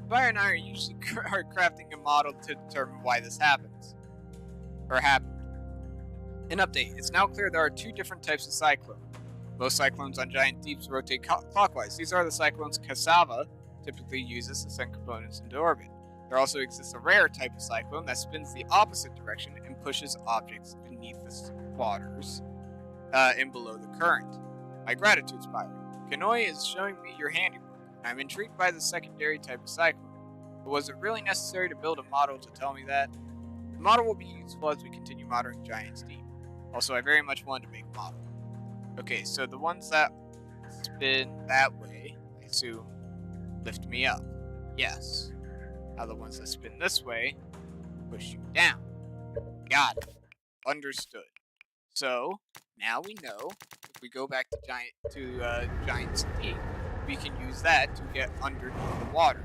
Speaker 1: Fire and I are usually crafting a model to determine why this happens. Or happened. An update. It's now clear there are two different types of cyclone. Most cyclones on Giant Deeps rotate clockwise. These are the cyclones Cassava typically uses to send components into orbit. There also exists a rare type of cyclone that spins the opposite direction and pushes objects beneath the waters and below the current. My gratitude, Spire. Kanoi is showing me your handiwork. I'm intrigued by the secondary type of cyclone. But was it really necessary to build a model to tell me that? The model will be useful as we continue modeling Giant's Deep. Also, I very much wanted to make a model. Okay, so the ones that spin that way, I assume, lift me up. Yes. Now the ones that spin this way, push you down. Got it. Understood. So, now we know, if we go back to Giant's Deep, we can use that to get underneath the water.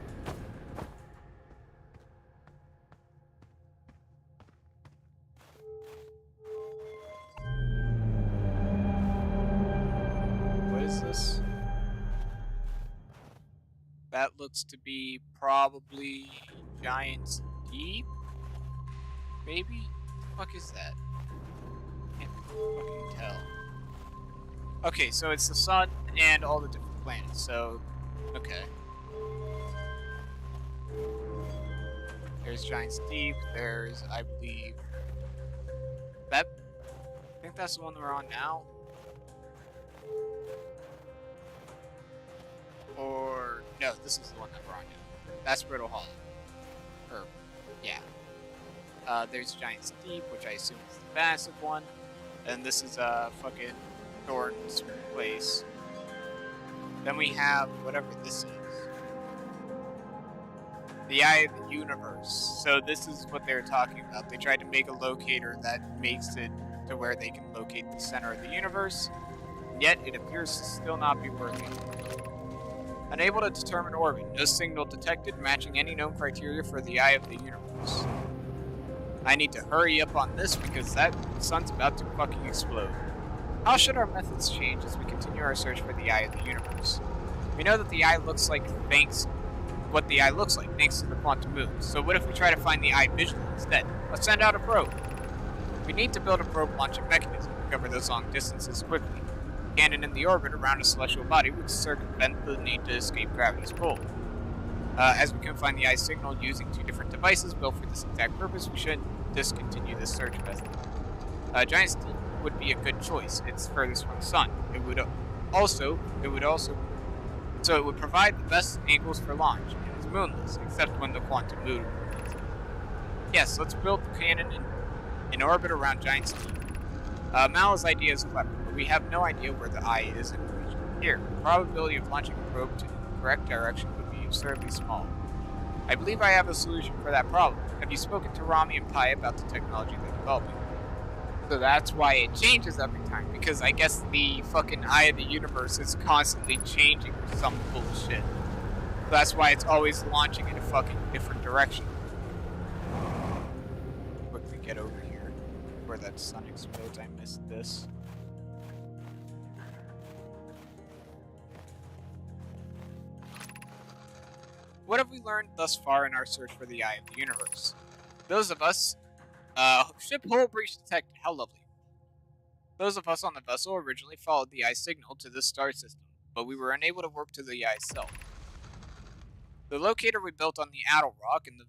Speaker 1: What is this? That looks to be probably Giant's Deep? Maybe? What the fuck is that? Can't fucking tell. Okay, so it's the sun and all the different planets, so, okay. There's Giant's Deep, there's, I believe, I think that's the one we're on now. Or, no, this is the one that we're on now. That's Brittle Hollow. Or, yeah. There's Giant's Deep, which I assume is the massive one. And this is, fucking Thornton's place. Then we have whatever this is. The Eye of the Universe. So this is what they were talking about. They tried to make a locator that makes it to where they can locate the center of the universe, yet it appears to still not be working. Unable to determine orbit. No signal detected matching any known criteria for the Eye of the Universe. I need to hurry up on this because that sun's about to fucking explode. How should our methods change as we continue our search for the Eye of the Universe? We know that the Eye looks like thanks to the quantum moon. So what if we try to find the Eye visually instead? Let's send out a probe. We need to build a probe launching mechanism to cover those long distances quickly. Cannon in the orbit around a celestial body would circumvent the need to escape gravity's pull. As we can find the Eye signal using two different devices built for this exact purpose, we should discontinue this search method. Giant's Deep would be a good choice. It's furthest from the sun. It would provide the best angles for launch, and it's moonless, except when the quantum moon moves. Yes, let's build the cannon in orbit around Giant's Deep. Mal's idea is clever, but we have no idea where the Eye is in relation here. The probability of launching a probe to the correct direction would be absurdly small. I believe I have a solution for that problem. Have you spoken to Rami and Pai about the technology they're developing? So that's why it changes every time, because I guess the fucking Eye of the Universe is constantly changing or some bullshit. So that's why it's always launching in a fucking different direction. Quickly get over here. where that sun explodes. I missed this. What have we learned thus far in our search for the Eye of the Universe? Those of us, ship hull breach detected. How lovely. Those of us on the vessel originally followed the eye signal to this star system, but we were unable to warp to the eye itself. The locator we built on the Addle Rock and the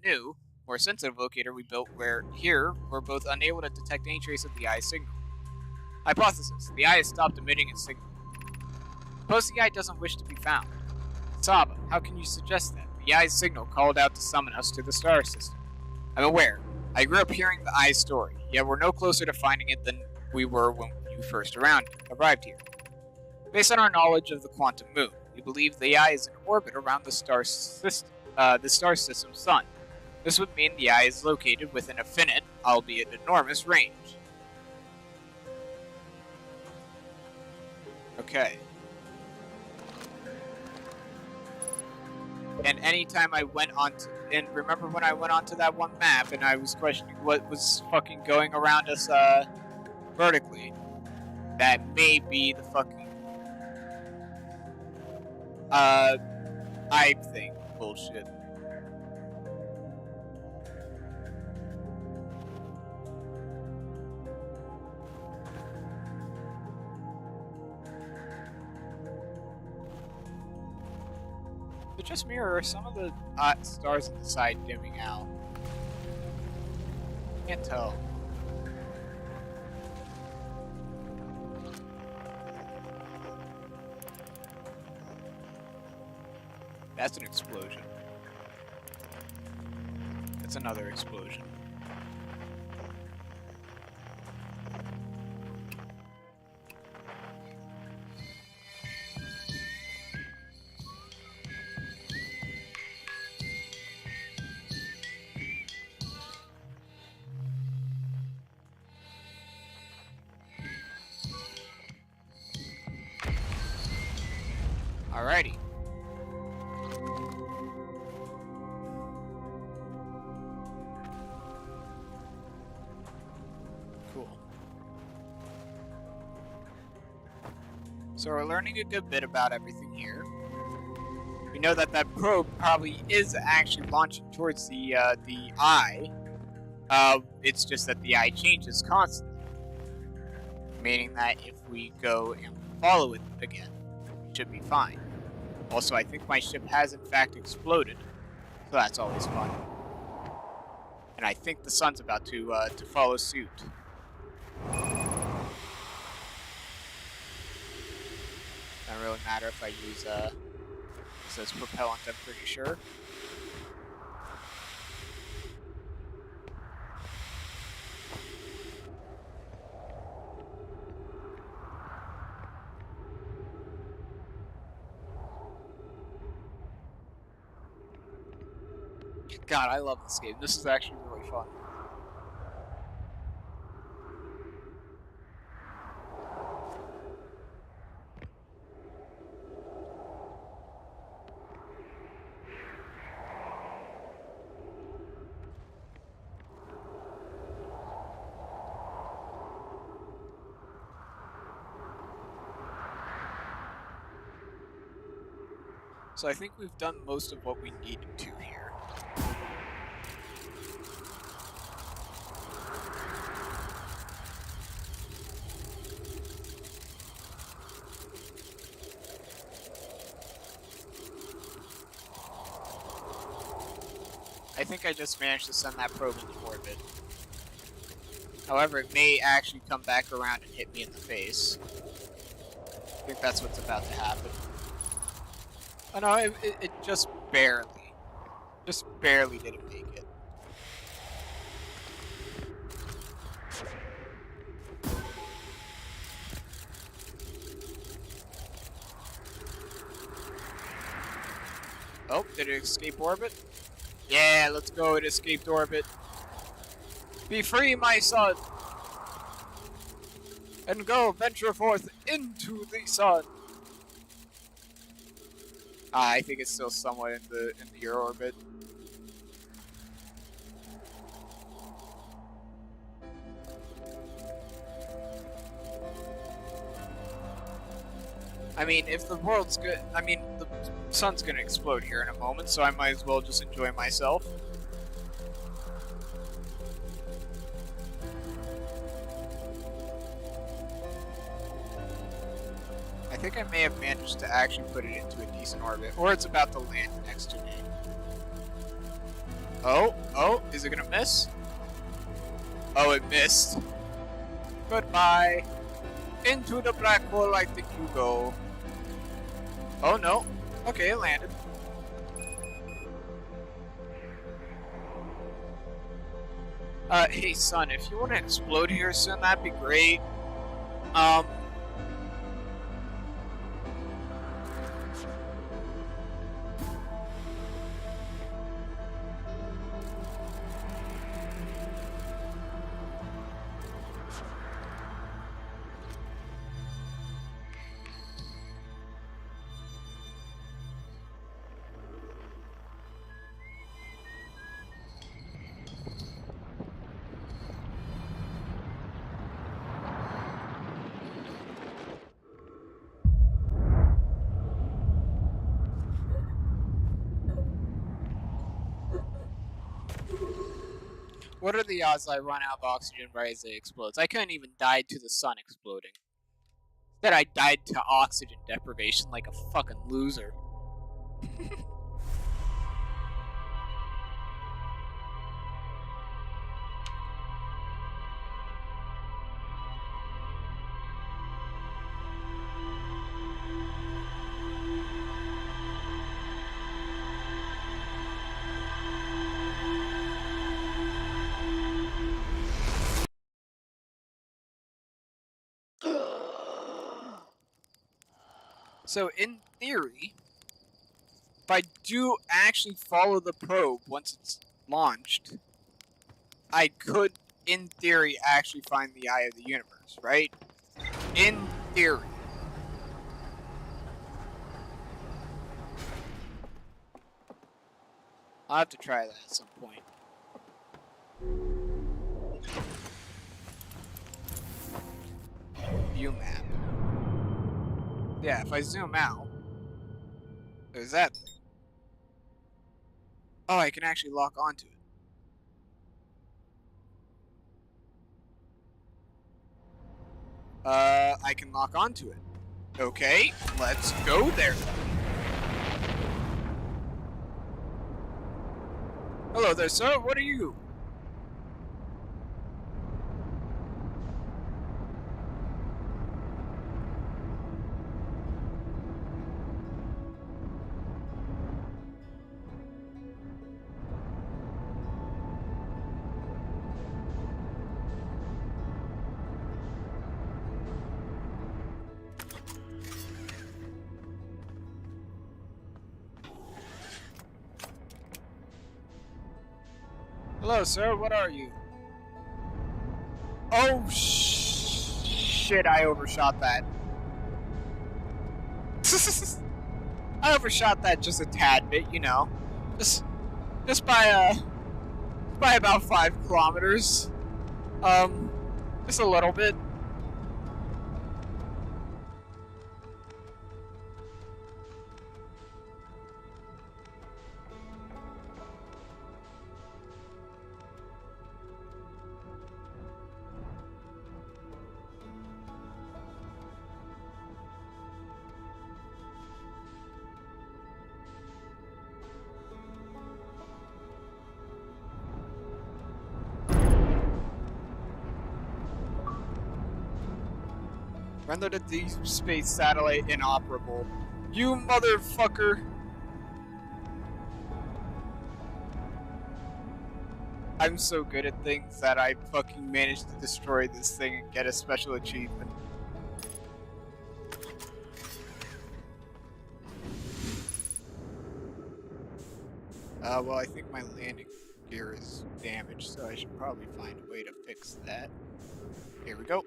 Speaker 1: new, more sensitive locator we built were both unable to detect any trace of the eye signal. Hypothesis: the eye has stopped emitting its signal. Suppose the eye doesn't wish to be found. Saba, how can you suggest that? The eye's signal called out to summon us to the star system. I'm aware. I grew up hearing the eye's story, yet we're no closer to finding it than we were when you first arrived here. Based on our knowledge of the quantum moon, we believe the eye is in orbit around the star system's sun. This would mean the eye is located within a finite, albeit enormous, range. Okay. And anytime I went on to, and remember when I went onto that one map and I was questioning what was fucking going around us, vertically, that may be the fucking, eye thing bullshit. But just mirror some of the stars on the side dimming out. Can't tell. That's an explosion. That's another explosion. Alrighty. Cool. So we're learning a good bit about everything here. We know that that probe probably is actually launching towards the eye. It's just that the eye changes constantly. Meaning that if we go and follow it again, we should be fine. Also, I think my ship has in fact exploded, so that's always fun. And I think the sun's about to follow suit. Doesn't really matter if I use this as propellant, I'm pretty sure. God, I love this game. This is actually really fun. So I think we've done most of what we needed to here. I think I just managed to send that probe into orbit. However, it may actually come back around and hit me in the face. I think that's what's about to happen. Oh no, it just barely didn't make it. Oh, did it escape orbit? Yeah, let's go, it escaped orbit. Be free, my son! And go venture forth into the sun! I think it's still somewhat in your orbit. I mean, if the world's good, I mean, the sun's gonna explode here in a moment, so I might as well just enjoy myself. I think I may have managed to actually put it into a decent orbit, or it's about to land next to me. Oh, is it gonna miss? Oh, it missed. Goodbye. Into the black hole I think you go. Oh no. Okay, it landed. Hey son, if you want to explode here soon, that'd be great. What are the odds I run out of oxygen right as it explodes? I couldn't even die to the sun exploding. Instead, I died to oxygen deprivation like a fucking loser. So, in theory, if I do actually follow the probe once it's launched, I could, in theory, actually find the eye of the universe, right? In theory. I'll have to try that at some point. View map. Yeah, if I zoom out, there's that thing. Oh, I can actually lock onto it. I can lock onto it. Okay, let's go there. Hello there, sir. What are you? Hello, sir. What are you? Oh, shit. I overshot that. I overshot that just a tad bit, you know. Just by about 5 kilometers. Just a little bit. Render the deep space satellite inoperable. You motherfucker! I'm so good at things that I fucking managed to destroy this thing and get a special achievement. Well, I think my landing gear is damaged, so I should probably find a way to fix that. Here we go.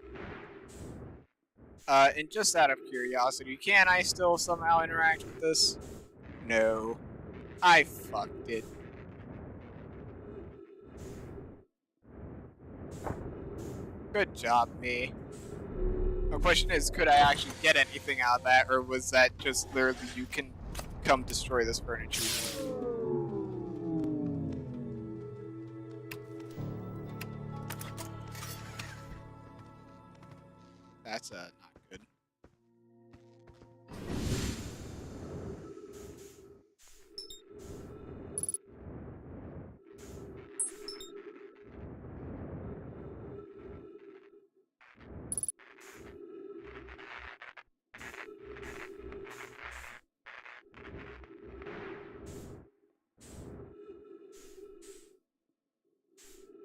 Speaker 1: And just out of curiosity, can I still somehow interact with this? No. I fucked it. Good job, me. My question is, could I actually get anything out of that, or was that just literally you can come destroy this furniture? That's not good.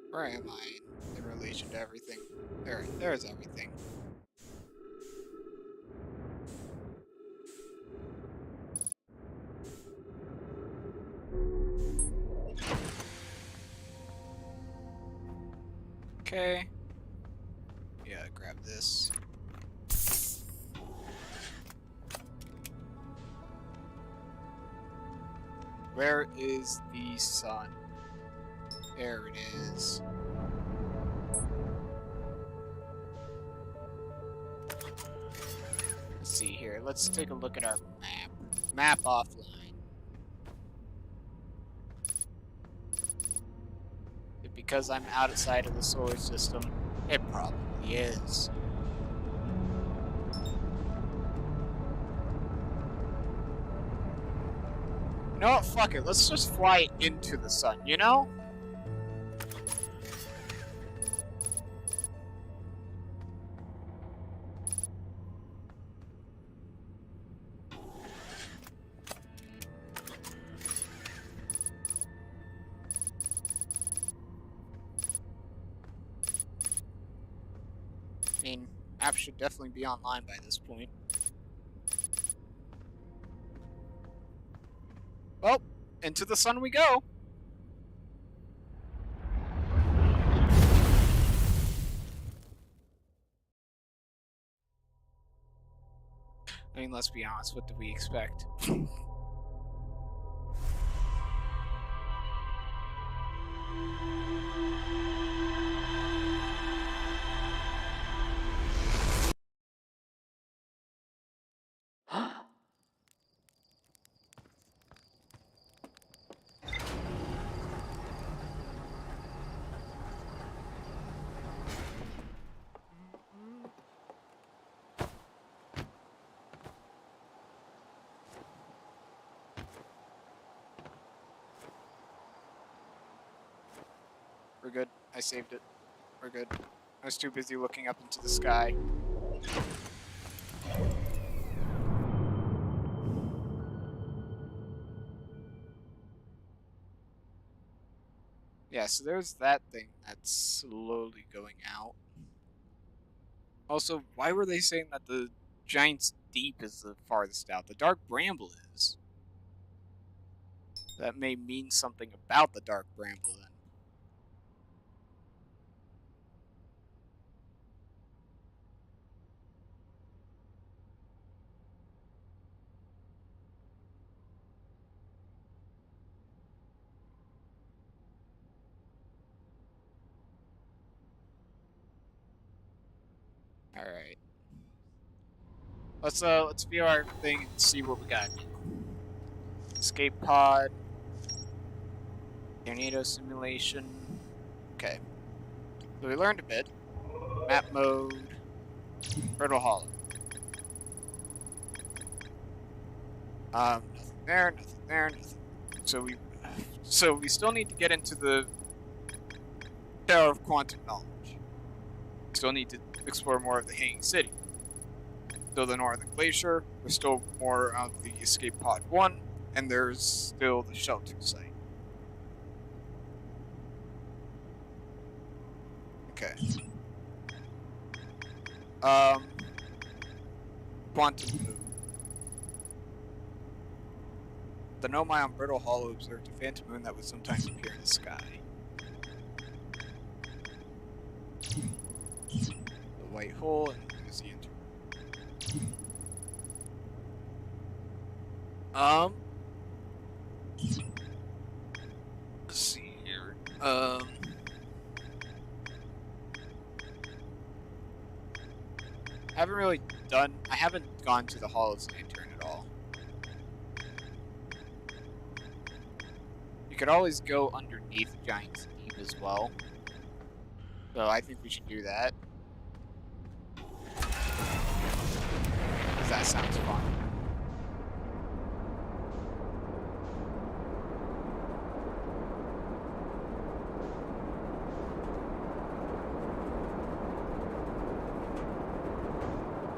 Speaker 1: Where am I in relation to everything? There's everything. Okay. Yeah, grab this. Where is the sun? There it is. Let's see here. Let's take a look at our map. Map offline. Because I'm outside of the solar system, it probably is. You know what? Fuck it. Let's just fly into the sun, you know? I mean, apps should definitely be online by this point. Well, into the sun we go. I mean, let's be honest, what did we expect? We're good. I saved it. We're good. I was too busy looking up into the sky. Yeah, so there's that thing that's slowly going out. Also, why were they saying that the Giant's Deep is the farthest out? The Dark Bramble is. That may mean something about the Dark Bramble then. Alright. Let's view our thing and see what we got. Escape pod. Tornado simulation. Okay. So we learned a bit. Map mode. Brittle Hollow. Nothing there, nothing there, nothing. So we still need to get into the Tower of Quantum Knowledge. Still need to explore more of the Hanging City. Still the Northern Glacier. There's still more of the Escape Pod 1, and there's still the shelter site. Okay. Quantum Moon. The Nomai on Brittle Hollow observed a phantom moon that would sometimes appear in the sky. The white hole and there's the interval. Let's see here. I haven't gone to the Hall of Lantern at all. You could always go underneath Giant's Deep as well. So I think we should do that. Because that sounds fun.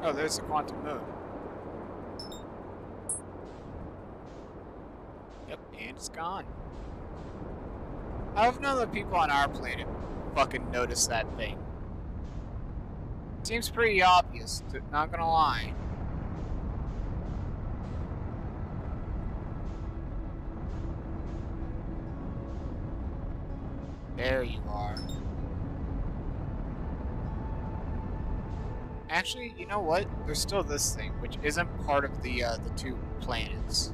Speaker 1: Oh, there's the quantum moon. Yep, and it's gone. How have none of the people on our planet fucking noticed that thing? Seems pretty obvious, not gonna lie. There you are. Actually, you know what? There's still this thing, which isn't part of the 2 planets.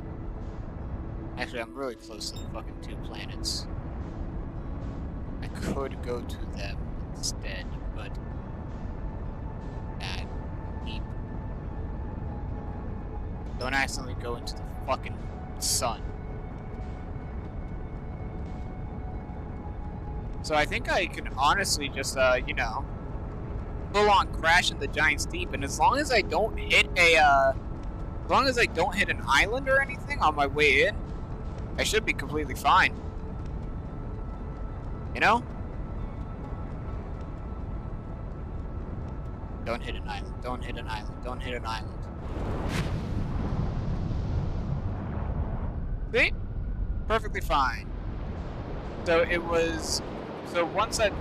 Speaker 1: Actually, I'm really close to the fucking 2 planets. I could go to them instead, but... Deep. Don't accidentally go into the fucking sun. So I think I can honestly just, you know... full on crash in the Giant's Deep, and as long as I don't hit as long as I don't hit an island or anything on my way in, I should be completely fine. You know? Don't hit an island, don't hit an island, don't hit an island. See? Perfectly fine. So it was... So once that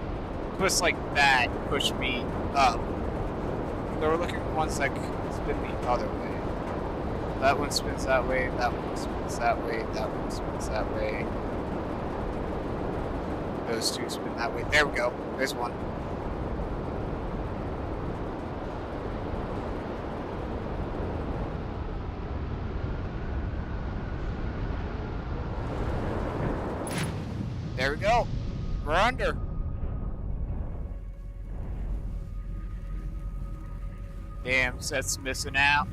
Speaker 1: twist like that pushed me up. So we're looking for ones that spin the other way. That one spins that way, that one spins that way, that one spins that way. Those 2 spin that way. There we go. There's one. There we go. We're under. Damn, Seth's missing out.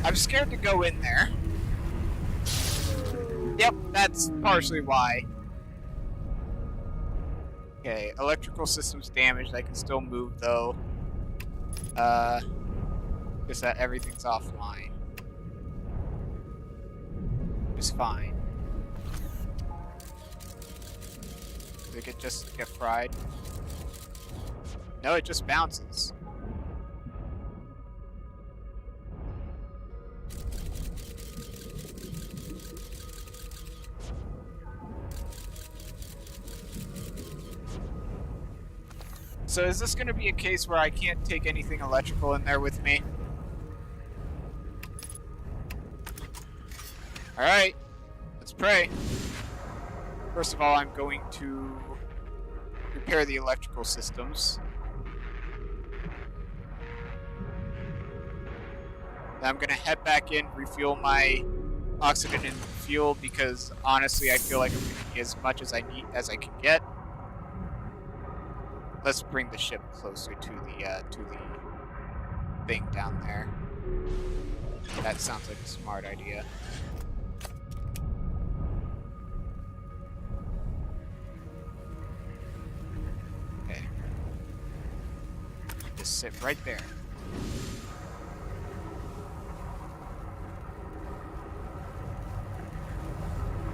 Speaker 1: I'm scared to go in there. Yep, that's partially why. Okay, electrical system's damaged. I can still move though. Just that everything's offline. It's fine. Did it just get fried? No, it just bounces. So is this going to be a case where I can't take anything electrical in there with me? Alright, let's pray. First of all, I'm going to repair the electrical systems. Then I'm going to head back in, refuel my oxygen and fuel, because honestly I feel like I'm going to get as much as I need as I can get. Let's bring the ship closer to the thing down there. That sounds like a smart idea. Okay. Just sit right there.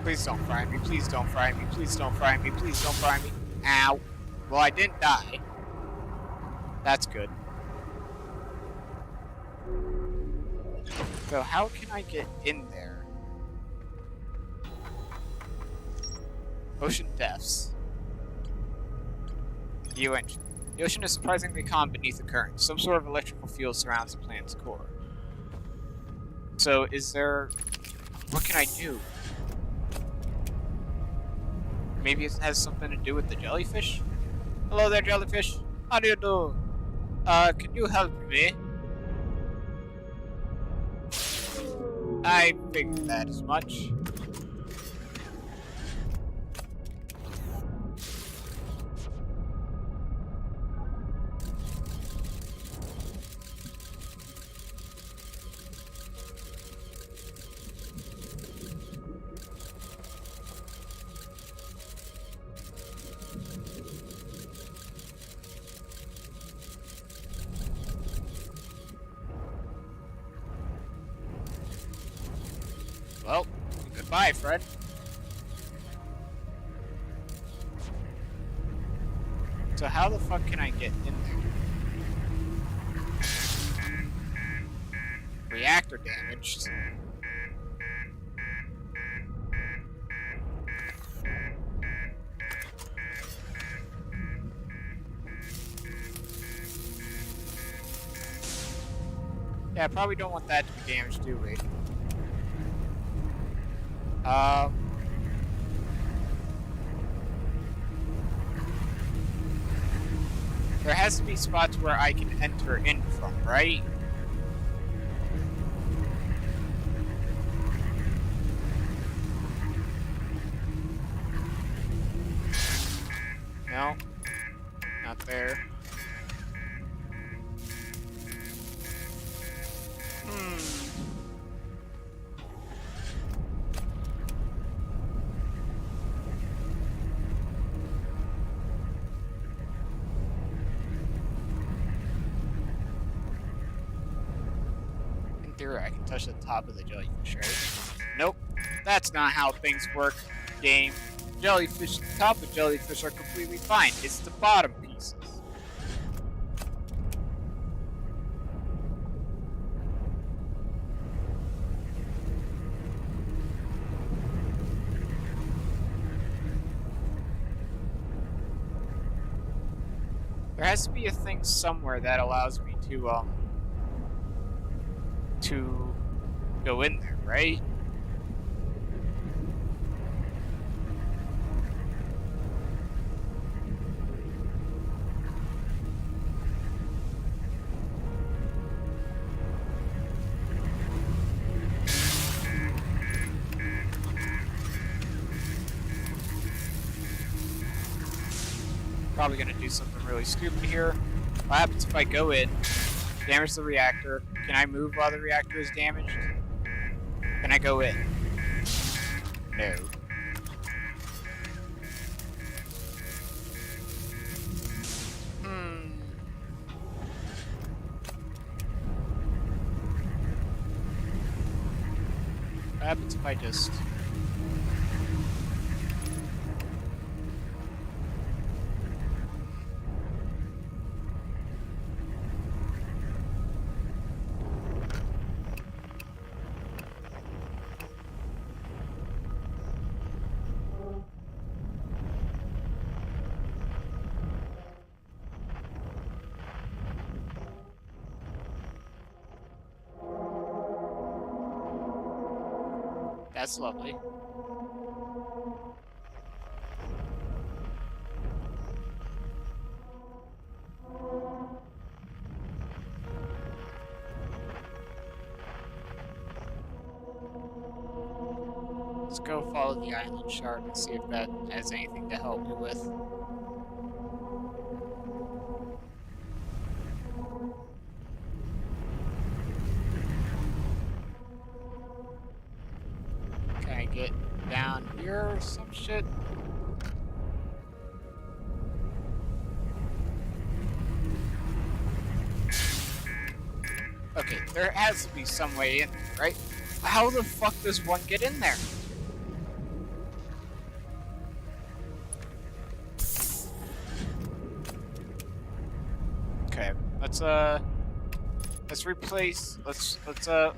Speaker 1: Please don't fry me, please don't fry me, please don't fry me, please don't fry me. Ow. Well, I didn't die. That's good. So how can I get in there? Ocean depths. The ocean is surprisingly calm beneath the current. Some sort of electrical field surrounds the planet's core. So is there... What can I do? Maybe it has something to do with the jellyfish? Hello there, jellyfish. How do you do? Can you help me? I figured that as much. Bye, friend. So how the fuck can I get in there? Reactor damaged. Yeah, I probably don't want that to be damaged, do we? There has to be spots where I can enter in from, right? No, not there. In theory, I can touch the top of the jellyfish, right? Nope, that's not how things work, game. Jellyfish, the top of jellyfish are completely fine. It's the bottom pieces. There has to be a thing somewhere that allows me to go in there, right? Probably gonna do something really stupid here. What happens if I go in, damage the reactor? Can I move while the reactor is damaged? Can I go in? No. What happens if I just... That's lovely. Let's go follow the island shard and see if that has anything to help me with. Can I get down here or some shit? Okay, there has to be some way in there, right? How the fuck does one get in there? Okay, let's replace. Let's fix our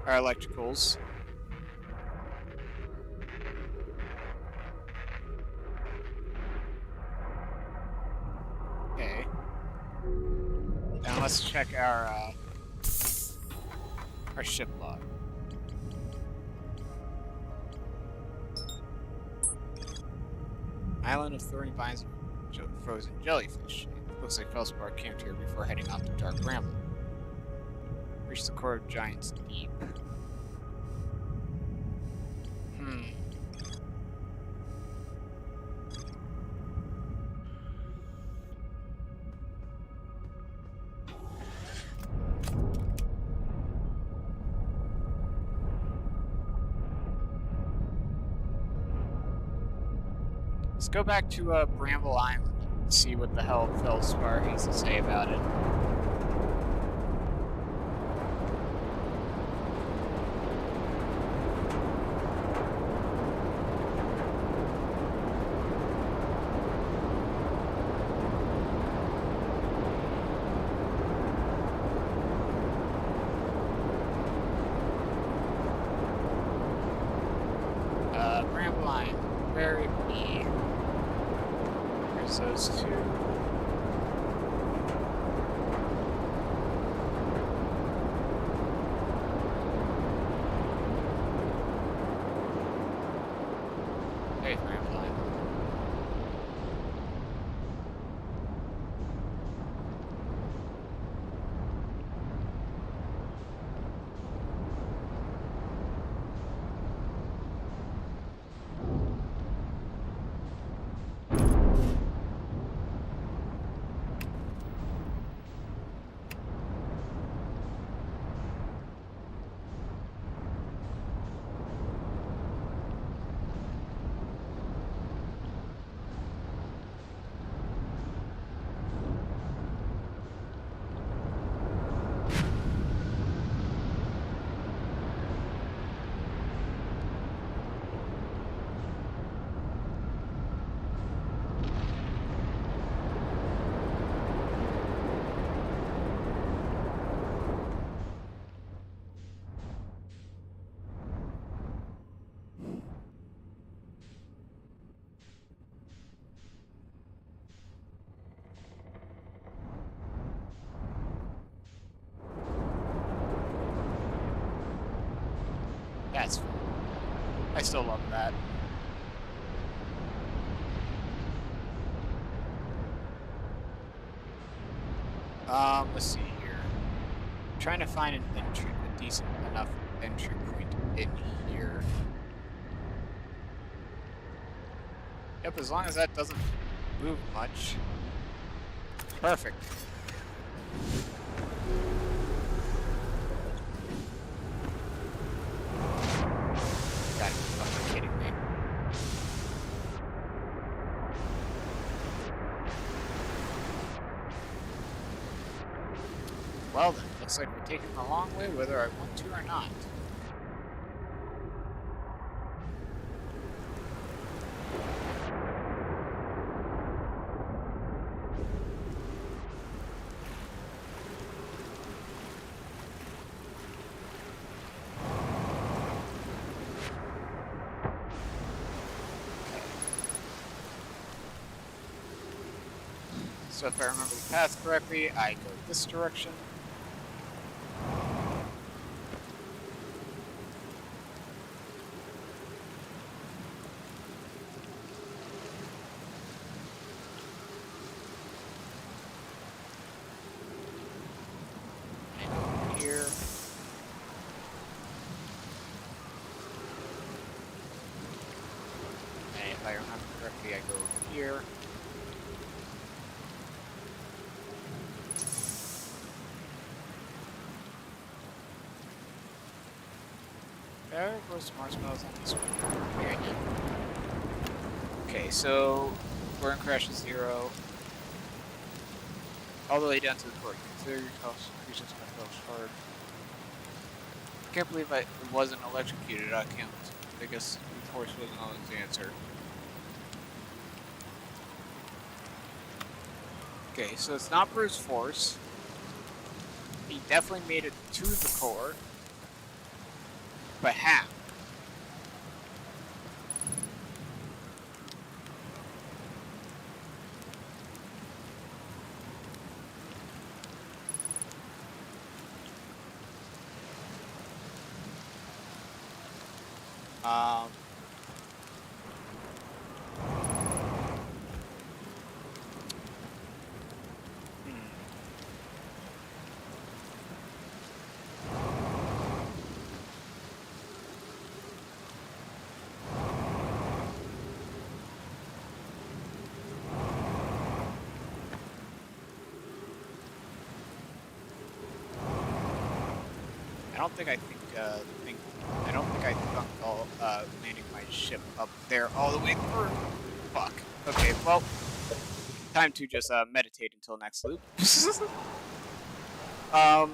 Speaker 1: electricals. Okay. Now let's check our ship log. Island of thorny vines and frozen jellyfish. It looks like Felspar camped here before heading off to Dark Bramble. Reach the core of Giant's Deep. Let's go back to Bramble Island and see what the hell Felspar has to say about it. Very me. There's those two. Hey, Grandpa. That's fun. I still love that. Let's see here. I'm trying to find an entry, a decent enough entry point in here. Yep, as long as that doesn't move much. Perfect. Gotta be fucking kidding me. Well then, looks like we're taking the long way whether I want to or not. So if I remember the path correctly, I go this direction. And over here. And if I remember correctly, I go over here. There goes Marshmallow's on this one. Here again. Okay, so we're in Crash 0. All the way down to the port. Consider your cost increases my cost hard. I can't believe I wasn't electrocuted. I can't. I guess the force wasn't always the answer. Okay, so it's not Bruce Force. He definitely made it to the core. But how? I don't think I thunk all landing my ship up there all the way through. Fuck. Okay, well, time to just meditate until next loop. How?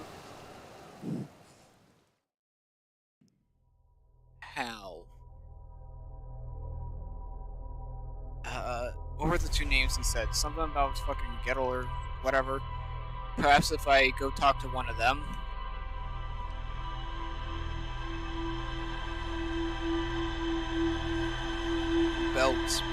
Speaker 1: What were the two names he said? Something about fucking Gettle or whatever. Perhaps if I go talk to one of them. feldspar.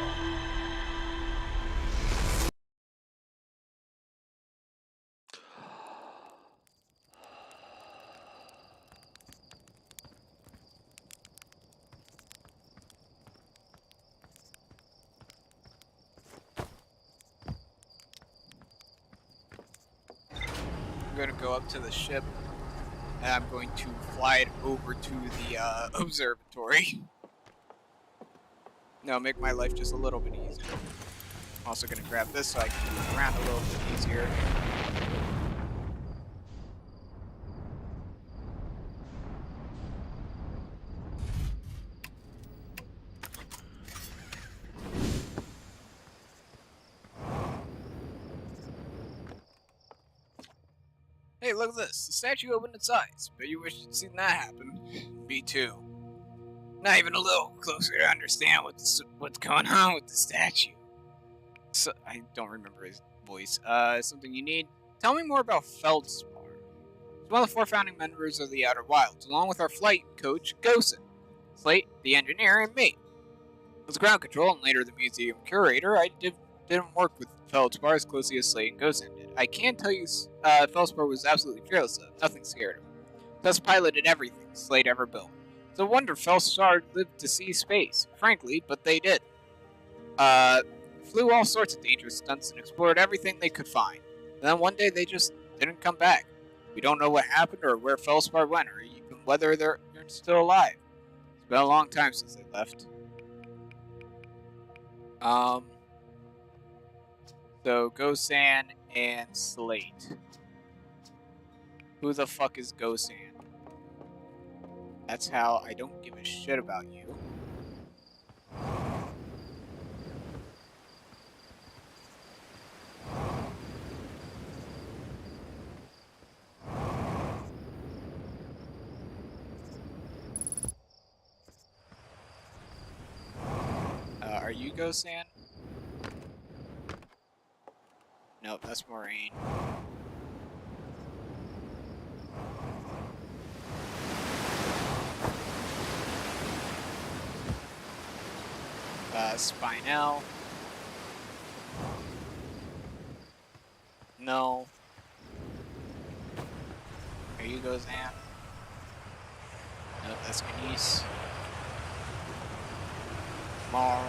Speaker 1: I'm going to go up to the ship, and I'm going to fly it over to the observatory. No, make my life just a little bit easier. I'm also going to grab this so I can move around a little bit easier. Hey, look at this. The statue opened its eyes. Bet you wish you'd seen that happen. Me too. Not even a little closer to understand what's going on with the statue. So, I don't remember his voice. Something you need? Tell me more about feldspar. He's one of the 4 founding members of the Outer Wilds, along with our flight coach, Gosen, Slate, the engineer, and me. As ground control and later the museum curator, I didn't work with feldspar as closely as Slate and Gosen did. I can tell you, feldspar was absolutely fearless, though. Nothing scared him. Thus piloted everything Slate ever built. It's a wonder feldspar lived to see space, frankly, but they did. Flew all sorts of dangerous stunts and explored everything they could find. And then one day they just didn't come back. We don't know what happened or where feldspar went or even whether they're still alive. It's been a long time since they left. So Gosan and Slate. Who the fuck is Gosan? That's how I don't give a shit about you. Are you Gosan? Nope, that's Moraine. Spinel. No. Are you Gosan? Nope, that's Denise. Marl.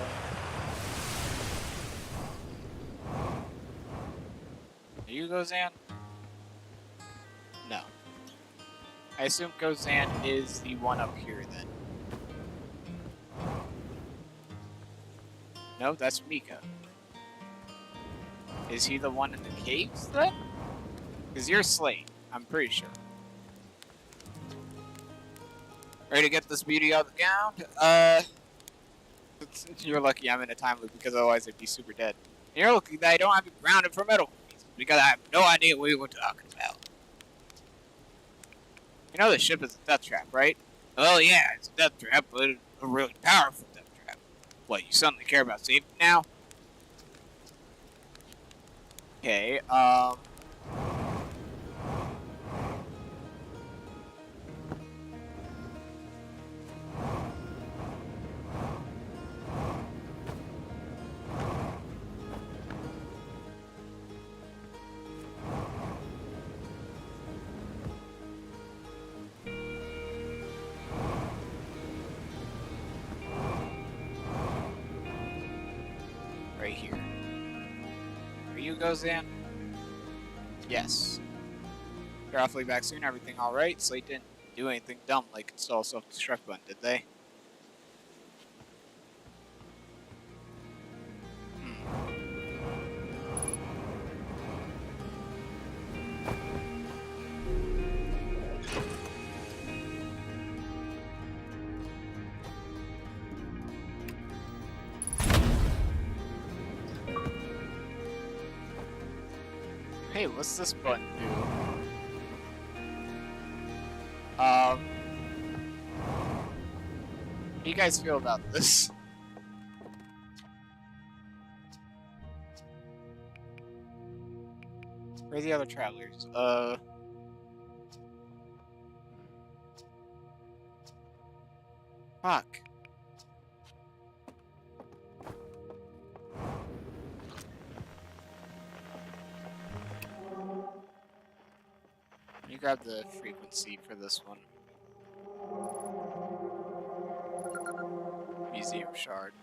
Speaker 1: Are you Gosan? No. I assume Gosan is the one up here then. No, that's Mika. Is he the one in the caves then? Because you're Slate, I'm pretty sure. Ready to get this beauty out of the ground? You're lucky I'm in a time loop because otherwise I'd be super dead. And you're lucky that I don't have it grounded for medical reasons because I have no idea what we're talking about. You know the ship is a death trap, right? Oh yeah, it's a death trap, but a really powerful death trap. What, you suddenly care about safety now? Okay, right here. Are you Gozan? Yes. You're awfully back soon, everything alright? Slate didn't do anything dumb like install self-destruct button, did they? Hey, what's this button do? How do you guys feel about this? Where are the other travelers? Fuck. me grab the frequency for this one. Museum shard.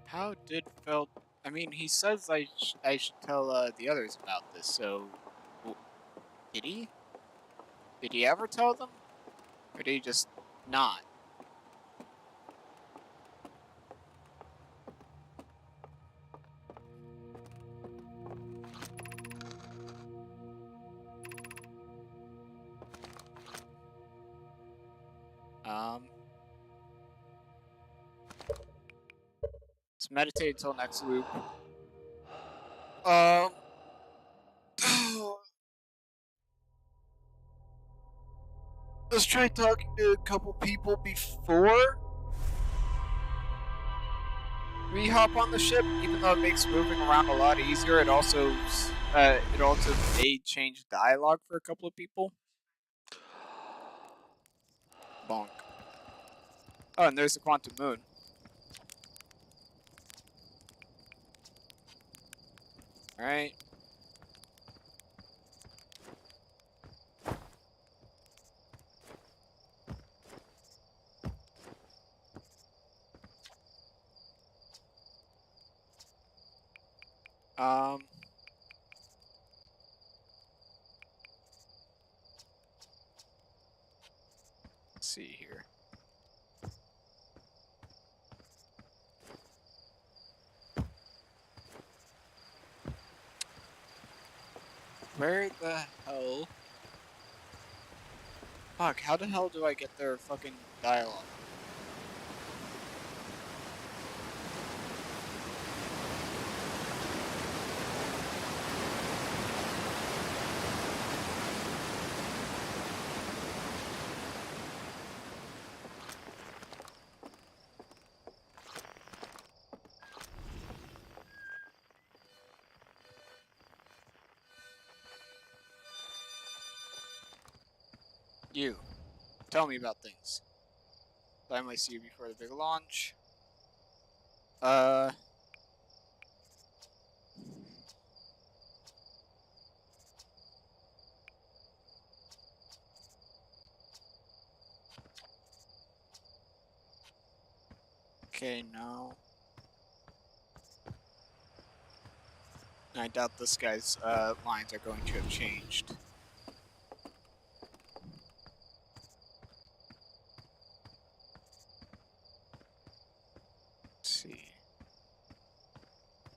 Speaker 1: How did Feld... I mean, he says I should tell the others about this, so... Did he? Did he ever tell them? Or did he just not? Let's meditate until next loop. Let's try talking to a couple people before we hop on the ship. Even though it makes moving around a lot easier, it also may change dialogue for a couple of people. Bonk. Oh, and there's the quantum moon. All right. Let's see here. Where the hell? Fuck, how the hell do I get their fucking dialogue? You. Tell me about things. I might see you before the big launch. Okay, no. I doubt this guy's lines are going to have changed. Let's see.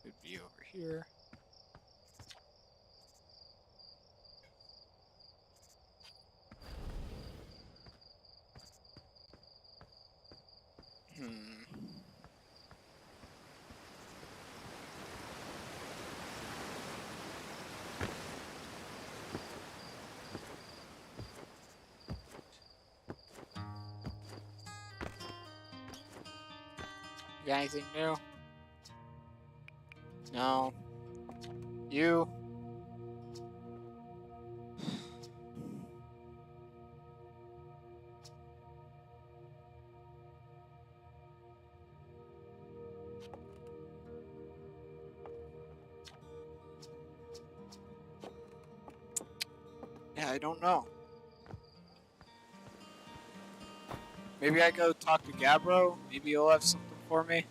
Speaker 1: Could be over here. You got anything new? No. You? Yeah, I don't know. Maybe I go talk to Gabbro? Maybe he'll have something for me?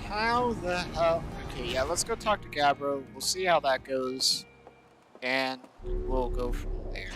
Speaker 1: How the hell? Okay, yeah, let's go talk to Gabbro. We'll see how that goes. And we'll go from there.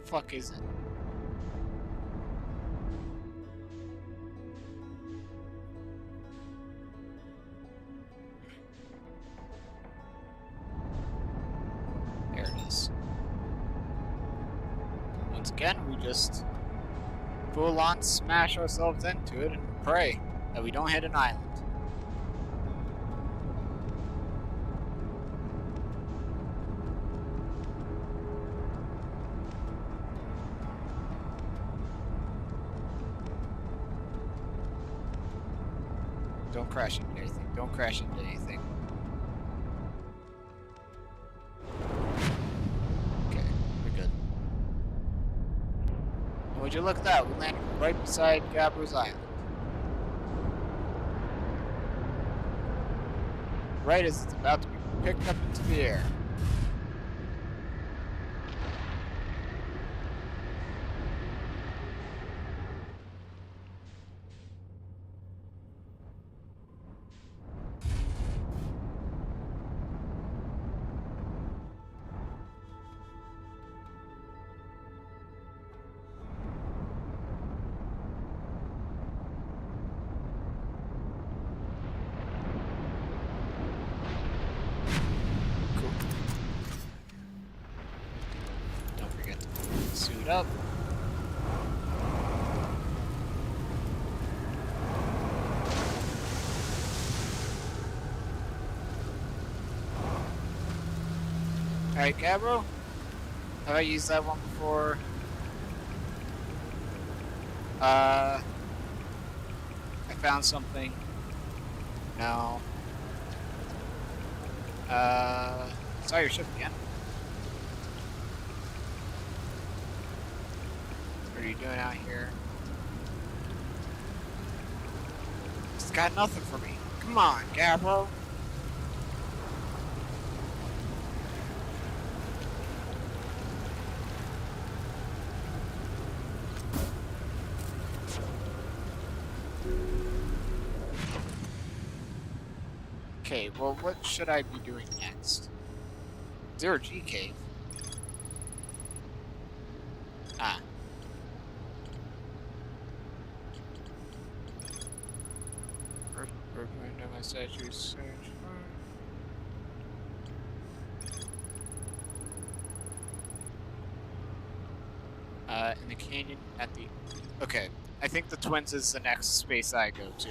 Speaker 1: fuck is it? There it is. Once again, we just full on smash ourselves into it and pray that we don't hit an island. Don't crash into anything. Don't crash into anything. Okay, we're good. And would you look at that? We landed right beside Gabbro's Island. Right as it's about to be picked up into the air. Suit up. Alright, Gabbro. Have I used that one before? I found something. No. Saw your ship again. What are you doing out here? It's got nothing for me. Come on, Gabbro. Okay, well, what should I be doing next? Zero G cave. Ah. My statue search. In the canyon at the. Okay, I think the Twins is the next space I go to.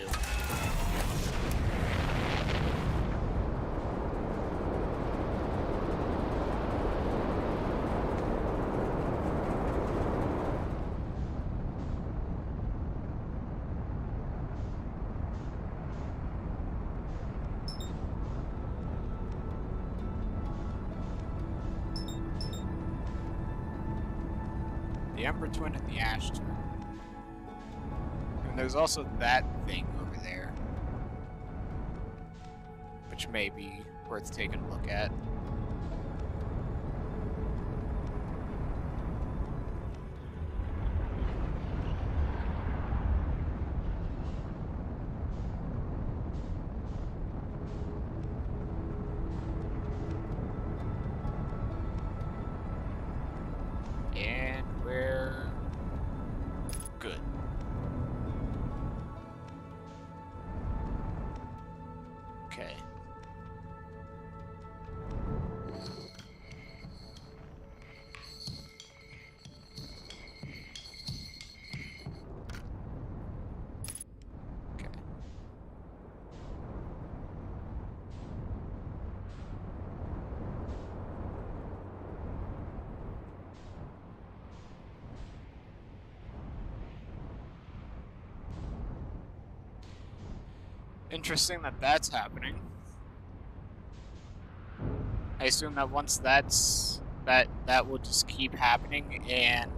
Speaker 1: The Ember Twin and the Ash Twin. And there's also that thing over there, which may be worth taking a look at. And we're good. Okay. Okay. Interesting that that's happening. I assume that once that's that will just keep happening and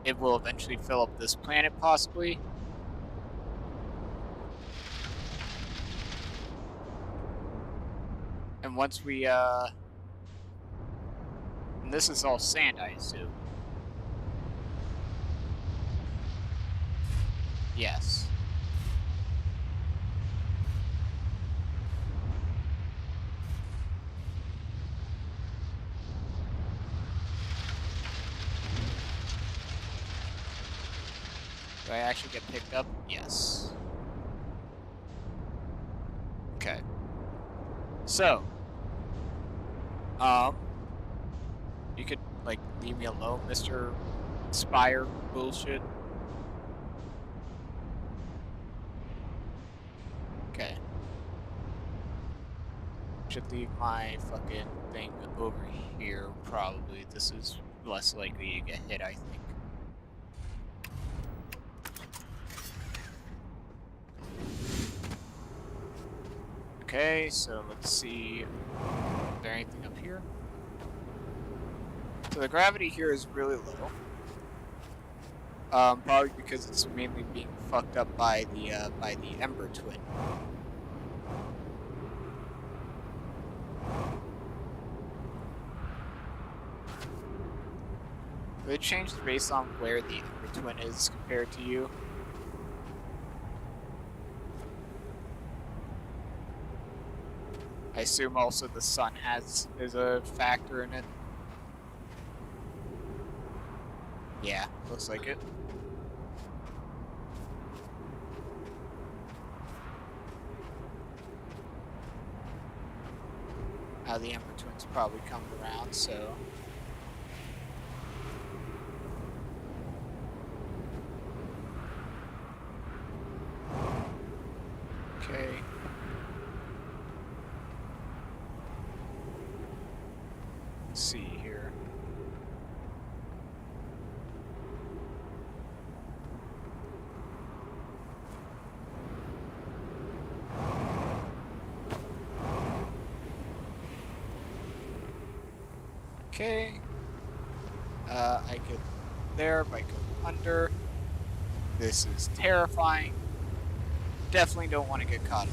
Speaker 1: it will eventually fill up this planet possibly. And once we and this is all sand, I assume. Yes. Do I actually get picked up? Yes. Okay. So, you could, like, leave me alone, Mr. Spire bullshit. Okay. Should leave my fucking thing over here, probably. This is less likely to get hit, I think. Okay, so let's see. Is there anything up here? So the gravity here is really low. Probably because it's mainly being fucked up by the Ember Twin. They changed based on where the Ember Twin is compared to you. I assume also the sun is a factor in it. Yeah, looks like it. The Ember Twin's probably coming around, so... Okay. Let's see here. Okay. I could there if I go under. This is terrifying. Definitely don't want to get caught.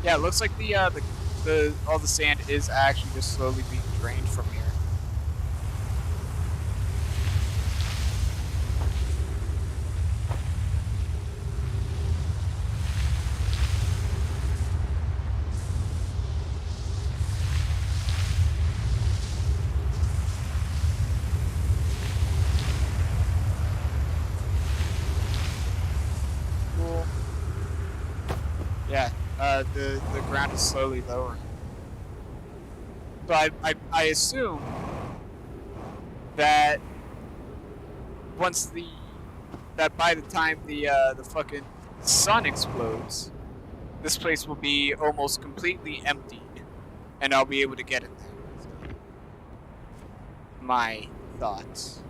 Speaker 1: Yeah, it looks like all the sand is actually just slowly being drained from here. Cool. Yeah, the ground is slowly lowering. So I assume that by the time the fucking sun explodes, this place will be almost completely emptied, and I'll be able to get in there. So, my thoughts.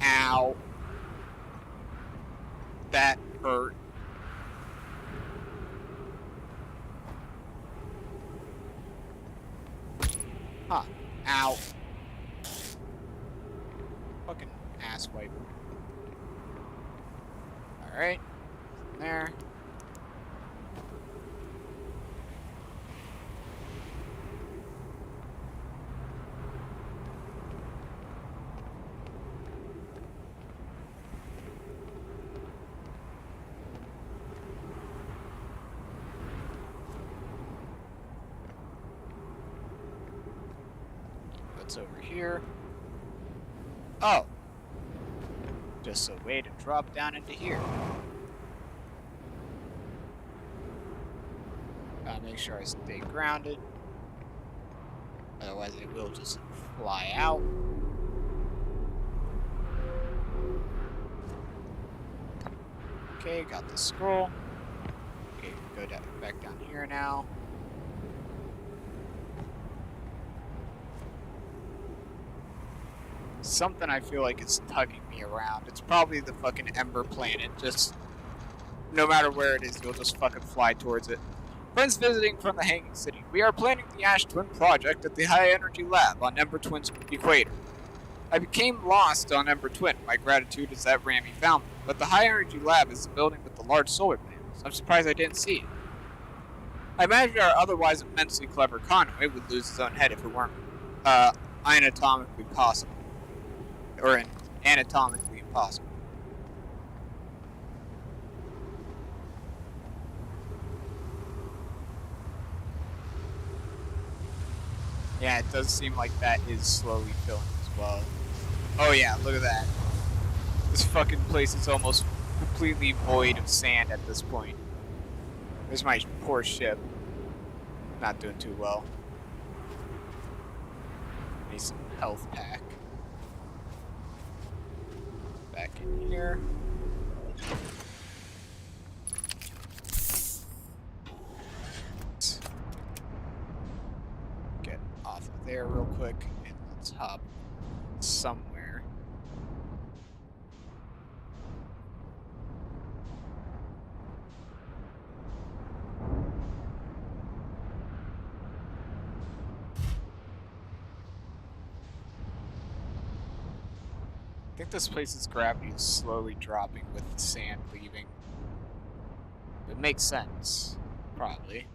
Speaker 1: Ow. That hurt. Huh. Ow. Fucking ass wiper. Alright. There. What's over here? Oh. Just a way to drop down into here. Gotta make sure I stay grounded. Otherwise it will just fly out. Okay, got the scroll. Okay, go back down here now. Something I feel like is tugging me around. It's probably the fucking Ember Planet. Just, no matter where it is, you'll just fucking fly towards it. Friends visiting from the Hanging City. We are planning the Ash Twin project at the High Energy Lab on Ember Twin's equator. I became lost on Ember Twin. My gratitude is that Rami found me. But the High Energy Lab is the building with the large solar panels. I'm surprised I didn't see it. I imagine our otherwise immensely clever convoy would lose his own head if it weren't anatomically possible. Or anatomically impossible. Yeah, it does seem like that is slowly filling as well. Oh yeah, look at that. This fucking place is almost completely void of sand at this point. There's my poor ship. Not doing too well. Need some health pack. Back in here. Get off of there real quick and let's hop somewhere. I think this place's gravity is slowly dropping with the sand leaving. It makes sense, probably.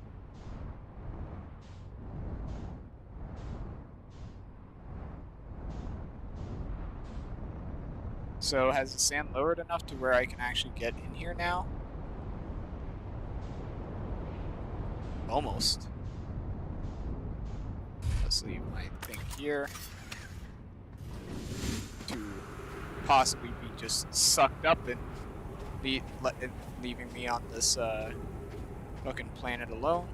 Speaker 1: So has the sand lowered enough to where I can actually get in here now? Almost. Let's leave my thing here to possibly be just sucked up and leaving me on this fucking planet alone.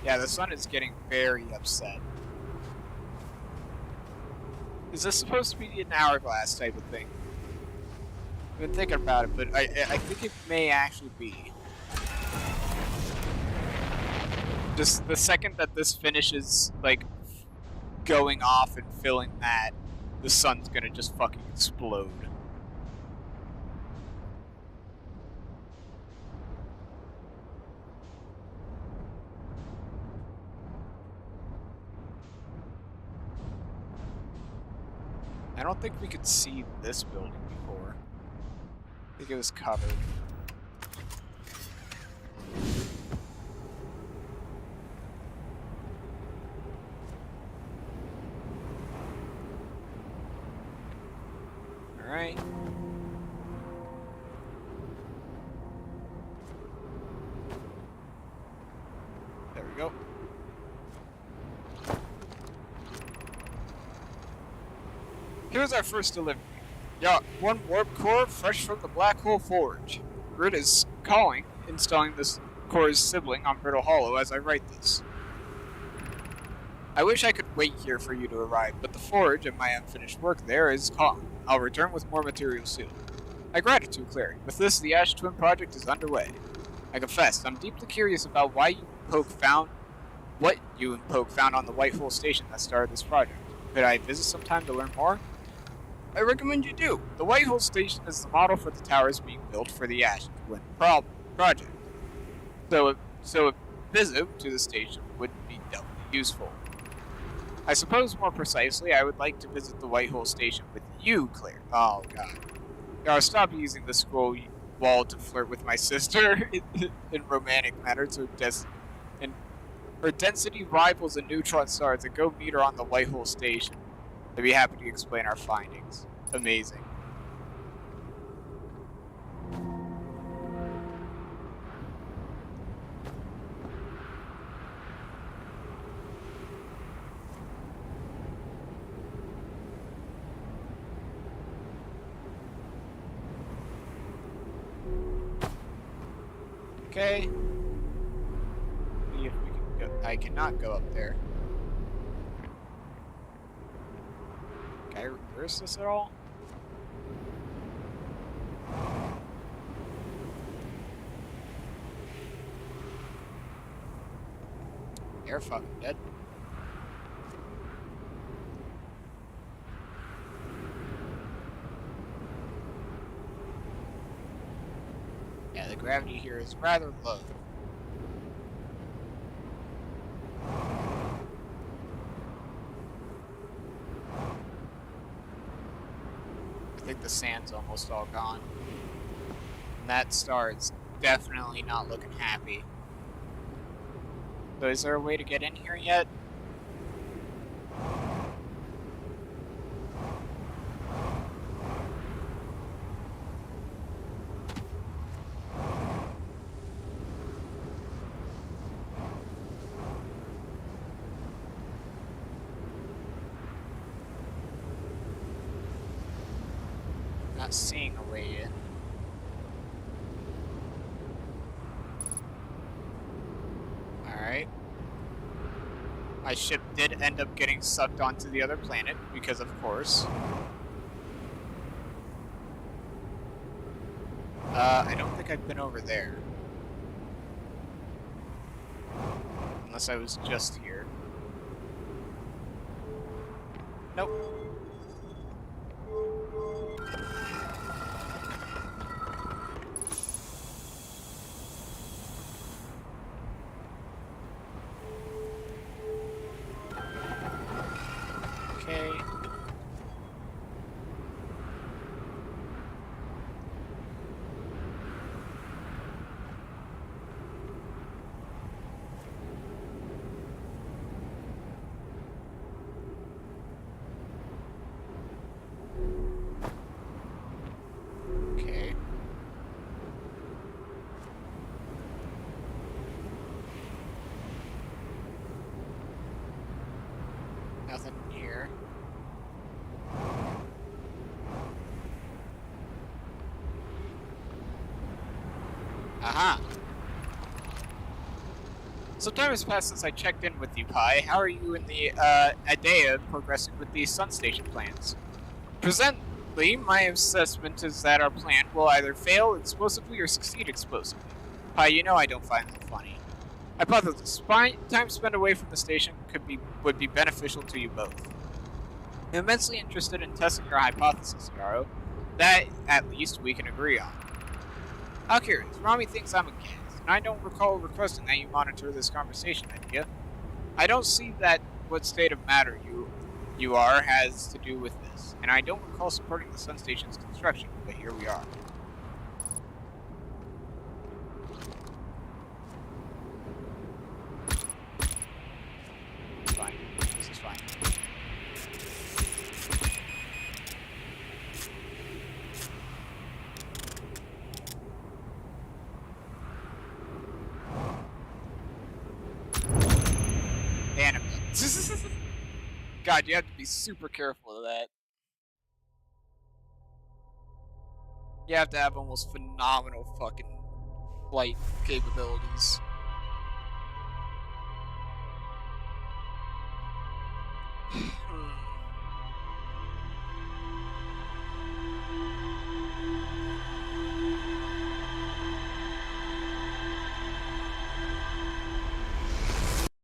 Speaker 1: Yeah, the sun is getting very upset. Is this supposed to be an hourglass type of thing? I've been thinking about it, but I think it may actually be. Just the second that this finishes, like, going off and filling that, the sun's gonna just fucking explode. I don't think we could see this building before. I think it was covered. Alright. There we go. Here's our first delivery. Yeah, one warp core fresh from the Black Hole Forge. Grid is calling, installing this core's sibling on Brittle Hollow as I write this. I wish I could wait here for you to arrive, but the Forge and my unfinished work there is calling. I'll return with more materials soon. My gratitude, Clary. With this, the Ash Twin project is underway. I confess, I'm deeply curious about what you and Poke found on the White Hole Station that started this project. Could I visit sometime to learn more? I recommend you do. The White Hole Station is the model for the towers being built for the Ash Twin project. So a visit to the station would be doubly useful. I suppose more precisely, I would like to visit the White Hole Station with you, Claire. Oh god. I'll stop using the scroll wall to flirt with my sister in romantic matters, and her density rivals a neutron star, and go meet her on the White Hole Station. I'd be happy to explain our findings. Amazing. Okay. See if we can go. I cannot go up there. Can I reverse this at all? You're fucking dead. Yeah, the gravity here is rather low. I think the sand's almost all gone. And that star is definitely not looking happy. So is there a way to get in here yet? Not seeing a way in. Alright. My ship did end up getting sucked onto the other planet, because of course. I don't think I've been over there. Unless I was just here. Nope. Okay. Okay. Nothing here. Aha! Some time has passed since I checked in with you, Pi. How are you in the, Adea progressing with the Sun Station plans? Presently, my assessment is that our plan will either fail explosively or succeed explosively. Pi, you know I don't find them funny. Hypothesis. Time spent away from the station would be beneficial to you both. I'm immensely interested in testing your hypothesis, Yarrow. That, at least, we can agree on. How curious. Rami thinks I'm a gas, and I don't recall requesting that you monitor this conversation idea. I don't see that what state of matter you are has to do with this, and I don't recall supporting the Sun Station's construction, but here we are. It's fine. This is fine. Anime. God, you have to be super careful of that. You have to have almost phenomenal fucking flight capabilities.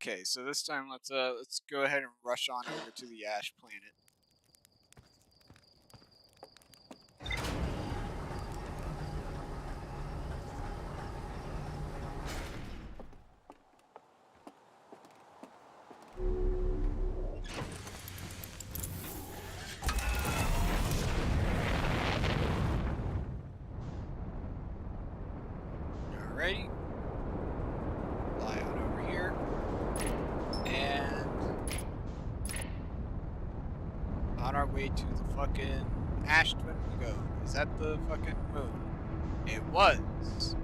Speaker 1: Okay, so this time let's go ahead and rush on over to the Ash planet. Alrighty. Fly on over here. And on our way to the fucking Ash Twin we go. Is that the fucking moon? It was.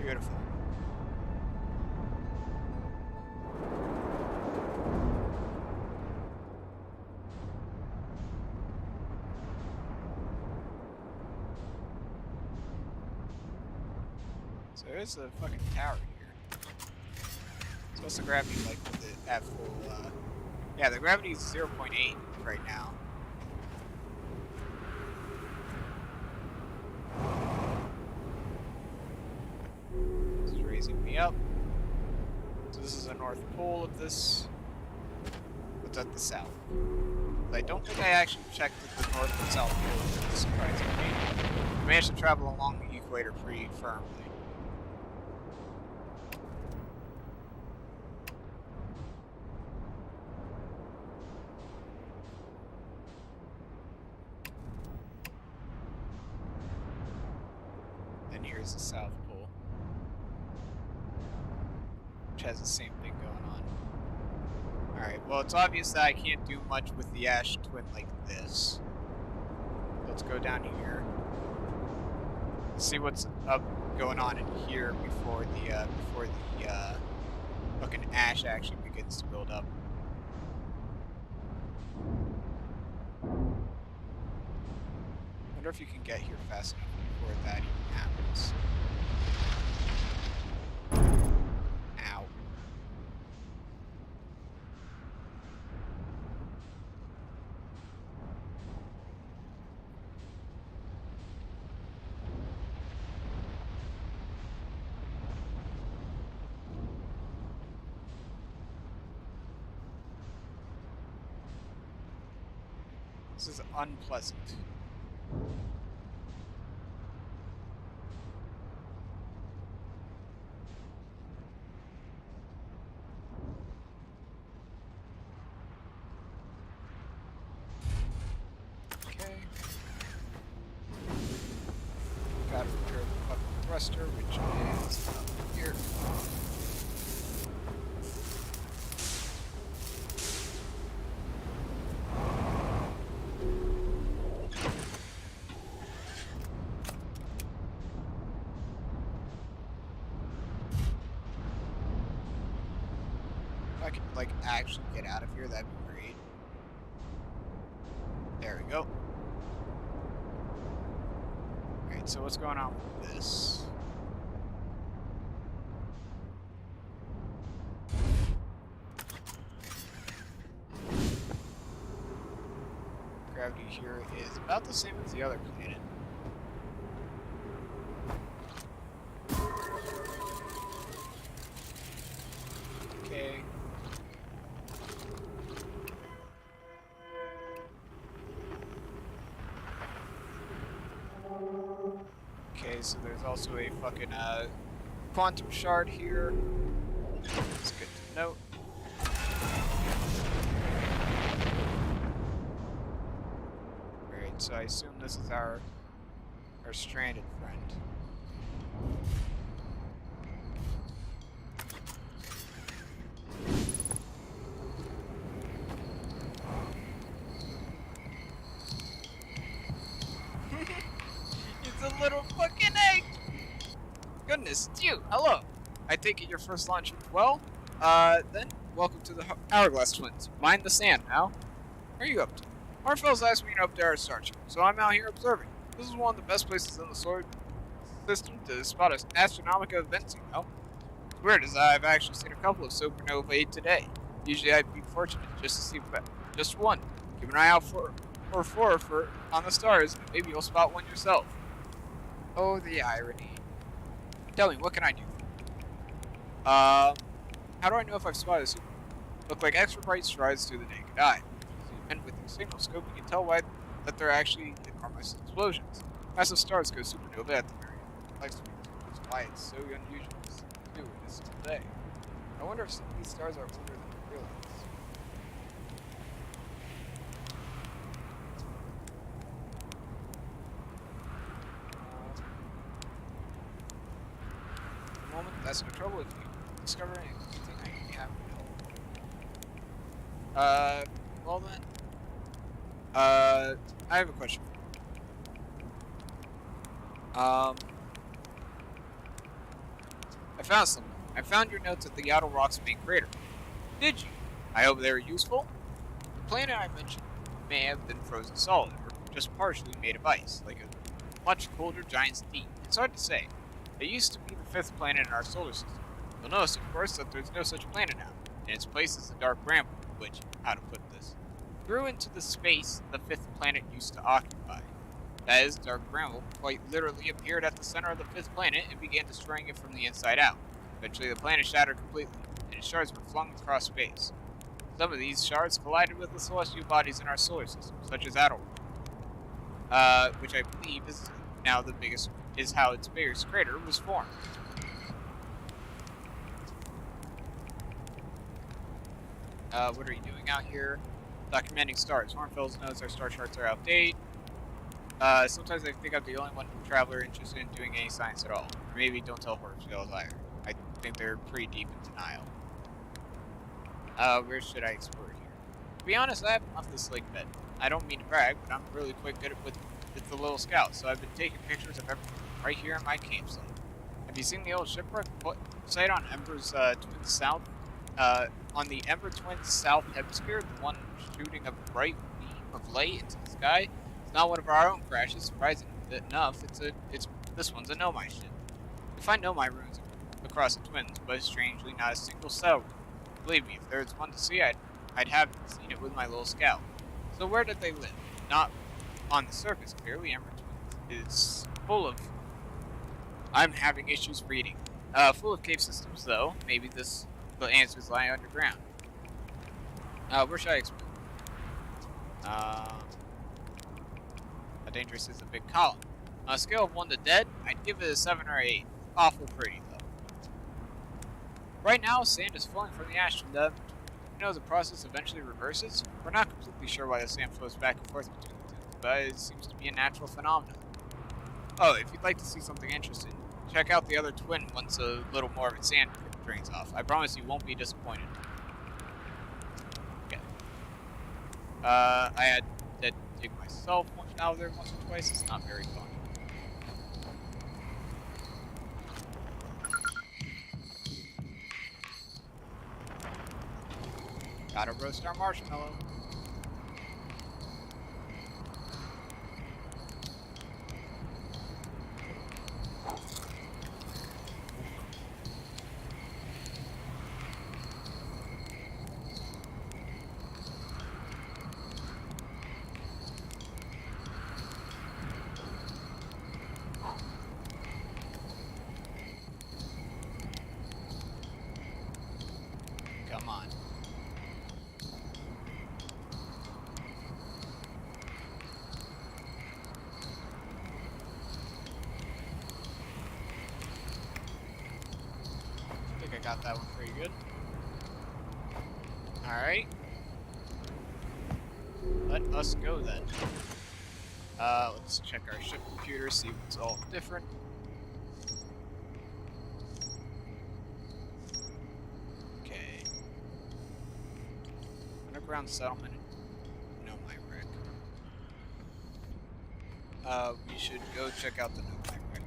Speaker 1: Beautiful. So there's a fucking tower here. It's supposed to grab me like with it at full, yeah, the gravity is 0.8 right now. This is raising me up. So this is the North Pole of this. What's at the south? I don't think I actually checked the North and South Pole, which is surprising me. I managed to travel along the equator pretty firmly. And here's the South Pole, which has the same thing going on. Alright, well, it's obvious that I can't do much with the ash twin like this. Let's go down here. See what's up going on in here before the fucking ash actually begins to build up. Wonder if you can get here fast enough before that even happens. Ow. This is unpleasant. Okay. Gotta repair the fucking thruster, which is up here. If I could, like, actually get out of here, that'd be great. There we go. Alright, so what's going on with this? Gravity here is about the same as the other planet. Okay. Okay, so there's also a fucking quantum shard here. It's good to note. Alright, so I assume this is our stranded friend. It's a little fucking egg! Goodness, it's you! Hello! I take it your first launch went well? Then, welcome to the Hourglass Twins. Mind the sand, now. What are you up to? Marshmallow's asked me to update our star chart, so I'm out here observing. This is one of the best places in the solar system to spot astronomical events, you know. It's weird, as I've actually seen a couple of supernovae today. Usually I'd be fortunate just to see just one. Keep an eye out for on the stars, and maybe you'll spot one yourself. Oh, the irony. Tell me, what can I do? How do I know if I've spotted a super? Look like extra bright stars through the naked eye. And with the signal scope, you can tell why that they're actually enormous explosions. Massive stars go supernova at the very end. Likes to be why it's so unusual to do this today. I wonder if some of these stars are older than we realize. At the moment, that's no trouble if you discover anything I haven't known. Well then. I have a question for you. I found something. I found your notes at the Yaddle Rock's main crater. Did you? I hope they were useful. The planet I mentioned may have been frozen solid, or just partially made of ice, like a much colder giant's teeth. It's hard to say. It used to be the fifth planet in our solar system. You'll notice, of course, that there's no such planet now. In its place is the dark bramble, which, how to put this, grew into the space the fifth planet used to occupy. That is, dark bramble quite literally appeared at the center of the fifth planet and began destroying it from the inside out. Eventually the planet shattered completely, and its shards were flung across space. Some of these shards collided with the celestial bodies in our solar system, such as Adel, which I believe is now how its biggest crater was formed. What are you doing out here? Documenting stars. Hornfels knows our star charts are outdated. Sometimes I think I'm the only one traveler interested in doing any science at all. Or maybe don't tell Hornfels either. I think they're pretty deep in denial. Where should I explore here? To be honest, I have off this lake bed. I don't mean to brag, but I'm really quite good with the little scout, so I've been taking pictures of everything right here in my campsite. Have you seen the old shipwreck site on Ember's Twin South? On the Ember Twin South hemisphere, the one shooting a bright beam of light into the sky. It's not one of our own crashes, surprisingly enough. This one's a Nomai ship. You find Nomai ruins across the Twins, but strangely not a single cell. Believe me, if there was one to see, I'd have seen it with my little scout. So where did they live? Not on the surface, clearly. Ember Twins is full of... I'm having issues reading. Full of cave systems, though. Maybe the answers lie underground. Where should I explore? How dangerous is a big column? On a scale of 1 to dead, I'd give it a 7 or 8. Awful pretty, though. Right now, sand is flowing from the ash from them. You know the process eventually reverses? We're not completely sure why the sand flows back and forth between the two, but it seems to be a natural phenomenon. Oh, if you'd like to see something interesting, check out the other twin once a little more of its sand drains off. I promise you won't be disappointed. Okay. I had to dig myself out of there once or twice. It's not very fun. Gotta roast our marshmallow. Come on. I think I got that one pretty good. Alright. Let us go then. Let's check our ship computer, see what's all different. Okay. Underground settlement. No, my wreck. We should go check out the Nomai wreck.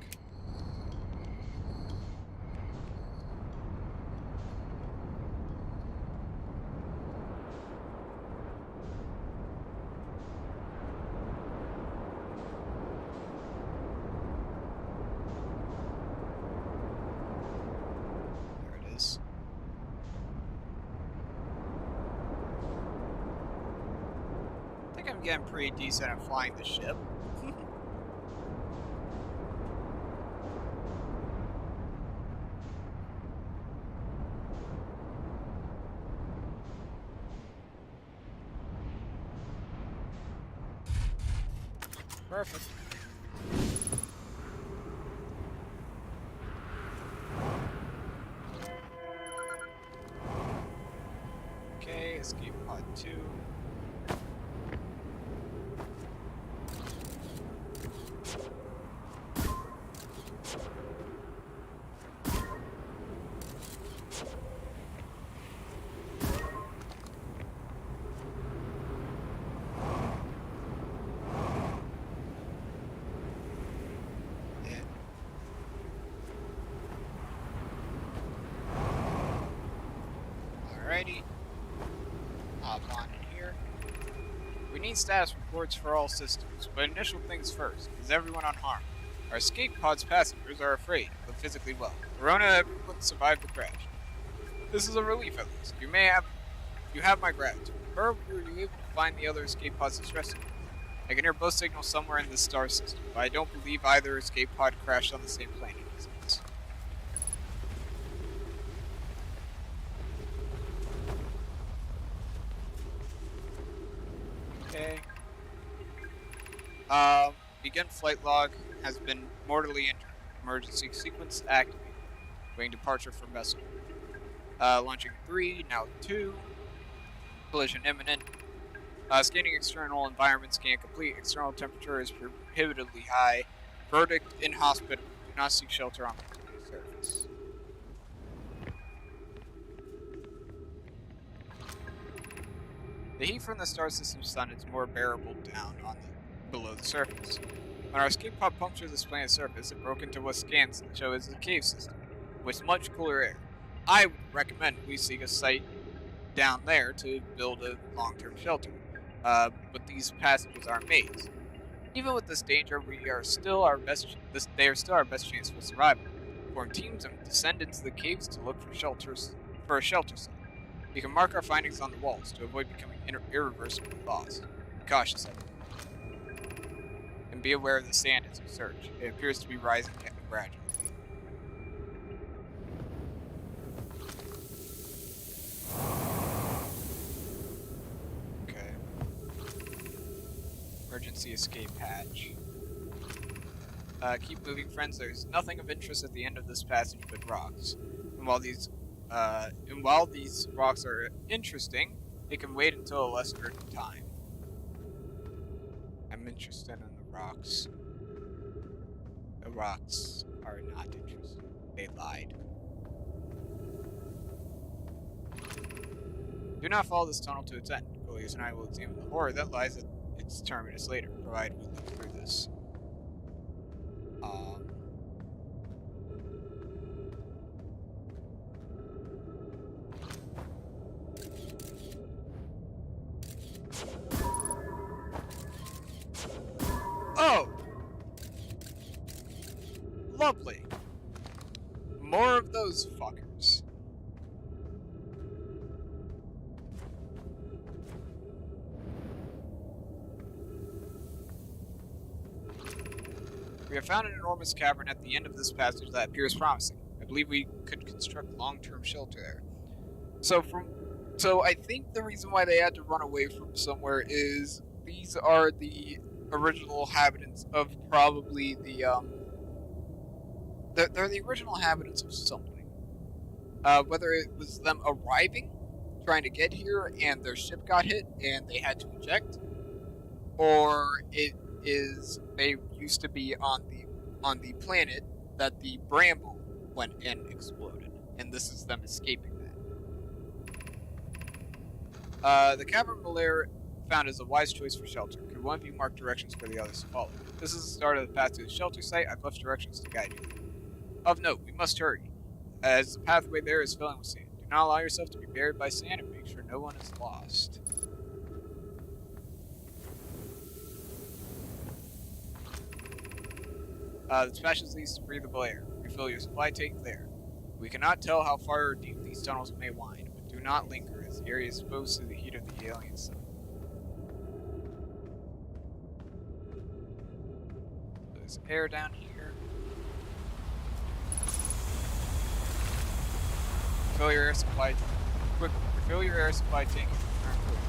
Speaker 1: There it is. I think I'm getting pretty decent at flying the ship. Perfect. Okay, escape pod 2. Alrighty. Hop on in here. We need status reports for all systems, but initial things first. Is everyone unharmed? Our escape pod's passengers are afraid, but physically well. Verona, everyone survived the crash. This is a relief at least. You have my gratitude. Were you able to find the other escape pod's distress signal? I can hear both signals somewhere in the star system, but I don't believe either escape pod crashed on the same planet as us. Okay. Begin flight log has been mortally injured. Emergency sequence activated. Waiting departure from vessel. Launching 3, now 2. Collision imminent. Scanning external environment scan complete. External temperature is prohibitively high. Verdict: inhospitable. Do not seek shelter on the surface. The heat from the star system's sun is more bearable down below the surface. When our escape pod punctured this planet's surface, it broke into what scans show as a cave system, with much cooler air. I would recommend we seek a site down there to build a long-term shelter, but these passages aren't maze. Even with this danger, they are still our best chance for survival. Form teams and descend into the caves to look for a shelter site. You can mark our findings on the walls to avoid becoming irreversibly lost. Be cautious, everyone. And be aware of the sand as you search. It appears to be rising gradually. Okay. Emergency escape hatch. Keep moving, friends. There's nothing of interest at the end of this passage but rocks. And while these rocks are interesting, they can wait until a less urgent time. I'm interested in the rocks. The rocks are not interesting. They lied. Do not follow this tunnel to its end. Coleus and I will examine the horror that lies at its terminus later, provided we look through this. Oh! Lovely. More of those fuckers. We have found an enormous cavern at the end of this passage that appears promising. I believe we could construct long-term shelter there. So I think the reason why they had to run away from somewhere is these are the original inhabitants of probably they're the original inhabitants of something. Whether it was them arriving, trying to get here, and their ship got hit and they had to eject, or it is they used to be on the planet that the bramble went and exploded, and this is them escaping that. The cavern lair found is a wise choice for shelter. Could one of you mark directions for the others to follow? This is the start of the path to the shelter site. I've left directions to guide you. Of note, we must hurry, as the pathway there is filling with sand. Do not allow yourself to be buried by sand and make sure no one is lost. The passage leads to breathable air. Refill your supply tank there. We cannot tell how far or deep these tunnels may wind, but do not linger, as the area is exposed to the heat of the alien sun. There's air down here. Refill your air supply. Quick, refill your air supply tank and return quickly.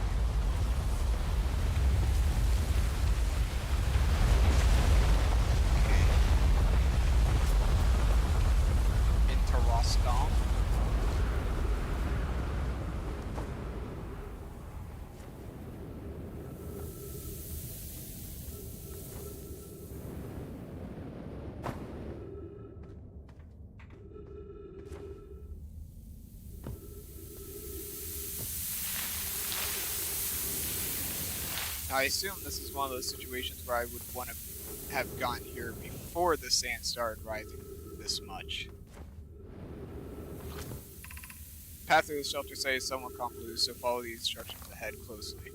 Speaker 1: Rostom. I assume this is one of those situations where I would want to have gone here before the sand started rising this much. The path through the shelter site is somewhat convoluted, so follow the instructions ahead closely.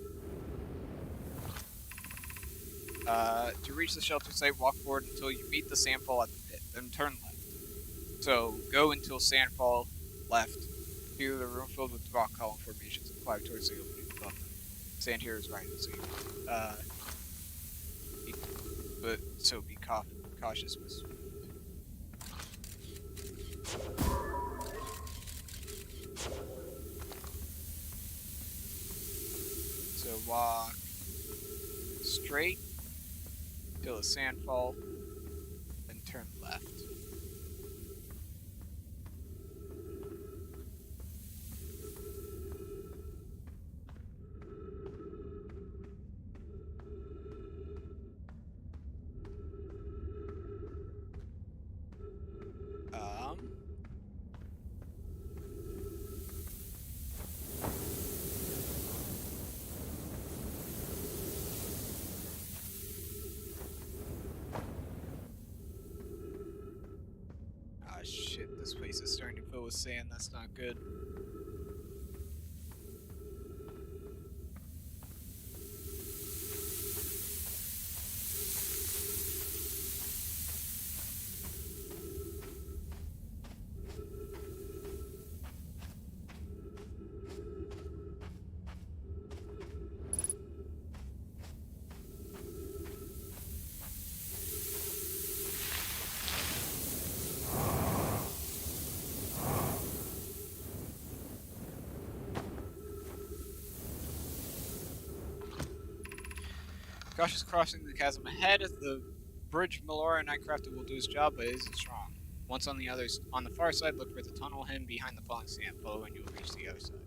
Speaker 1: To reach the shelter site, walk forward until you meet the sandfall at the pit, then turn left. So, go until sandfall left, through the room filled with rock column formations and climb towards the opening above them. Sand here is right, so be cautious with speed. So walk straight till the sandfall, then turn left. this place is starting to fill with sand. That's not good. Cautious crossing the chasm ahead. The bridge Melora and I crafted will do its job, but it isn't strong. Once on the far side, look for the tunnel hidden behind the falling sand. Follow and you'll reach the other side.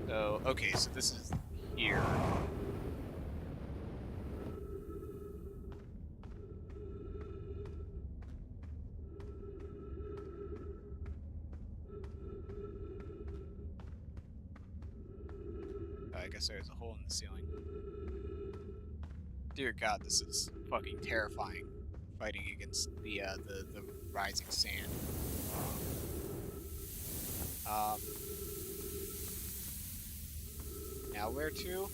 Speaker 1: So, okay, so this is here. I guess there's a hole in the ceiling. Dear God, this is fucking terrifying. Fighting against the rising sand. Now where to?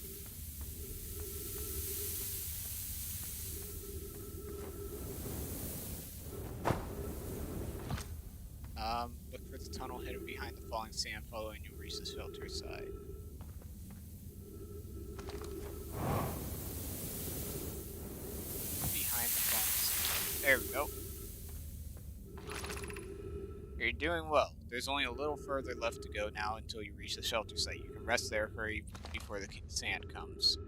Speaker 1: Look for the tunnel hidden behind the falling sand. Follow and you'll reach the shelter side. There we go. You're doing well. There's only a little further left to go now until you reach the shelter site. You can rest there, hurry before the sand comes.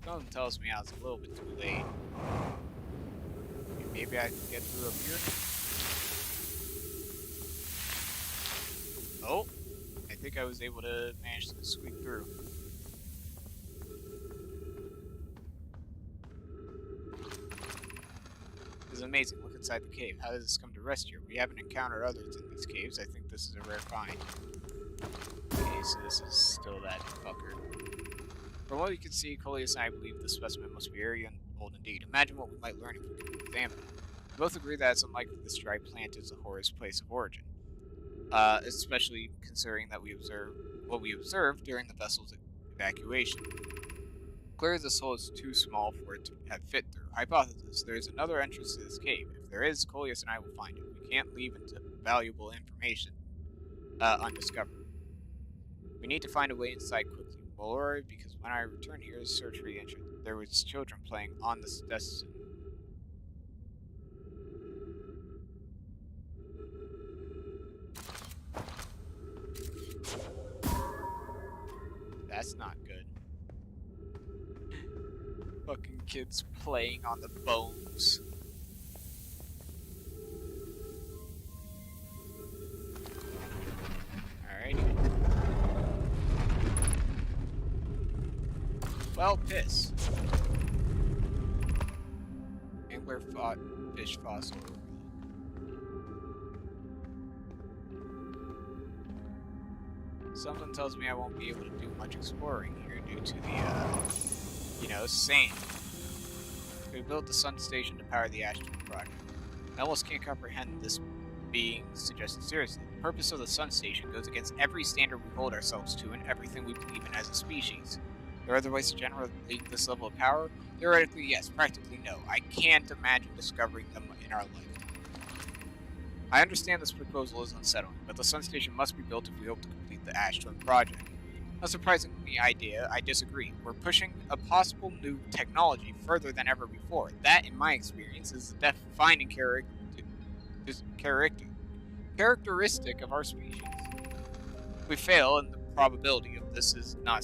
Speaker 1: Something tells me I was a little bit too late. Maybe I can get through up here. Oh, I think I was able to manage to squeak through. This is amazing. Look inside the cave. How does this come to rest here? We haven't encountered others in these caves. I think this is a rare find. Okay, so this is still that fucker. From what you can see, Coleus and I believe this specimen must be very old indeed. Imagine what we might learn if we can examine it. We both agree that it's unlikely this dry plant is a horror's place of origin. Especially considering that what we observed during the vessel's evacuation. Clearly this hole is too small for it to have fit through. Hypothesis, there is another entrance to this cave. If there is, Coleus and I will find it. We can't leave into valuable information undiscovered. We need to find a way inside quickly. Melora, because when I returned here to search for the entrance, there was children playing on the steps. That's not good. Fucking kids playing on the bones. Alrighty. Well, piss. Angler fish fossil. Something tells me I won't be able to do much exploring here due to the, sand. We built the sun station to power the Ashton project. I almost can't comprehend this being suggested seriously. The purpose of the sun station goes against every standard we hold ourselves to and everything we believe in as a species. There are other ways to generate this level of power? Theoretically, yes. Practically, no. I can't imagine discovering them in our lifetime. I understand this proposal is unsettling, but the sun station must be built if we hope to complete the Ashton project. Not surprisingly, I disagree. We're pushing a possible new technology further than ever before. That, in my experience, is the defining characteristic of our species. If we fail, and the probability of this is not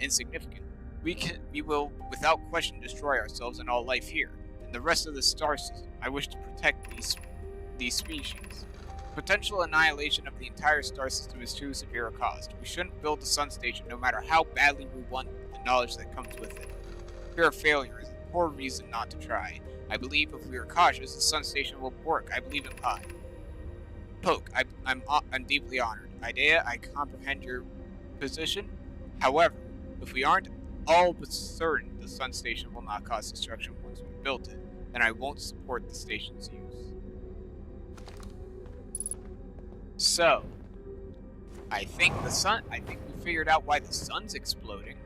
Speaker 1: insignificant, we will, without question, destroy ourselves and all life here, and the rest of the star system. I wish to protect these species. Potential annihilation of the entire star system is too severe a cost. We shouldn't build the sun station no matter how badly we want the knowledge that comes with it. Fear of failure is a poor reason not to try. I believe if we are cautious, the sun station will work. I believe in Pi. Poke, I'm deeply honored. Idea, I comprehend your position. However, if we aren't all but certain the sun station will not cause destruction once we built it, then I won't support the station's use. So, I think we figured out why the sun's exploding.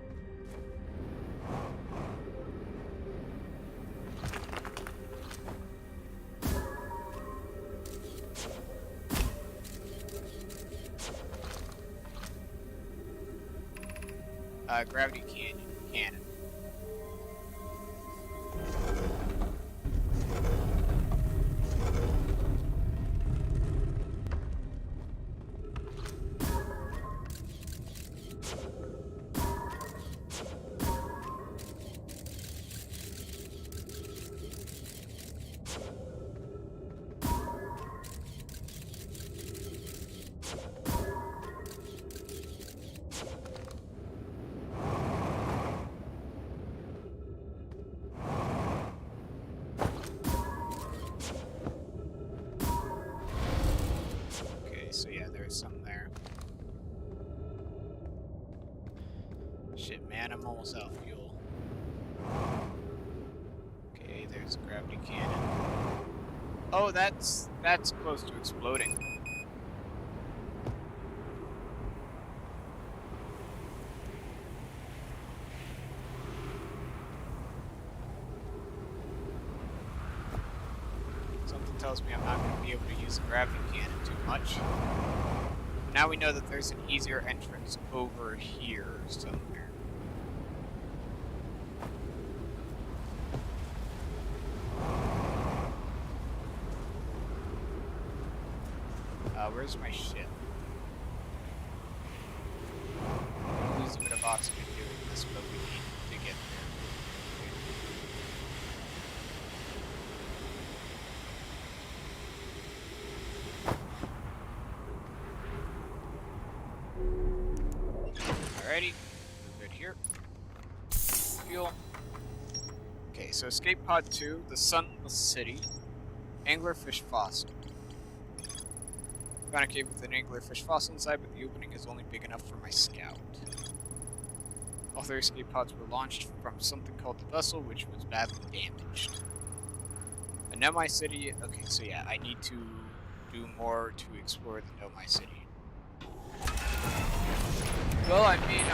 Speaker 1: Gravity cannon. So yeah, there's some there. Shit, man, I'm almost out of fuel. Okay, there's a gravity cannon. Oh, that's close to exploding. Something tells me I'm not going to be able to use the gravity cannon too much. Now we know that there's an easier entrance over here somewhere. Where's my ship? I'm losing a bit of oxygen doing this, but we need to get there. Alrighty, good here. Fuel. Okay, so escape pod 2, the Sunless City, anglerfish fossil. Found a cave with an anglerfish fossil inside, but the opening is only big enough for my scout. All 3 escape pods were launched from something called the vessel, which was badly damaged. The Nomai City. Okay, so yeah, I need to do more to explore the Nomai City. Well, I mean,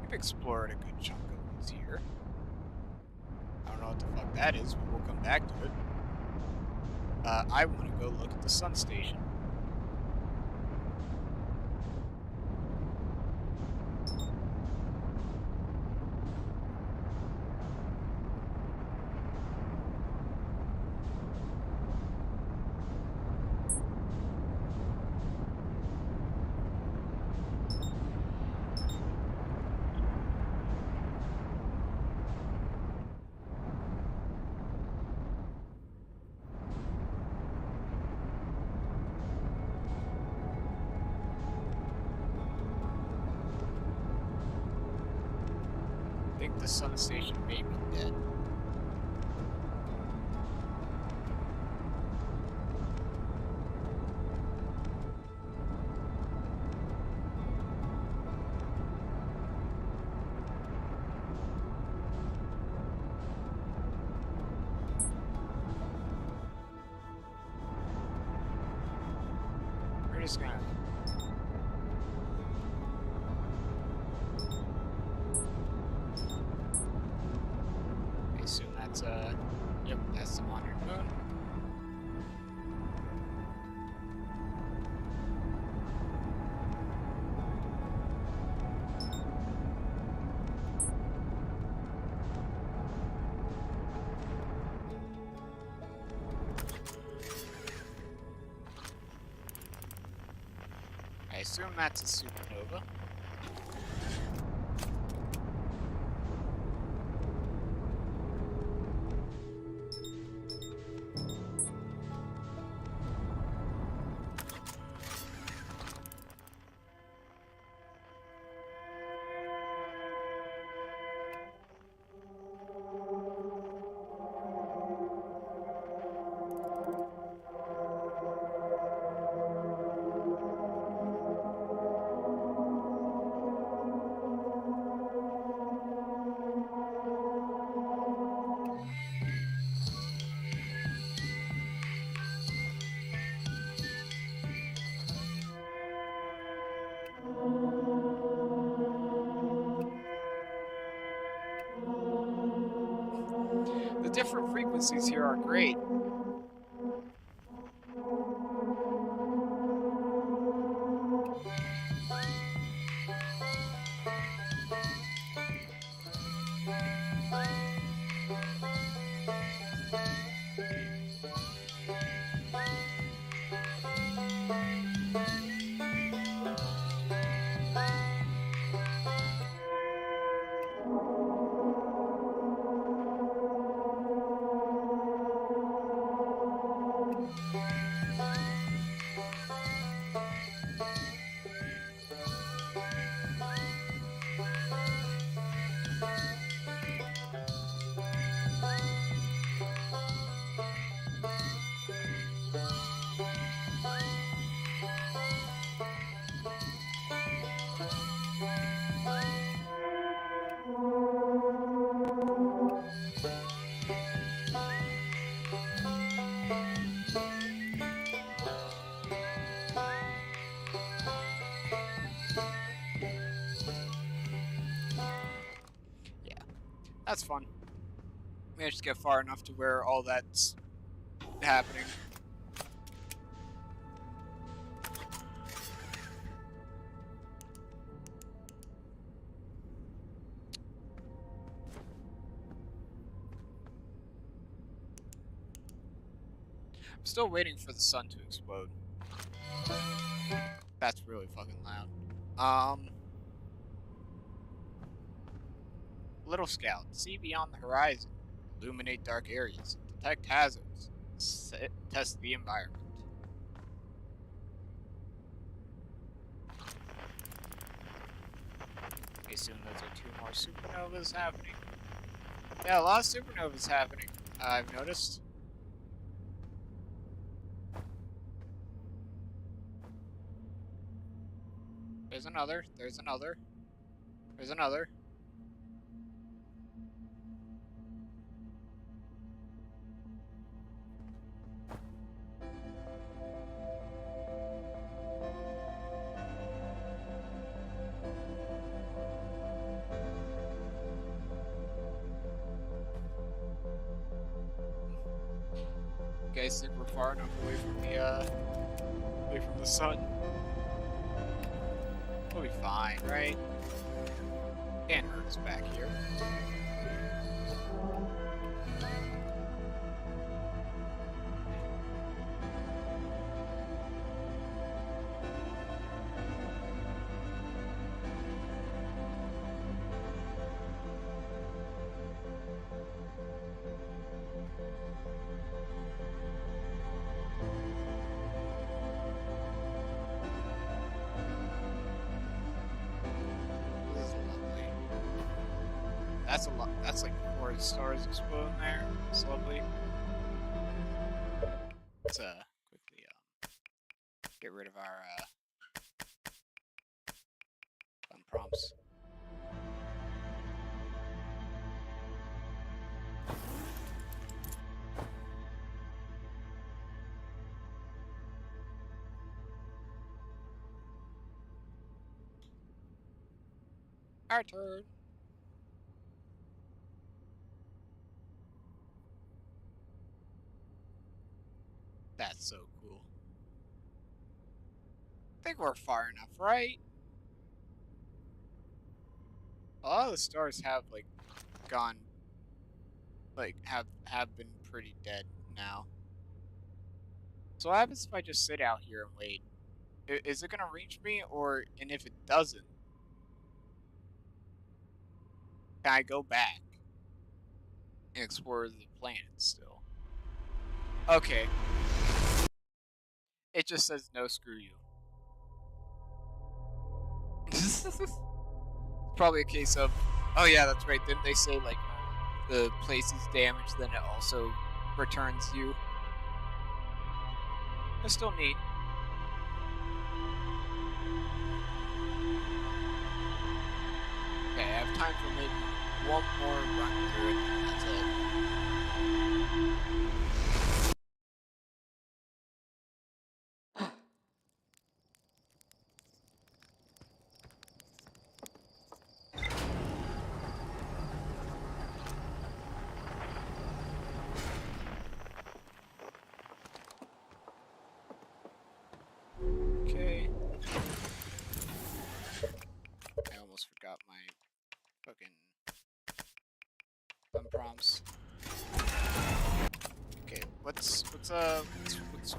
Speaker 1: we've explored a good chunk of what's here. I don't know what the fuck that is, but we'll come back to it. I want to go look at the sun station. I think the sun station may be dead. We're just gonna... I assume that's, yep, that's the wandering moon. I assume that's a supernova. cutscenes here are great. That's fun. Managed to get far enough to where all that's happening. I'm still waiting for the sun to explode. That's really fucking loud. Little Scout, see beyond the horizon, illuminate dark areas, detect hazards, test the environment. I assume those are 2 more supernovas happening. Yeah, a lot of supernovas happening, I've noticed. There's another, there's another, there's another. You guys think we're far enough away from the sun? We'll be fine, right? Can't hurt us back here. That's a lot. That's like 4 stars exploding there. It's lovely. Let's quickly get rid of our fun prompts. Our turn. That's so cool. I think we're far enough, right? A lot of the stars have like gone, like have been pretty dead now. So what happens if I just sit out here and wait? Is it gonna reach me, or and if it doesn't, can I go back and explore the planet still? Okay. It just says no, screw you. It's probably a case of, oh yeah, that's right. Didn't they say like the place is damaged, then it also returns you? It's still neat. Okay, I have time for maybe one more run through it, and that's it.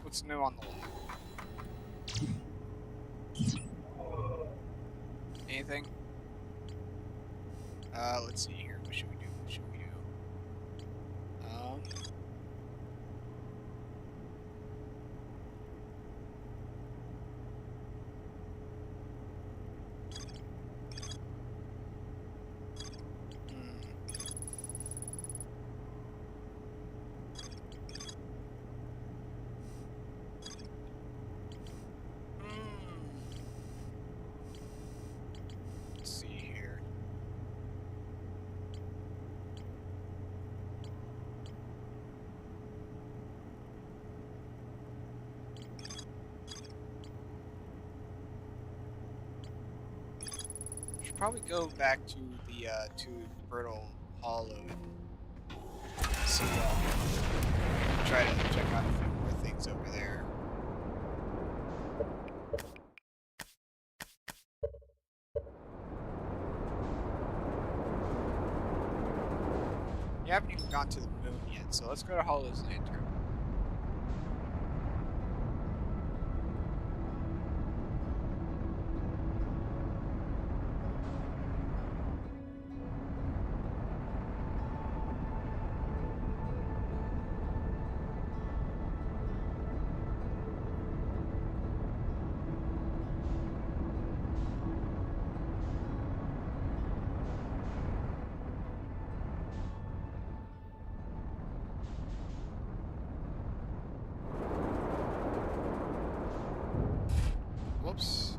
Speaker 1: what's new on the log? Anything? Let's see here. What should we do? What should we do? Let's see here. Should probably go back to the to Brittle Hollow and see try to check out a few more things over there. You haven't even gone to the moon yet, so let's go to Hollow's Lantern. Whoops.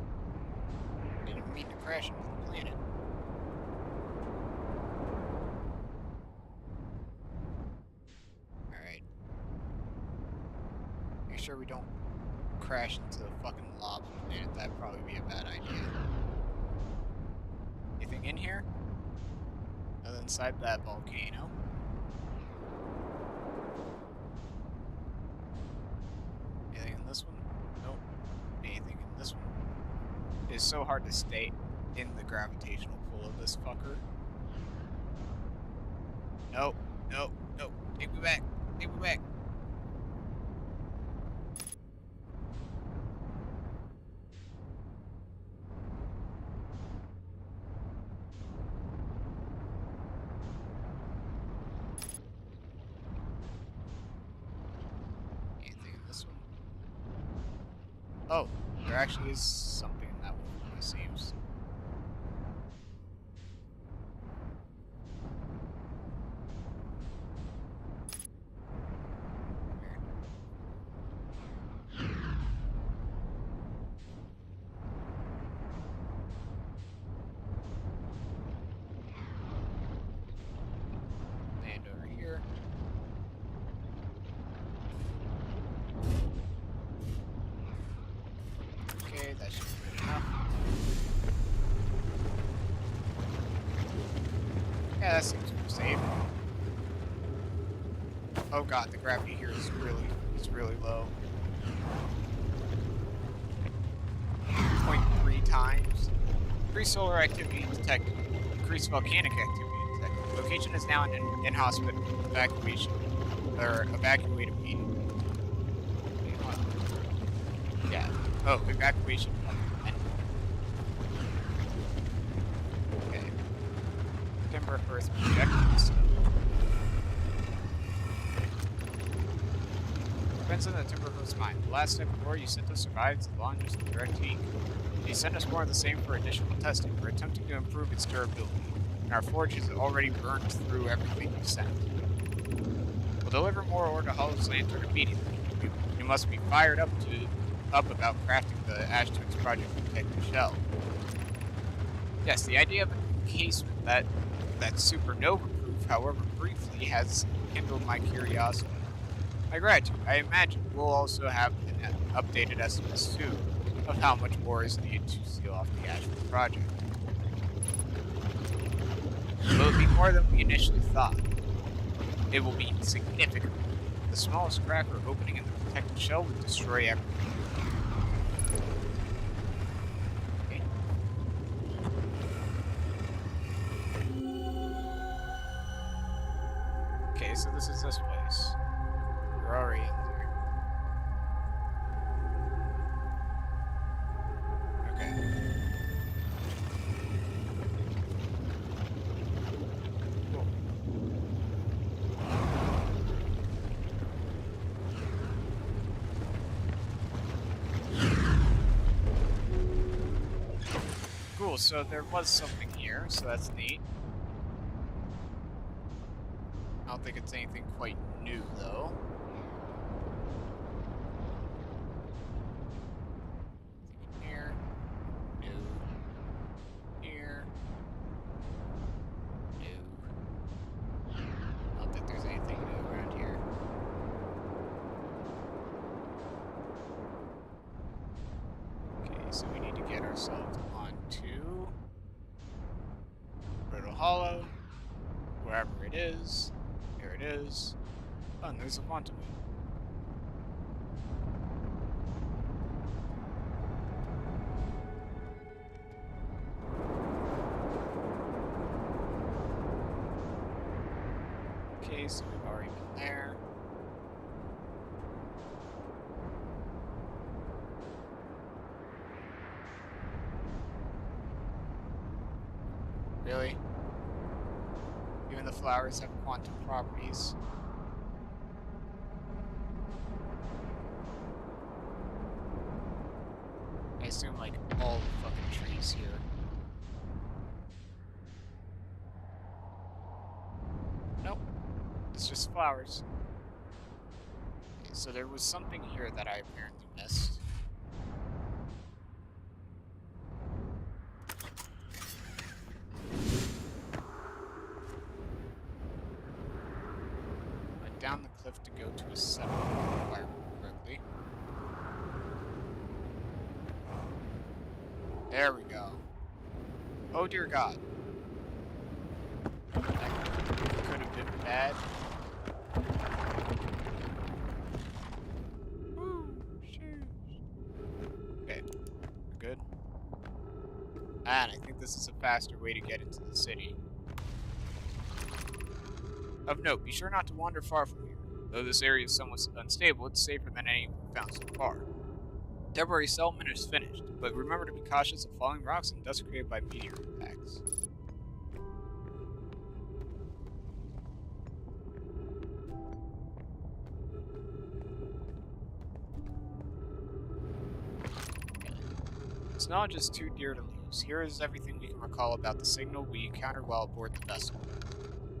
Speaker 1: Didn't mean to crash into the planet. Alright. Make sure we don't crash into the fucking lava planet. That'd probably be a bad idea. Anything in here? Other than inside that volcano? Anything in this one? Nope. Anything in this one? It's so hard to stay in the gravitational pull of this fucker. Nope, nope, nope. Take me back. Take me back. Anything in this one? Oh, there actually is something in that one, it seems. Land over here. Okay, that should be enough. Yeah, that seems safe. Oh god, the gravity here is really low. 0.3 times. Increased solar activity detected. Increased volcanic activity detected. Location is now in hospital. Evacuation. Or evacuated immediately. Wait, what? Yeah. Oh, evacuation. Okay. Timber Earth projections. Depends on the Timber Earth's mind. The last step before you sent us survives the longest direct heat. You sent us more of the same for additional testing. We're attempting to improve its durability, and our forge has already burned through everything you sent. We'll deliver more ore to Hollow's Lantern immediately. You must be fired up about crafting the Ash Twins project protective shell. Yes, the idea of an encasement that's supernova proof, however briefly, has kindled my curiosity. My gratitude. I imagine we'll also have an updated estimate soon of how much ore is needed to seal off the Ash Twins project. Will it be more than we initially thought? It will be significant. The smallest crack or opening in the protected shell would destroy everything. Okay, so this is this place. We're already in there. Cool, so there was something here, so that's neat. I don't think it's anything quite new, though. Here. New. Here. New. I don't think there's anything new around here. Okay, so we need to get ourselves onto Brittle Hollow, wherever it is. Here it is. Oh, and there's a quantum wheel. Okay, so we've already been there. Really? Even the flowers have quantum properties. I assume, like, all the fucking trees here. Nope. It's just flowers. Okay, so there was something here that I apparently missed. Down the cliff to go to a 7, if I remember correctly. There we go. Oh dear God. That could have been bad. Woo! Shoot. Okay, we're good. And I think this is a faster way to get into the city. Of note, be sure not to wander far from here. Though this area is somewhat unstable, it's safer than any we've found so far. Temporary settlement is finished, but remember to be cautious of falling rocks and dust created by meteor impacts. This knowledge is too dear to lose. Here is everything we can recall about the signal we encountered while aboard the vessel.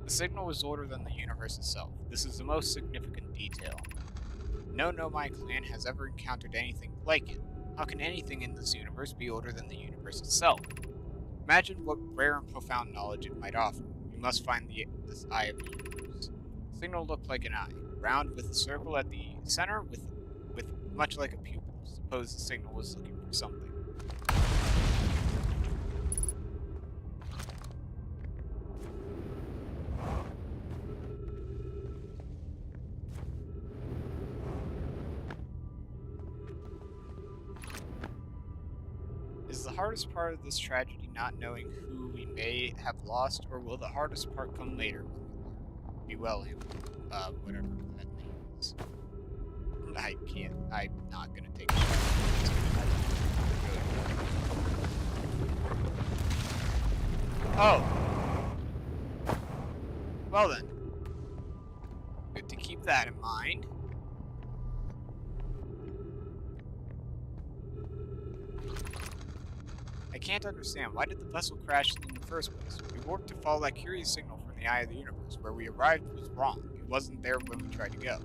Speaker 1: The signal was older than the universe itself. This is the most significant detail. No Nomai clan has ever encountered anything like it. How can anything in this universe be older than the universe itself? Imagine what rare and profound knowledge it might offer. We must find this eye of the universe. The signal looked like an eye, round with a circle at the center, with much like a pupil. Suppose the signal was looking for something. Is the hardest part of this tragedy not knowing who we may have lost, or will the hardest part come later when we learn? Be well, whatever that means. I can't. I'm not gonna take a shot. Oh! Well then. Good to keep that in mind. I can't understand, why did the vessel crash in the first place? We warped to follow that curious signal from the eye of the universe. Where we arrived was wrong. It wasn't there when we tried to go.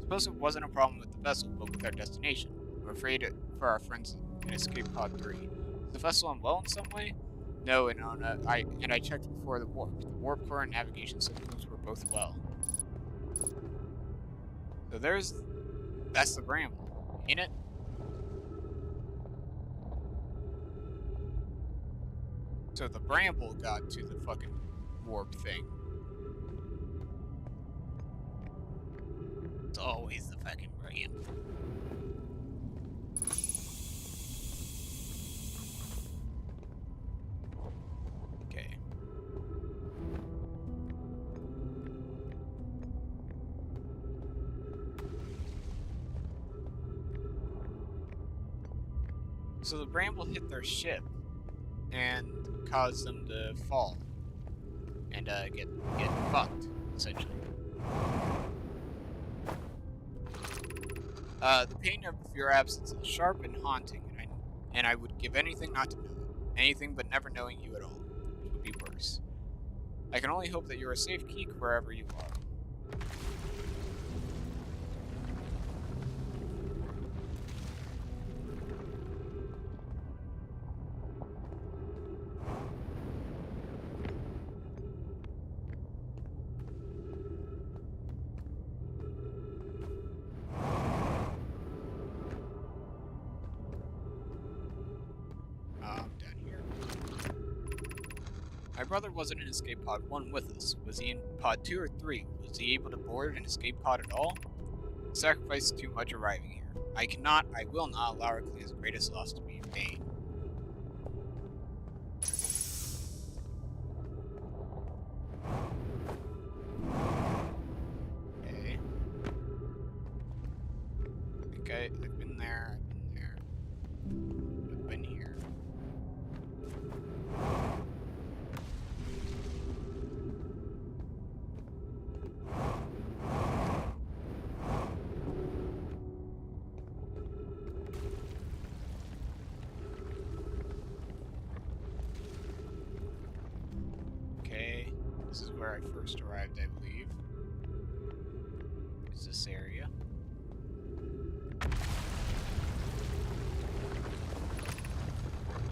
Speaker 1: Suppose it wasn't a problem with the vessel, but with our destination. I'm afraid for our friends in Escape Pod 3. Is the vessel unwell in some way? No, Inona. I checked before the warp. The warp core and navigation systems were both well. So that's the Bramble, ain't it? So the Bramble got to the fucking warp thing. It's always the fucking Bramble. Okay. So the Bramble hit their ship and caused them to fall and get fucked, essentially. The pain of your absence is sharp and haunting, and I would give anything not to know it. Anything but never knowing you at all. It would be worse. I can only hope that you're a safe geek wherever you are. Down here. My brother wasn't in escape pod 1 with us. Was he in pod 2 or 3? Was he able to board an escape pod at all? Sacrificed too much arriving here. I will not allow our clan's greatest loss to be in vain. Okay. I think I've been there, I've been here. Okay, this is where I first arrived, I believe. Is this area?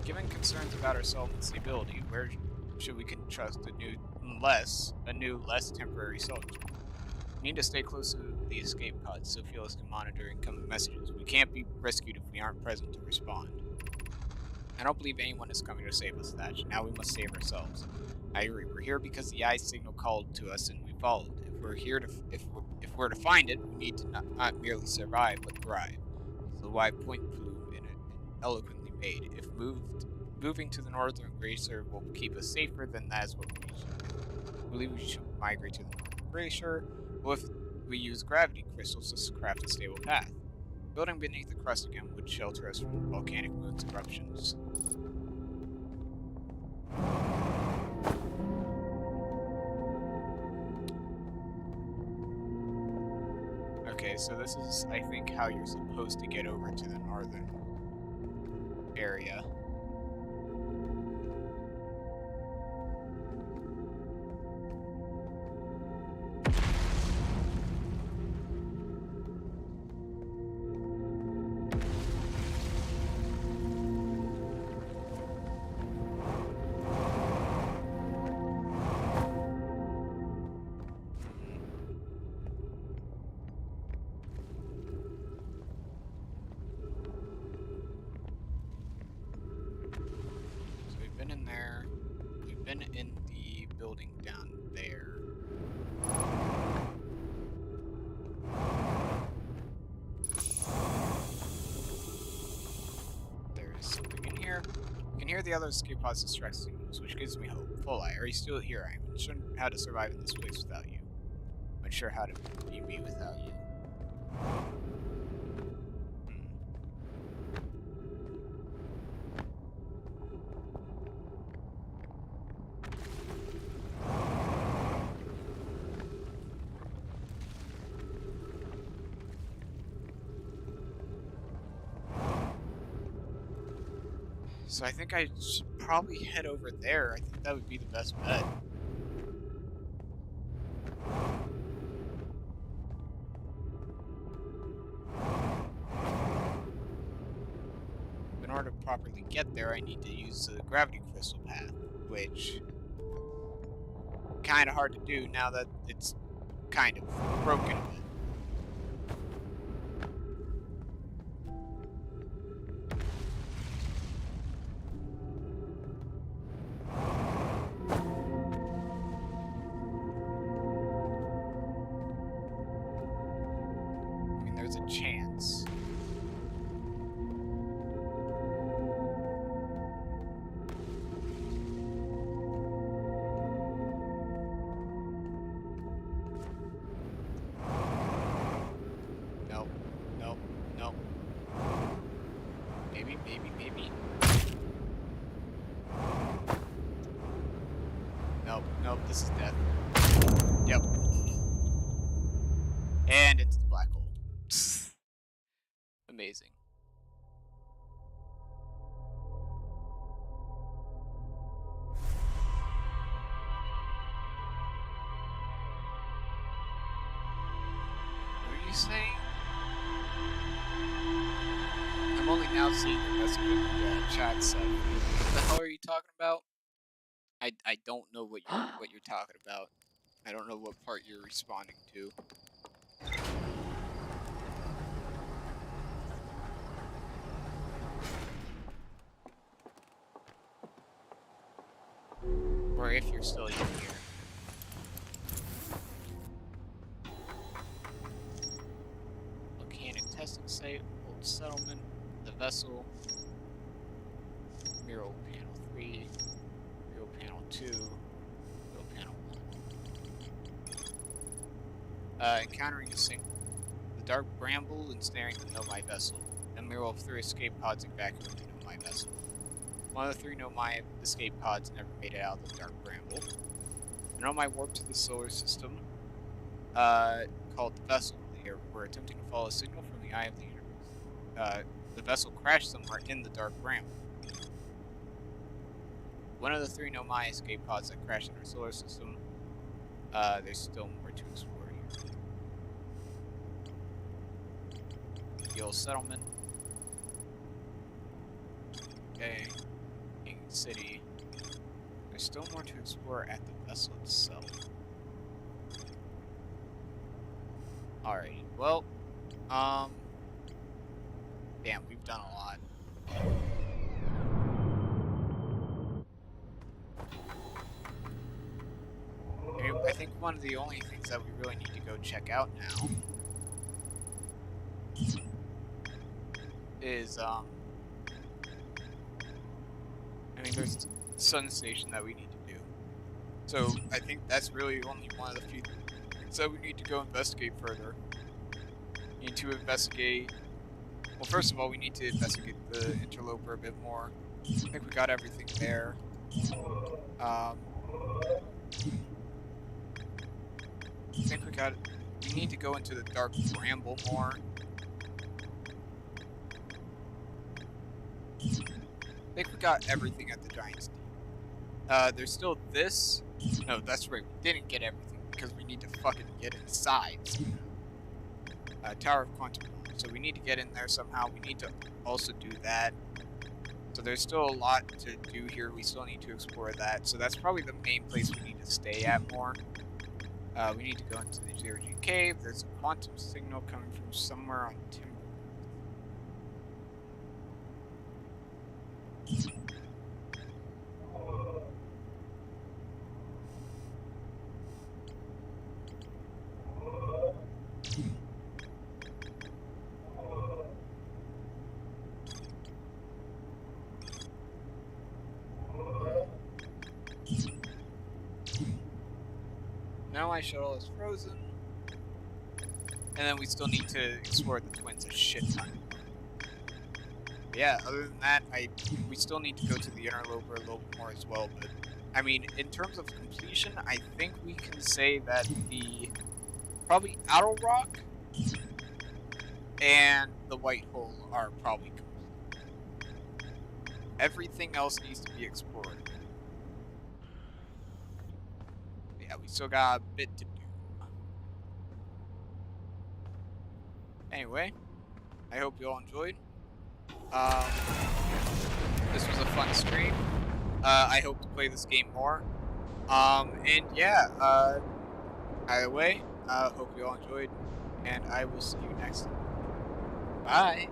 Speaker 1: Given concerns about our solvency ability, where should we trust a new, less temporary soldier? We need to stay close to the escape pod so Felix can monitor incoming messages. We can't be rescued if we aren't present to respond. I don't believe anyone is coming to save us, Thatch. Now we must save ourselves. I agree. We're here because the eye signal called to us and we followed. If we're to find it, we need to not merely survive but thrive. So why point flew in it eloquently made. If moving to the northern glacier will keep us safer, then that is what we should do. I believe we should migrate to the northern glacier. Well, if we use gravity crystals to craft a stable path. Building beneath the crust again would shelter us from volcanic moon's eruptions. Okay, so this is, I think, how you're supposed to get over to the northern area. We've been in the building down there. There is something in here. You can hear the other escape pod's distress signals, which gives me hope. Folai, are you still here? I'm unsure how to survive in this place without you. I'm unsure how to be me without you. So I think I should probably head over there. I think that would be the best bet. In order to properly get there, I need to use the gravity crystal path, which kind of hard to do now that it's kind of broken a bit. There's a chance. Nope. Nope. Nope. Maybe. Nope. Nope. This is death. Yep. And into the black hole. Amazing. saying? I'm only now seeing the message in the chat set. What the hell are you talking about? I don't know what you're talking about. I don't know what part you're responding to. Or if you're still in here. Volcanic testing site, old settlement, the vessel, mural panel 3, mural panel 2, mural panel 1. Encountering a single. The dark bramble ensnaring the Nomai vessel. A mural of 3 escape pods evacuating the Nomai vessel. One of the 3 Nomai escape pods never made it out of the dark bramble. The Nomai warped to the solar system, called the vessel. They were attempting to follow a signal from the eye of the universe. The vessel crashed somewhere in the dark bramble. One of the 3 Nomai escape pods that crashed in our solar system. There's still more to explore here. The old settlement. Okay. City. There's still more to explore at the vessel itself. Alright, well, damn, we've done a lot. I think one of the only things that we really need to go check out now is, there's Sun Station that we need to do. So, I think that's really only one of the few things that we need to go investigate further. We need to investigate... Well, first of all, we need to investigate the interloper a bit more. I think we got everything there. I think we need to go into the dark bramble more. I think we got everything at the Giant's Deep. There's still this. No, that's right. We didn't get everything because we need to fucking get inside. Tower of Quantum. So we need to get in there somehow. We need to also do that. So there's still a lot to do here. We still need to explore that. So that's probably the main place we need to stay at more. We need to go into the Zero-G Cave. There's a quantum signal coming from somewhere on Timber. Now my shuttle is frozen. And then we still need to explore the twins a shit ton. Yeah, other than that, we still need to go to the interloper a little bit more as well, but I mean, in terms of completion, I think we can say that probably Outer Rock and the White Hole are probably complete. Everything else needs to be explored. Yeah, we still got a bit to do. Anyway, I hope you all enjoyed. This was a fun stream. I hope to play this game more. And yeah, either way, hope you all enjoyed, and I will see you next time. Bye!